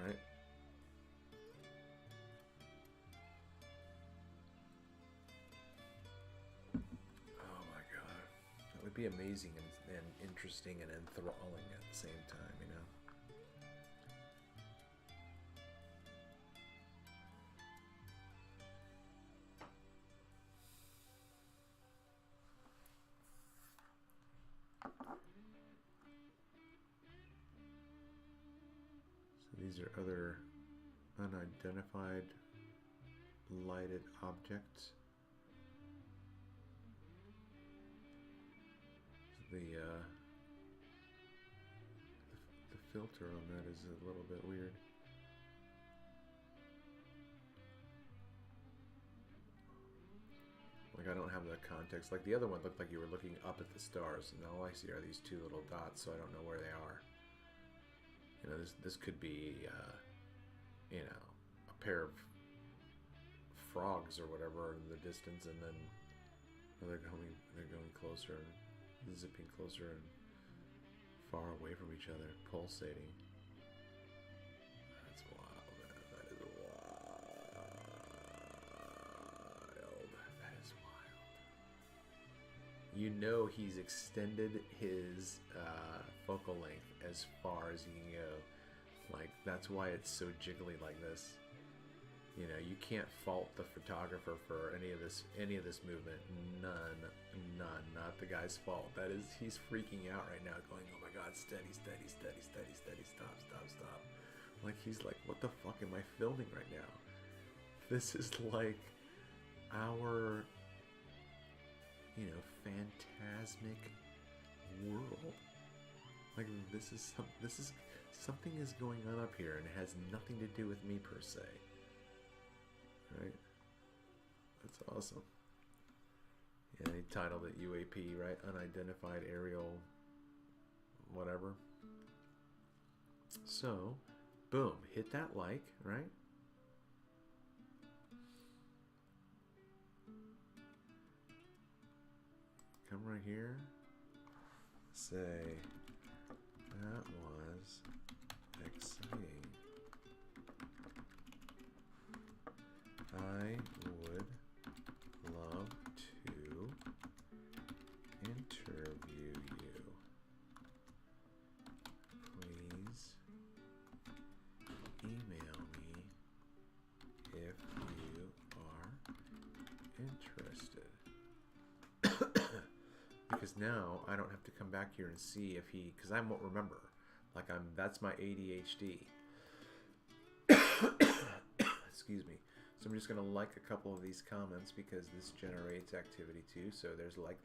Right? Oh my God. That would be amazing and interesting and enthralling at the same time, you know? These are other unidentified lighted objects. The filter on that is a little bit weird. Like I don't have the context. Like the other one looked like you were looking up at the stars, and all I see are these two little dots, so I don't know where they are. You know, this could be, you know, a pair of frogs or whatever in the distance, and then they're going closer and zipping closer and far away from each other, pulsating. That's wild, man. That is wild. That is wild. You know he's extended his focal length as far as he can go. Like, that's why it's so jiggly like this. You know, you can't fault the photographer for any of this movement. None. Not the guy's fault. That is, he's freaking out right now, going, oh my God, steady, stop. Like, he's like, what the fuck am I filming right now? This is like our, you know, phantasmic world. Like, this is something is going on up here, and it has nothing to do with me per se. Right? That's awesome. Yeah, he titled it UAP, right? Unidentified aerial whatever. So, boom, hit that like, right? Come right here. Say, that was exciting. I would love to interview you. Please email me if you are interested. Because now I don't have to come back here and see if he, because I won't remember. Like that's my ADHD. Excuse me. So I'm just going to like a couple of these comments because this generates activity too. So there's like.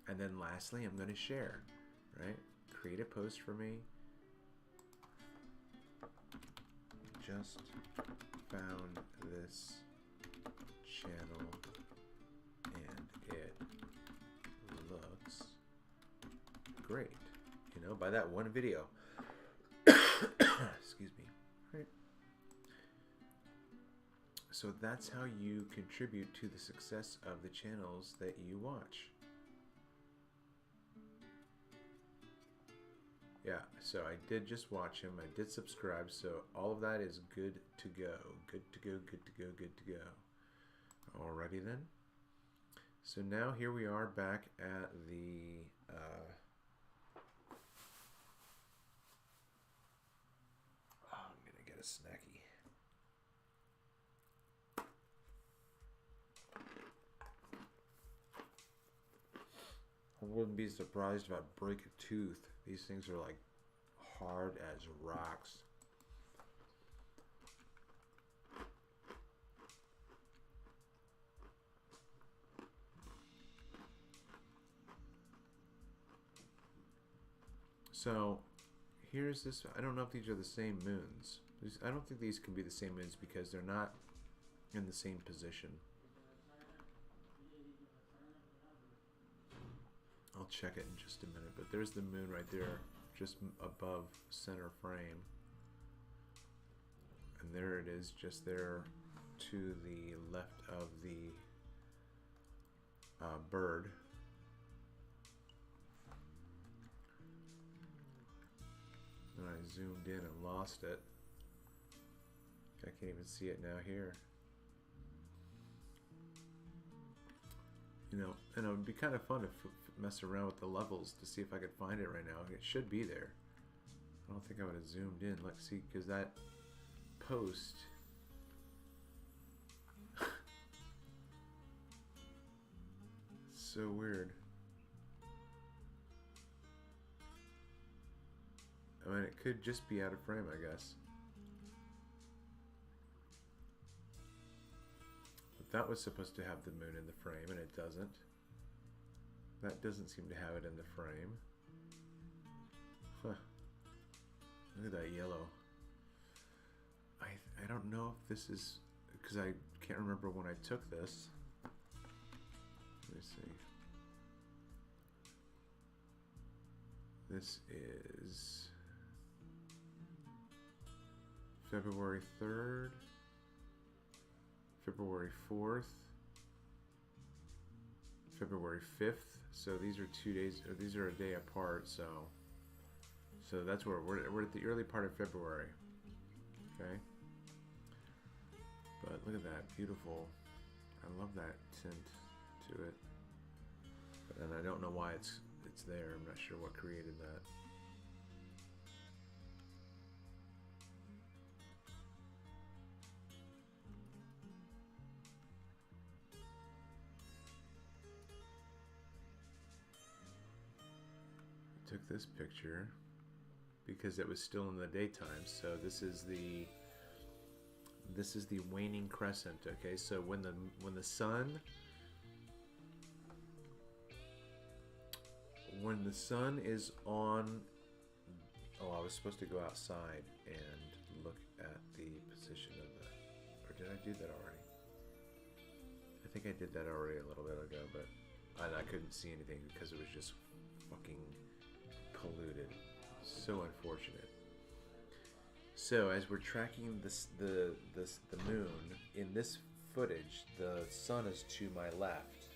And then lastly, I'm going to share, right? Create a post for me. Just found this channel and it looks great. You know, by that one video. Excuse me. Right. So that's how you contribute to the success of the channels that you watch. Yeah, so I did just watch him. I did subscribe, so all of that is good to go. Good to go, good to go, good to go. Alrighty then. So now here we are back at the I'm gonna get a snacky. I wouldn't be surprised if I break a tooth. These things are like hard as rocks. So here's this. I don't know if these are the same moons. I don't think these can be the same moons because they're not in the same position. I'll check it in just a minute, but there's the moon right there, just above center frame. And there it is, just there to the left of the bird. And I zoomed in and lost it. I can't even see it now here. You know, and it would be kind of fun to mess around with the levels to see if I could find it right now. It should be there. I don't think I would have zoomed in. Let's see, because that post so weird. I mean, it could just be out of frame, I guess. But that was supposed to have the moon in the frame, and it doesn't. That doesn't seem to have it in the frame. Huh. Look at that yellow. I don't know if this is... because I can't remember when I took this. Let me see. This is... February 3rd, February 4th, February 5th. So these are 2 days, or these are a day apart. So that's where we're at the early part of February. Okay. But look at that, beautiful. I love that tint to it. And I don't know why it's there. I'm not sure what created that. Took this picture because it was still in the daytime. So this is the waning crescent. Okay, so when the sun is on... oh, I was supposed to go outside and look at the position of the... or did I do that already? I think I did that already a little bit ago, but I couldn't see anything because it was just fucking polluted. So unfortunate. So as we're tracking the moon in this footage, the sun is to my left,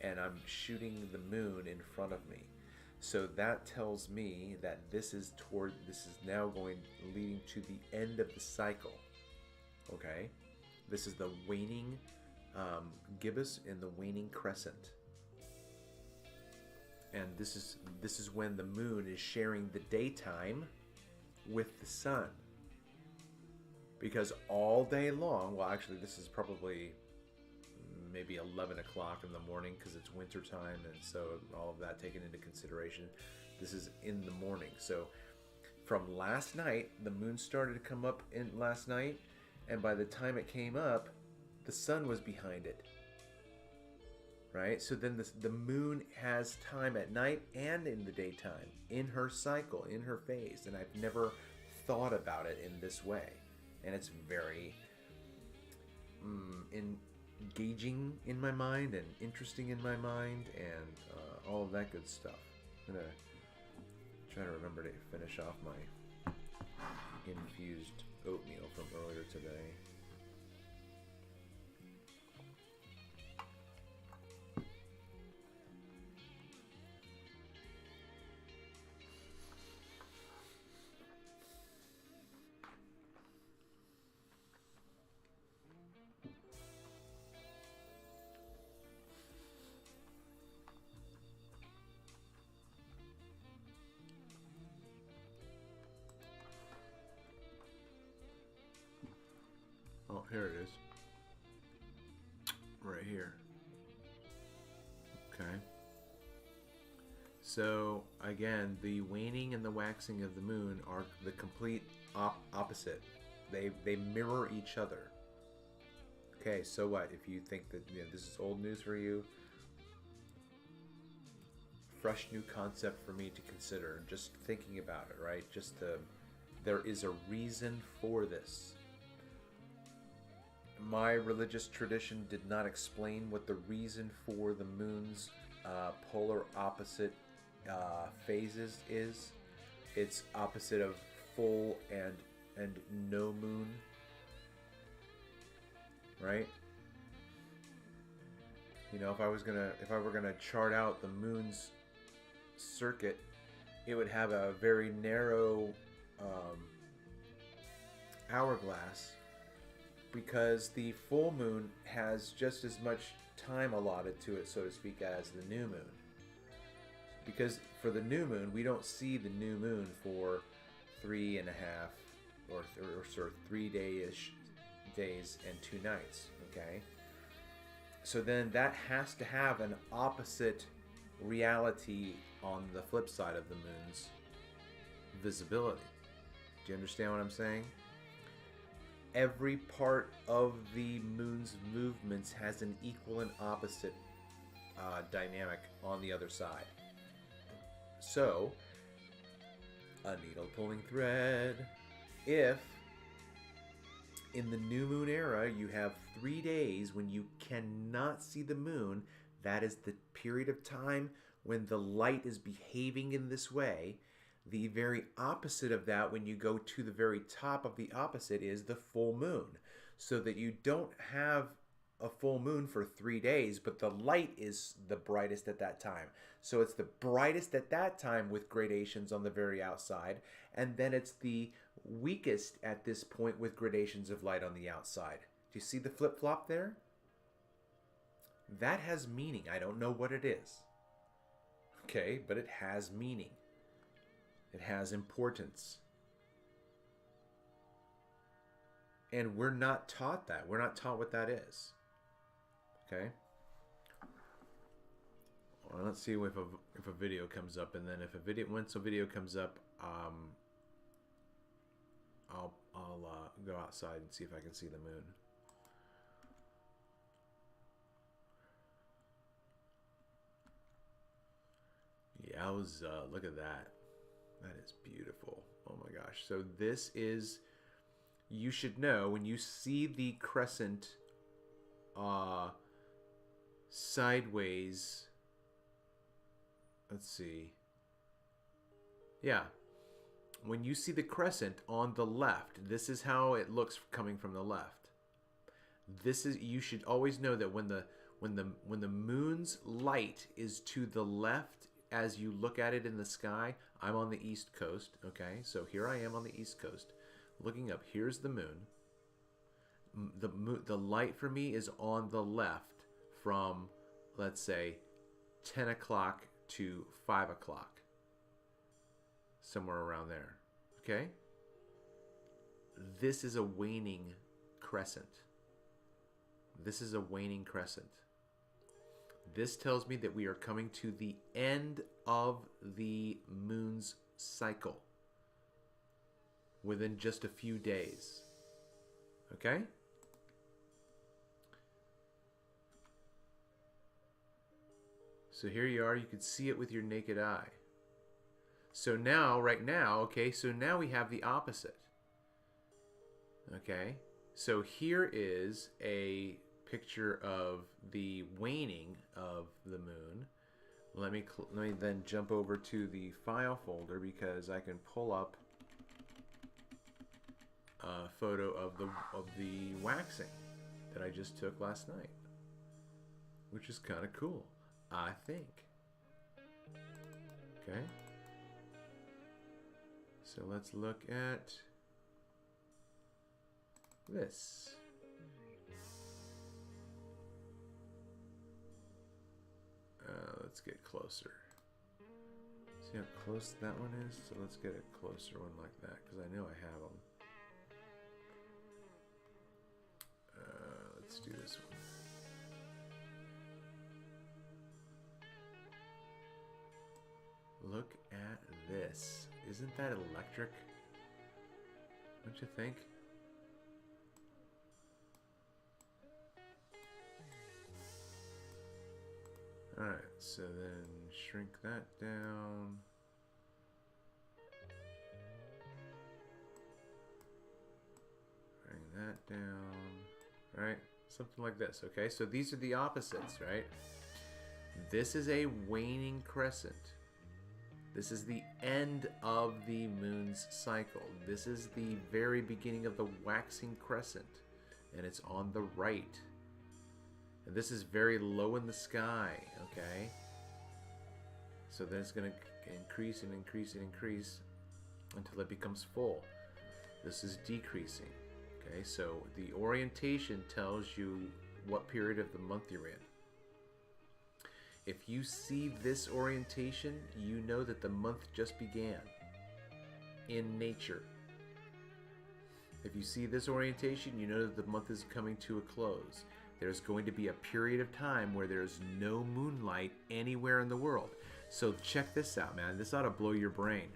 and I'm shooting the moon in front of me. So that tells me that this is now leading to the end of the cycle. Okay, this is the waning gibbous and the waning crescent. And this is when the moon is sharing the daytime with the sun. Because all day long, well actually this is probably maybe 11 o'clock in the morning because it's winter time, and so all of that taken into consideration, this is in the morning. So from last night, the moon started to come up in last night, and by the time it came up, the sun was behind it. Right? So then the moon has time at night and in the daytime, in her cycle, in her phase. And I've never thought about it in this way. And it's very engaging in my mind and interesting in my mind and all of that good stuff. I'm going to try to remember to finish off my infused oatmeal from earlier today. Oh, here it is. Right here. Okay. So again, the waning and the waxing of the moon are the complete opposite. They mirror each other. Okay, so what? If you think that this is old news for you, fresh new concept for me to consider. Just thinking about it, right? There is a reason for this. My religious tradition did not explain what the reason for the moon's polar opposite phases is. It's opposite of full and no moon, right? You know, if I were gonna chart out the moon's circuit, it would have a very narrow hourglass, because the full moon has just as much time allotted to it, so to speak, as the new moon. Because for the new moon, we don't see the new moon for 3.5 or 3 days and 2 nights. Okay, so then that has to have an opposite reality on the flip side of the moon's visibility. Do you understand what I'm saying? Every part of the moon's movements has an equal and opposite dynamic on the other side. So, a needle pulling thread. If in the new moon era you have 3 days when you cannot see the moon, that is the period of time when the light is behaving in this way. The very opposite of that, when you go to the very top of the opposite, is the full moon. So that you don't have a full moon for 3 days, but the light is the brightest at that time. So it's the brightest at that time with gradations on the very outside, and then it's the weakest at this point with gradations of light on the outside. Do you see the flip-flop there? That has meaning. I don't know what it is. Okay, but it has meaning. It has importance. And we're not taught that. We're not taught what that is. Okay? Well, let's see if a video comes up, and then once a video comes up, I'll go outside and see if I can see the moon. Yowza, look at that. That is beautiful. Oh my gosh. So this is, you should know, when you see the crescent sideways, let's see. Yeah. When you see the crescent on the left, this is how it looks coming from the left. This is, you should always know that when the moon's light is to the left as you look at it in the sky. I'm on the East Coast, okay? So here I am on the East Coast, looking up. Here's the moon. The light for me is on the left from, let's say, 10 o'clock to 5 o'clock. Somewhere around there, okay? This is a waning crescent. This is a waning crescent. This tells me that we are coming to the end of the moon's cycle within just a few days. Okay? So here you are. You can see it with your naked eye. So now, right now, okay, so now we have the opposite. Okay? So here is a picture of the waning of the moon. Let me then jump over to the file folder, because I can pull up a photo of the waxing that I just took last night, which is kind of cool, I think. Okay, so let's look at this. Let's get closer. See how close that one is? So let's get a closer one like that, because I know I have them. Let's do this one. look at this. Isn't that electric? Don't you think? Alright, so then shrink that down. Bring that down. Right? Something like this, okay? So these are the opposites, right? This is a waning crescent. This is the end of the moon's cycle. This is the very beginning of the waxing crescent, and it's on the right. And this is very low in the sky, okay? So then it's going to increase and increase and increase until it becomes full. This is decreasing, okay? So the orientation tells you what period of the month you're in. If you see this orientation, you know that the month just began in nature. If you see this orientation, you know that the month is coming to a close. There's going to be a period of time where there's no moonlight anywhere in the world. So check this out, man. This ought to blow your brain.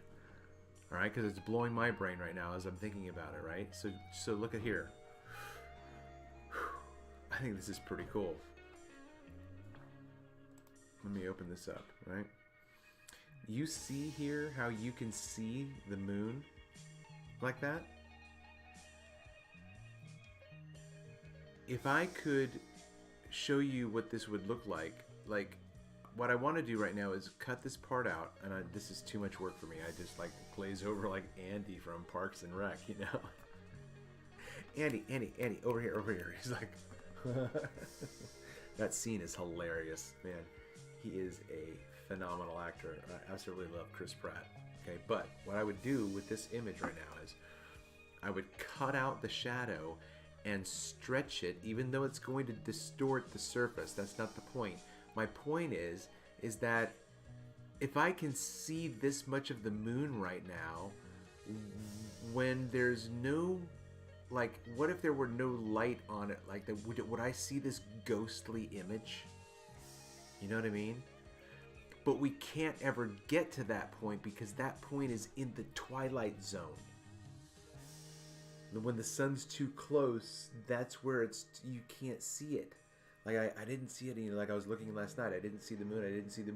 All right, because it's blowing my brain right now as I'm thinking about it, right? So look at here. I think this is pretty cool. Let me open this up, right? You see here how you can see the moon like that? If I could show you what this would look like what I want to do right now is cut this part out, and this is too much work for me. I just like glaze over like Andy from Parks and Rec, you know? Andy, over here. He's like, that scene is hilarious, man. He is a phenomenal actor. I absolutely love Chris Pratt. Okay, but what I would do with this image right now is I would cut out the shadow and stretch it, even though it's going to distort the surface. That's not the point. My point is that if I can see this much of the moon right now, when there's no, like, what if there were no light on it? Like, would I see this ghostly image? You know what I mean? But we can't ever get to that point because that point is in the twilight zone. When the sun's too close, that's where you can't see it. Like I didn't see it, like I was looking last night. I didn't see the moon. I didn't see the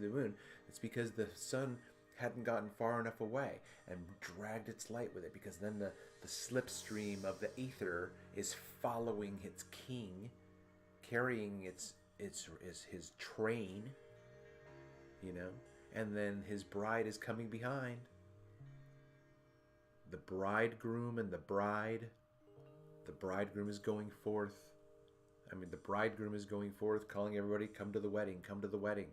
moon. It's because the sun hadn't gotten far enough away and dragged its light with it, because then the slipstream of the ether is following its king, carrying his train, you know, and then his bride is coming behind. The bridegroom and the bride. The bridegroom is going forth. The bridegroom is going forth, calling everybody, come to the wedding, come to the wedding.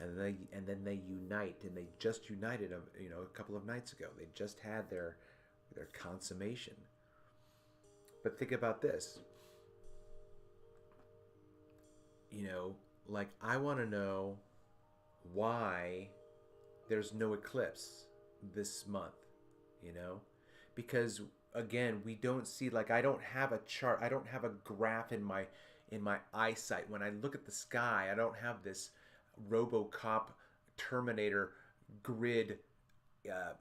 And then they unite, and they just united, a couple of nights ago. They just had their consummation. But think about this. I want to know why there's no eclipse this month, because again, we don't see, I don't have a chart, I don't have a graph in my eyesight. When I look at the sky, I don't have this RoboCop Terminator grid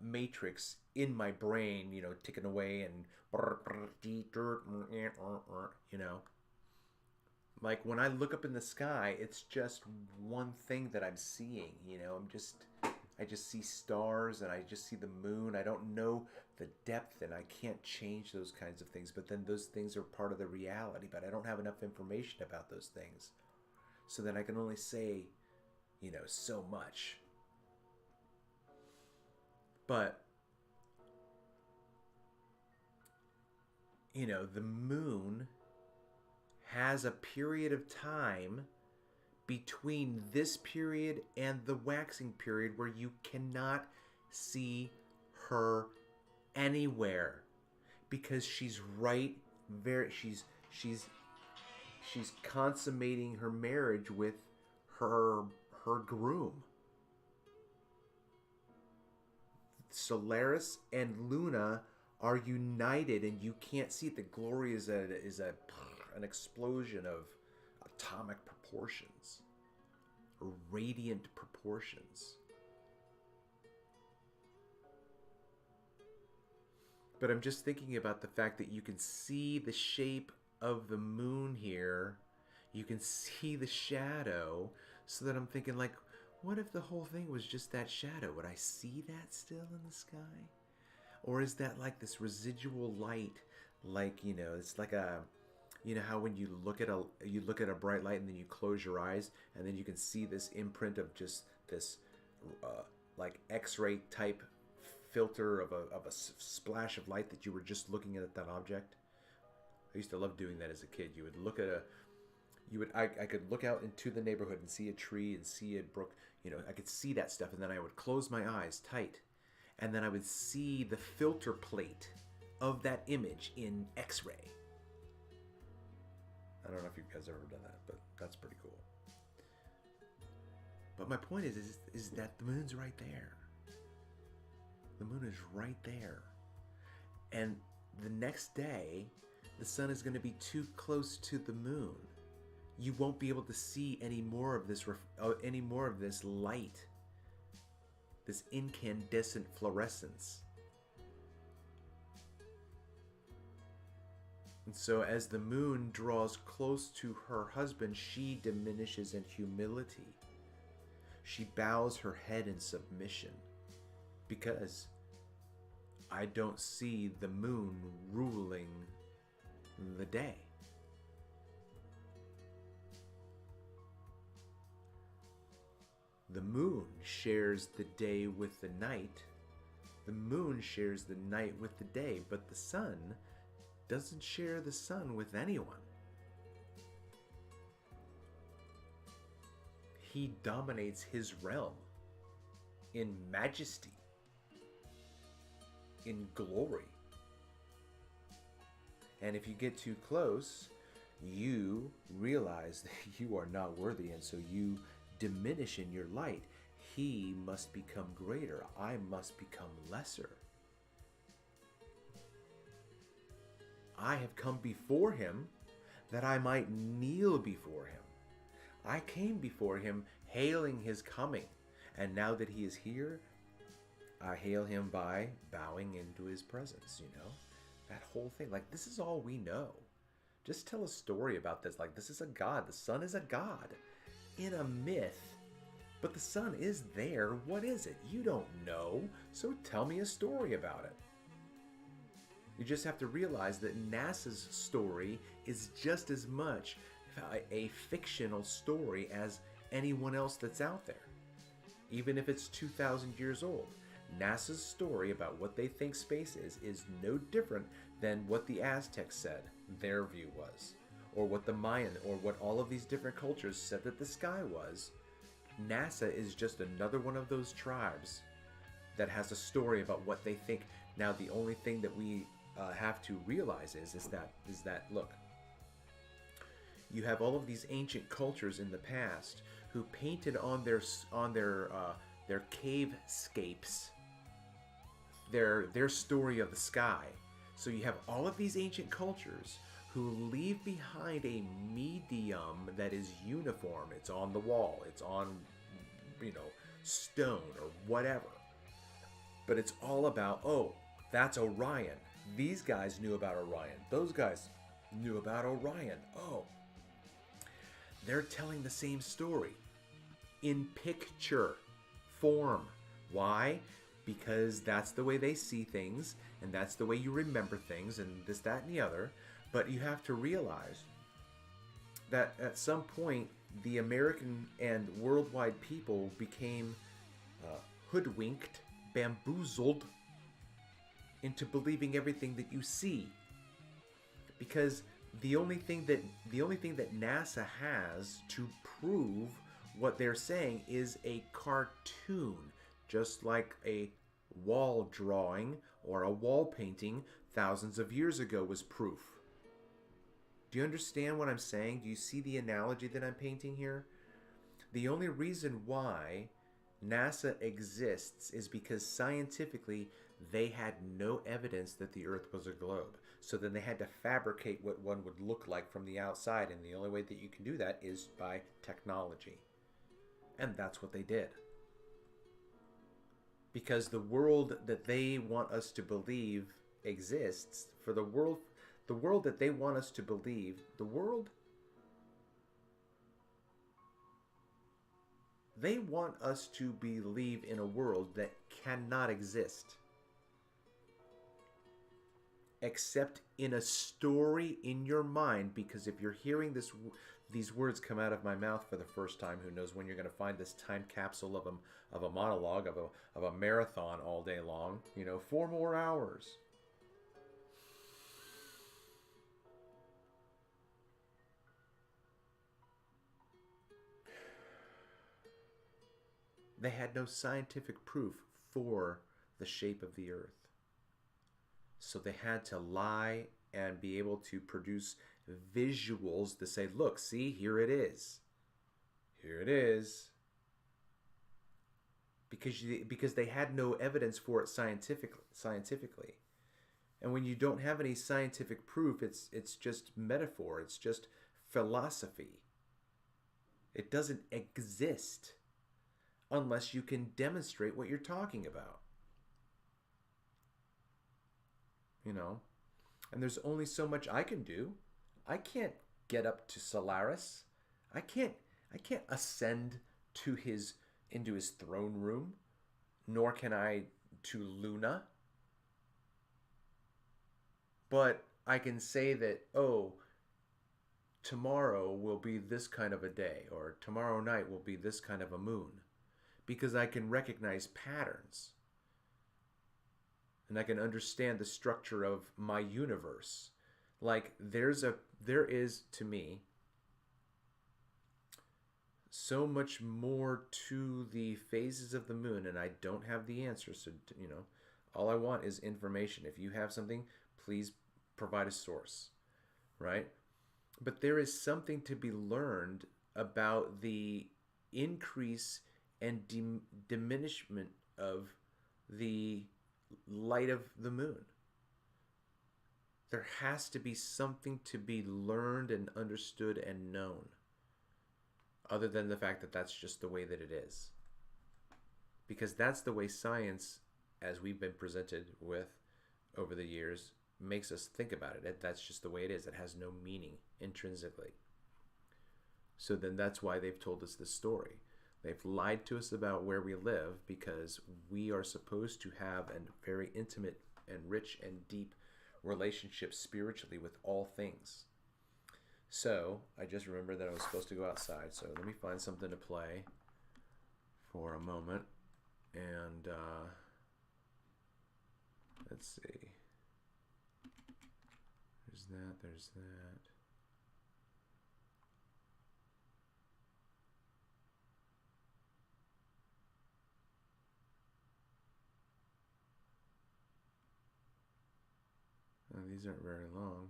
matrix in my brain, ticking away and like when I look up in the sky, it's just one thing that I'm seeing, I just see stars and I just see the moon. I don't know the depth and I can't change those kinds of things, but then those things are part of the reality, but I don't have enough information about those things. So then I can only say, so much. But, the moon has a period of time between this period and the waxing period where you cannot see her anywhere, because she's she's consummating her marriage with her groom. Solaris and Luna are united, and you can't see it. The glory is an explosion of atomic proportions, or radiant proportions. But I'm just thinking about the fact that you can see the shape of the moon here. You can see the shadow. So that I'm thinking, like, what if the whole thing was just that shadow? Would I see that still in the sky? Or is that like this residual light? Like, you know, it's like a... You know how when you look at a bright light and then you close your eyes and then you can see this imprint of just this like X-ray type filter of a splash of light that you were just looking at that object. I used to love doing that as a kid. You would look at I could look out into the neighborhood and see a tree and see a brook. You know, I could see that stuff, and then I would close my eyes tight, and then I would see the filter plate of that image in X-ray. I don't know if you guys have ever done that, but that's pretty cool. But my point is that the moon's right there. The moon is right there. And the next day, the sun is going to be too close to the moon. You won't be able to see any more of this light, this incandescent fluorescence. And so as the moon draws close to her husband, she diminishes in humility. She bows her head in submission because I don't see the moon ruling the day. The moon shares the day with the night. The moon shares the night with the day, but the sun doesn't share the sun with anyone. He dominates his realm in majesty, in glory. And if you get too close, you realize that you are not worthy, and so you diminish in your light. He must become greater. I must become lesser. I have come before him that I might kneel before him. I came before him hailing his coming, and now that he is here, I hail him by bowing into his presence, you know? That whole thing, like, this is all we know. Just tell a story about this, like, this is a god. The sun is a god in a myth, but the sun is there. What is it? You don't know, so tell me a story about it. You just have to realize that NASA's story is just as much a fictional story as anyone else that's out there. Even if it's 2,000 years old, NASA's story about what they think space is no different than what the Aztecs said their view was, or what the Mayan, or what all of these different cultures said that the sky was. NASA is just another one of those tribes that has a story about what they think. Now, the only thing that we have to realize is that look, you have all of these ancient cultures in the past who painted on their cavescapes their story of the sky. So you have all of these ancient cultures who leave behind a medium that is uniform. It's on the wall, it's on, you know, stone or whatever. But it's all about, oh, that's Orion. These guys knew about Orion. Those guys knew about Orion. Oh, they're telling the same story in picture form. Why? Because that's the way they see things, and that's the way you remember things, and this, that, and the other. But you have to realize that at some point, the American and worldwide people became hoodwinked, bamboozled into believing everything that you see. Because the only thing that NASA has to prove what they're saying is a cartoon, just like a wall drawing or a wall painting thousands of years ago was proof. Do you understand what I'm saying? Do you see the analogy that I'm painting here? The only reason why NASA exists is because scientifically they had no evidence that the Earth was a globe. So then they had to fabricate what one would look like from the outside, and the only way that you can do that is by technology. And that's what they did. Because the world that they want us to believe exists, for the world that they want us to believe, they want us to believe in a world that cannot exist except in a story in your mind. Because if you're hearing these words come out of my mouth for the first time, who knows when you're going to find this time capsule of a monologue, of a marathon all day long, 4 more hours. They had no scientific proof for the shape of the earth. So they had to lie and be able to produce visuals to say, look, see, here it is. Here it is. Because they had no evidence for it scientifically. And when you don't have any scientific proof, it's just metaphor. It's just philosophy. It doesn't exist unless you can demonstrate what you're talking about. And there's only so much I can do. I can't get up to Solaris. I can't ascend into his throne room, nor can I to Luna. But I can say that, tomorrow will be this kind of a day, or tomorrow night will be this kind of a moon, because I can recognize patterns. And I can understand the structure of my universe. Like, there is, to me, so much more to the phases of the moon, and I don't have the answers. So, all I want is information. If you have something, please provide a source, right? But there is something to be learned about the increase and diminishment of the light of the moon. There has to be something to be learned and understood and known, other than the fact that that's just the way that it is. Because that's the way science, as we've been presented with over the years, makes us think about it. That's just the way it is. It has no meaning intrinsically. So then that's why they've told us this story. They've lied to us about where we live, because we are supposed to have a very intimate and rich and deep relationship spiritually with all things. So I just remembered that I was supposed to go outside. So let me find something to play for a moment. And let's see. There's that. There's that. These aren't very long.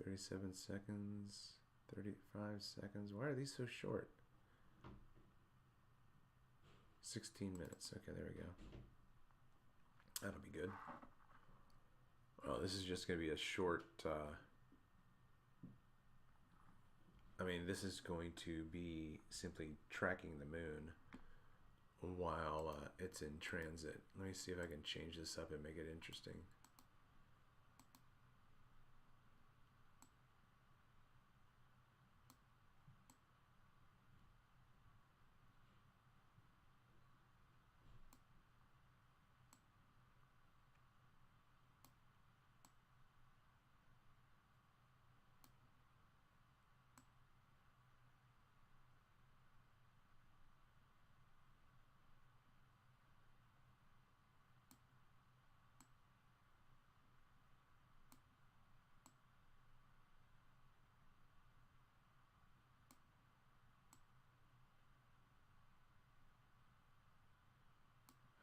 37 seconds, 35 seconds. Why are these so short? 16 minutes. Okay, there we go. That'll be good. Oh, this is just going to be a short... this is going to be simply tracking the moon while it's in transit. Let me see if I can change this up and make it interesting.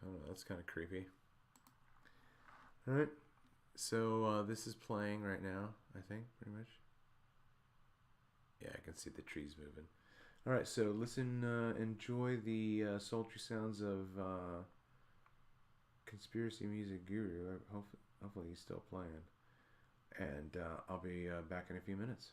Oh, that's kind of creepy. Alright, so this is playing right now, I think, pretty much. Yeah, I can see the trees moving. Alright, so listen, enjoy the sultry sounds of Conspiracy Music Guru. Hopefully he's still playing. And I'll be back in a few minutes.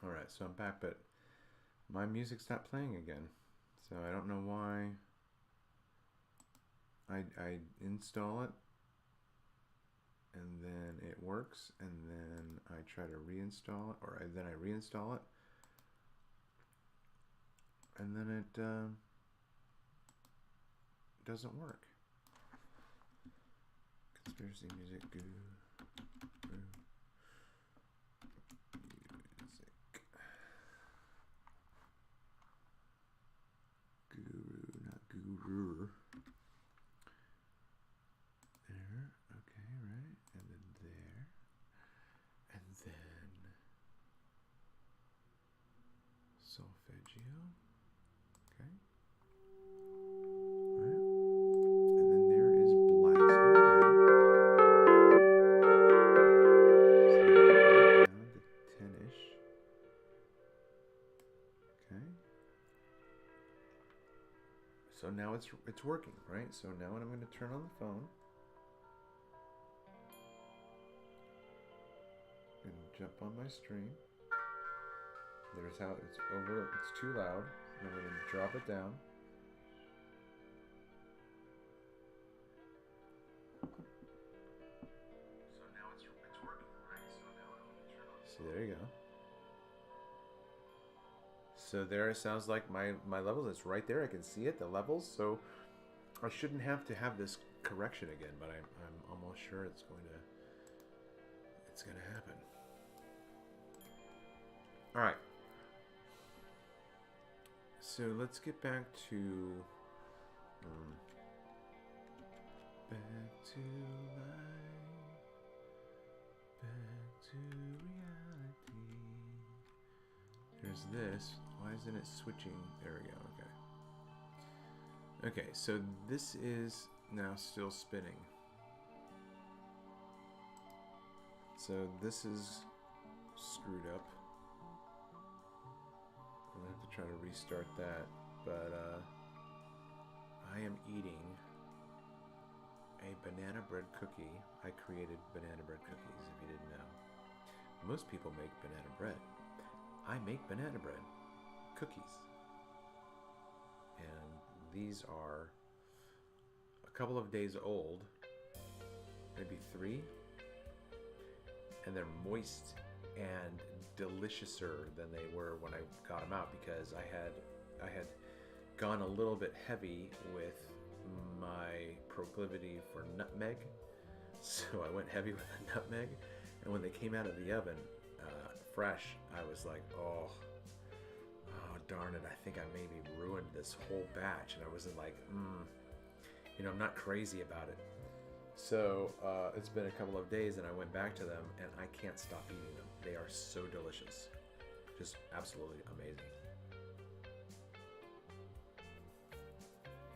Alright, so I'm back, but my music stopped playing again. So I don't know why. I install it, and then it works, and then I try to reinstall it, or then I reinstall it, and then it doesn't work. Conspiracy music, music. Guru, not guru. There, okay, right, and then there, and then solfeggio, okay, right, and then there it is blasting away. So down to 10-ish, okay. So now it's working, right? So now when I'm going to turn on the phone and jump on my stream, there's how it's over. It's too loud. And I'm going to drop it down. So now it's working, right? So now I'm going to turn on. See, there you go. So there it sounds like my levels. It's right there. I can see it, the levels. So I shouldn't have to have this correction again, but I'm almost sure it's going to happen. All right. So let's get back to life, back to reality. There's this. Why isn't it switching? There we go. Okay. Okay, so this is now still spinning. So this is screwed up. I'll have to try to restart that. But I am eating a banana bread cookie. I created banana bread cookies, if you didn't know. Most people make banana bread. I make banana bread cookies. And these are a couple of days old, maybe 3, and they're moist and deliciouser than they were when I got them out, because I had gone a little bit heavy with my proclivity for nutmeg, so I went heavy with the nutmeg, and when they came out of the oven fresh, I was like, oh darn it, I think I maybe ruined this whole batch. And I wasn't like, I'm not crazy about it. So it's been a couple of days and I went back to them and I can't stop eating them. They are so delicious. Just absolutely amazing.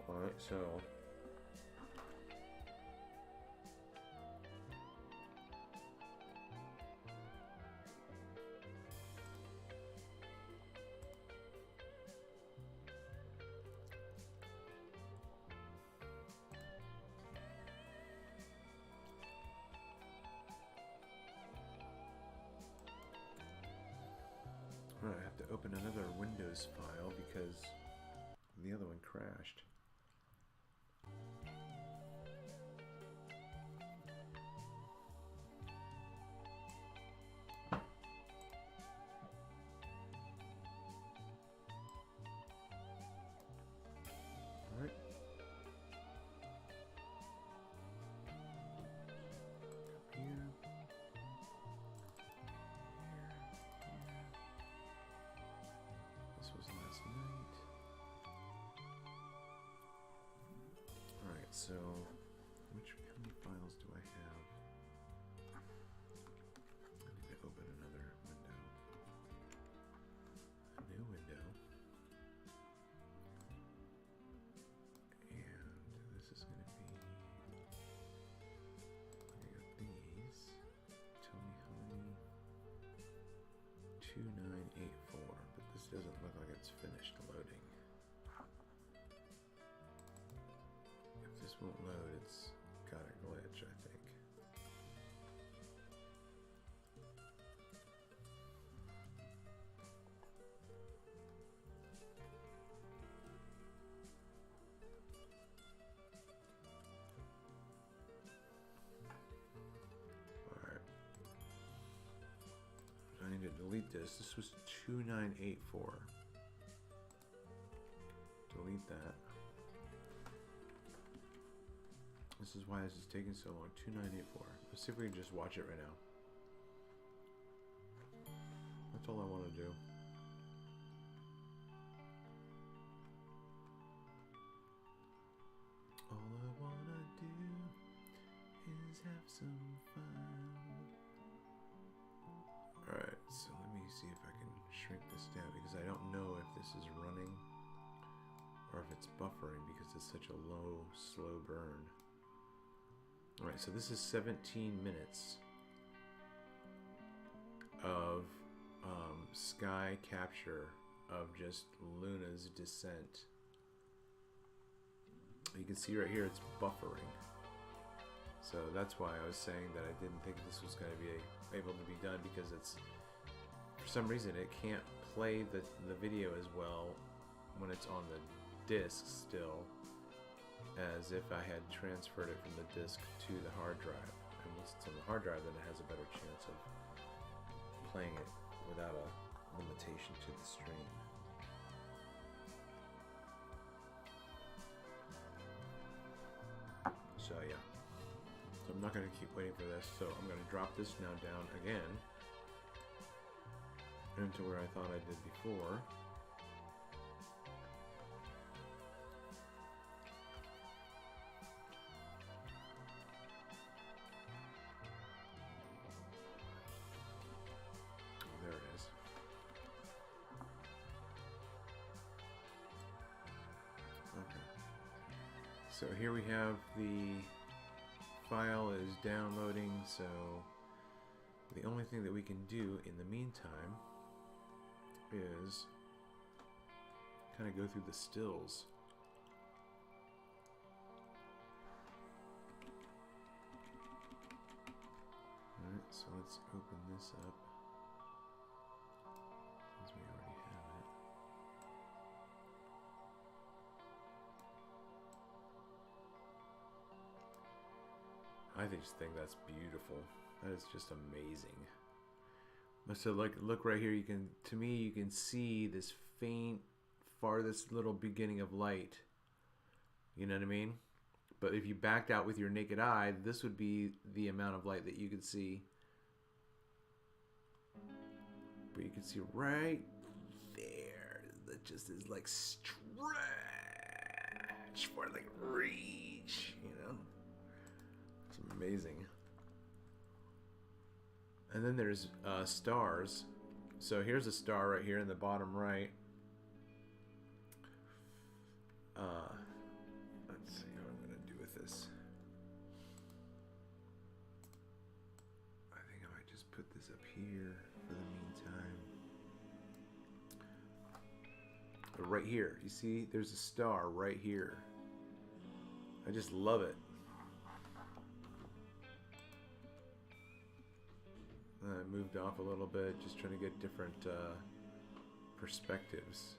Alright, so I have to open another Windows file because the other one crashed. Alright. Here. This was last night. Alright, so how many files do I have? I need to open another window. A new window. And this is going to be, I got these. Tony Honey 2984, but this doesn't look like it's finished loading. If this won't load, it's got a glitch, I think. delete this. This was 2984. Delete that. This is why this is taking so long. 2984. Let's see if we can just watch it right now. That's all I want to do. All I want to do is have some fun. Alright, so let me see if I can shrink this down because I don't know if this is running or if it's buffering because it's such a low, slow burn. Alright, so this is 17 minutes of sky capture of just Luna's descent. You can see right here it's buffering. So that's why I was saying that I didn't think this was going to be able to be done because it's, for some reason, it can't play the video as well when it's on the disc still as if I had transferred it from the disc to the hard drive. And once it's on the hard drive, then it has a better chance of playing it without a limitation to the stream. So yeah, so I'm not going to keep waiting for this, so I'm going to drop this now down again into where I thought I did before. Oh, there it is. Okay. So here we have the file is downloading, so the only thing that we can do in the meantime is kind of go through the stills. Alright, so let's open this up since we already have it. I just think that's beautiful. That is just amazing. So look right here, you can, to me, you can see this faint, farthest little beginning of light. You know what I mean? But if you backed out with your naked eye, this would be the amount of light that you could see. But you can see right there, that just is like stretch for like reach, you know? It's amazing. And then there's stars. So here's a star right here in the bottom right. Let's see what I'm going to do with this. I think I might just put this up here for the meantime. But right here, you see, there's a star right here. I just love it. I moved off a little bit, just trying to get different perspectives.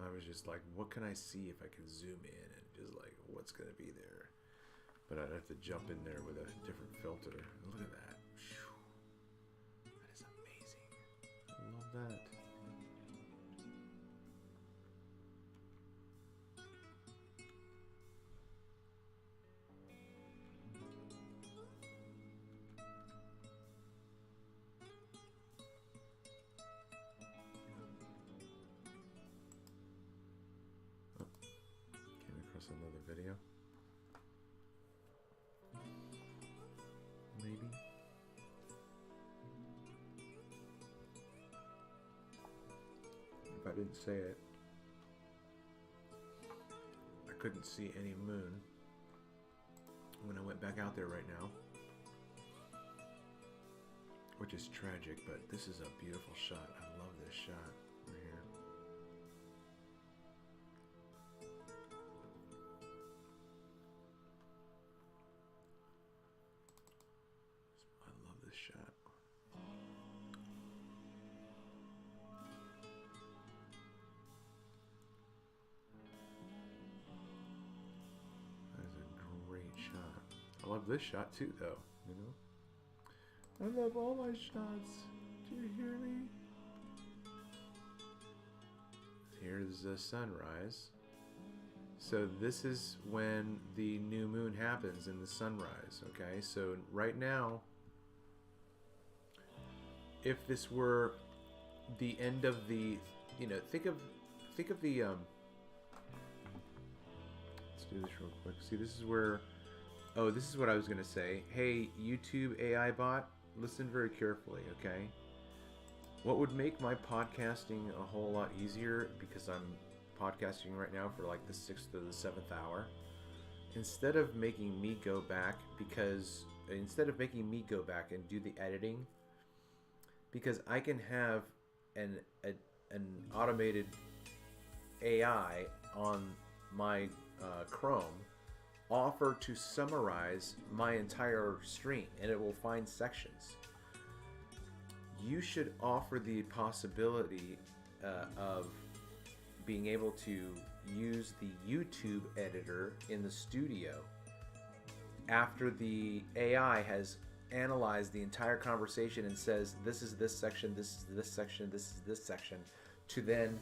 I was just like, what can I see if I can zoom in and just like, what's going to be there? But I'd have to jump in there with a different filter. Look at that. Whew. That is amazing. I love that. Another video, maybe. If I didn't say it, I couldn't see any moon when I went back out there right now, which is tragic, but this is a beautiful shot. I love this shot right here. Shot. this shot too, though. You know, I love all my shots. Do you hear me? Here's the sunrise. So this is when the new moon happens in the sunrise. Okay, so right now, if this were the end of the, you know, think of the let's do this real quick. See, this is where, oh, this is what I was gonna say. Hey, YouTube AI bot, listen very carefully, okay? What would make my podcasting a whole lot easier, because I'm podcasting right now for like the 6th or the 7th hour, instead of making me go back and do the editing, because I can have an automated AI on my Chrome offer to summarize my entire stream, and it will find sections. You should offer the possibility of being able to use the YouTube editor in the studio after the AI has analyzed the entire conversation and says, this is this section, this is this section, this is this section, to then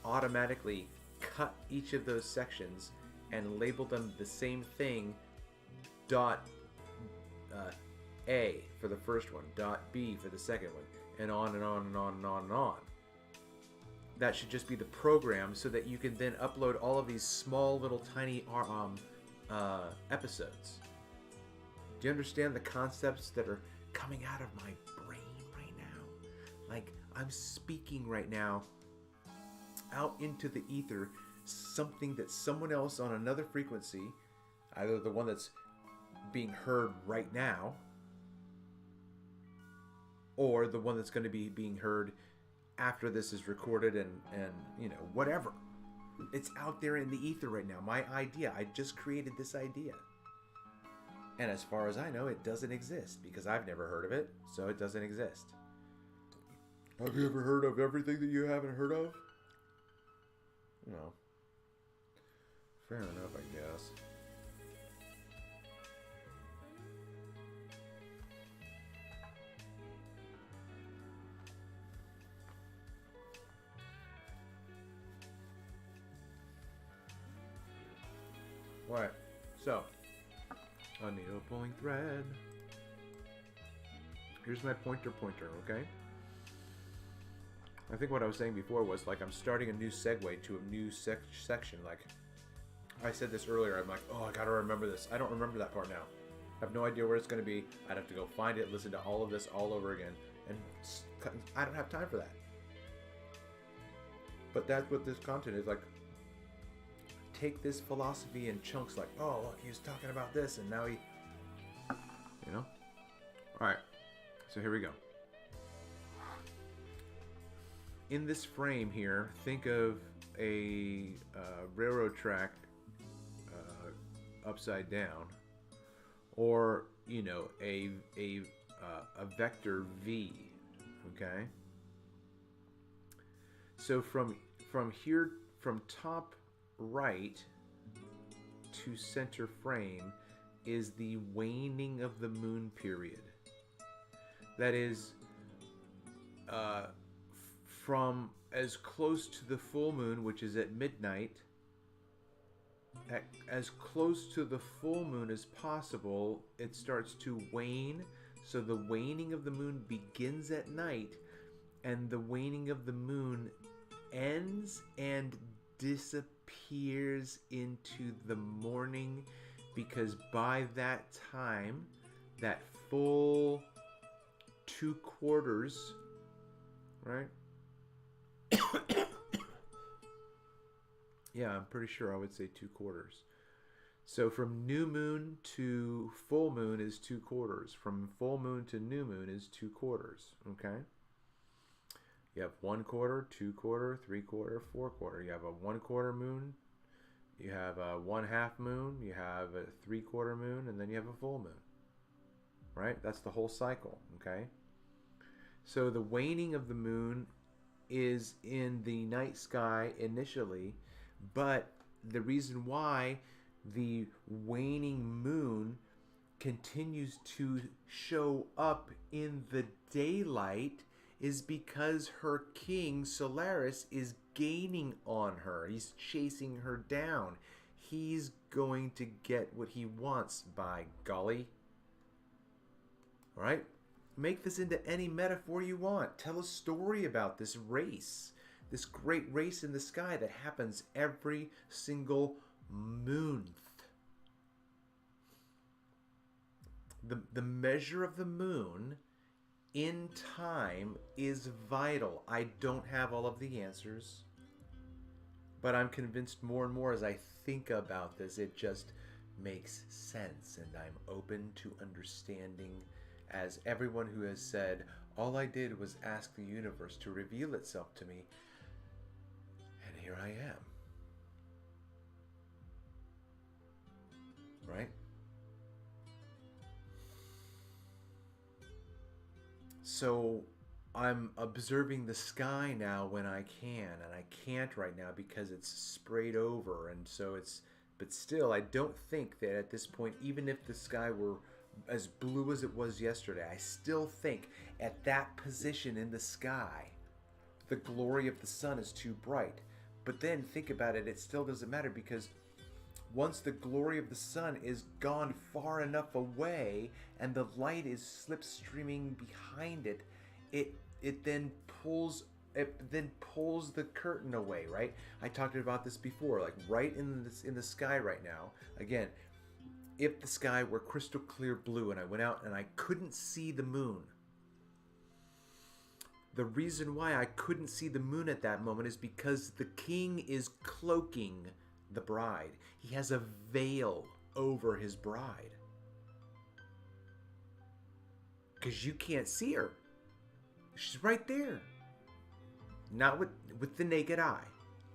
automatically cut each of those sections and label them the same thing, dot A for the first one, dot B for the second one, and on and on and on and on and on. That should just be the program, so that you can then upload all of these small little tiny episodes. Do you understand the concepts that are coming out of my brain right now? Like, I'm speaking right now out into the ether something that someone else on another frequency, either the one that's being heard right now or the one that's going to be being heard after this is recorded, and you know, whatever. It's out there in the ether right now. My idea. I just created this idea. And as far as I know, it doesn't exist, because I've never heard of it, so it doesn't exist. Have you ever heard of everything that you haven't heard of? No. Fair enough, I guess. Alright, so a needle pulling thread. Here's my pointer, okay? I think what I was saying before was, like, I'm starting a new segue to a new section. Like, I said this earlier, I'm like, oh, I gotta remember this. I don't remember that part now. I have no idea where it's gonna be. I'd have to go find it, listen to all of this all over again, and I don't have time for that. But that's what this content is like. Take this philosophy in chunks, like, oh, look, he was talking about this, and now he, you know? Alright, so here we go. In this frame here, think of a railroad track upside down, or, you know, a vector V, okay? So from here, from top right to center frame is the waning of the moon period. That is from as close to the full moon, which is at midnight, as close to the full moon as possible, it starts to wane. So the waning of the moon begins at night, and the waning of the moon ends and disappears into the morning, because by that time, that full 2 quarters, right? Yeah, I'm pretty sure I would say 2 quarters. So from new moon to full moon is 2 quarters. From full moon to new moon is 2 quarters, okay? You have 1 quarter, 2 quarter, 3 quarter, 4 quarter. You have a 1 quarter moon, you have a 1/2 moon, you have a 3 quarter moon, and then you have a full moon. Right? That's the whole cycle, okay? So the waning of the moon is in the night sky initially, but the reason why the waning moon continues to show up in the daylight is because her king, Solaris, is gaining on her. He's chasing her down. He's going to get what he wants, by golly. All right? Make this into any metaphor you want. Tell a story about this race, this great race in the sky that happens every single moon. The measure of the moon in time is vital. I don't have all of the answers, but I'm convinced more and more as I think about this, it just makes sense, and I'm open to understanding, as everyone who has said, all I did was ask the universe to reveal itself to me, and here I am. Right? So I'm observing the sky now when I can, and I can't right now because it's sprayed over, and so it's, but still, I don't think that at this point, even if the sky were as blue as it was yesterday, I still think at that position in the sky, the glory of the sun is too bright. But then think about it, it still doesn't matter, because once the glory of the sun is gone far enough away and the light is slipstreaming behind it, it then pulls the curtain away, right? I talked about this before, like right in the sky right now. Again, if the sky were crystal clear blue and I went out and I couldn't see the moon, the reason why I couldn't see the moon at that moment is because the king is cloaking the bride. He has a veil over his bride. Because you can't see her. She's right there. Not with the naked eye.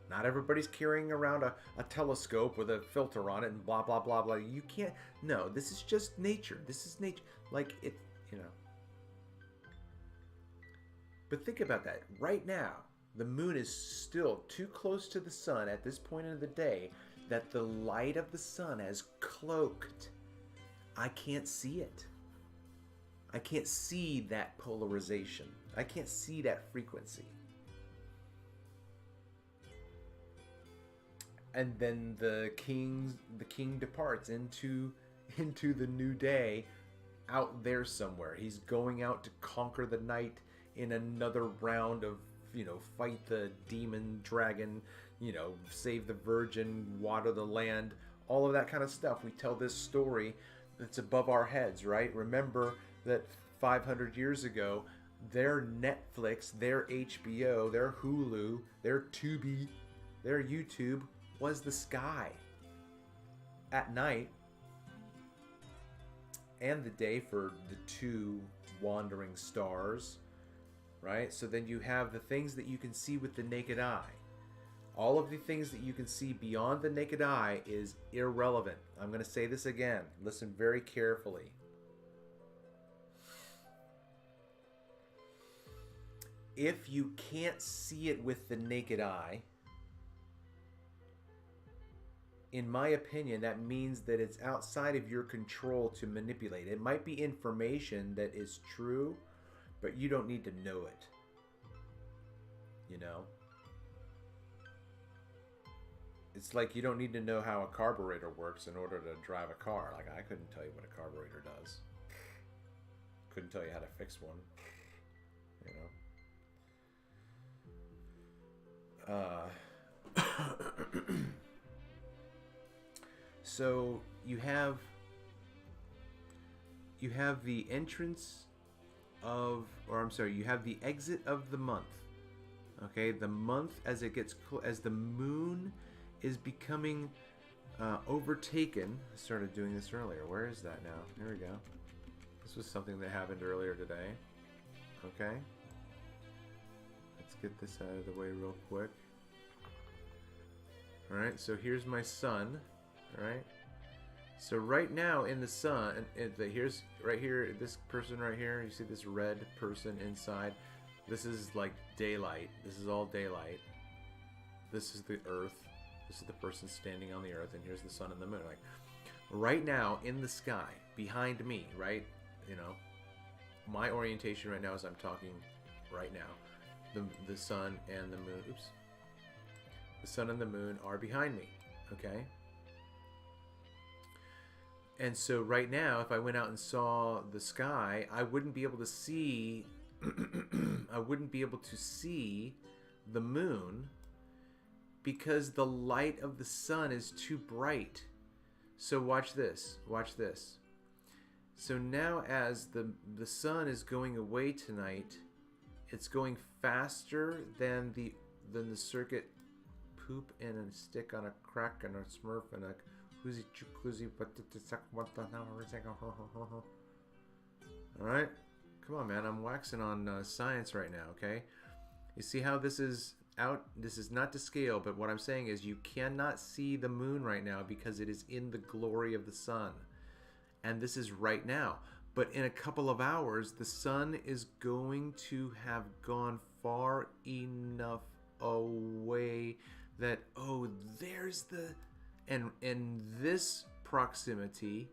Not everybody's carrying around a telescope with a filter on it and blah, blah, blah, blah. You can't. No, this is just nature. This is nature. Like, it, you know. But think about that. Right now, the moon is still too close to the sun at this point in the day that the light of the sun has cloaked. I can't see it. I can't see that polarization. I can't see that frequency. And then the king departs into the new day out there somewhere. He's going out to conquer the night in another round of, you know, fight the demon dragon, you know, save the virgin, water the land, all of that kind of stuff. We tell this story that's above our heads, right? Remember that 500 years ago, their Netflix, their HBO, their Hulu, their Tubi, their YouTube was the sky at night and the day for the two wandering stars, right? So then you have the things that you can see with the naked eye. All of the things that you can see beyond the naked eye is irrelevant. I'm going to say this again. Listen very carefully. If you can't see it with the naked eye, in my opinion, that means that it's outside of your control to manipulate. It might be information that is true, but you don't need to know it. You know? It's like you don't need to know how a carburetor works in order to drive a car. Like, I couldn't tell you what a carburetor does. Couldn't tell you how to fix one. You know? So you have the entrance of, or I'm sorry, you have the exit of the month. Okay, the month as it gets as the moon is becoming overtaken. I started doing this earlier. Where is that now? Here we go. This was something that happened earlier today. Okay. Let's get this out of the way real quick. Alright, so here's my sun. Alright. So right now in the sun, here's right here, this person right here, you see this red person inside? This is like daylight. This is all daylight. This is the earth. This is the person standing on the earth, and here's the sun and the moon. Like, right now in the sky behind me, right? You know, my orientation right now as I'm talking right now, the sun and the moon, oops, the sun and the moon are behind me, okay? And so right now, if I went out and saw the sky, I wouldn't be able to see I wouldn't be able to see the moon because the light of the sun is too bright. So watch this. Watch this. So now as the sun is going away tonight, it's going faster than the circuit poop and a stick on a crack and a smurf and a whoozy chukloozy but alright? Come on, man. I'm waxing on science right now, okay? You see how this is out? This is not to scale, but what I'm saying is you cannot see the moon right now because it is in the glory of the sun. And this is right now. But in a couple of hours, the sun is going to have gone far enough away that, oh, there's the... And in this proximity...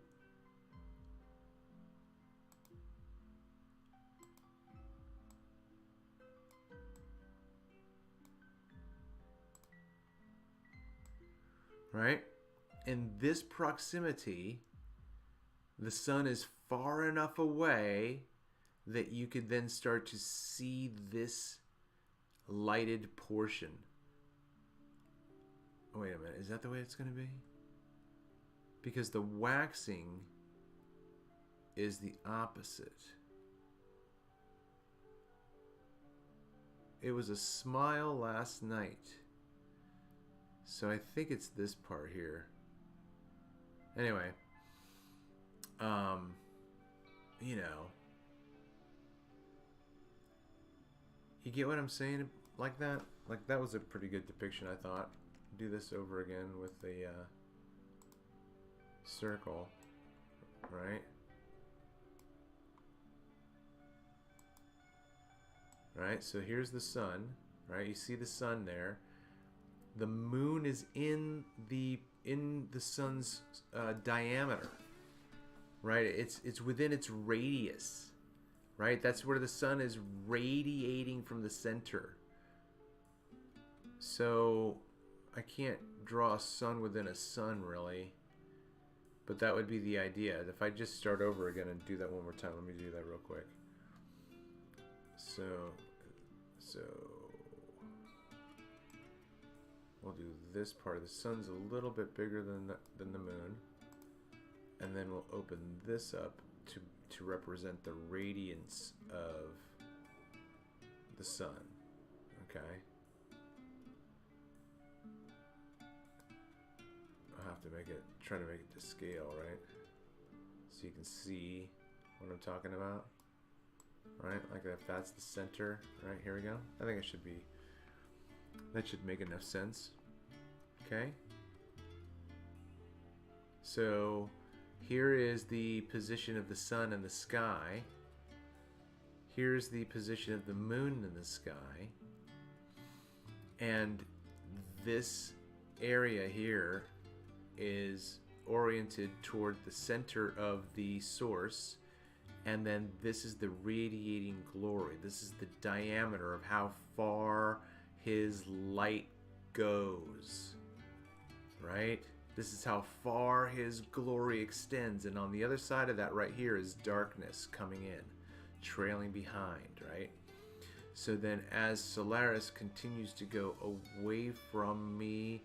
right? In this proximity, the sun is far enough away that you could then start to see this lighted portion. Oh, wait a minute. Is that the way it's going to be? Because the waxing is the opposite. It was a smile last night. So I think it's this part here. Anyway, you know, you get what I'm saying like that? Like that was a pretty good depiction, I thought. Do this over again with the circle, right? Right, so here's the sun, right? You see the sun there. The moon is in the sun's diameter, right? It's within its radius, right? That's where the sun is radiating from the center. So I can't draw a sun within a sun, really, but that would be the idea. If I just start over again and do that one more time, let me do that real quick. So we'll do this part. The sun's a little bit bigger than the moon, and then we'll open this up to represent the radiance of the sun. Okay. I'll have to try to make it to scale, right? So you can see what I'm talking about. Right, like if that's the center, right, here we go. I think that should make enough sense. Okay. So here is the position of the sun in the sky. Here's the position of the moon in the sky. And this area here is oriented toward the center of the source. And then this is the radiating glory. This is the diameter of how far his light goes, right? This is how far his glory extends. And on the other side of that right here is darkness coming in, trailing behind, right? So then as Solaris continues to go away from me,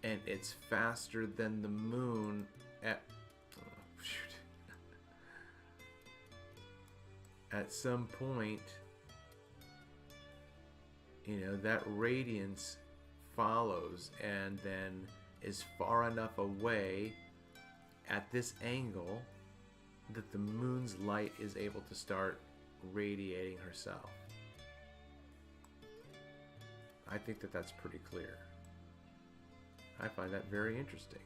and it's faster than the moon at some point, you know, that radiance follows and then is far enough away at this angle that the moon's light is able to start radiating herself. I think that that's pretty clear. I find that very interesting.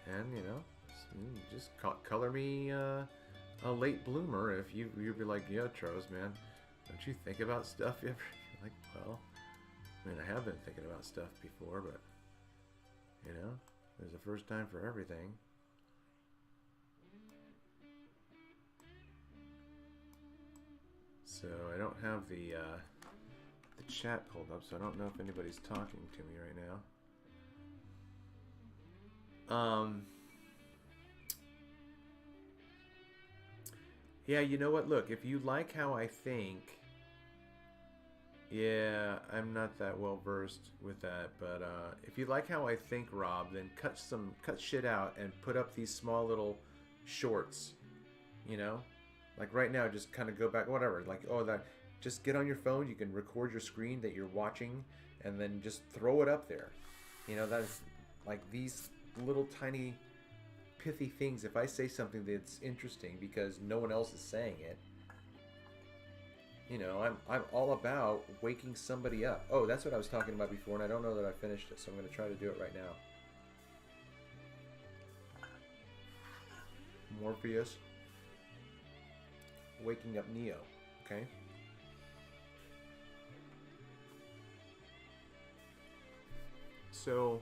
And, you know, just color me a late bloomer if you'd be like, yeah, Travis, man, don't you think about stuff ever? Like, well, I mean, I have been thinking about stuff before, but, you know, There's a first time for everything. So I don't have the chat pulled up, so I don't know if anybody's talking to me right now. Yeah, you know what? Look, if you like how I think, yeah, I'm not that well versed with that, but if you like how I think, Rob, then cut shit out and put up these small little shorts, you know? Like right now, just kind of go back, whatever. Like, oh, that, just get on your phone. You can record your screen that you're watching, and then just throw it up there. You know, that's like these little tiny pithy things. If I say something that's interesting because no one else is saying it, you know, I'm all about waking somebody up. Oh, that's what I was talking about before, and I don't know that I finished it, so I'm going to try to do it right now. Morpheus waking up Neo, okay? So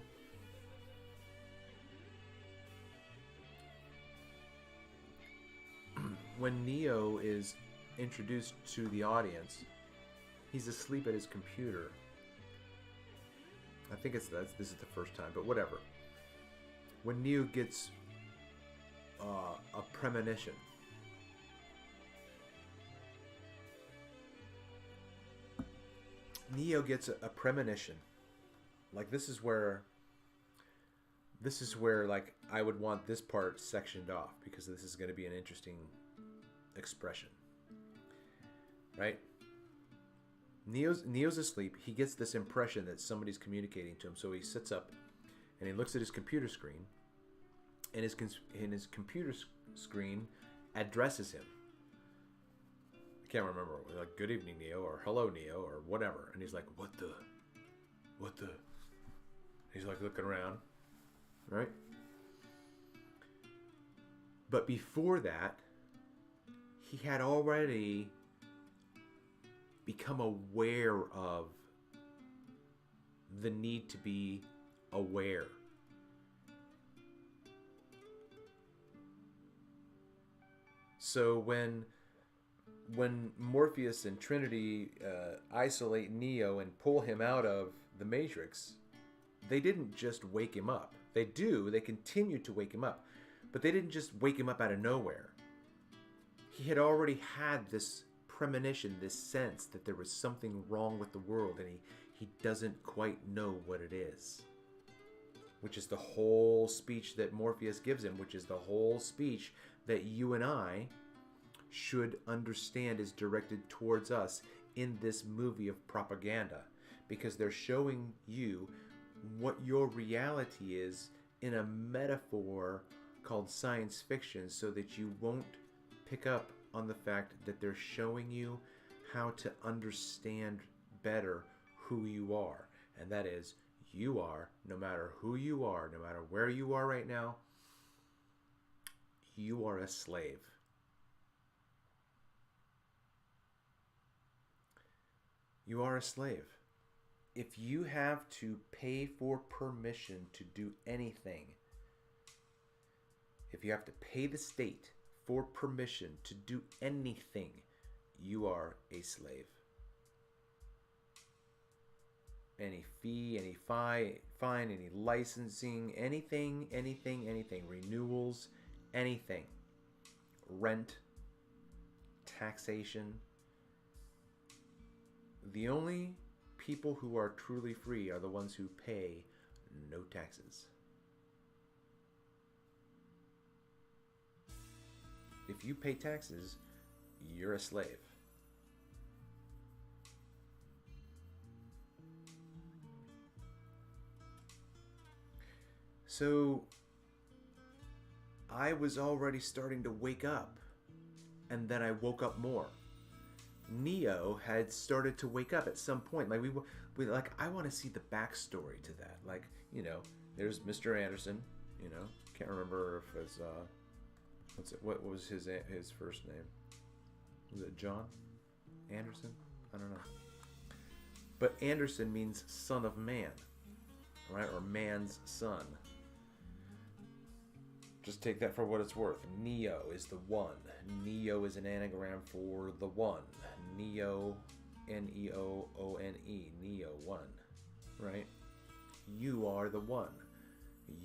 when Neo is introduced to the audience, he's asleep at his computer. I think this is the first time, but whatever. When Neo gets a premonition, Neo gets a premonition. Like this is where like I would want this part sectioned off, because this is going to be an interesting expression. Right? Neo's asleep. He gets this impression that somebody's communicating to him, so he sits up and he looks at his computer screen, and his computer screen addresses him. I can't remember, like "Good evening, Neo," or "Hello, Neo," or whatever. And he's like, what the? He's like looking around, right? But before that, he had already become aware of the need to be aware. So when Morpheus and Trinity isolate Neo and pull him out of the Matrix, they didn't just wake him up. They continue to wake him up, but they didn't just wake him up out of nowhere. He had already had this premonition, this sense that there was something wrong with the world, and he doesn't quite know what it is. Which is the whole speech that Morpheus gives him, which is the whole speech that you and I should understand is directed towards us in this movie of propaganda, because they're showing you what your reality is in a metaphor called science fiction, so that you won't pick up on the fact that they're showing you how to understand better who you are. And that is, you are, no matter who you are, no matter where you are right now, you are a slave. You are a slave. If you have to pay for permission to do anything, if you have to pay the state for permission to do anything, you are a slave. Any fee, any fine, any licensing, anything, renewals, anything, rent, taxation. The only people who are truly free are the ones who pay no taxes. If you pay taxes, you're a slave. So I was already starting to wake up, and then I woke up more. Neo had started to wake up at some point. Like we like, I want to see the backstory to that. Like, you know, there's Mr. Anderson. You know, can't remember if it's what was his first name? Was it John Anderson? I don't know. But Anderson means son of man, right? Or man's son. Just take that for what it's worth. Neo is the one. Neo is an anagram for the one. Neo, N-E-O-O-N-E. Neo, one. Right? You are the one.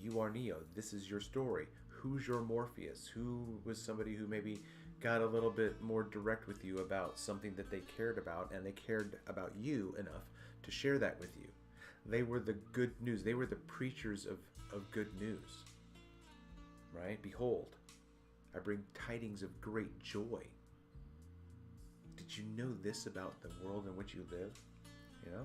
You are Neo. This is your story. Who's your Morpheus? Who was somebody who maybe got a little bit more direct with you about something that they cared about, and they cared about you enough to share that with you? They were the good news. They were the preachers of good news. Right? Behold, I bring tidings of great joy. Did you know this about the world in which you live? You know?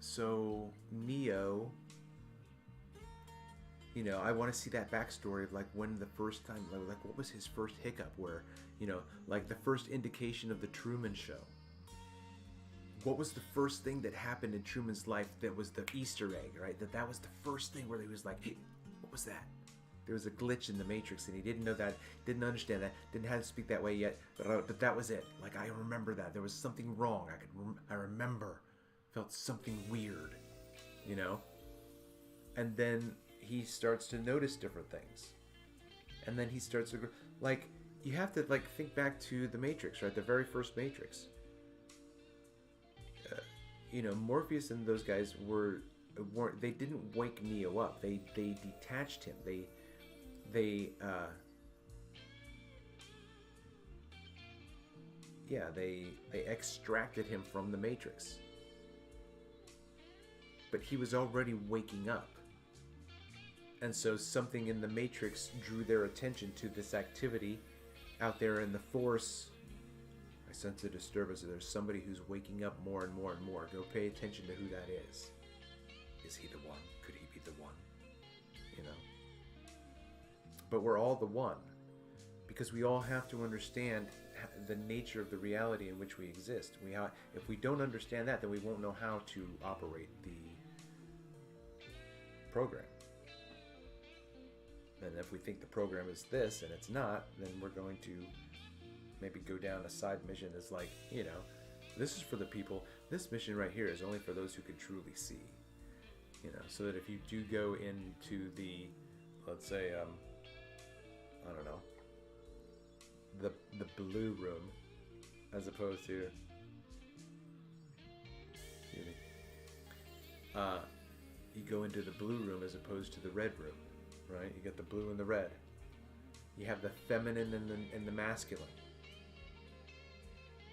So Neo, you know, I want to see that backstory of like when the first time, like what was his first hiccup, where, you know, like the first indication of the Truman Show. What was the first thing that happened in Truman's life that was the Easter egg, right? That was the first thing where he was like, hey, what was that? There was a glitch in the Matrix, and he didn't know that, didn't understand that, didn't have to speak that way yet, but that was it. Like, I remember that. There was something wrong. I remember. Felt something weird, you know? And then he starts to notice different things. And then he starts to, like, you have to, like, think back to the Matrix, right? The very first Matrix. You know, Morpheus and those guys they didn't wake Neo up. They detached him. They extracted him from the Matrix. But he was already waking up. And so something in the Matrix drew their attention to this activity out there in the Force. I sense a disturbance. There's somebody who's waking up more and more and more. Go pay attention to who that is. Is he the one? Could he be the one? You know? But we're all the one. Because we all have to understand the nature of the reality in which we exist. If we don't understand that, then we won't know how to operate the program. And if we think the program is this and it's not, then we're going to maybe go down a side mission that's like, you know, this is for the people. This mission right here is only for those who can truly see. You know, so that if you do go into the, let's say, I don't know, the blue room, as opposed to, you go into the blue room as opposed to the red room, right? You get the blue and the red. You have the feminine and the masculine.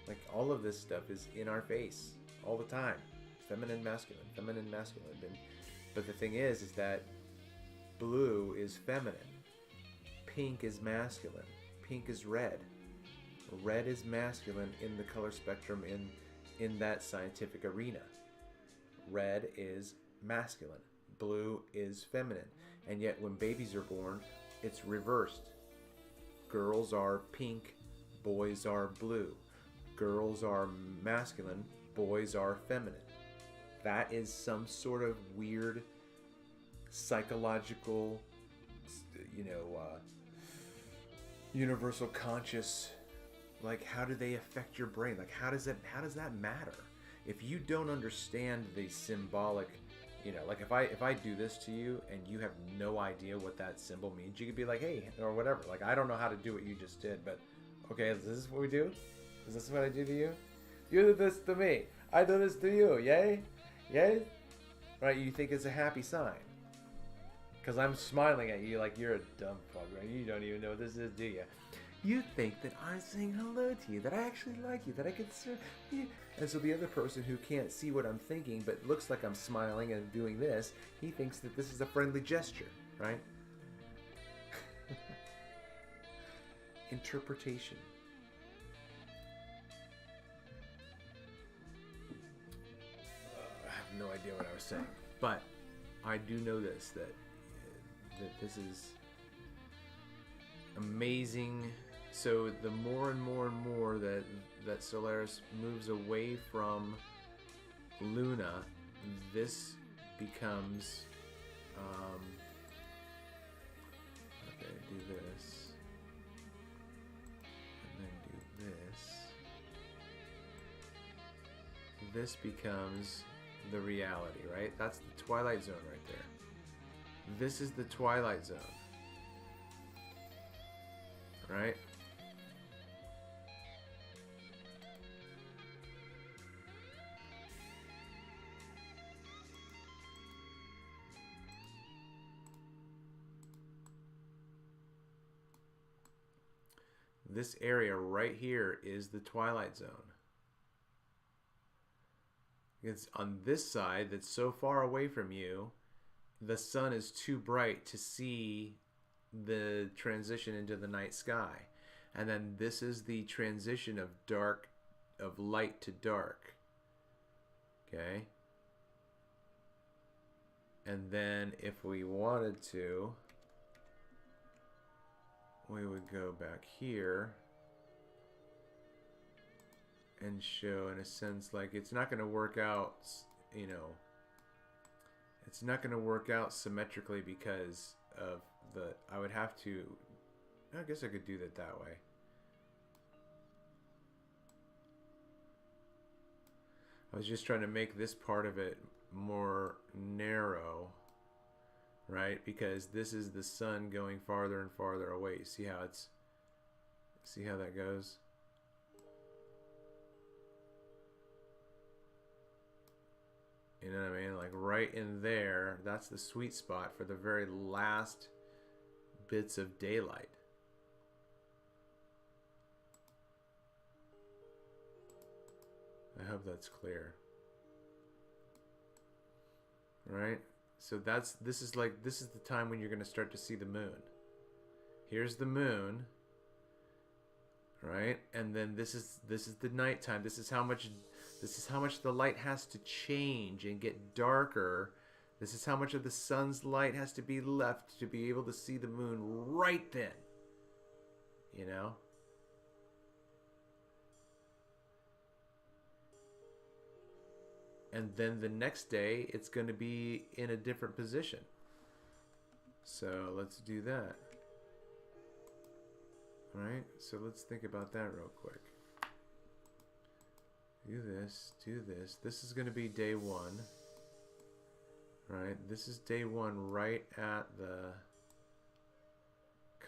Like, all of this stuff is in our face all the time. Feminine, masculine, feminine, masculine. But the thing is that blue is feminine. Pink is masculine. Pink is red. Red is masculine in the color spectrum in that scientific arena. Red is masculine. Blue is feminine. And yet when babies are born, it's reversed. Girls are pink, boys are blue. Girls are masculine, boys are feminine. That is some sort of weird psychological, you know, universal conscious, like, how do they affect your brain? Like, how does that matter? If you don't understand the symbolic, you know, like if I do this to you and you have no idea what that symbol means, you could be like, hey, or whatever. Like, I don't know how to do what you just did, but okay, is this what we do? Is this what I do to you? You do this to me. I do this to you. Yay? Yay? Right? You think it's a happy sign. Because I'm smiling at you like you're a dumb fuck, right? You don't even know what this is, do you? You think that I'm saying hello to you, that I actually like you, that I could serve you. And so the other person who can't see what I'm thinking but looks like I'm smiling and doing this, he thinks that this is a friendly gesture, right? Interpretation. I have no idea what I was saying. But I do know this, that this is amazing. So the more and more and more that Solaris moves away from Luna, this becomes okay, do this, and then this becomes the reality, right? That's the twilight zone right there. This is the twilight zone, right? This area right here is the twilight zone. It's on this side that's so far away from you, the sun is too bright to see the transition into the night sky. And then this is the transition of light to dark. Okay? And then if we wanted to, we would go back here and show, in a sense, like it's not going to work out, you know, it's not going to work out symmetrically because of the, I would have to, I guess I could do that way. I was just trying to make this part of it more narrow, right? Because this is the sun going farther and farther away. See how that goes? You know what I mean? Like right in there, that's the sweet spot for the very last bits of daylight. I hope that's clear. Right? So this is the time when you're going to start to see the moon. Here's the moon. Right? And then this is the nighttime. This is how much the light has to change and get darker. This is how much of the sun's light has to be left to be able to see the moon right then. You know? And then the next day, it's going to be in a different position. So let's do that. All right? So let's think about that real quick. Do this, do this. This is going to be day one. Right? This is day one right at the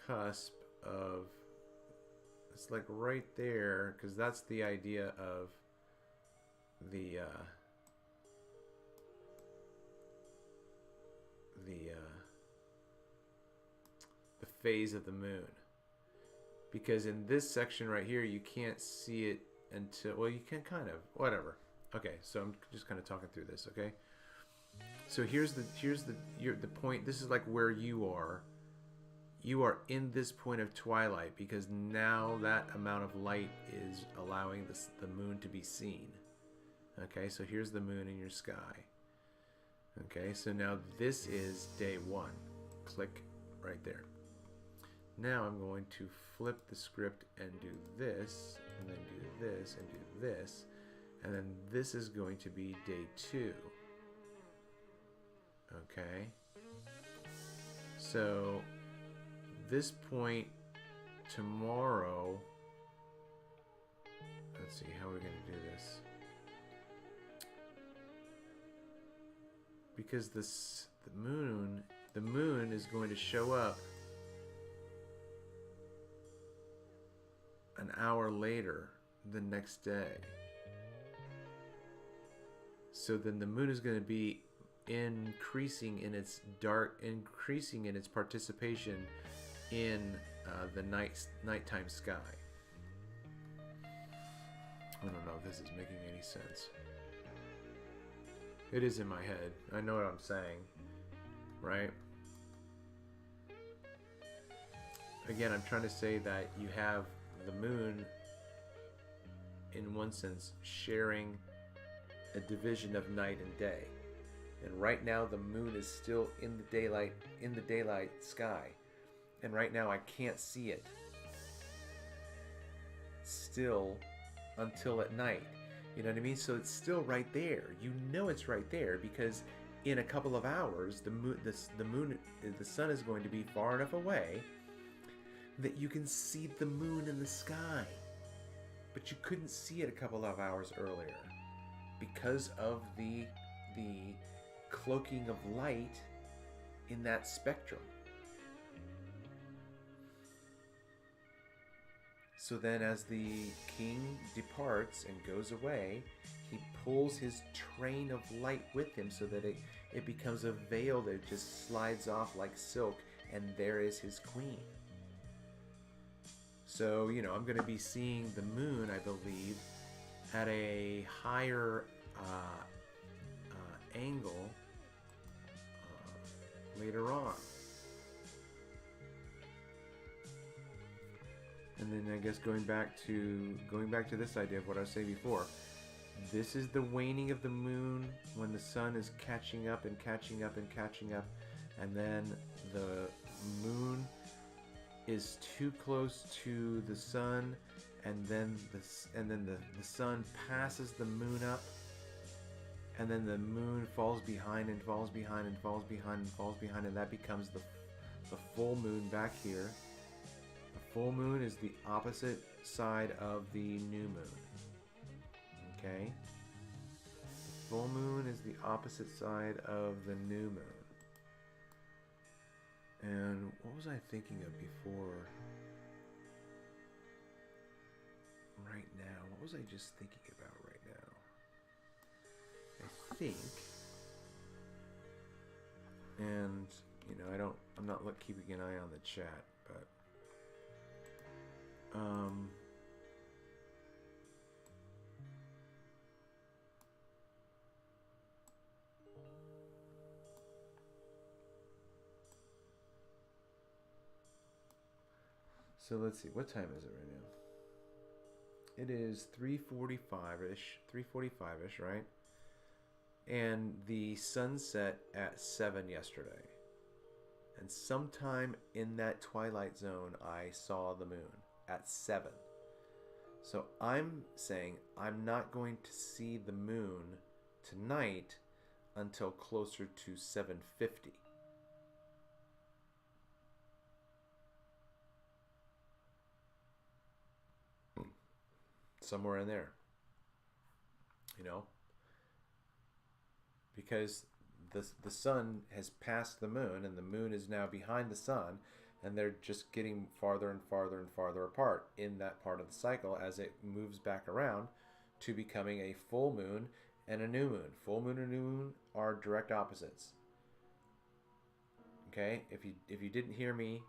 cusp of, it's like right there, because that's the idea of the phase of the moon. Because in this section right here, you can't see it until, well, you can kind of, whatever. Okay, so I'm just kind of talking through this, okay? So here's the point. This is like where you are. You are in this point of twilight because now that amount of light is allowing the moon to be seen. Okay, so here's the moon in your sky. Okay, so now this is day one. Click right there. Now I'm going to flip the script and do this, and then do this, and do this, and then this is going to be day two. Okay? So, this point tomorrow, let's see, how are we going to do this? Because the moon is going to show up an hour later the next day. So then the moon is going to be increasing in its participation in the nighttime sky. I don't know if this is making any sense. It is in my head. I know what I'm saying, right? Again, I'm trying to say that you have the moon, in one sense, sharing a division of night and day. And right now the moon is still in the daylight sky. And right now I can't see it still until at night. You know what I mean? So it's still right there. You know it's right there because in a couple of hours the sun is going to be far enough away that you can see the moon in the sky. But you couldn't see it a couple of hours earlier because of the cloaking of light in that spectrum. So then as the king departs and goes away, he pulls his train of light with him so that it becomes a veil that just slides off like silk, and there is his queen. So, you know, I'm going to be seeing the moon, I believe, at a higher angle later on. And then I guess going back to this idea of what I was saying before, this is the waning of the moon when the sun is catching up and catching up and catching up, and then the moon is too close to the sun, and then the sun passes the moon up, and then the moon falls behind and falls behind and falls behind and falls behind, and that becomes the full moon back here. The full moon is the opposite side of the new moon. Okay? The full moon is the opposite side of the new moon. And what was I thinking of before? Right now, what was I just thinking about right now? I think, and you know, I'm not keeping an eye on the chat, but so let's see, what time is it right now? It is 3:45-ish, right? And the sun set at 7 yesterday. And sometime in that twilight zone, I saw the moon at 7. So I'm saying I'm not going to see the moon tonight until closer to 7:50. Somewhere in there, you know, because the sun has passed the moon and the moon is now behind the sun, and they're just getting farther and farther and farther apart in that part of the cycle as it moves back around to becoming a full moon and a new moon. Full moon and new moon are direct opposites. Okay, if you didn't hear me,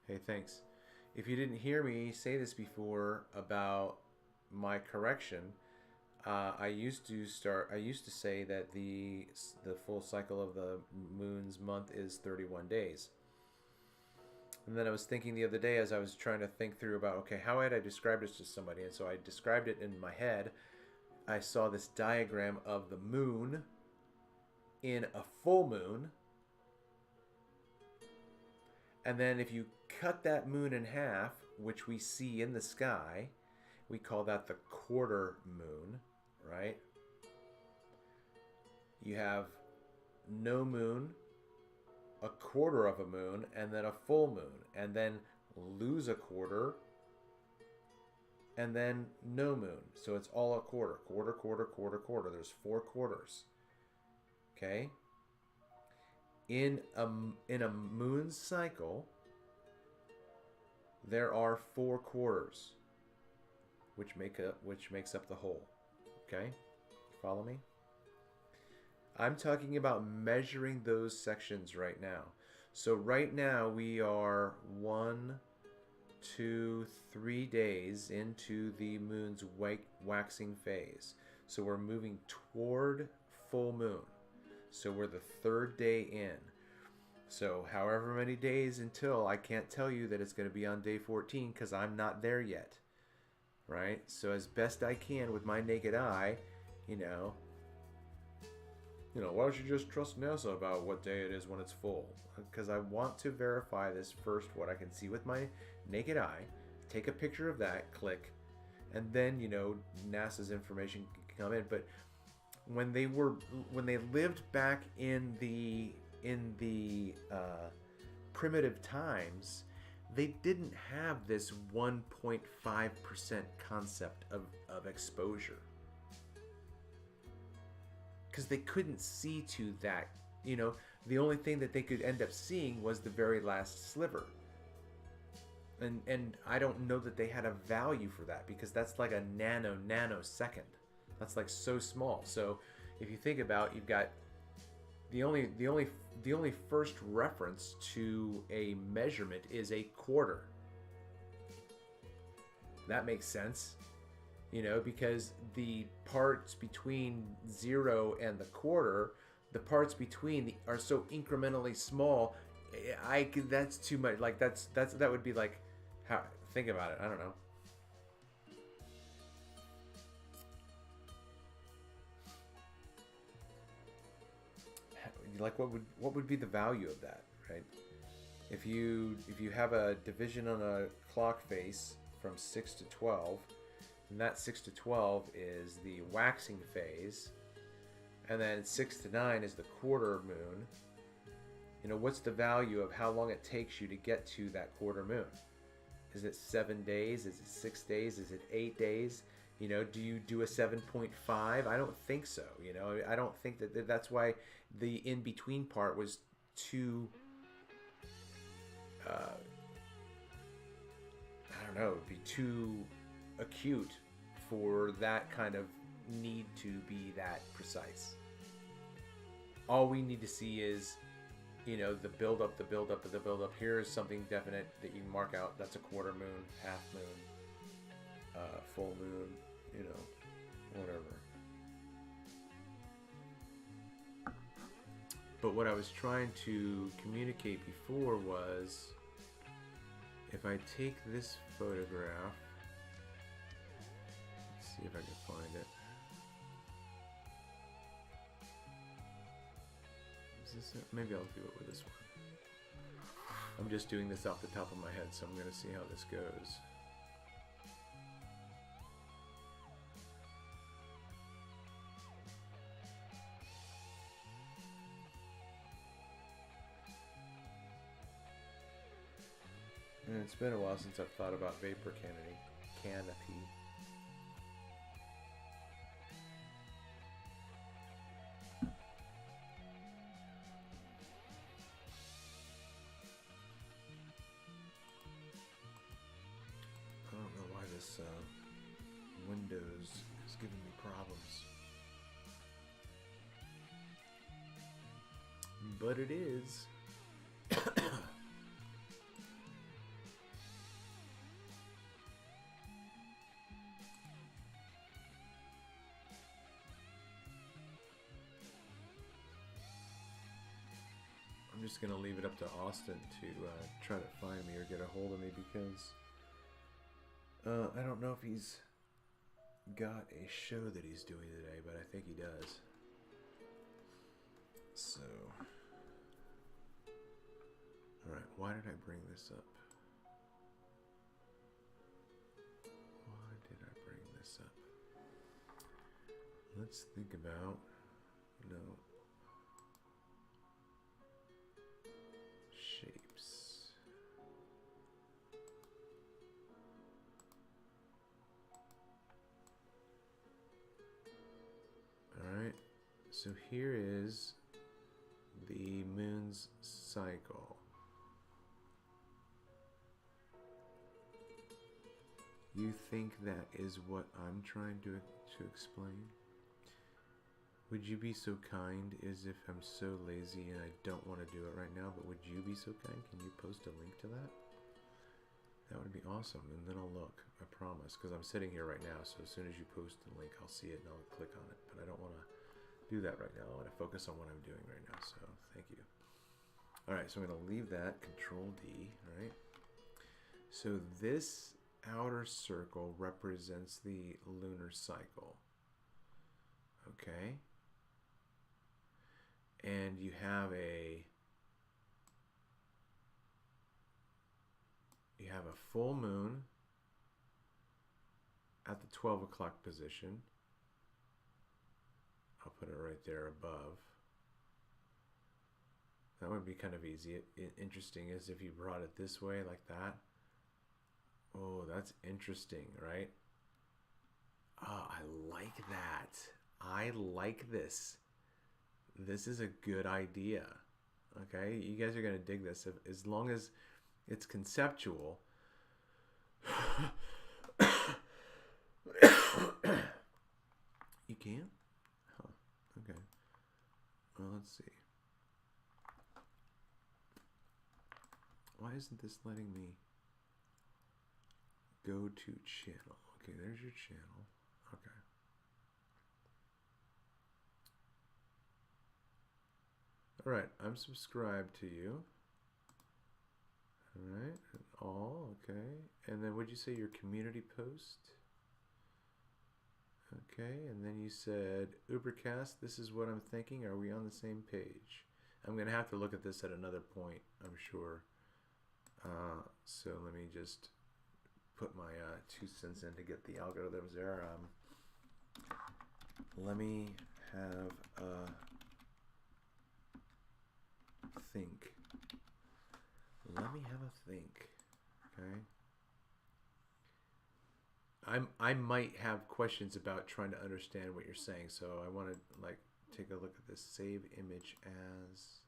hey, thanks. If you didn't hear me say this before about my correction, I used to say that the full cycle of the moon's month is 31 days. And then I was thinking the other day as I was trying to think through about, okay, how had I described this to somebody? And so I described it in my head. I saw this diagram of the moon in a full moon. And then if you cut that moon in half, which we see in the sky, we call that the quarter moon, right? You have no moon, a quarter of a moon, and then a full moon, and then lose a quarter, and then no moon. So it's all a quarter, quarter, quarter, quarter, quarter. There's 4 quarters. Okay? In a moon cycle, there are 4 quarters, which makes up the whole. Okay? Follow me? I'm talking about measuring those sections right now. So right now we are 1, 2, 3 days into the moon's waxing phase. So we're moving toward full moon. So we're the 3rd day in. So however many days until, I can't tell you that it's going to be on day 14 because I'm not there yet. Right? So as best I can with my naked eye, you know, why don't you just trust NASA about what day it is when it's full? Because I want to verify this first, what I can see with my naked eye, take a picture of that, click, and then, NASA's information can come in. But when they lived back in the primitive times, they didn't have this 1.5% concept of exposure. because they couldn't see to that, you know, the only thing that they could end up seeing was the very last sliver. And I don't know that they had a value for that, because that's like a nanosecond. That's like so small. So if you think about, you've got the only first reference to a measurement is a quarter. That makes sense, you know, because the parts between 0 and the quarter, the parts between are so incrementally small. That's too much. Like that would be like, how, think about it. I don't know. Like what would be the value of that, right? If you have a division on a clock face from 6 to 12, and that 6 to 12 is the waxing phase, and then 6 to 9 is the quarter moon. You know, what's the value of how long it takes you to get to that quarter moon? Is it 7 days? Is it 6 days? Is it 8 days? You know, do you do a 7.5? I don't think so. You know, I don't think that's why the in-between part was too, I don't know, it'd be too acute for that kind of need to be that precise. All we need to see is, you know, the build up. Here's something definite that you can mark out. That's a quarter moon, half moon, full moon, you know, whatever. But what I was trying to communicate before was, if I take this photograph, let's see if I can find it. Is this it? Maybe I'll do it with this one. I'm just doing this off the top of my head, so I'm going to see how this goes. And it's been a while since I've thought about vapor canopy. I don't know why this Windows is giving me problems. But it is. I'm just going to leave it up to Austin to try to find me or get a hold of me, because I don't know if he's got a show that he's doing today, but I think he does. So, alright, why did I bring this up? Why did I bring this up? Let's think about, you know, shapes. Alright, so here is the moon's cycle. You think that is what I'm trying to explain? Would you be so kind, as if I'm so lazy and I don't want to do it right now, but would you be so kind? Can you post a link to that? That would be awesome, and then I'll look, I promise, because I'm sitting here right now, so as soon as you post the link, I'll see it and I'll click on it, but I don't want to do that right now. I want to focus on what I'm doing right now, so thank you. Alright, so I'm going to leave that, Control D, right? So this outer circle represents the lunar cycle, okay? And you have a full moon at the 12 o'clock position. I'll put it right there above. That would be kind of easy. Interesting is if you brought it this way like that. Oh, that's interesting, right? Ah, I like that. I like this. this is a good idea. Okay, you guys are gonna dig this as long as it's conceptual. You can't? Huh. Okay. Well, let's see. Why isn't this letting me go to channel? Okay, there's your channel. Okay. All right, I'm subscribed to you. All right, and all, okay. And then would you say your community post? Okay, and then you said, Ubercaste, this is what I'm thinking. Are we on the same page? I'm going to have to look at this at another point, I'm sure. So let me just put my 2 cents in to get the algorithms there. Let me have a think. Let me have a think. Okay. I might have questions about trying to understand what you're saying, so I want to like take a look at this. Save image as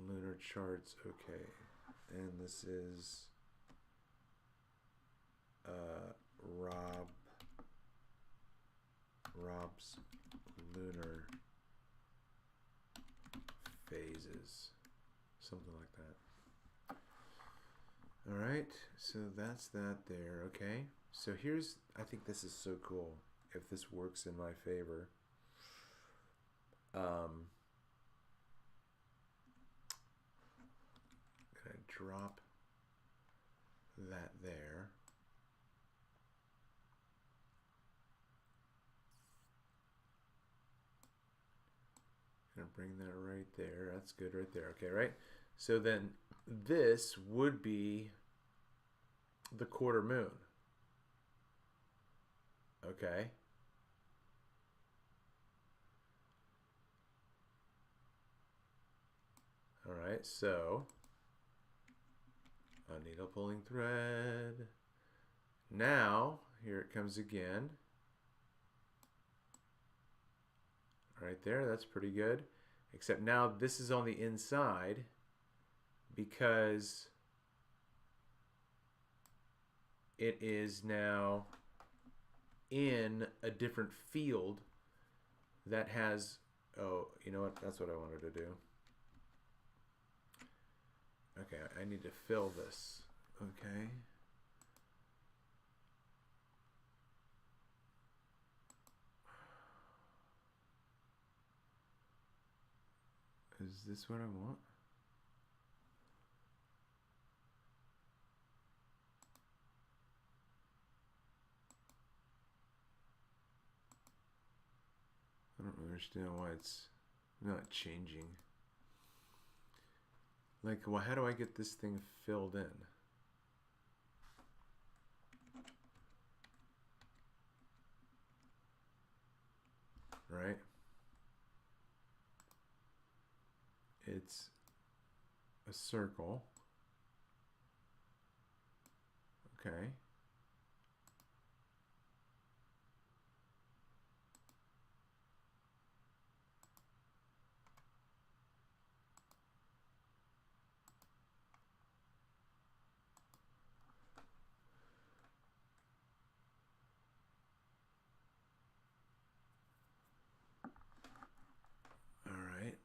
lunar charts. Okay, and this is Rob's lunar phases, something like that. All right, so that's that there. Okay, so here's, I think this is so cool if this works in my favor. Gonna drop that there. Gonna bring that right there. That's good right there. Okay, right? So then this would be the quarter moon. Okay. All right, so a needle pulling thread. Now, here it comes again. Right there, that's pretty good. Except now this is on the inside because it is now in a different field that has, oh, you know what? That's what I wanted to do. Okay, I need to fill this. Okay. Is this what I want? I don't understand why it's not changing. Like, well, how do I get this thing filled in? Right? It's a circle. Okay.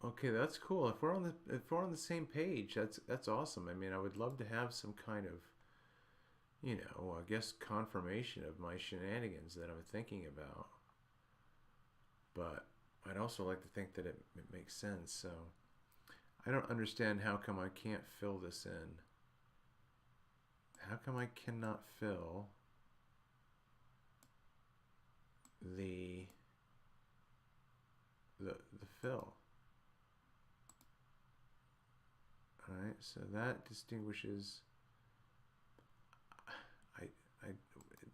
Okay, that's cool. If we're on the same page, that's awesome. I mean, I would love to have some kind of, you know, I guess confirmation of my shenanigans that I'm thinking about. But I'd also like to think that it makes sense. So I don't understand how come I can't fill this in. How come I cannot fill the fill? Alright, so that distinguishes,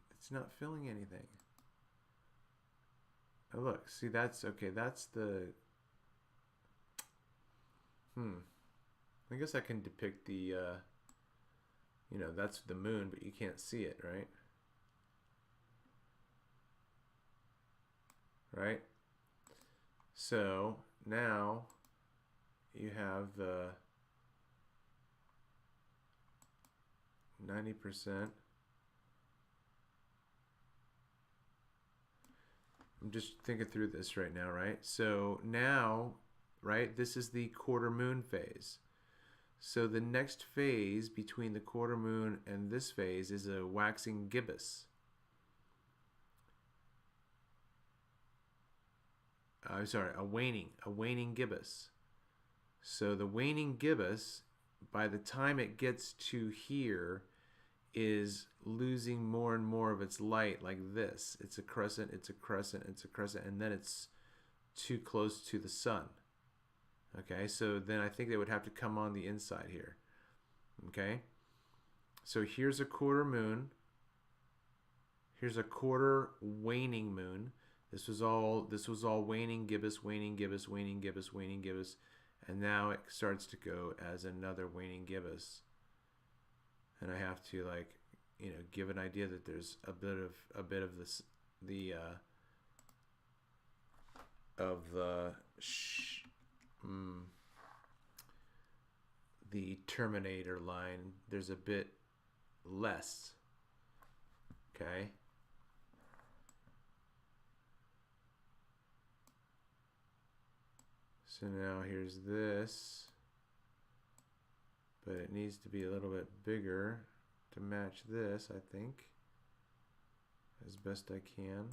it's not filling anything. Oh look, see that's, okay, that's the, I guess I can depict the, you know, that's the moon, but you can't see it, right? Right? So now you have the 90%. I'm just thinking through this right now, right? So now, right, this is the quarter moon phase. So the next phase between the quarter moon and this phase is a waxing gibbous. I'm sorry, a waning gibbous. So the waning gibbous, by the time it gets to here, is losing more and more of its light, like this. It's a crescent, it's a crescent, it's a crescent, and then it's too close to the sun. Okay, so then I think they would have to come on the inside here. Okay, so here's a quarter moon. Here's a quarter waning moon. This was all waning gibbous, waning gibbous, waning gibbous, waning gibbous, and now it starts to go as another waning gibbous. And I have to, like, you know, give an idea that there's a bit of this the terminator line. There's a bit less. Okay. So now here's this, but it needs to be a little bit bigger to match this, I think, as best I can.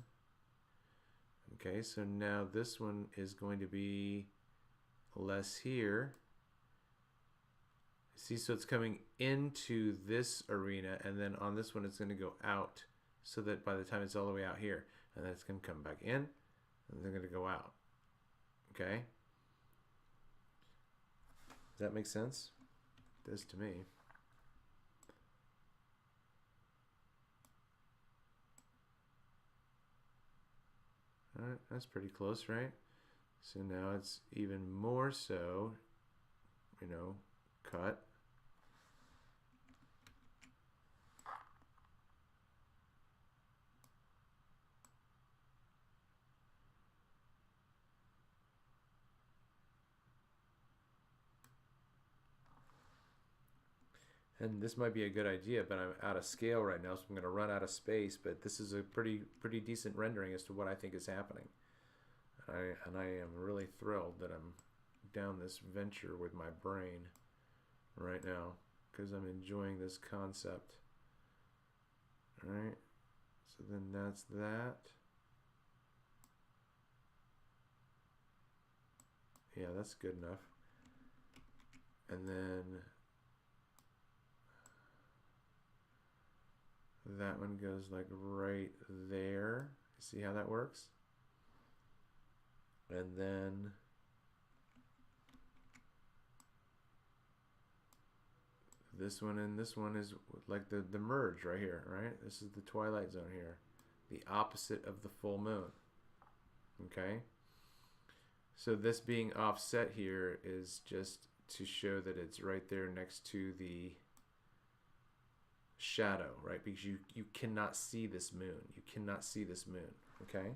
Okay, so now this one is going to be less here. See, so it's coming into this arena, and then on this one it's going to go out, so that by the time it's all the way out here, and then it's going to come back in, and they're going to go out. Okay? Does that make sense? It does to me. Alright, that's pretty close, right? So now it's even more so, you know, cut. And this might be a good idea, but I'm out of scale right now, so I'm going to run out of space. But this is a pretty decent rendering as to what I think is happening. And I am really thrilled that I'm down this venture with my brain right now, because I'm enjoying this concept. Alright, so then that's that. Yeah, that's good enough. And then that one goes like right there. See how that works? And then this one and this one is like the merge right here, right? This is the twilight zone here. The opposite of the full moon. Okay? So this being offset here is just to show that it's right there next to the shadow, right? Because you cannot see this moon. You cannot see this moon. Okay?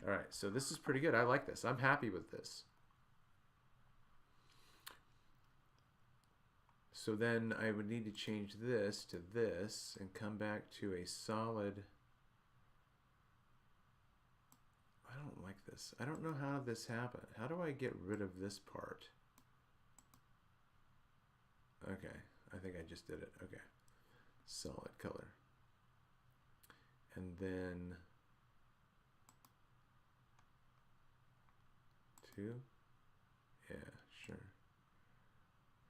Alright, so this is pretty good. I like this. I'm happy with this. So then I would need to change this to this and come back to a solid. I don't like this. I don't know how this happened. How do I get rid of this part? Okay, I think I just did it. Okay, solid color. And then 2. Yeah, sure.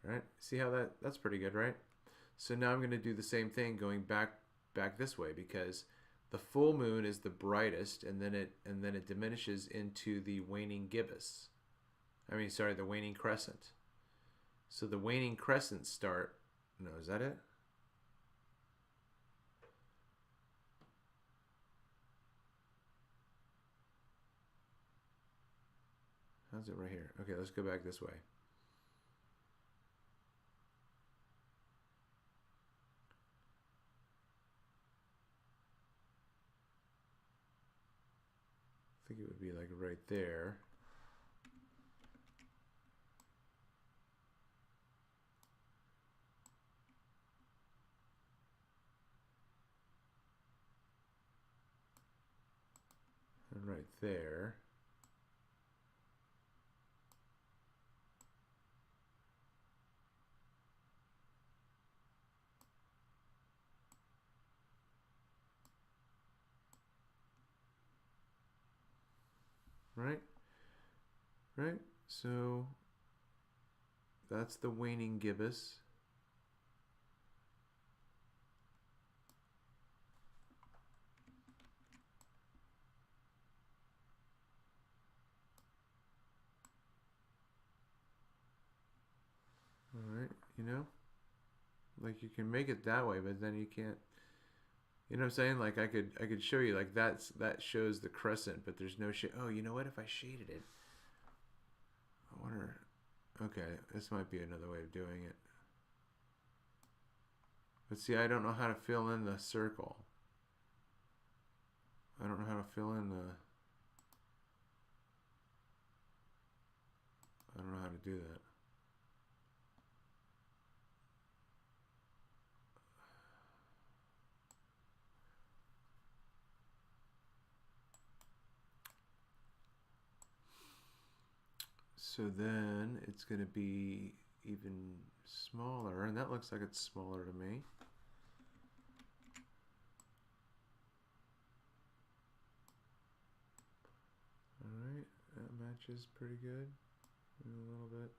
All right, see how that's pretty good, right? So now I'm going to do the same thing going back this way, because the full moon is the brightest, and then it diminishes into the waning gibbous. I mean, sorry, the waning crescent. So the waning crescents start. No, is that it? How's it right here? Okay, let's go back this way. I think it would be like right there. right there. Right? Right? So that's the waning gibbous. Alright, you know? Like you can make it that way, but then you can't. You know what I'm saying? Like I could show you like that shows the crescent, but there's no shade. Oh, you know what? If I shaded it, I wonder. Okay, this might be another way of doing it. But see, I don't know how to fill in the circle. I don't know how to fill in the. I don't know how to do that. So then it's going to be even smaller, and that looks like it's smaller to me. Alright, that matches pretty good. And a little bit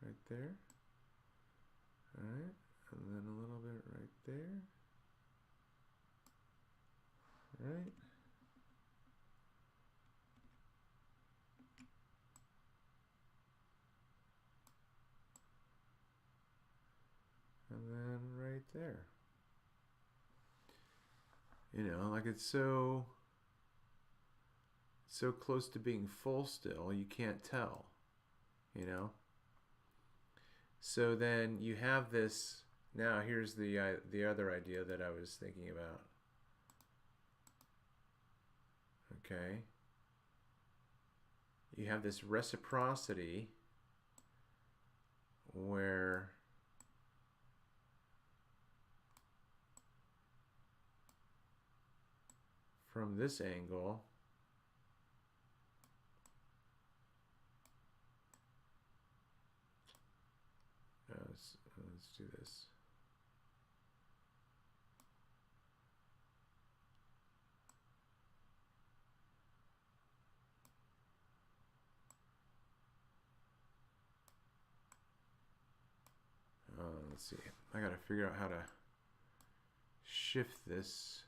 right there. Alright, and then a little bit right there. Right. And then right there. You know, like it's so close to being full still, you can't tell, you know? So then you have this, now here's the other idea that I was thinking about. Okay. You have this reciprocity where from this angle, let's do this. Let's see. I gotta figure out how to shift this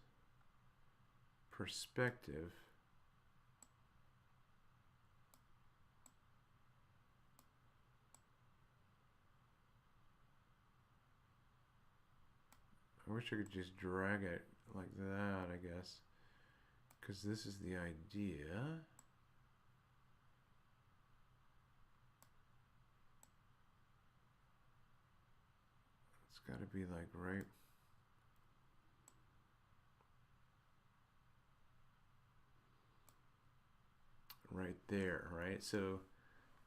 perspective. I wish I could just drag it like that, I guess, because this is the idea. It's got to be like right there, right? So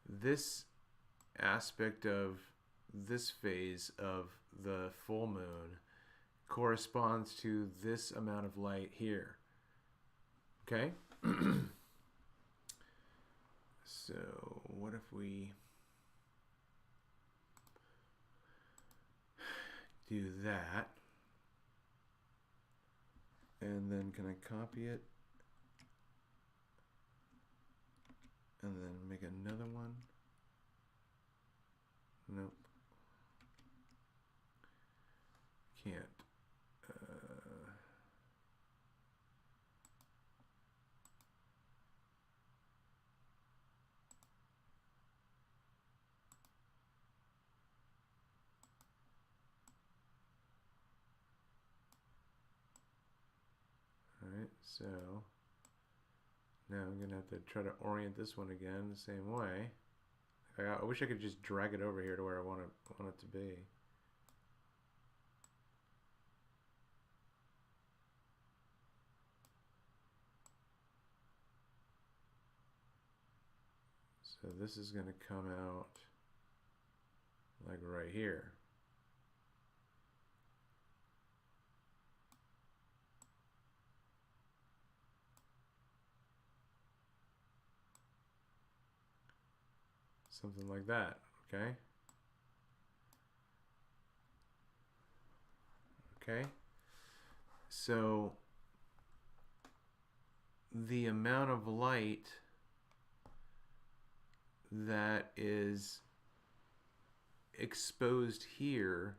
this aspect of this phase of the full moon corresponds to this amount of light here. Okay? So what if we do that? And then can I copy it? And then make another one? Nope. Can't. Alright, so now I'm going to have to try to orient this one again the same way. I wish I could just drag it over here to where I want it to be. So this is going to come out like right here. Something like that, okay? Okay? So the amount of light that is exposed here,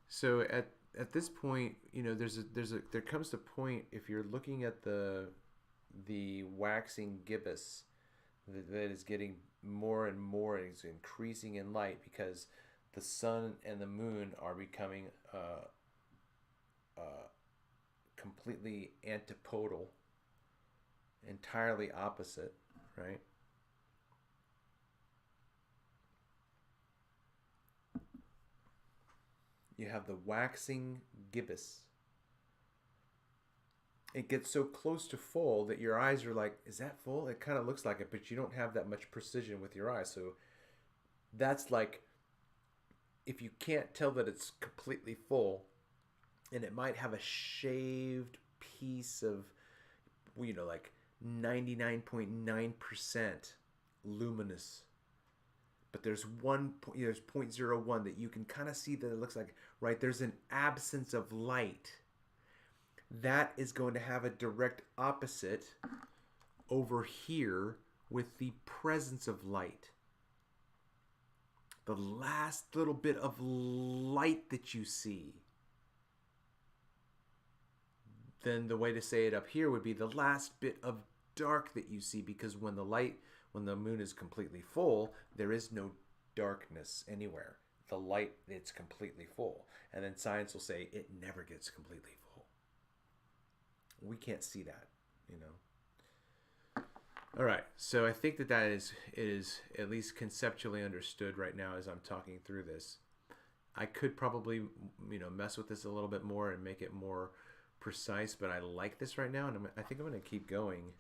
so at this point, you know, there comes a point, if you're looking at the waxing gibbous that is getting more and more, and it's increasing in light because the sun and the moon are becoming completely antipodal, entirely opposite, right? You have the waxing gibbous. It gets so close to full that your eyes are like, is that full? It kind of looks like it, but you don't have that much precision with your eyes. So that's like, if you can't tell that it's completely full, and it might have a shaved piece of, you know, like 99.9% luminous, but there's there's 0.01 that you can kind of see that it looks like, right, there's an absence of light. That is going to have a direct opposite over here with the presence of light. The last little bit of light that you see, then the way to say it up here would be the last bit of dark that you see, because when the moon is completely full, there is no darkness anywhere. The light, it's completely full. And then science will say it never gets completely full. We can't see that, you know. All right, so I think that is at least conceptually understood right now as I'm talking through this. I could probably, you know, mess with this a little bit more and make it more precise, but I like this right now, and I think I'm going to keep going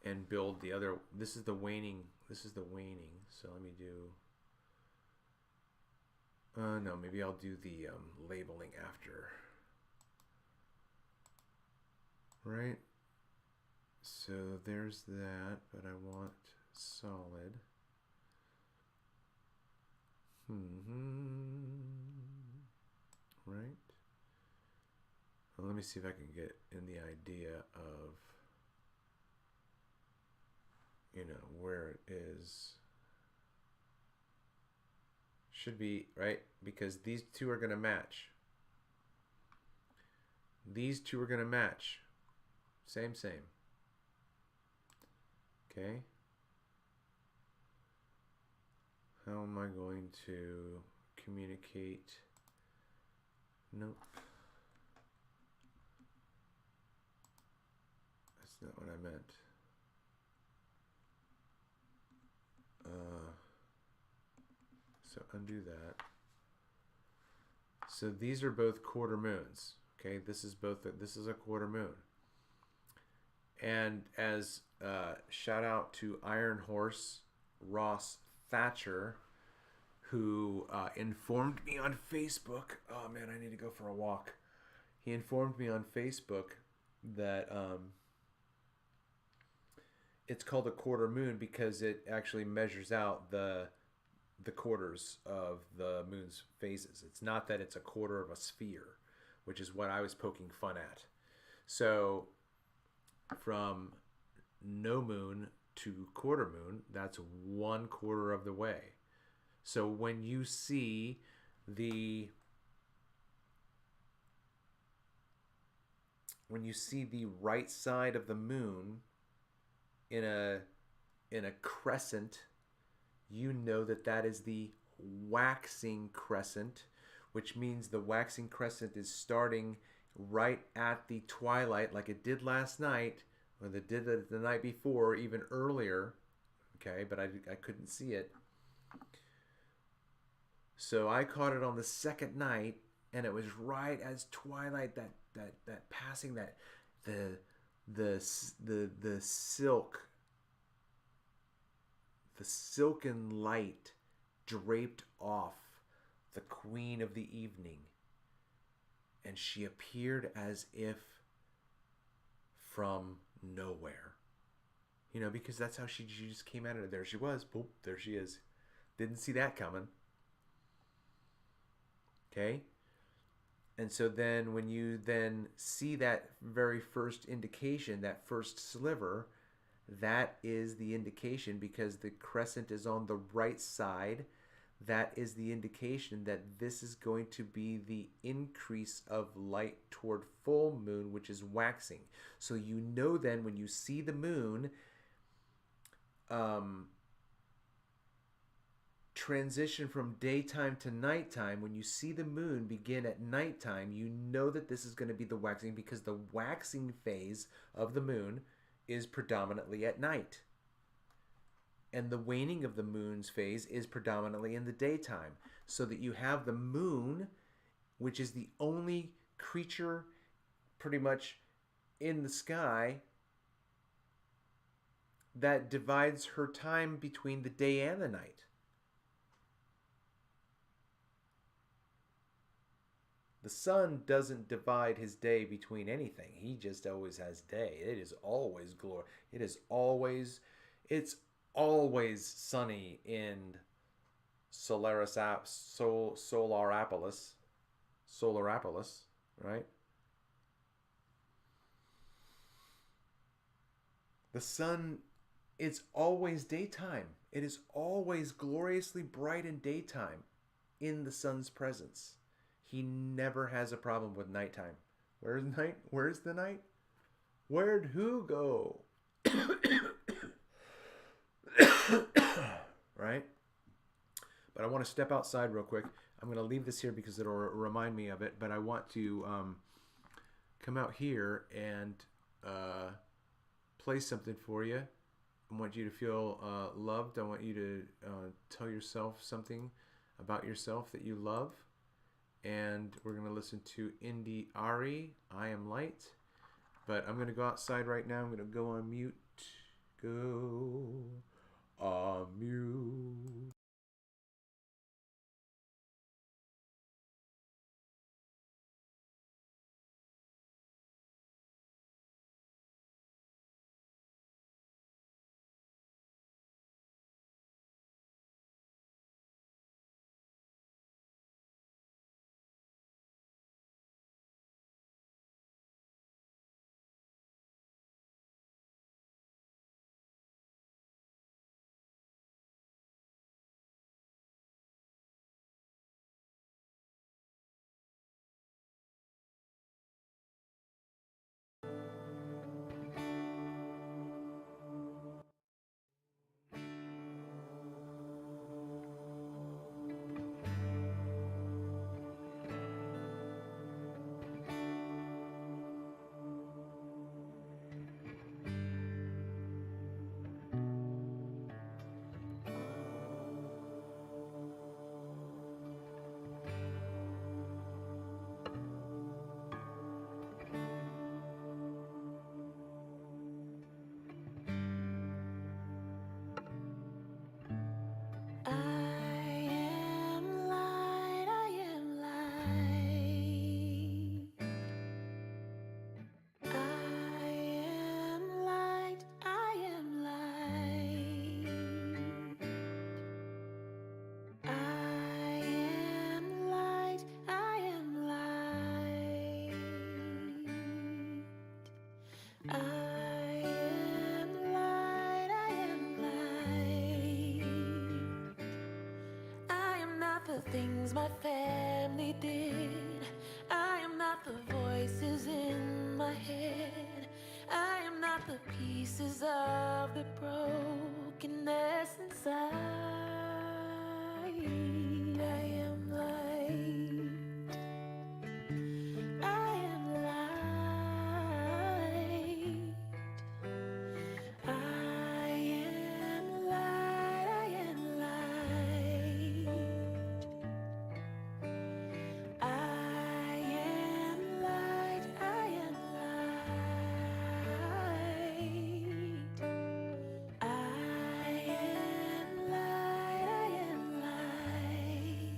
and build the other. This is the waning. So let me do. No, maybe I'll do the labeling after. Right. So there's that, but I want solid. Right. Well, let me see if I can get in the idea of, you know, where it is. Should be, right? Because these two are going to match. These two are going to match. Same. Okay. How am I going to communicate? Nope. That's not what I meant. So undo that. So these are both quarter moons. Okay, this is a quarter moon. And as shout out to Iron Horse Ross Thatcher, who informed me on Facebook. Oh man, I need to go for a walk. He informed me on Facebook that it's called a quarter moon because it actually measures out the quarters of the moon's phases. It's not that it's a quarter of a sphere, which is what I was poking fun at. So from no moon to quarter moon, that's 1/4 of the way. So when you see the right side of the moon in a crescent, you know that is the waxing crescent, which means the waxing crescent is starting right at the twilight, like it did last night, or it did the night before, even earlier. Okay, but I couldn't see it. So I caught it on the second night, and it was right as twilight, that passing, that the silken light draped off the queen of the evening, and she appeared as if from nowhere. You know, because that's how she just came out of it. There she was. Boop, there she is. Didn't see that coming. Okay? And so then when you then see that very first indication, that first sliver, that is the indication, because the crescent is on the right side. That is the indication that this is going to be the increase of light toward full moon, which is waxing. So you know then when you see the moon transition from daytime to nighttime, when you see the moon begin at nighttime, you know that this is going to be the waxing, because the waxing phase of the moon is predominantly at night. And the waning of the moon's phase is predominantly in the daytime. So that you have the moon, which is the only creature pretty much in the sky that divides her time between the day and the night. The sun doesn't divide his day between anything. He just always has day. It is always glory. It's always sunny in Solarapolis, right? The sun, it's always daytime. It is always gloriously bright in daytime in the sun's presence. He never has a problem with nighttime. Where's night? Where's the night? Where'd who go? Right? But I want to step outside real quick. I'm going to leave this here because it'll remind me of it. But I want to come out here and play something for you. I want you to feel loved. I want you to tell yourself something about yourself that you love. And we're going to listen to Indie Ari, I Am Light. But I'm going to go outside right now. I'm going to go on mute. Go on mute. Things my family did. I am not the voices in my head. I am not the pieces of the brokenness inside. I am light. I am light. I am light. I am light. I am light, I am light. I am light, I am light.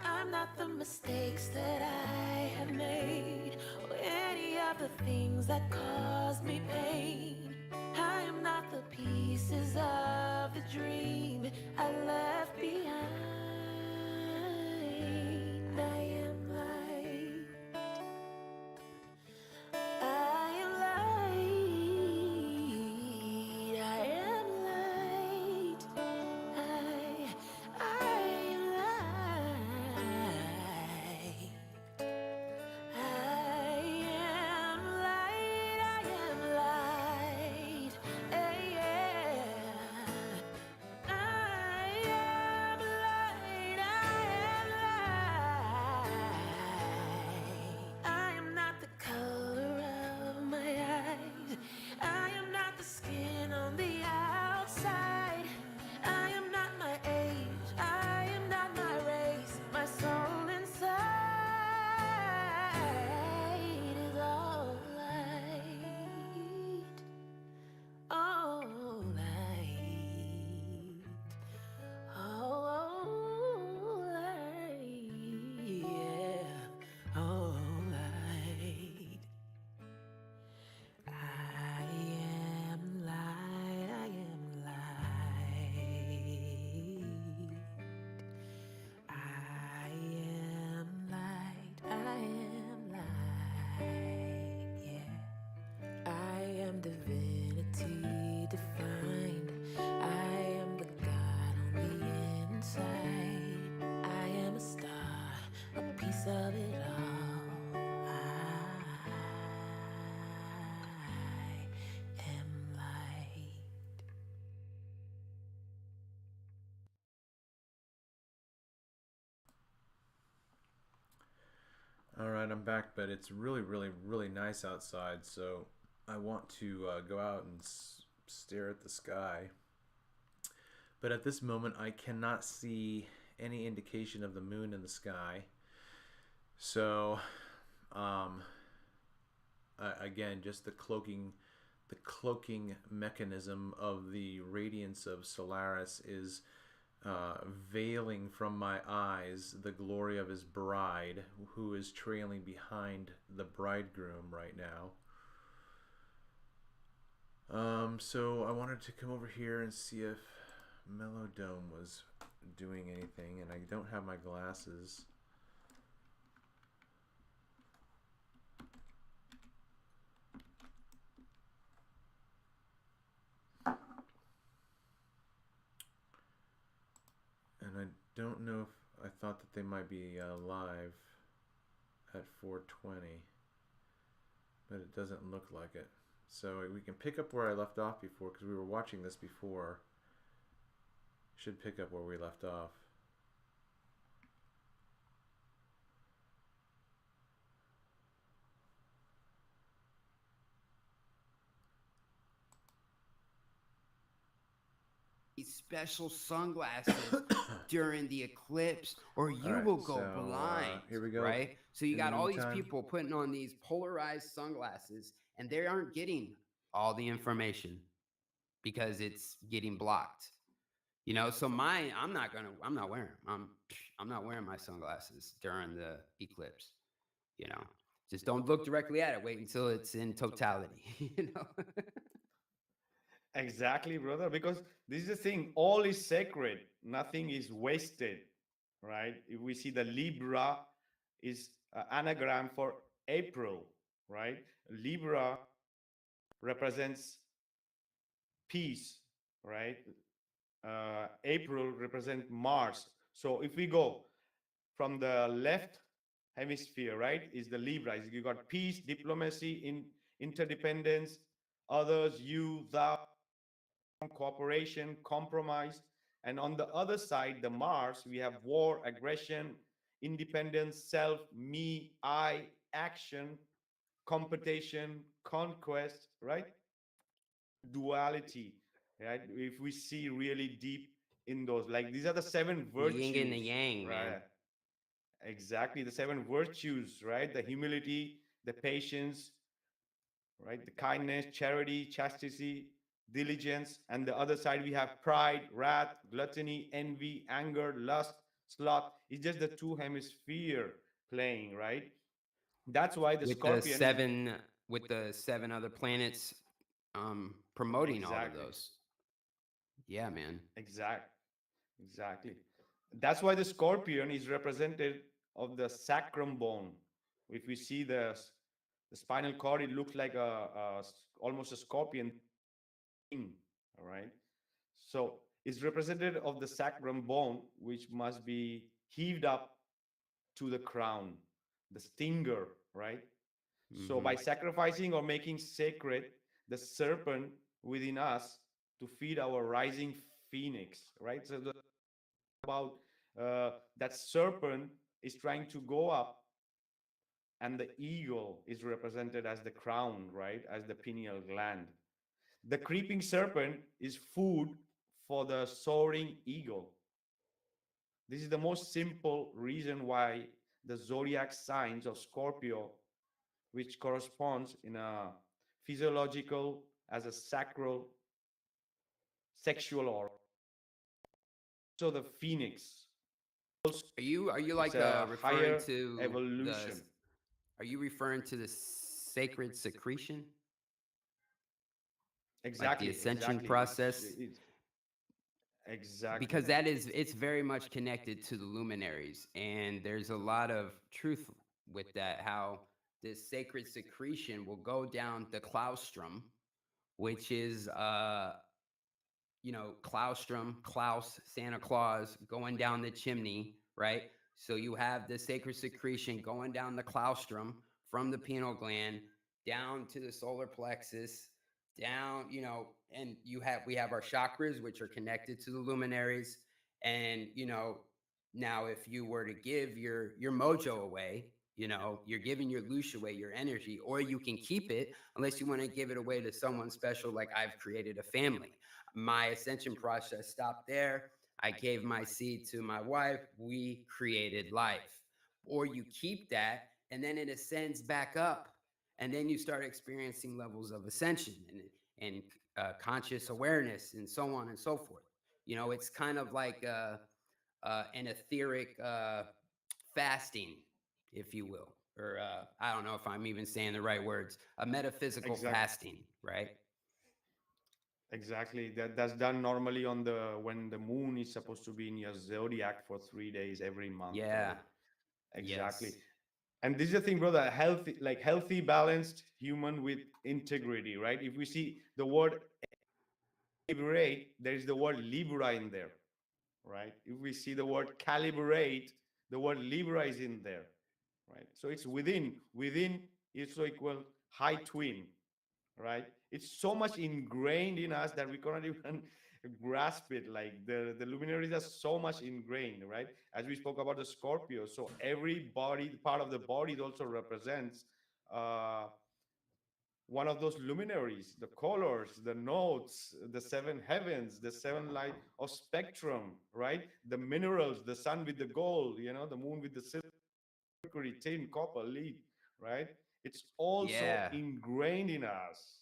I'm not the mistakes that I have made, or any of the things that caused me pain. the pieces of the dream I left behind. I am light. I am light. I am light. I am light. I am light, I am light, yeah. I am light, I am light. I am not the color of my eyes. I am not the skin on the outside. I am not my age. I am not my race. My soul inside is all light. All light. All light. Yeah. All light. I am light. I am light. I am light, I am light, yeah. I am divinity defined. I am the God on the inside. I am a star, a piece of it all. I am light. All right, I'm back, but it's really, really, really nice outside, so I want to go out and stare at the sky. But at this moment, I cannot see any indication of the moon in the sky. So, again, just the cloaking mechanism of the radiance of Solaris is veiling from my eyes the glory of his bride, who is trailing behind the bridegroom right now. So I wanted to come over here and see if Mellowdome was doing anything, and I don't have my glasses. And I don't know if I thought that they might be live at 4:20, but it doesn't look like it. So we can pick up where I left off before, because we were watching this before. Should pick up where we left off. These special sunglasses during the eclipse, or you will go blind. Here we go. Right? So you In got the all these meantime- people putting on these polarized sunglasses, and they aren't getting all the information because it's getting blocked. You know, so mine, I'm not wearing them. I'm not wearing my sunglasses during the eclipse. You know, just don't look directly at it. Wait until it's in totality. You know. Exactly, brother, because this is the thing, all is sacred, nothing is wasted, right? If we see the Libra is anagram for April, right? Libra represents peace, right? April represents Mars. So if we go from the left hemisphere, right, is the Libra. You got peace, diplomacy, interdependence, others, you, thou, cooperation, compromise. And on the other side, the Mars, we have war, aggression, independence, self, me, I, action, competition, conquest, right? Duality, right? If we see really deep in those, like these are the seven The virtues. yin and the yang, right? man. Exactly, the seven virtues, right? The humility, the patience, right? The kindness, charity, chastity, diligence. And the other side, we have pride, wrath, gluttony, envy, anger, lust, sloth. It's just the two hemisphere playing, right? That's why the with Scorpion. the seven other planets promoting all of Exactly. those. Yeah, man. Exactly. That's why the scorpion is represented of the sacrum bone. If we see the spinal cord, it looks like almost a scorpion thing. All right. So it's represented of the sacrum bone, which must be heaved up to the crown, the stinger, right? So by sacrificing or making sacred the serpent within us to feed our rising phoenix, right? So about that serpent is trying to go up, and the eagle is represented as the crown, right? As the pineal gland. The creeping serpent is food for the soaring eagle. This is the most simple reason why the zodiac signs of Scorpio, which corresponds in a physiological as a sacral sexual aura. So the phoenix. Are you It's like a referring higher to evolution. are you referring to the sacred secretion? Like the ascension Exactly. process? It's exactly. Because that is it's very much connected to the luminaries, and there's a lot of truth with that, how this sacred secretion will go down the claustrum, which is claustrum, Klaus, Santa Claus, going down the chimney, right? So you have the sacred secretion going down the claustrum from the pineal gland down to the solar plexus, down, and we have our chakras, which are connected to the luminaries. And, now if you were to give your mojo away, you're giving your loosh away, your energy, or you can keep it unless you want to give it away to someone special, like I've created a family. My ascension process stopped there. I gave my seed to my wife. We created life. Or you keep that and then it ascends back up. And then you start experiencing levels of ascension and conscious awareness and so on and so forth. It's kind of like an etheric fasting, if you will. Or I don't know if I'm even saying the right words, a metaphysical fasting, right? Exactly. That's done normally on the when the moon is supposed to be in your zodiac for 3 days every month, Yeah. right? Exactly. Yes. And this is the thing, brother. Healthy, balanced human with integrity, right? If we see the word liberate, there is the word libra in there, right? If we see the word calibrate, the word libra is in there, right? So it's within. Within is so equal high twin, right? It's so much ingrained in us that we cannot even grasp it. Like the luminaries are so much ingrained, right? As we spoke about the Scorpio, so every body, part of the body also represents uh, one of those luminaries, the colors, the notes, the seven heavens, the seven light of spectrum, right? The minerals, the sun with the gold, the moon with the silver, mercury, tin, copper, lead, right? It's also Yeah. ingrained in us.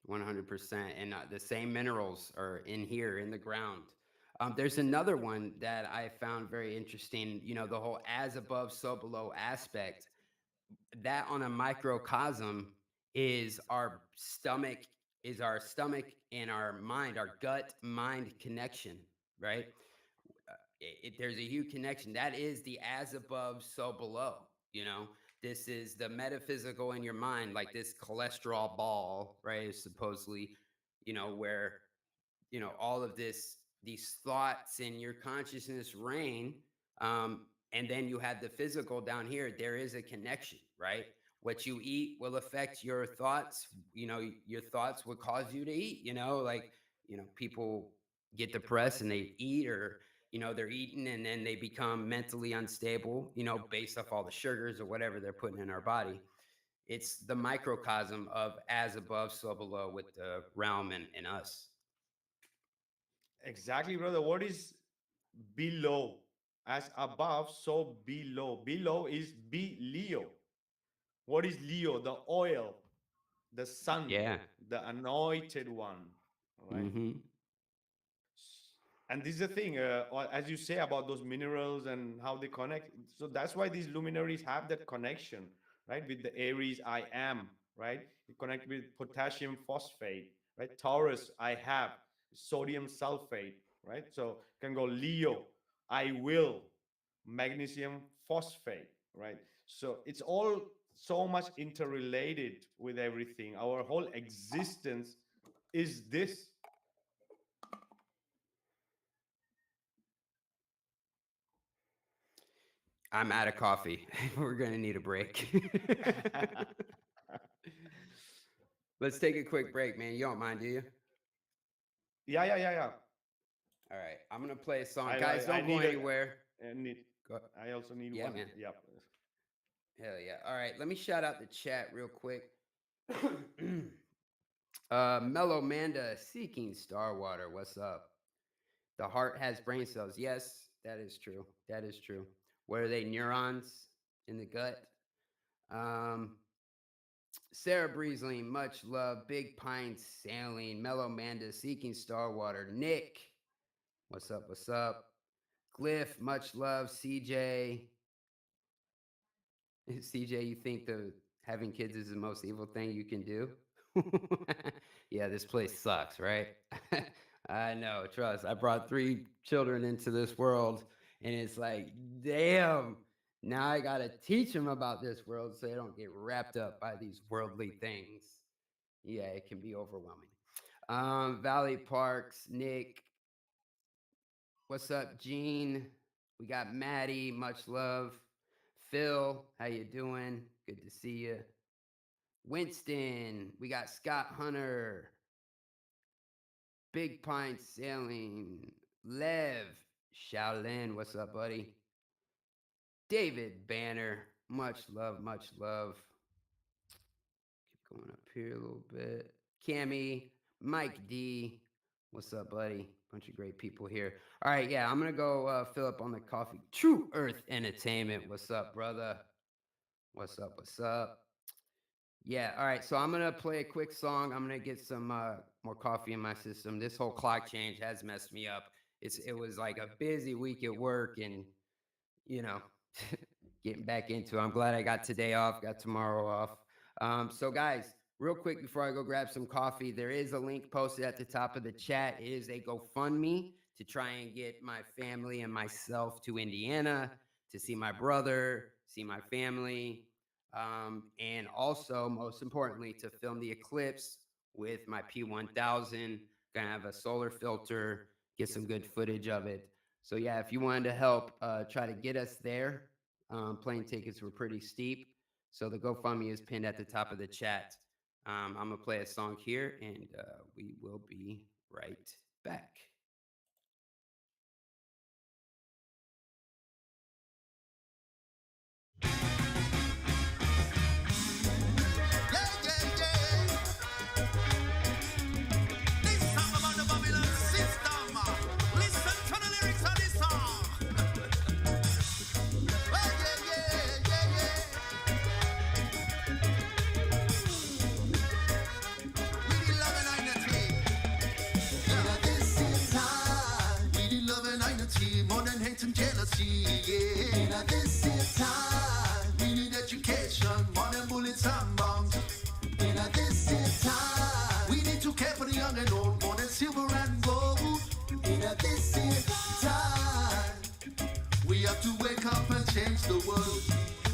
100%. And the same minerals are in here in the ground. There's another one that I found very interesting. The whole as above, so below aspect. That on a microcosm is our stomach and our mind, our gut mind connection, right? There's a huge connection. That is the as above, so below. This is the metaphysical in your mind, like this cholesterol ball, right? Is supposedly, where all of these thoughts in your consciousness reign. And then you have the physical down here. There is a connection, right? What you eat will affect your thoughts. Your thoughts will cause you to eat. People get depressed and they eat, or they're eating and then they become mentally unstable, based off all the sugars or whatever they're putting in our body. It's the microcosm of as above, so below, with the realm and us. Exactly, brother. What is below? As above, so below. Below is be Leo. What is Leo? The oil, the sun, Yeah. the anointed one, right? Mm-hmm. And this is the thing, as you say about those minerals and how they connect. So that's why these luminaries have that connection, right? With the Aries I am, right? You connect with potassium phosphate, right? Taurus, I have sodium sulfate, right? So can go Leo, I will, magnesium phosphate, right? So it's all so much interrelated with everything. Our whole existence is this. I'm out of coffee. We're gonna need a break. Let's take a quick break, man. You don't mind, do you? Yeah. All right, I'm gonna play a song. I Guys, don't go anywhere. I also need Yeah, one. man. Yep. Hell yeah. All right, let me shout out the chat real quick. Mellow Manda, Seeking Starwater, what's up? The heart has brain cells. Yes, that is true. That is true. What are they, neurons in the gut? Sarah Breezling, much love. Big Pine Sailing, Mellow Manda, Seeking Starwater. Nick, what's up? What's up? Glyph, much love. CJ, CJ, you think the having kids is the most evil thing you can do? Yeah, this place sucks, right? I know, trust. I brought 3 children into this world, and it's like, damn, now I got to teach them about this world so they don't get wrapped up by these worldly things. Yeah, it can be overwhelming. Valley Parks, Nick. What's up, Gene? We got Maddie, much love. Phil, how you doing? Good to see you. Winston, we got Scott Hunter. Big Pine Sailing. Lev, Shaolin, what's up, buddy? David Banner, much love, much love. Keep going up here a little bit. Cammy, Mike D, what's up, buddy? Bunch of great people here. All right, yeah, I'm gonna go fill up on the coffee. True Earth Entertainment, what's up, brother? What's up, what's up? Yeah, all right, so I'm gonna play a quick song. I'm gonna get some more coffee in my system. This whole clock change has messed me up. It was like a busy week at work, and you know, getting back into it. I'm glad I got today off, got tomorrow off. So guys, real quick before I go grab some coffee, there is a link posted at the top of the chat. It is a GoFundMe to try and get my family and myself to Indiana to see my brother, see my family, and also, most importantly, to film the eclipse with my P1000. Gonna have a solar filter, get some good footage of it. So yeah, if you wanted to help try to get us there, plane tickets were pretty steep. So the GoFundMe is pinned at the top of the chat. I'm gonna play a song here, and we will be right back. More than hate and jealousy, yeah. In this time, we need education, more than bullets and bombs. In this time, we need to care for the young and old, more than silver and gold. In this time, we have to wake up and change the world.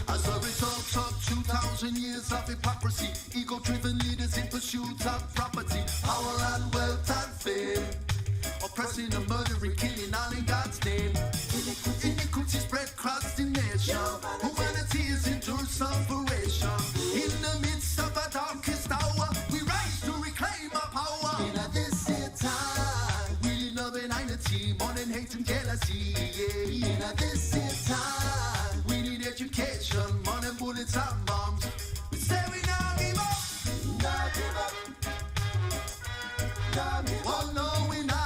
As a result of 2,000 years of hypocrisy, ego-driven leaders in pursuit of property, power and wealth and fame. Oppressing and murdering, killing all in God's name. Iniquity spread across the nation. Humanity is in tour separation. In the midst of a darkest hour, we rise to reclaim our power. In this time, we need love and unity, more than hate and jealousy. Yeah. In this time, we need education, more than bullets and bombs. We say we now give up. Not give up. Not give up. Oh no, we not.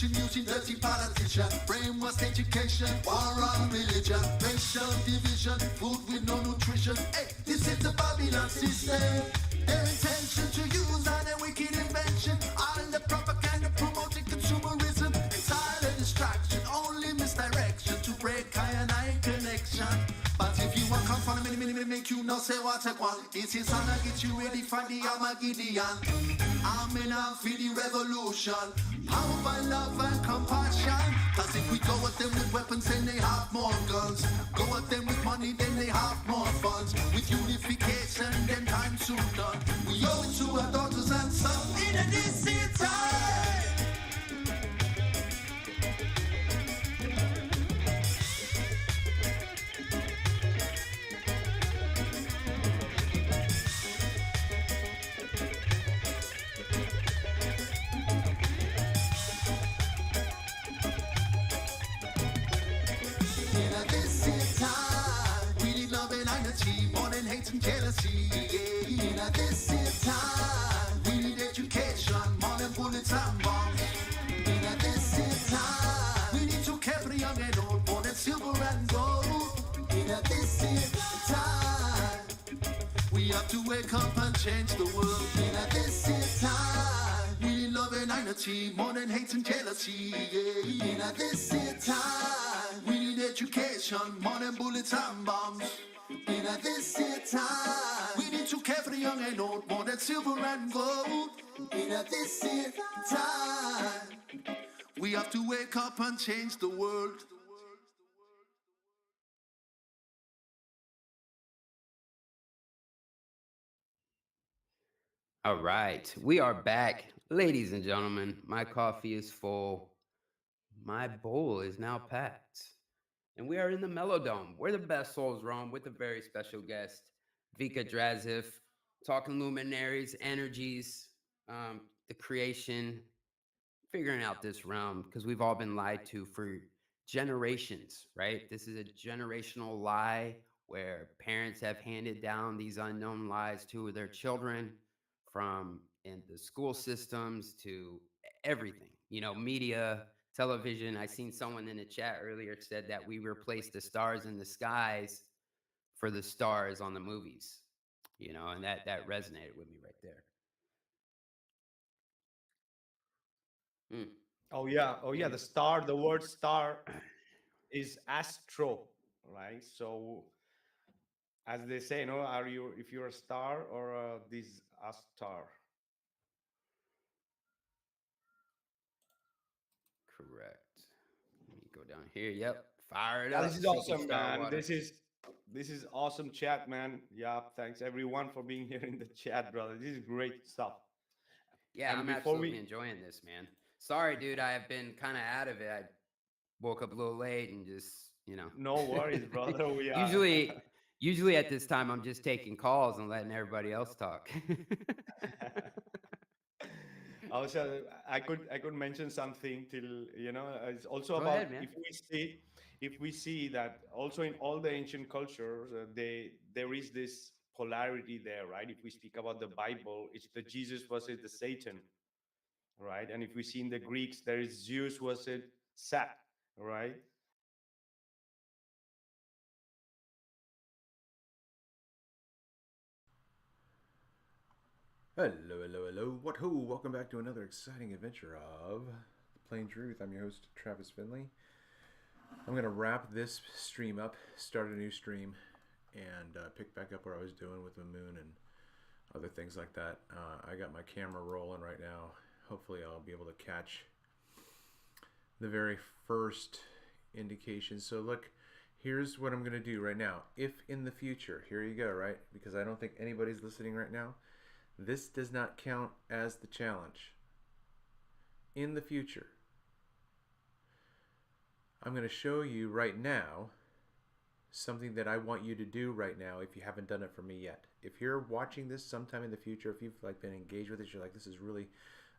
Using dirty politicians, brainwash education, war on religion, racial division, food with no nutrition. Hey, this is the Babylon system. Their intention to use all their wicked invention, all the propaganda promoting consumerism. It's all a distraction, only misdirection to break eye connection. But if you want come from the mini, make you know say what I want. This is how I get you ready for the Armageddon. I'm in for the revolution. Power by love and compassion. Cause if we go at them with weapons, then they have more guns. Go at them with money, then they have more funds. With unification, then time soon done. We owe it to our daughters and sons in this time. And jealousy, yeah. In this is time, we need education, more than bullets and bombs. In this is time, we need to care for the young and old, more than silver and gold. In this is time, we have to wake up and change the world. In this is time, we need love and unity, more than hate and jealousy, yeah. In this is time, we need education, more than bullets and bombs. In this time, we need to care for the young and old, more than silver and gold. In this time, we have to wake up and change the world. All right, we are back. Ladies and gentlemen, my coffee is full. My bowl is now packed. And we are in the Mellowdome, where the best souls roam, with a very special guest, Vika Draziv, talking luminaries, energies, the creation, figuring out this realm, because we've all been lied to for generations, right? This is a generational lie where parents have handed down these unknown lies to their children, from in the school systems to everything, media, television. I seen someone in the chat earlier said that we replaced the stars in the skies for the stars on the movies, and that resonated with me right there. Oh yeah, the word star is astro, right? So as they say, if you're a star or this a star. Correct. Let me go down here. Yep. Fire it Yeah, up. this is awesome, man. This is awesome chat, man. Yeah, thanks everyone for being here in the chat, brother. This is great stuff. Yeah, I'm absolutely enjoying this, man. Sorry, dude, I have been kind of out of it. I woke up a little late and just, No worries, brother. We are usually at this time I'm just taking calls and letting everybody else talk. Also, I could mention something till it's also Go about ahead, man. if we see that also in all the ancient cultures there is this polarity there, right? If we speak about the Bible, it's the Jesus versus the Satan, right? And if we see in the Greeks, there is Zeus versus Sat, right? Hello. What ho? Welcome back to another exciting adventure of The Plain Truth. I'm your host, Travis Finley. I'm going to wrap this stream up, start a new stream, and pick back up what I was doing with the moon and other things like that. I got my camera rolling right now. Hopefully I'll be able to catch the very first indication. So look, here's what I'm going to do right now. If in the future, here you go, right? Because I don't think anybody's listening right now. This does not count as the challenge. In the future, I'm going to show you right now something that I want you to do right now if you haven't done it for me yet. If you're watching this sometime in the future, if you've been engaged with it, you're like, this is really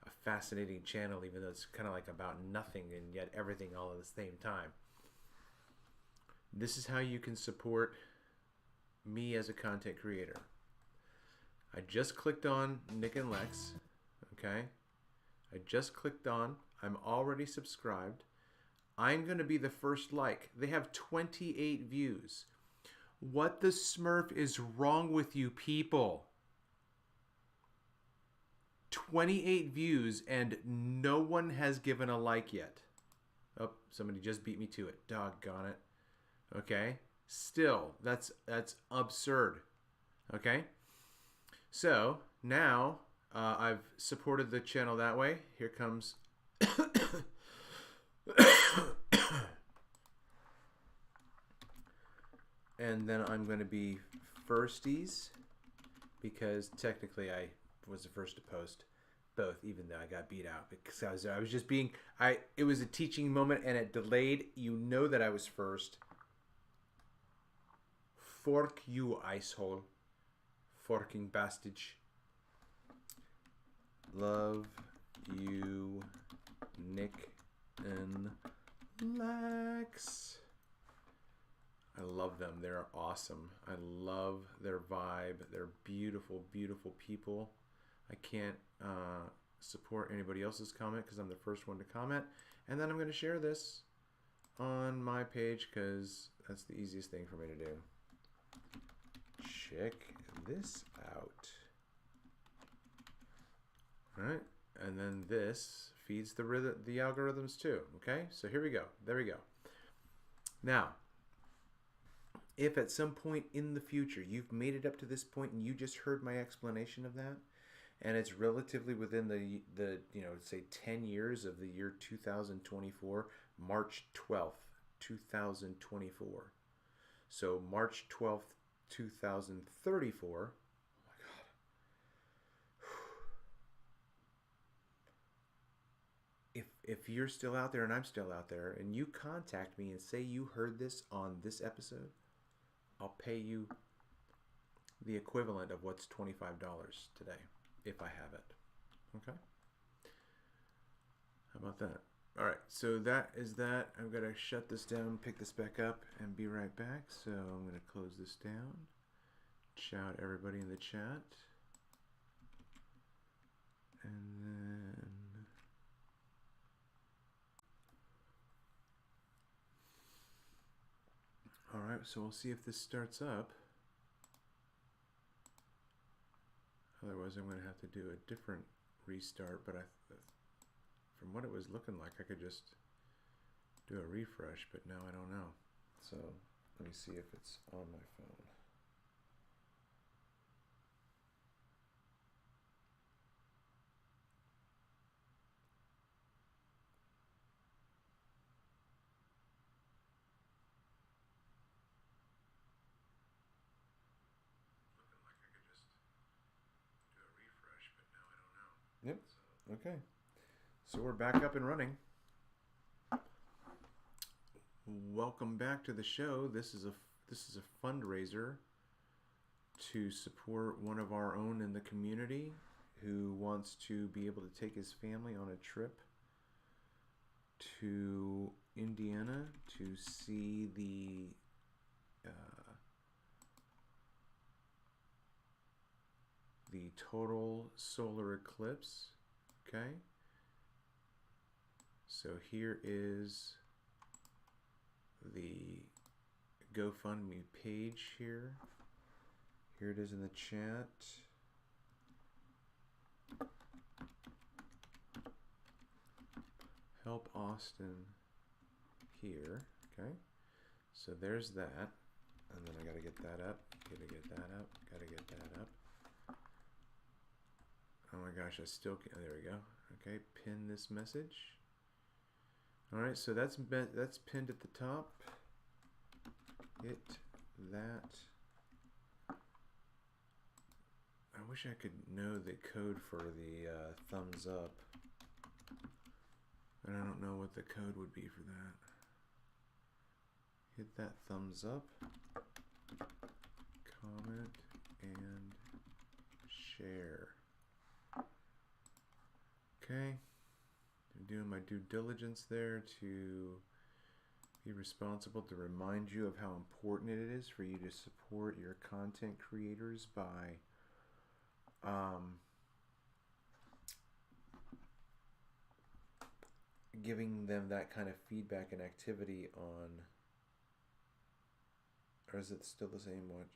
a fascinating channel, even though it's kind of about nothing and yet everything all at the same time. This is how you can support me as a content creator. I just clicked on Nick and Lex, okay? I just clicked on, I'm already subscribed. I'm going to be the first like. They have 28 views. What the Smurf is wrong with you people? 28 views and no one has given a like yet. Oh, somebody just beat me to it. Doggone it. Okay. Still, that's absurd. Okay. So now I've supported the channel that way. Here comes. And then I'm going to be firsties because technically I was the first to post both, even though I got beat out because I was just being it was a teaching moment and it delayed. You know that I was first. Fork you, icehole. Forking bastage. Love you, Nick and Lex. I love them. They're awesome. I love their vibe. They're beautiful, beautiful people. I can't support anybody else's comment because I'm the first one to comment. And then I'm going to share this on my page because that's the easiest thing for me to do. Check this out. All right. And then this feeds the algorithms too. Okay. So here we go. There we go. Now, if at some point in the future you've made it up to this point and you just heard my explanation of that, and it's relatively within the say 10 years of the year 2024, March 12th, 2024. So March 12th, 2034. Oh my God. If you're still out there and I'm still out there and you contact me and say you heard this on this episode, I'll pay you the equivalent of what's $25 today, if I have it. Okay? How about that? All right, so that is that. I'm going to shut this down, pick this back up, and be right back. So I'm going to close this down. Shout everybody in the chat. And then... All right, so we'll see if this starts up. Otherwise, I'm going to have to do a different restart, but from what it was looking like, I could just do a refresh, but now I don't know. So let me see if it's on my phone. Yep. Okay. So we're back up and running. Welcome back to the show. This is a fundraiser to support one of our own in the community who wants to be able to take his family on a trip to Indiana to see the total solar eclipse. Okay, so here is the GoFundMe page here. Here it is in the chat. Help Austin here. Okay, so there's that, and then I gotta get that up, gotta get that up, gotta get that up. Oh my gosh, I still can't. There we go. Okay, pin this message. All right, so that's pinned at the top. Hit that. I wish I could know the code for the thumbs up, but I don't know what the code would be for that. Hit that thumbs up, comment, and share. Okay, I'm doing my due diligence there to be responsible to remind you of how important it is for you to support your content creators by giving them that kind of feedback and activity Or is it still the same one?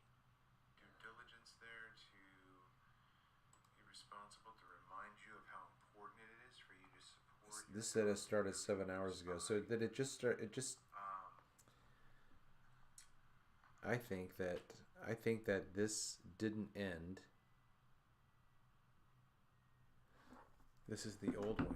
Due diligence there to be responsible to remind you of how important it is for you to support. This said it started 7 hours ago. So did it just start? It just. I think that this didn't end. This is the old one.